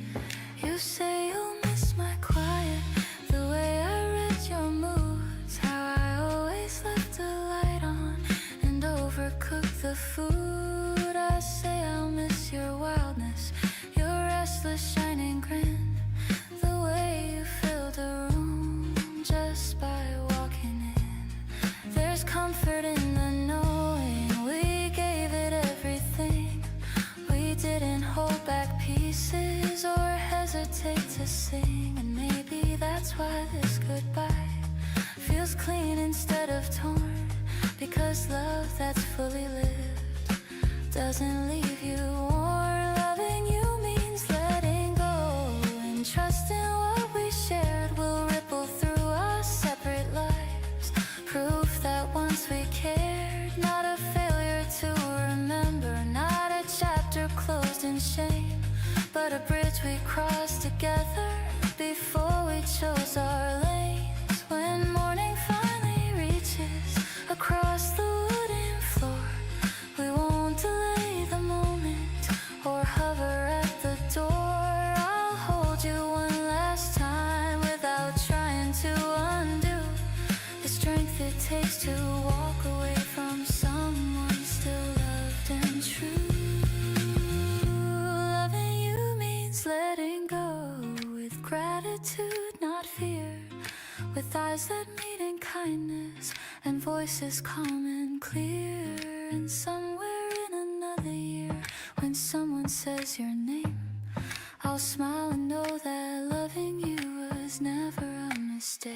You say you'll miss my quiet, the way I read your moods, how I always left the light on and overcooked the food. I say I'll miss your wildness, your restless shining grin, the way you filled the room just by walking in. There's comfort in the knowing we gave it everything. We didn't hold back pieces or hesitate to sing. And maybe that's why this goodbye feels clean instead of torn, because love that's fully lived doesn't leave you worn. Loving you means letting go and trusting what we shared will ripple through our separate lives. Proof that once we cared, not a failure to remember, not a chapter closed in shame, but a bridge we crossed together before we chose our lanes. When morning finally reaches across the wooden floor, we won't delay the moment or hover at the door. I'll hold you one last time without trying to undo the strength it takes to walk away from someone still loved and true. Loving you means letting go with gratitude, not fear, with eyes that meet in kindness and voices calm and clear. And somewhere in another year, when someone says your name, I'll smile and know that loving you was never a mistake.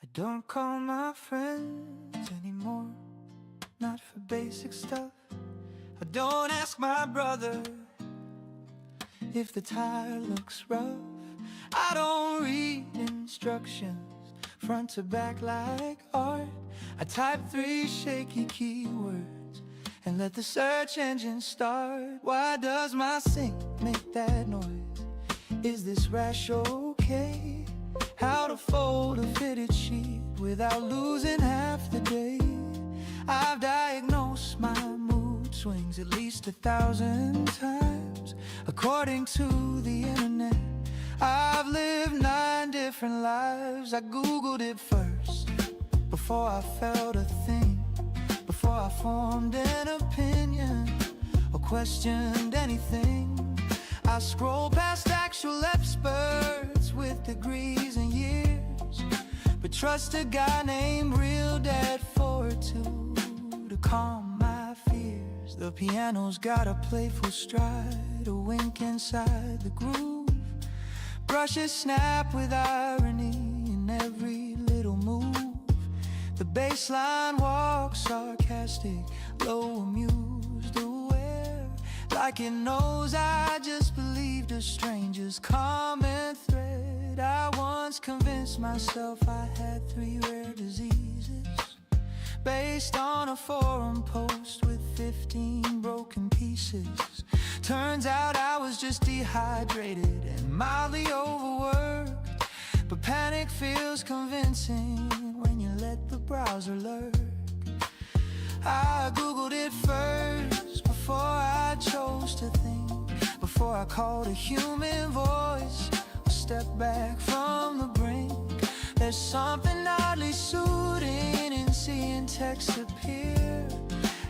I don't call my friends anymore, not for basic stuff. I don't ask my brother if the tire looks rough. I don't read instructions front to back like art. I type 3 shaky keywords and let the search engine start. Why does my sink make that noise? Is this rash okay? How to fold a fitted sheet without losing half the day. I've diagnosed my mood swings at least 1,000 times. According to the internet, I've lived 9 different lives. I googled it first before I felt a thing, before I formed an opinion or questioned anything. I scroll past actual experts with degrees and years, but trust a guy named Real Dad 4-2 to calm my fears. The piano's got a playful stride, a wink inside the groove. Brushes snap with irony in every little move. The bass line walks sarcastic, low amused, aware, like it knows I just believed a stranger's common thread. I once convinced myself I had 3 rare diseases based on a forum post with 15 broken pieces. Turns out I was just dehydrated and mildly overworked, but panic feels convincing when you let the browser lurk. I googled it first before I chose to think, before I called a human voice or stepped back from the brink. There's something oddly soothing in seeing text appear,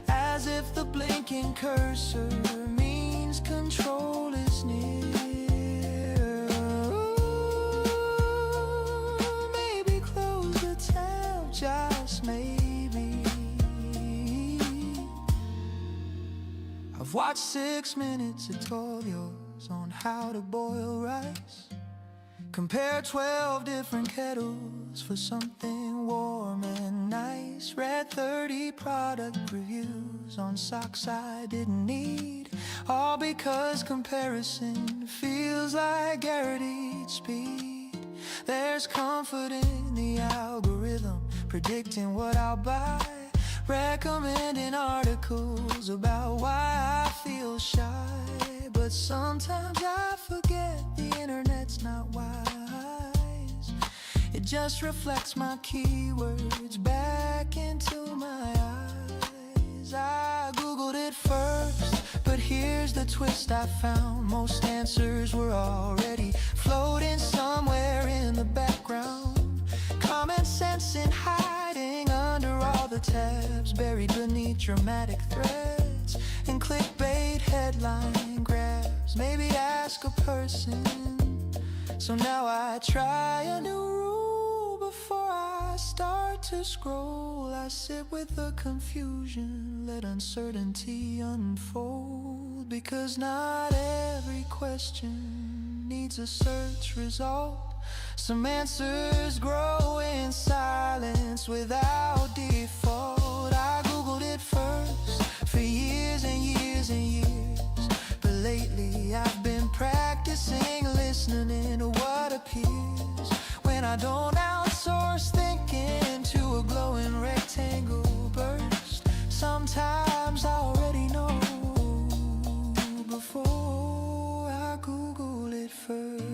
as if the blinking cursor means control is near. Ooh, maybe close the tab, just maybe. I've watched 6 minutes tutorials on how to boil rice, compare 12 different kettles for something warm and nice, read 30 product reviews on socks I didn't need, all because comparison feels like guaranteed speed. There's comfort in the algorithm predicting what I'll buy, recommending articles about why I feel shy. But sometimes I forget the internet's not wise. It just reflects my keywords back into my eyes. I googled it first, but here's the twist I found. Most answers were already floating somewhere in the background. Common sense in hiding under all the tabs, buried beneath dramatic threads and clickbait headline grabs. Maybe ask a person. So now I try a new rule before I start to scroll. I sit with the confusion, let uncertainty unfold, because not every question needs a search result. Some answers grow in silence without default. I googled it first for years and years and years, but lately I've been practicing listening into what appears when I don't outsource thinking to a glowing rectangle burst. Sometimes I already know before I Google it first.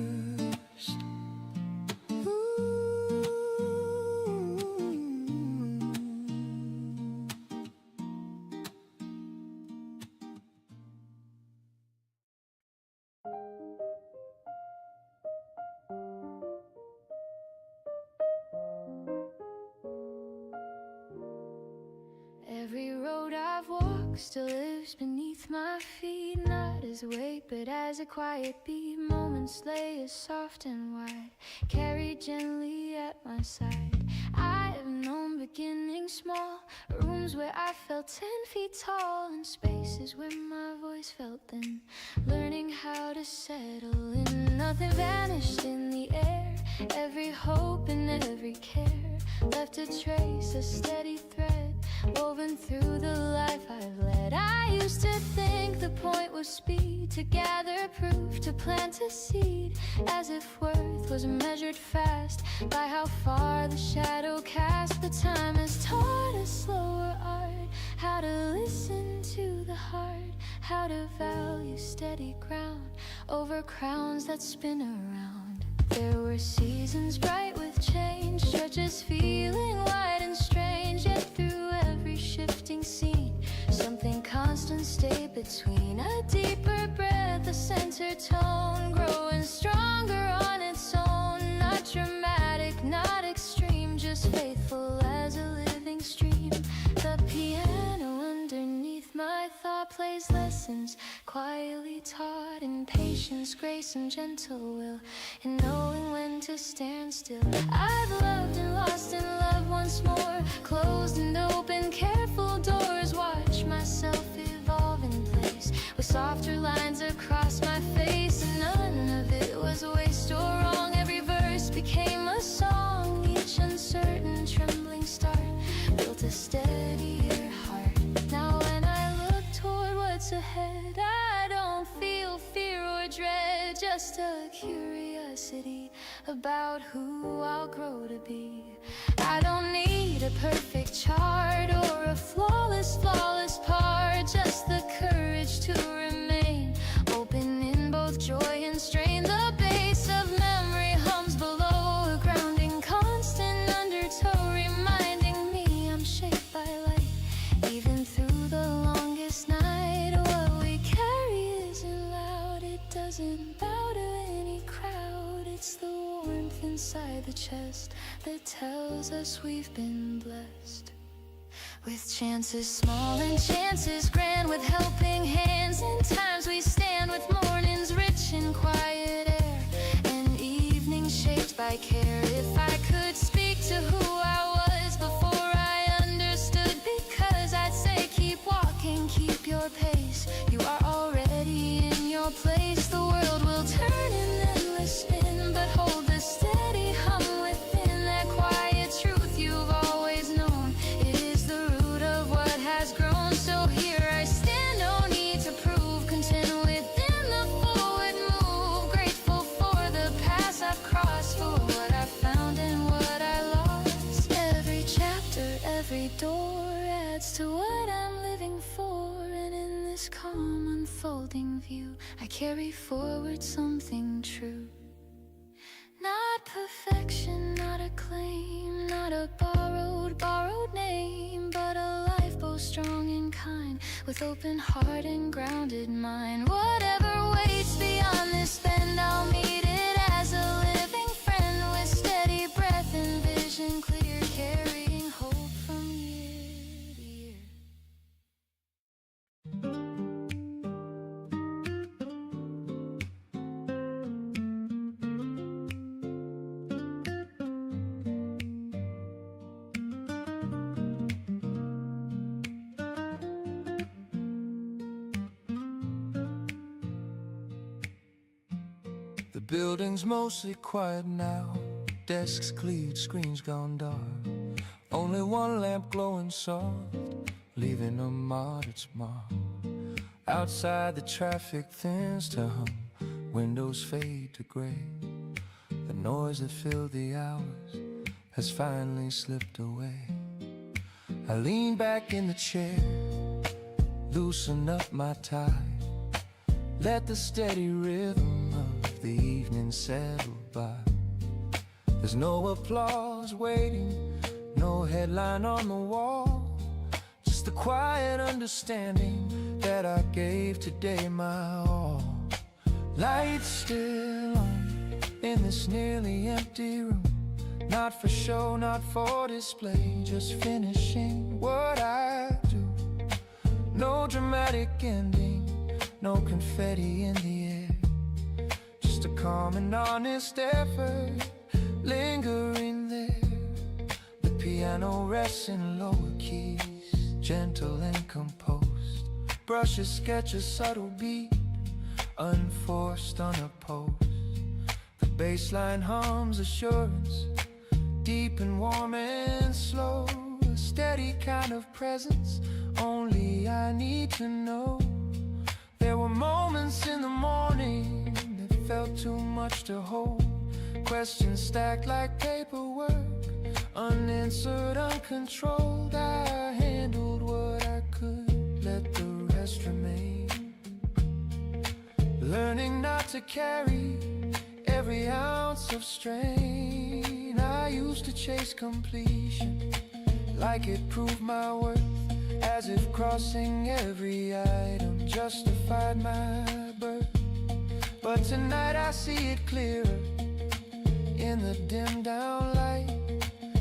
Every road I've walked still lives beneath my feet, not as a weight but as a quiet beat. Moments lay as soft and wide, carried gently at my side. I have known beginnings small, rooms where I felt 10 feet tall, and spaces where my voice felt thin, learning how to settle in. Nothing vanished in the air, every hope and every care left a trace, a steady thread woven through the life I've led. I used to think the point was speed, to gather proof, to plant a seed, as if worth was measured fast by how far the shadow cast. But time has taught us slower art, how to listen to the heart, how to value steady ground over crowns that spin around. There were seasons bright with change, stretches feeling wide and strange, yet through every shifting scene something constant stayed between. A deeper breath, a center tone, growing stronger on its own. Not dramatic, not extreme, just faithful as a living stream. The piano underneath my thought plays lessons quietly taught in patience, grace and gentle will, in knowing when to stand still. I've loved and lost and loved once more, closed and opened careful doors, watch myself evolve in place with softer lines across my face. And none of it was waste or wrong, every verse became a song. Each uncertain trembling start built a steadier heart. Now when I look toward what's ahead, I don't feel fear or dread, just a curiosity about who I'll grow to be. I don't need a perfect chart or a flawless part, just the courage to remain open in both joy and strain. The bass of memory hums below, a grounding constant undertow, reminding me I'm shaped by light, even through the longest night. What we carry isn't loud, it doesn't bow to any crowd. It's the warmth inside the chest that tells us we've been blessed with chances small and chances grand, with helping hands and times we stand, with mornings rich in quiet air and evenings shaped by care. If I could speak to who I was before I understood, because I'd say keep walking, keep your pace. You are unfolding view. I carry forward something true. Not perfection, not a claim, not a borrowed name, but a life both strong and kind, with open heart and grounded mind. Whatever waits beyond this bend, I'll meet it as a living friend, with steady breath and vision clear, carrying hope from year to year. The building's mostly quiet now, desks cleared, screens gone dark. Only one lamp glowing soft, leaving a martyrd's mark. Outside the traffic thins to hum, windows fade to gray. The noise that filled the hours has finally slipped away. I lean back in the chair, loosen up my tie, let the steady rhythm of the evening settle by. There's no applause waiting, no headline on the wall, just the quiet understanding that I gave today my all. Lights still on in this nearly empty room, not for show, not for display, just finishing what I do. No dramatic ending, no confetti in the air, just a calm and honest effort lingering there. The piano rests in lower keys, gentle and composed. Brushes sketch a subtle beat, unforced, unopposed. The bass line hums assurance, deep and warm and slow. A steady kind of presence, only I need to know. There were moments in the morning that felt too much to hold. Questions stacked like paperwork, unanswered, uncontrolled. I handled what I could, let the rest remain. Learning not to carry every ounce of strain. I used to chase completion like it proved my worth, as if crossing every item justified my birth. But tonight I see it clearer in the dimmed down light.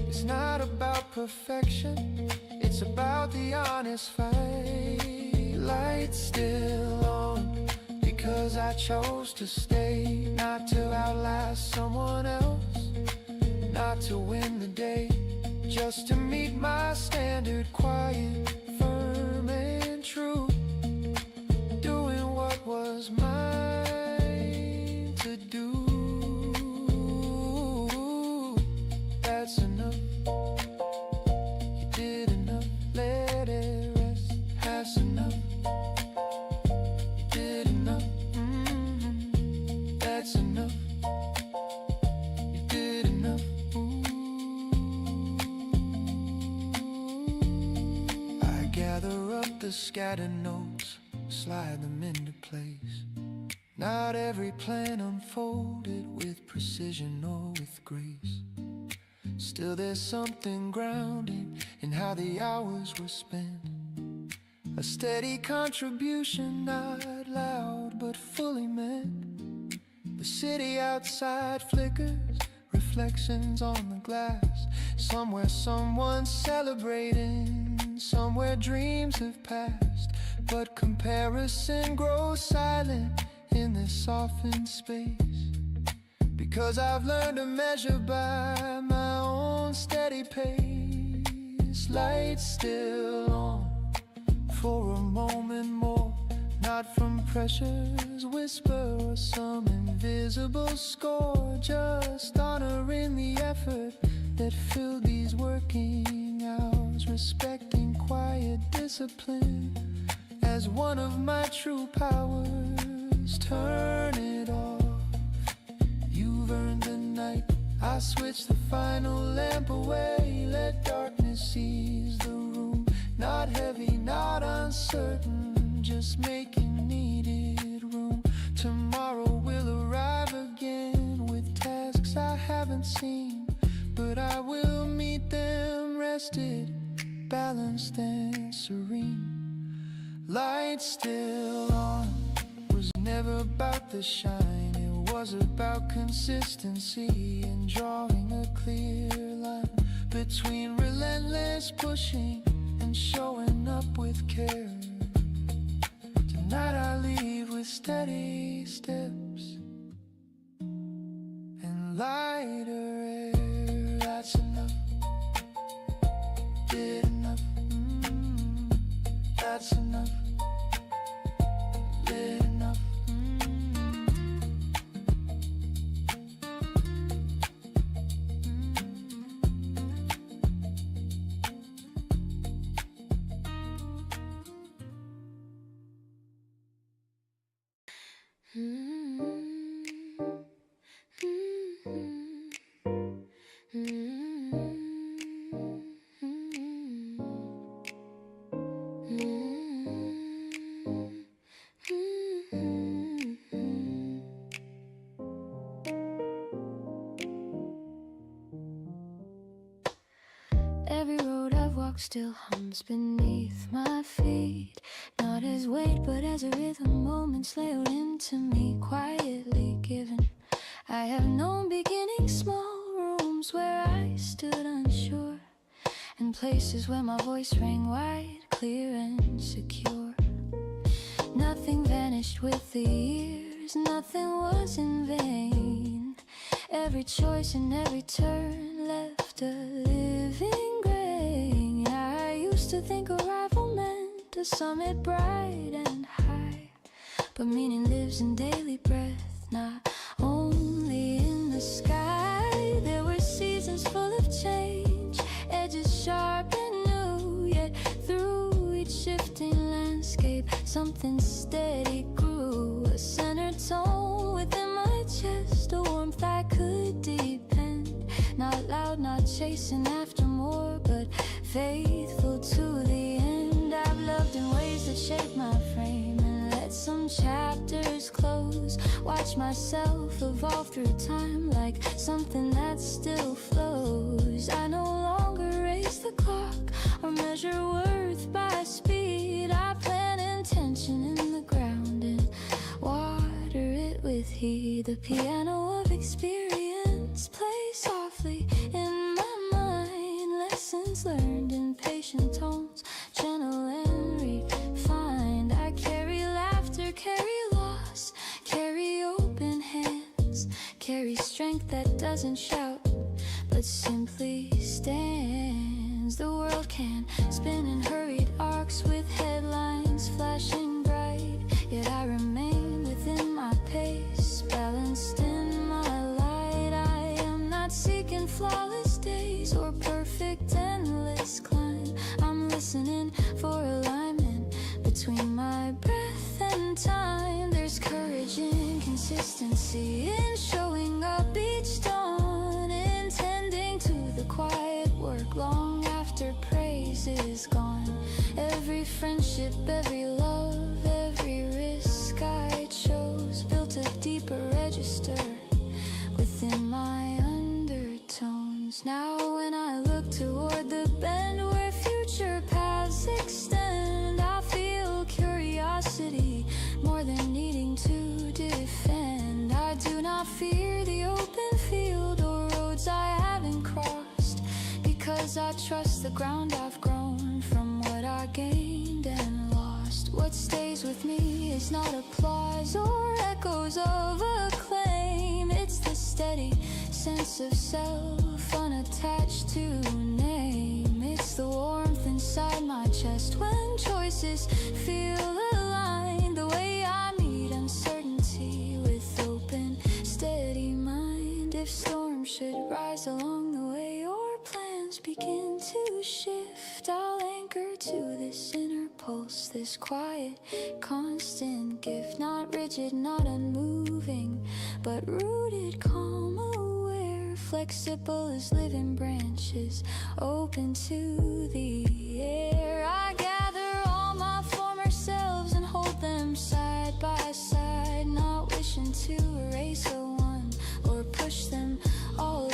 It's not about perfection, it's about the honest fight. Lights still on because I chose to stay, not to outlast someone else, not to win the day, just to meet my standard, quiet, firm and true, doing what was mine to do. That's enough, you did enough, let it rest. That's enough, you did enough, that's enough, you did enough. I gather up the scattered notes, slide them into place. Not every plan unfolded with precision or with grace. Still there's something grounding in how the hours were spent. A steady contribution, not loud but fully meant. The city outside flickers, reflections on the glass. Somewhere someone's celebrating, somewhere dreams have passed. But comparison grows silent in this softened space, because I've learned to measure by my own steady pace. Lights still on for a moment more, not from pressure's whisper or some invisible score, just honoring the effort that filled these working hours, respecting quiet discipline as one of my true powers. Turn it off, you've earned the night. I switch the final lamp away, let darkness seize the room. Not heavy, not uncertain, just making needed haven't seen, but I will meet them rested, balanced and serene. Light still on, was never about the shine, it was about consistency and drawing a clear line between relentless pushing and showing up with care. Tonight I leave with steady steps and lighter air. That's enough, did enough, that's enough, lit enough. Every road I've walked still hums beneath my feet, not as weight but as a rhythm, moments layered into me, quietly given. I have known beginning small rooms where I stood unsure, and places where my voice rang wide, clear and secure. Nothing vanished with the years, nothing was in vain. Every choice and every turn left a living grain. I used to think arrival meant a summit bright and high, but meaning lives in daily breath, not only in the sky. There were seasons full of change, edges sharp and new, yet through each shifting landscape something steady grew. A centered tone within my chest, a warmth I could depend. Not loud, not chasing after more, but faithful to the end. I've loved in ways that shape my frame and let some chapters close. Watch myself evolve through time like something that still flows. I no longer race the clock or measure worth by speed. I plant intention in the ground and water it with heed. The piano of experience plays softly in my mind. Lessons learned in patient tones, gentle and refined. I carry laughter, carry loss, carry open hands, carry strength that doesn't shout but simply stands. The world can spin in hurried arcs with headlines flashing bright, yet I remain within my pace, balanced in my light. I am not seeking flawless days or perfect endless climb. I'm listening for alignment between my breath and time. There's courage in consistency, in showing up each dawn, in tending to the quiet work long after praise is gone. Every friendship, every love, every risk I chose built a deeper register within my undertones. Now when I look toward the bend where future paths extend, I feel curiosity more than needing to defend. I do not fear the open field or roads I haven't crossed, because I trust the ground I've grown from what I gained and lost. What stays with me is not applause or echoes of acclaim. It's the steady sense of self, unattached to name. It's the warmth inside my chest when choices feel aligned. The way I meet uncertainty with open, steady mind. If storms should rise along the way or plans begin to shift, I'll anchor to this inner pulse, this quiet, constant gift. Not rigid, not unmoving, but rooted, calm, aware, flexible as living branches, open to the air. I gather all my former selves and hold them side by side, not wishing to erase a one or push them all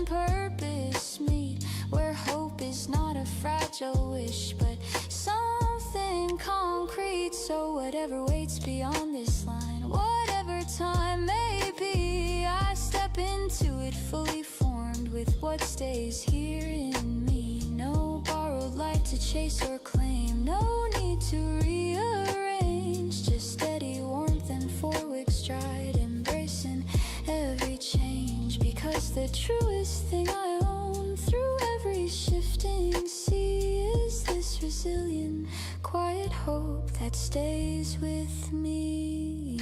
and purpose meet, where hope is not a fragile wish but something concrete. So whatever waits beyond this line, whatever time may be, I step into it fully formed with what stays here in me. No borrowed light to chase or claim, no need to rearrange, just steady warmth and forward stride, embracing every change. Because the truest thing I own through every shifting sea is this resilient, quiet hope that stays with me.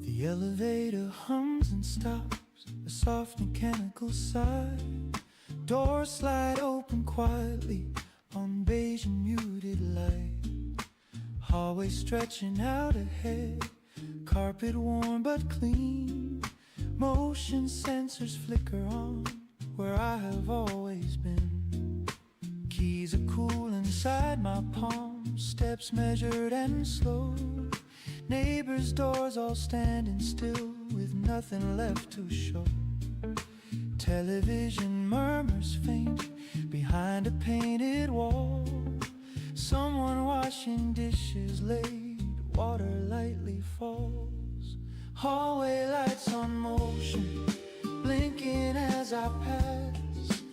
The elevator hums and stops, a soft mechanical sigh. Doors slide open quietly on beige and muted light. Hallway stretching out ahead, carpet warm but clean. Motion sensors flicker on where I have always been. Keys are cool inside my palm, steps measured and slow. Neighbors' doors all standing still with nothing left to show. Television murmurs faint behind a painted wall. Someone washing dishes late, water lightly falls. Hallway lights on motion, blinking as I pass.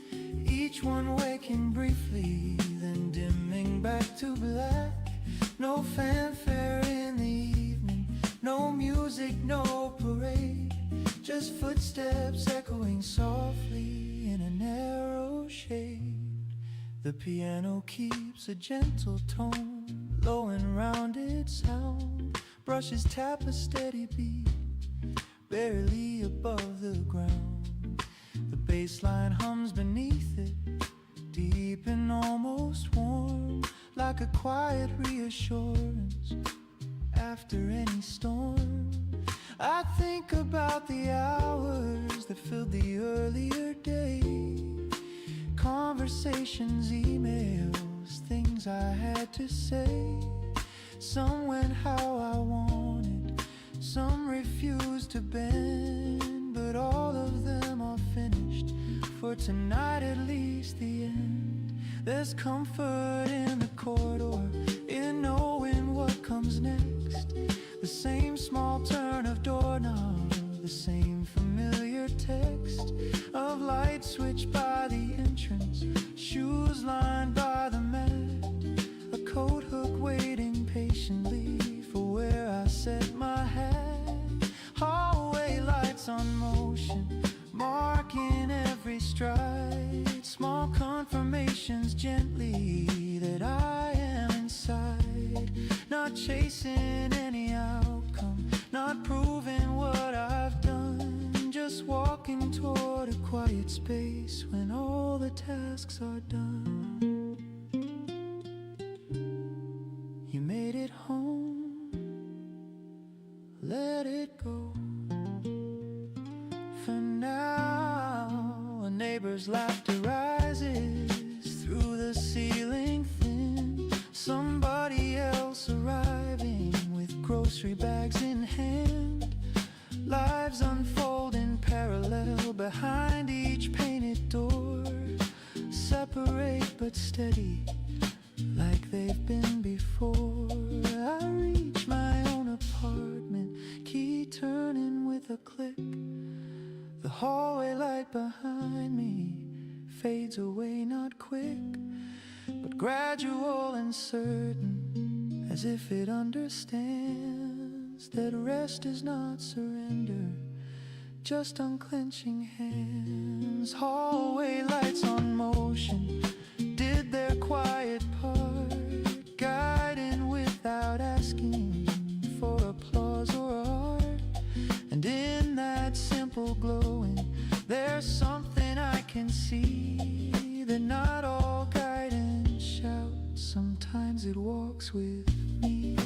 Each one waking briefly, then dimming back to black. No fanfare in the evening, no music, no parade, just footsteps echoing softly in a narrow shade. The piano keeps a gentle tone, low and rounded sound. Brushes tap a steady beat, barely above the ground. The bass line hums beneath it, deep and almost warm, like a quiet reassurance after any storm. I think about the hours that filled the earlier day. Conversations, emails, things I had to say. Some went how I wanted, some refused to bend, but all of them are finished, for tonight at least the end. There's comfort in the corridor, in knowing what comes next. The same small turn of doorknob, the same familiar text of light switch by the entrance, shoes lined by the mat, a coat hook waiting patiently for where I set my hat. Hallway lights on motion, marking every stride, small confirmations gently that I am inside, not chasing any outcome, not proving what I've done, just walking toward a quiet space when all the tasks are done. You made it home, let it go. For now, a neighbor's laughter rises through the ceiling thin. Somebody else arriving with grocery bags in hand. Lives unfold in parallel behind each painted door, separate but steady, like they've been before. I reach my own apartment, key turning with a click. The hallway light behind me fades away, not quick, but gradual and certain, as if it understands that rest is not surrender, just unclenching hands. Hallway lights on motion did their quiet part, guiding without asking for applause or art. And in that simple glowing, there's something see that not all guidance shouts, sometimes it walks with me.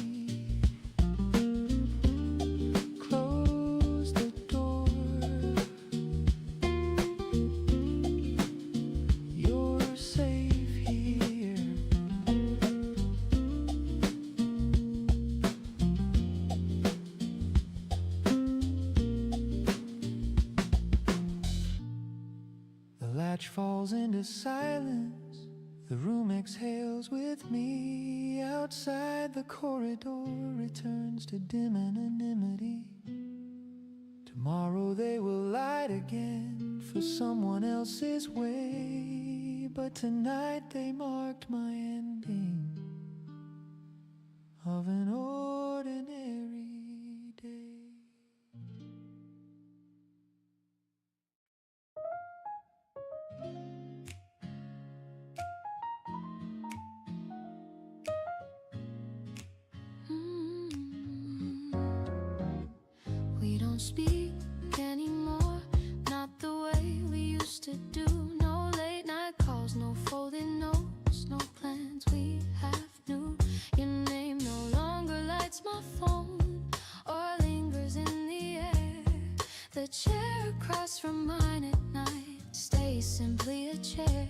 Close the door. You're safe here. The latch falls into silence. The room exhales with me. Outside the corridor returns to dim anonymity. Tomorrow they will light again for someone else's way. But tonight they marked my ending of an ordinary day. We don't speak anymore, not the way we used to do. No late night calls, no folded notes, no plans we have new. Your name no longer lights my phone or lingers in the air. The chair across from mine at night stays simply a chair.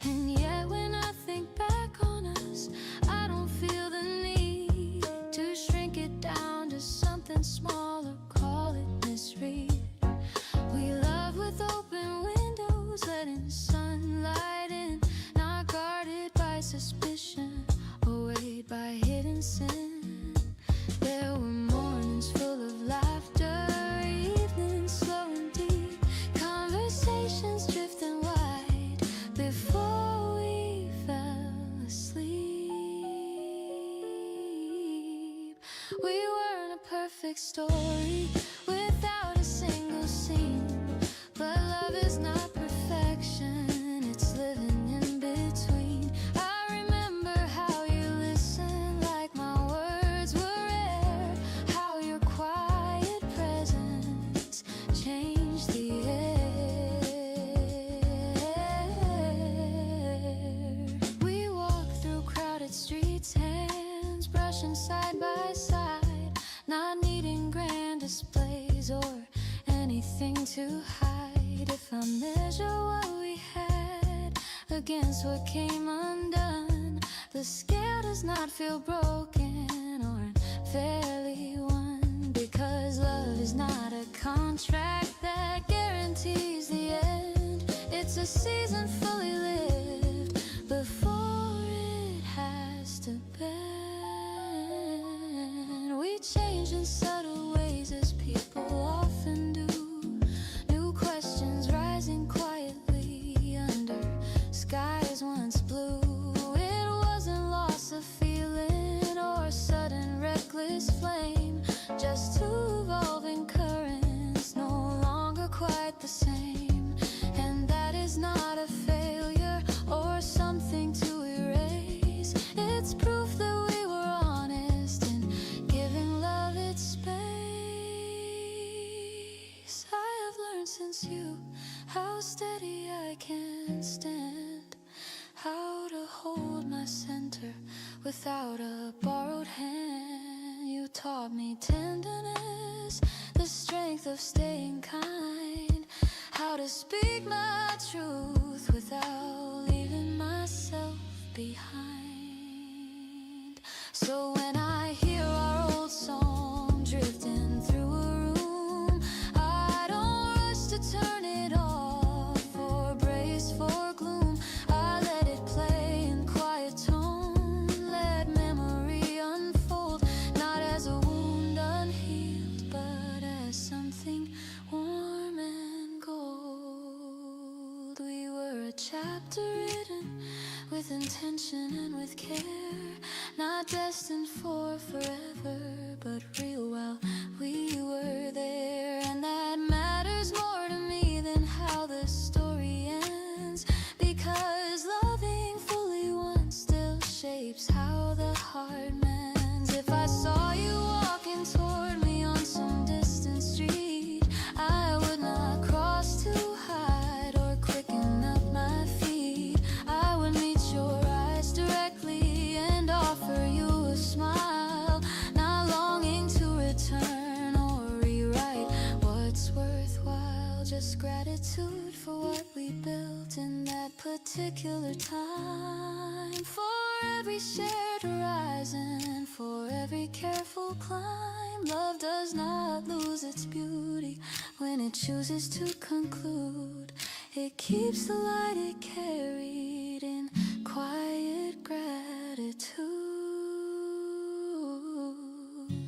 And yet when I think back on us, I don't feel the need to shrink it down to something smaller, call it misread. We love with open windows, letting sunlight in, not guarded by suspicion or weighed by hidden sin. There were mornings full of laughter, evenings slow and deep, conversations drifting wide before we fell asleep. We weren't a perfect story without a single scene, but love is not perfection, it's living in between. I remember how you listened like my words were rare, how your quiet presence changed the air. We walked through crowded streets, hands brushing side by side, not needing grand displays or anything to hide. If I measure what we had against what came undone, the scale does not feel broken or unfairly won, because love is not a contract that guarantees the end. It's a season fully lived before it has to bend. We change in subtle ways as people often do, new questions rising quietly under skies once blue. It wasn't loss of feeling or sudden reckless flame, just two evolving currents no longer quite the same. And that is not a failure or something to erase, it's proof that we were honest in giving love its space. I have learned since you how steady I can stand, how to hold my center without a borrowed hand. You taught me tenderness, the strength of staying kind, how to speak my truth without leaving myself behind. So when I hear our old song drifting through a room, I don't rush to turn it off or brace for gloom. I let it play in quiet tone, let memory unfold, not as a wound unhealed, but as something warm and gold. We were a chapter written with intention and with care, not destined for forever, but real while we were there. And that matters more to me than how the story ends, because loving fully once still shapes how the heart mends. If I saw you walking toward me on some distant street, I would not cross to hide or quicken just gratitude for what we built in that particular time. For every shared horizon, for every careful climb, love does not lose its beauty when it chooses to conclude. It keeps the light it carried in quiet gratitude.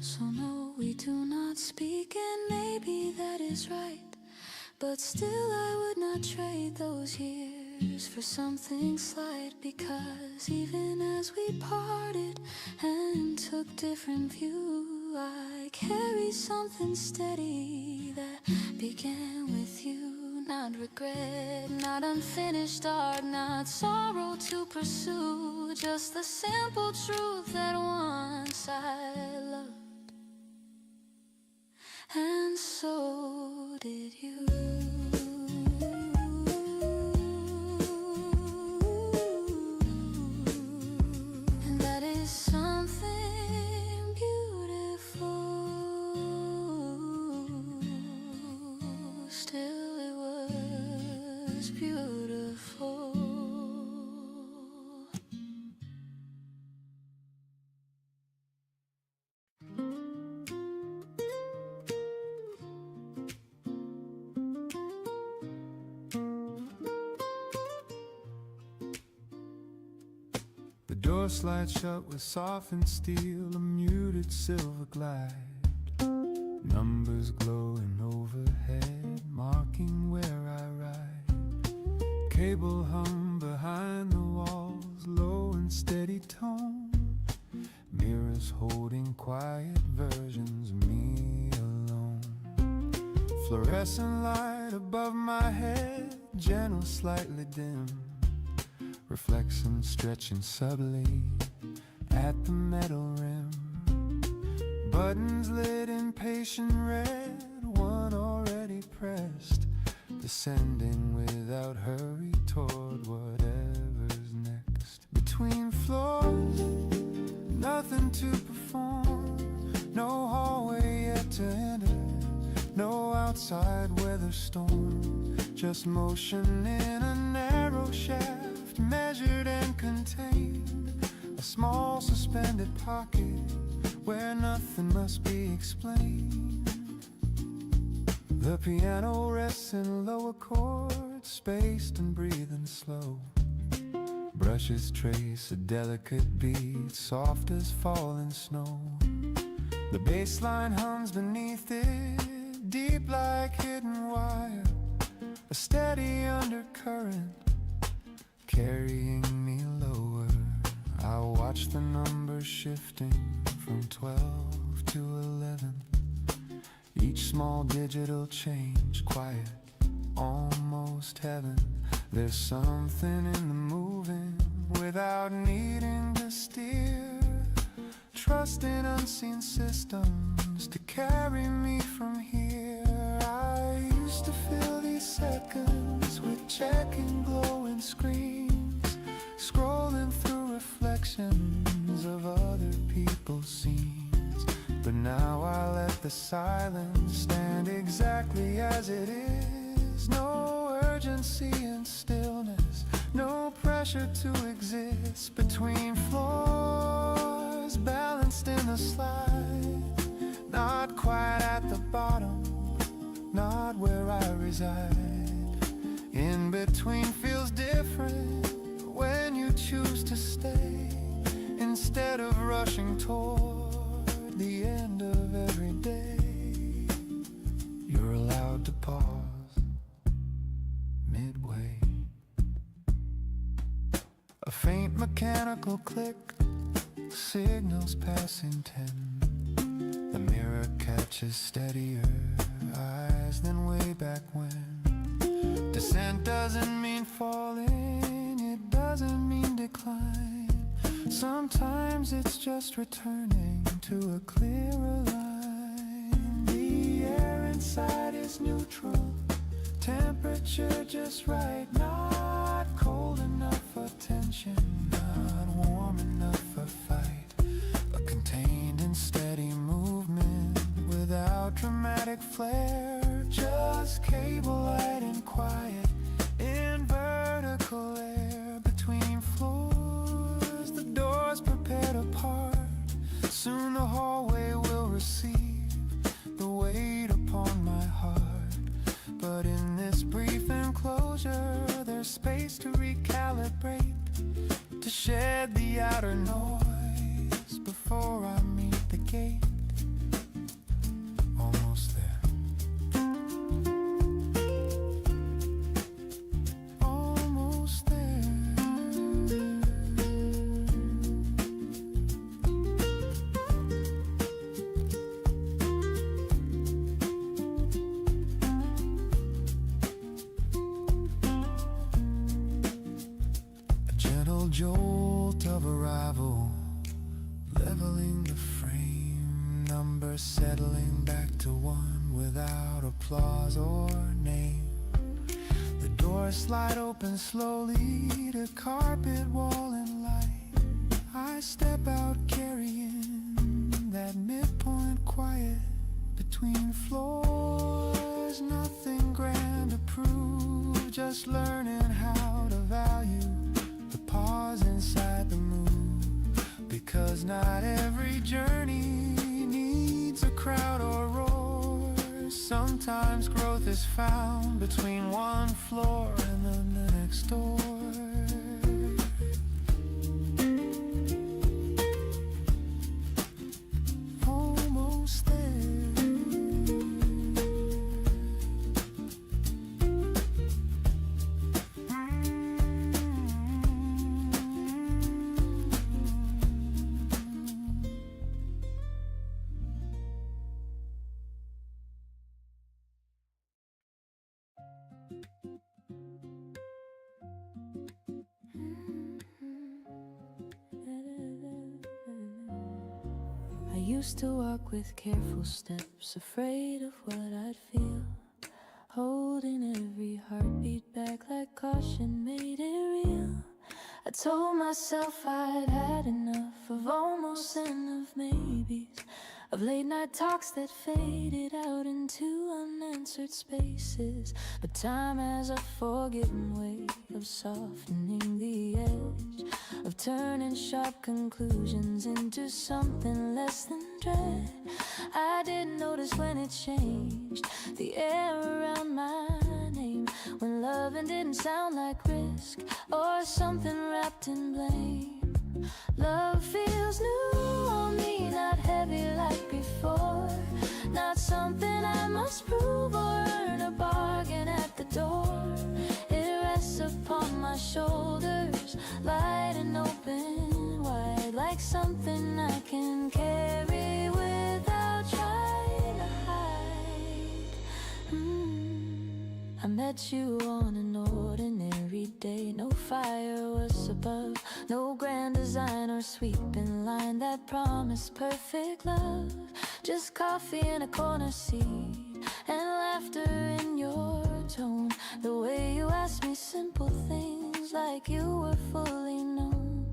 So no, we do not speak, and maybe that is right. But still I would not trade those years for something slight, because even as we parted and took different view, I carry something steady that began with you. Not regret, not unfinished art, not sorrow to pursue, just the simple truth that once I loved, and so did you. And that is something beautiful. Still it was beautiful. The door slides shut with softened steel, a muted silver glide. Numbers glowing overhead, marking where I ride. Cable hung behind the walls, low and steady tone. Mirrors holding quiet versions of me alone. Fluorescent light above my head, gentle, slightly dim. Reflection stretching subtly at the metal rim. Buttons lit in patient red, one already pressed, descending without hurry toward whatever's next. Between floors, nothing to perform, no hallway yet to enter, no outside weather storm, just motion in a narrow shaft, measured and contained, a small suspended pocket where nothing must be explained. The piano rests in lower chords, spaced and breathing slow. Brushes trace a delicate beat, soft as falling snow. The bass line hums beneath it, deep like hidden wire, a steady undercurrent carrying me lower. I watch the numbers shifting from 12 to 11. Each small digital change, quiet, almost heaven. There's something in the moving without needing to steer. Trust in unseen systems to carry me from here. I used to fill these seconds with checking glowing screens, scrolling through reflections of other people's scenes. But now I let the silence stand exactly as it is. No urgency and stillness, no pressure to exist. Between floors, balanced in the slide, not quite at the bottom, not where I reside. In between feels different when you choose to stay, instead of rushing toward the end of every day. You're allowed to pause midway. A faint mechanical click signals passing 10. The mirror catches steadier eyes than way back when. Descent doesn't mean falling, it doesn't mean decline. Sometimes it's just returning to a clearer line. The air inside is neutral, temperature just right, not cold enough for tension, not warm enough for fight. A contained and steady movement without dramatic flair, just cable light and quiet in vertical air between floors. The doors prepared apart. Soon the hallway will receive the weight upon my heart. But in this brief enclosure, there's space to recalibrate, to shed the outer noise before I meet the gate. Almost there. Almost there. A gentle jolt of arrival, leveling the frame, numbers settling back to one without applause or name. The doors slide open slowly to carpet, wall, and light. I step out carrying that midpoint quiet between floors. Nothing grand to prove, just learning how to value the pause inside the move. Because not every journey needs a crowd or roar. Sometimes growth is found between one floor and then the next door. Almost there. I used to walk with careful steps, afraid of what I'd feel, holding every heartbeat back like caution made it real. I told myself I'd had enough of almost and of maybes, of late night talks that faded out into unanswered spaces. But time has a forgiving way of softening the edge, of turning sharp conclusions into something less than dread. I didn't notice when it changed the air around my name, when loving didn't sound like risk or something wrapped in blame. Love feels new on me, not heavy like before, not something I must prove or earn a bargain at the door. It rests upon my shoulders, light and open wide, like something I can carry without trying to hide. I met you on an ordinary day. No fire was above, no grand design or sweeping line that promised perfect love. Just coffee in a corner seat and laughter in your tone. The way you asked me simple things like you were fully known.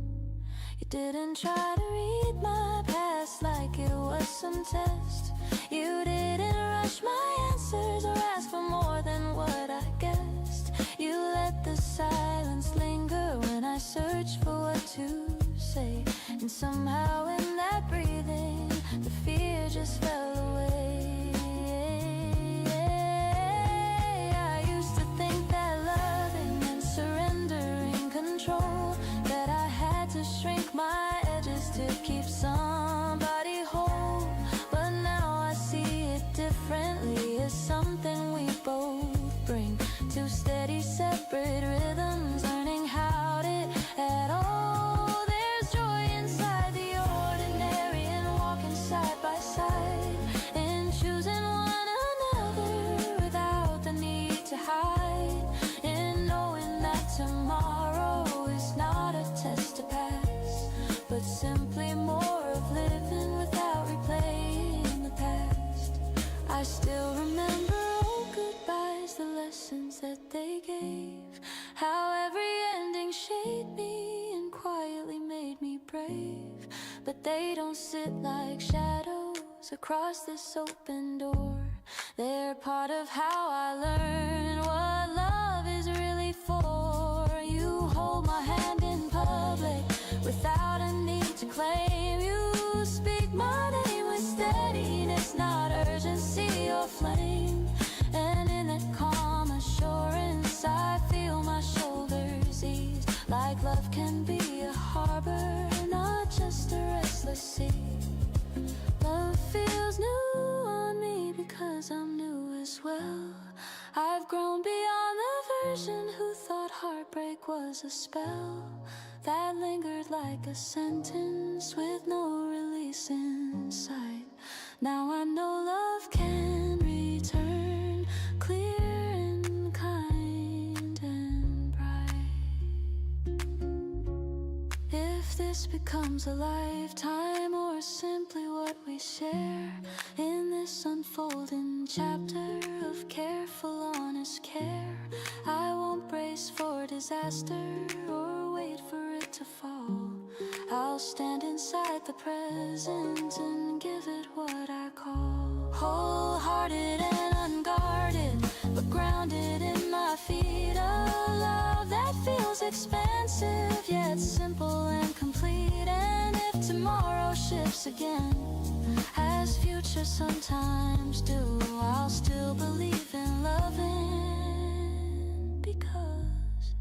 You didn't try to read my past like it was some test. You didn't rush my answers or ask for more than what I guessed. You let the silence linger when I searched for what to say, and somehow in that breathing the fear just fell away. I used to think that loving meant surrendering control, that I had to shrink my edges to keep somebody whole. But now I see it differently. It's something we both bring, two steady separate rhythms, learning how to at all. There's joy inside the ordinary and walking side by side, in choosing one another without the need to hide, in knowing that tomorrow is not a test to pass, but simply more of living without replaying the past. I still remember old goodbyes, the lessons that they gave, how every ending shaped me and quietly made me brave. But they don't sit like shadows across this open door. They're part of how I learn what love is really for. You hold my hand in public without a need to claim. You speak my name with steadiness, not urgency or flame. And in that calm assurance I feel my shoulders ease, like love can be a harbor, not just a restless sea. Love feels new on me because I'm new as well. I've grown beyond the version who thought heartbreak was a spell that lingered like a sentence with no release in sight. Now I know love can return clear and kind and bright. If this becomes a lifetime or simply what we share in this unfolding chapter of careful, honest care, I won't brace for disaster or wait for it to fall. I'll stand inside the present and give it what I call wholehearted and unguarded, but grounded in my feet. A love that feels expansive yet simple and complete. And if tomorrow shifts again, as future sometimes do, I'll still believe in loving because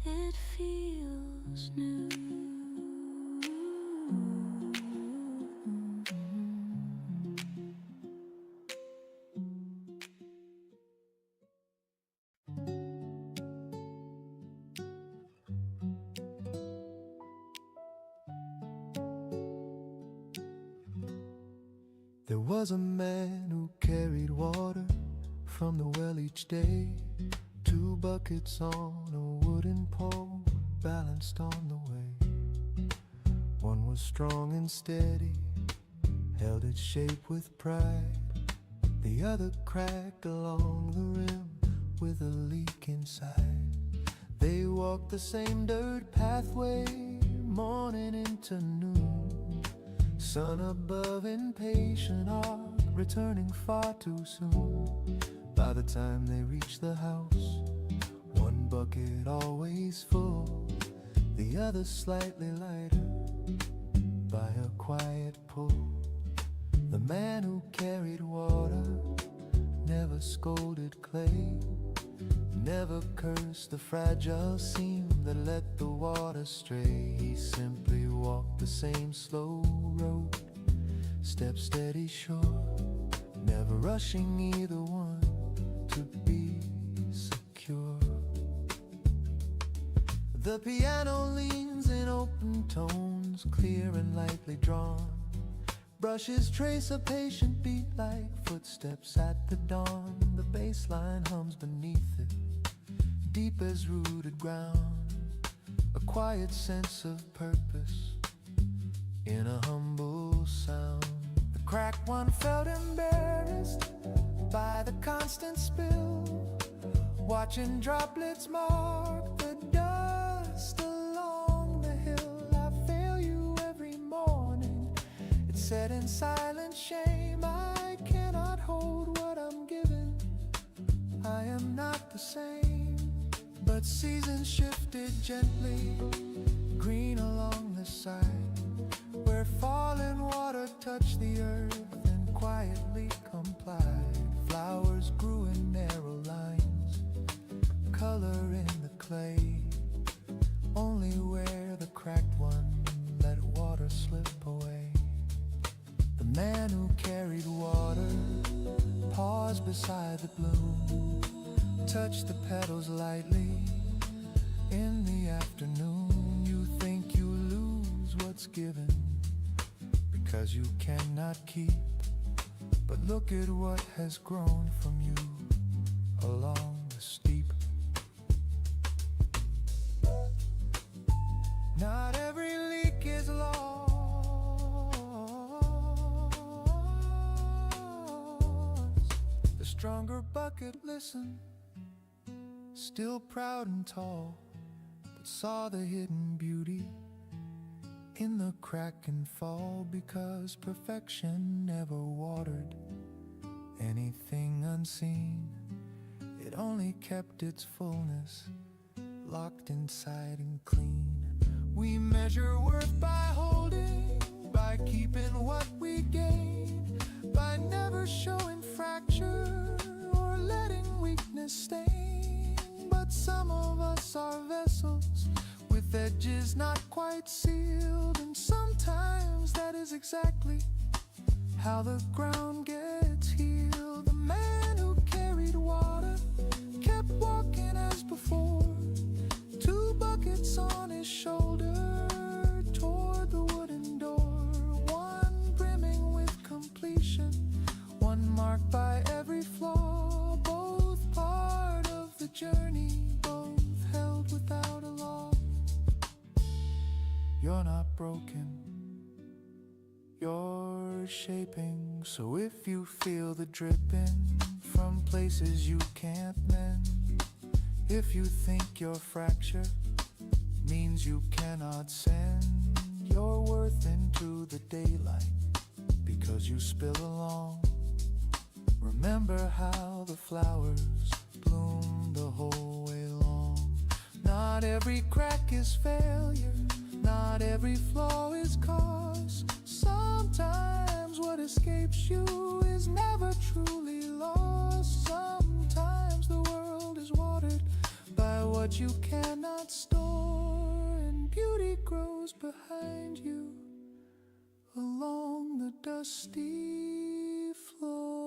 it feels new. There was a man who carried water from the well each day. 2 buckets on a wooden pole balanced on the way. One was strong and steady, held its shape with pride. The other cracked along the rim with a leak inside. They walked the same dirt pathway, morning into noon. Sun above, impatient arc, returning far too soon. By the time they reached the house, one bucket always full, the other slightly lighter by a quiet pull. The man who carried water never scolded clay, never cursed the fragile seam that let the water stray. He simply walked the same slow road, step steady sure, never rushing either one to be secure. The piano leans in open tones, clear and lightly drawn. Brushes trace a patient beat like footsteps at the dawn. The bass line hums beneath it, deep as rooted ground. A quiet sense of purpose in a humble sound. The cracked one felt embarrassed by the constant spill, watching droplets mark the dust along the hill. I fail you every morning, it said in silent shame. I cannot hold what I'm given, I am not the same. But seasons shifted gently, green along the side, where fallen water touched the earth and quietly complied. Flowers grew in narrow lines, color in the clay, only where the cracked one let water slip away. The man who carried water paused beside the bloom, touched the petals lightly. In the afternoon, you think you lose what's given because you cannot keep, but look at what has grown from you along the steep. Not every leak is lost, the stronger bucket listened, still proud and tall, but saw the hidden beauty in the crack and fall, because perfection never watered anything unseen. It only kept its fullness, locked inside and clean. We measure worth by holding, by keeping what we gain, by never showing fracture or letting weakness stain. But some of us are vessels with edges not quite sealed, and sometimes that is exactly how the ground gets healed. The man who carried water kept walking as before, 2 buckets on his shoulder toward the wooden door, one brimming with completion, one marked by every flaw, both part of the journey, both held without a law. You're not broken, you're shaping. So if you feel the dripping from places you can't mend, if you think your fracture means you cannot send your worth into the daylight because you spill along, remember how the flowers bloom the whole way long. Not every crack is failure, not every flaw is cause. Sometimes what escapes you is never truly lost. Sometimes the world is watered by what you cannot store, and beauty grows behind you along the dusty floor.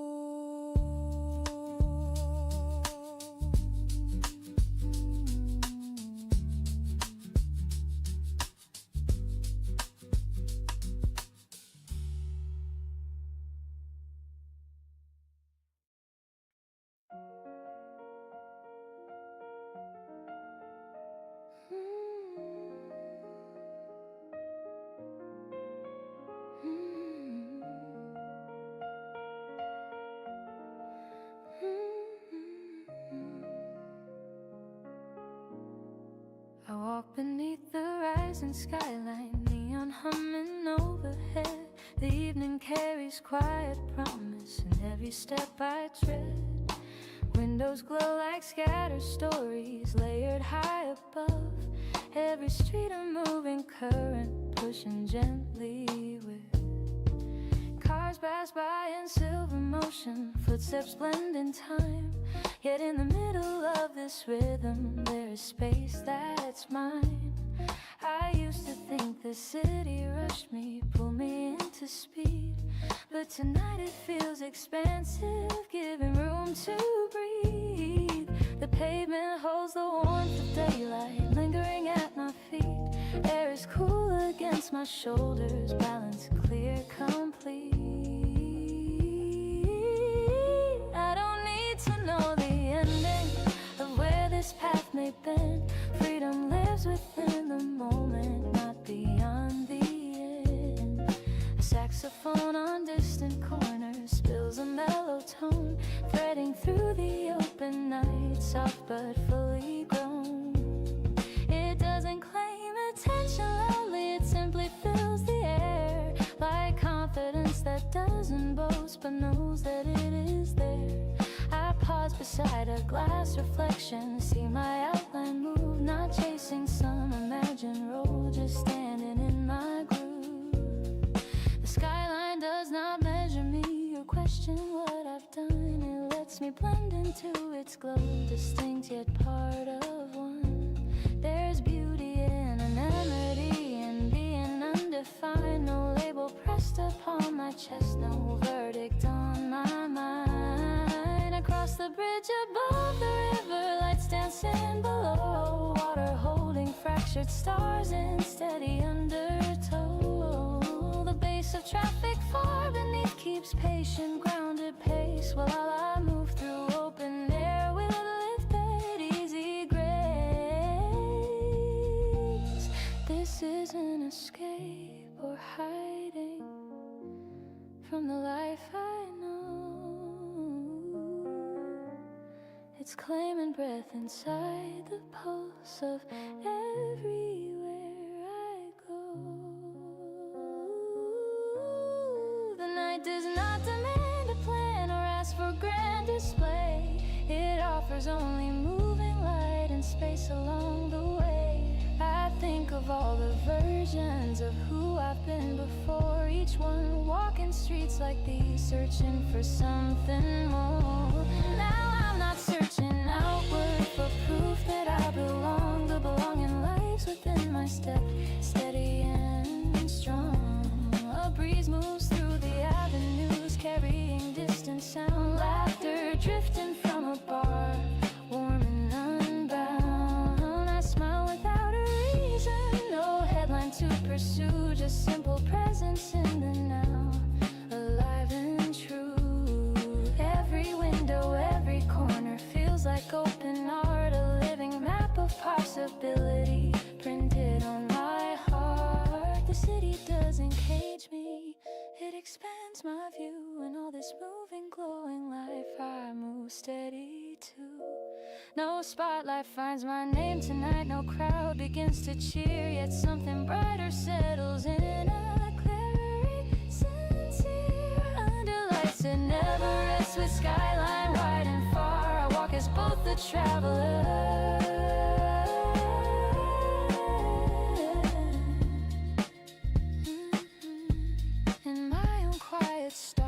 I walk beneath the rising skyline, neon humming overhead. The evening carries quiet promise in every step I tread. Windows glow like scattered stories layered high above. Every street a moving current pushing gently with. Cars pass by in silver motion, footsteps blend in time. Yet in the middle of this rhythm there is space that's mine. I used to think the city rushed me, pulled me into speed, but tonight it feels expansive, giving room to breathe. The pavement holds the warmth of daylight lingering at my feet. Air is cool against my shoulders, balance clear, complete. I don't need to know the ending of where this path may bend. Freedom lives within the moment, not beyond the end. A saxophone on distant corners spills a mellow tone, threading through the open night, soft but fully grown. It doesn't claim attention loudly, it simply fills the air, like confidence that doesn't boast but knows that it is there. I pause beside a glass reflection, see my outline move, not chasing some imagined role, just standing in my groove. The skyline does not measure me or question what I've done. It lets me blend into its glow, distinct yet part of one. There's beauty in anonymity and being undefined. No label pressed upon my chest, no verdict on my mind. Across the bridge above the river, lights dancing below, water holding fractured stars in steady undertow. The base of traffic far beneath keeps patient, grounded pace, while I move through open air with a lifted, easy grace. This isn't escape or hiding from the life I know. It's claiming breath inside the pulse of everywhere I go. The night does not demand a plan or ask for stars only moving light and space along the way. I think of all the versions of who I've been before, each one walking streets like these, searching for something more. Now I'm not searching outward for proof that I belong. The belonging lies within my step, steady and strong. A breeze moves through the avenues, carrying distant sound, laughter drifting from a bar, warm and unbound. I smile without a reason, no headline to pursue, just simple presence in the now, alive and true. Every window, every corner feels like open art, a living map of possibility printed on my heart. The city doesn't cage me, it expands my view. In all this moving, glowing life, I move steady too. No spotlight finds my name tonight, no crowd begins to cheer, yet something brighter settles in, a clarity sincere. Under lights that never rest, with skyline wide and far, I walk as both the traveler in my own quiet star.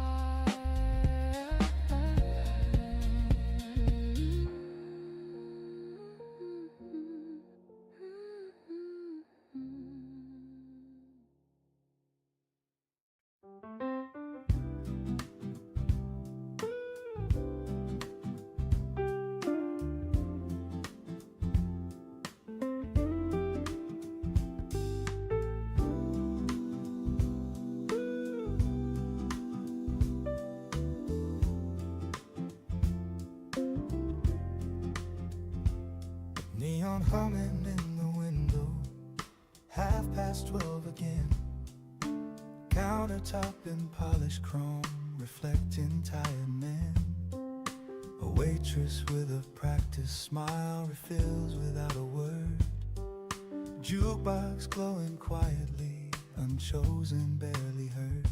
Neon humming in the window, 12:30 again. Countertop in polished chrome, reflecting tired men. A waitress with a practiced smile refills without a word. Jukebox glowing quietly, unchosen, barely heard.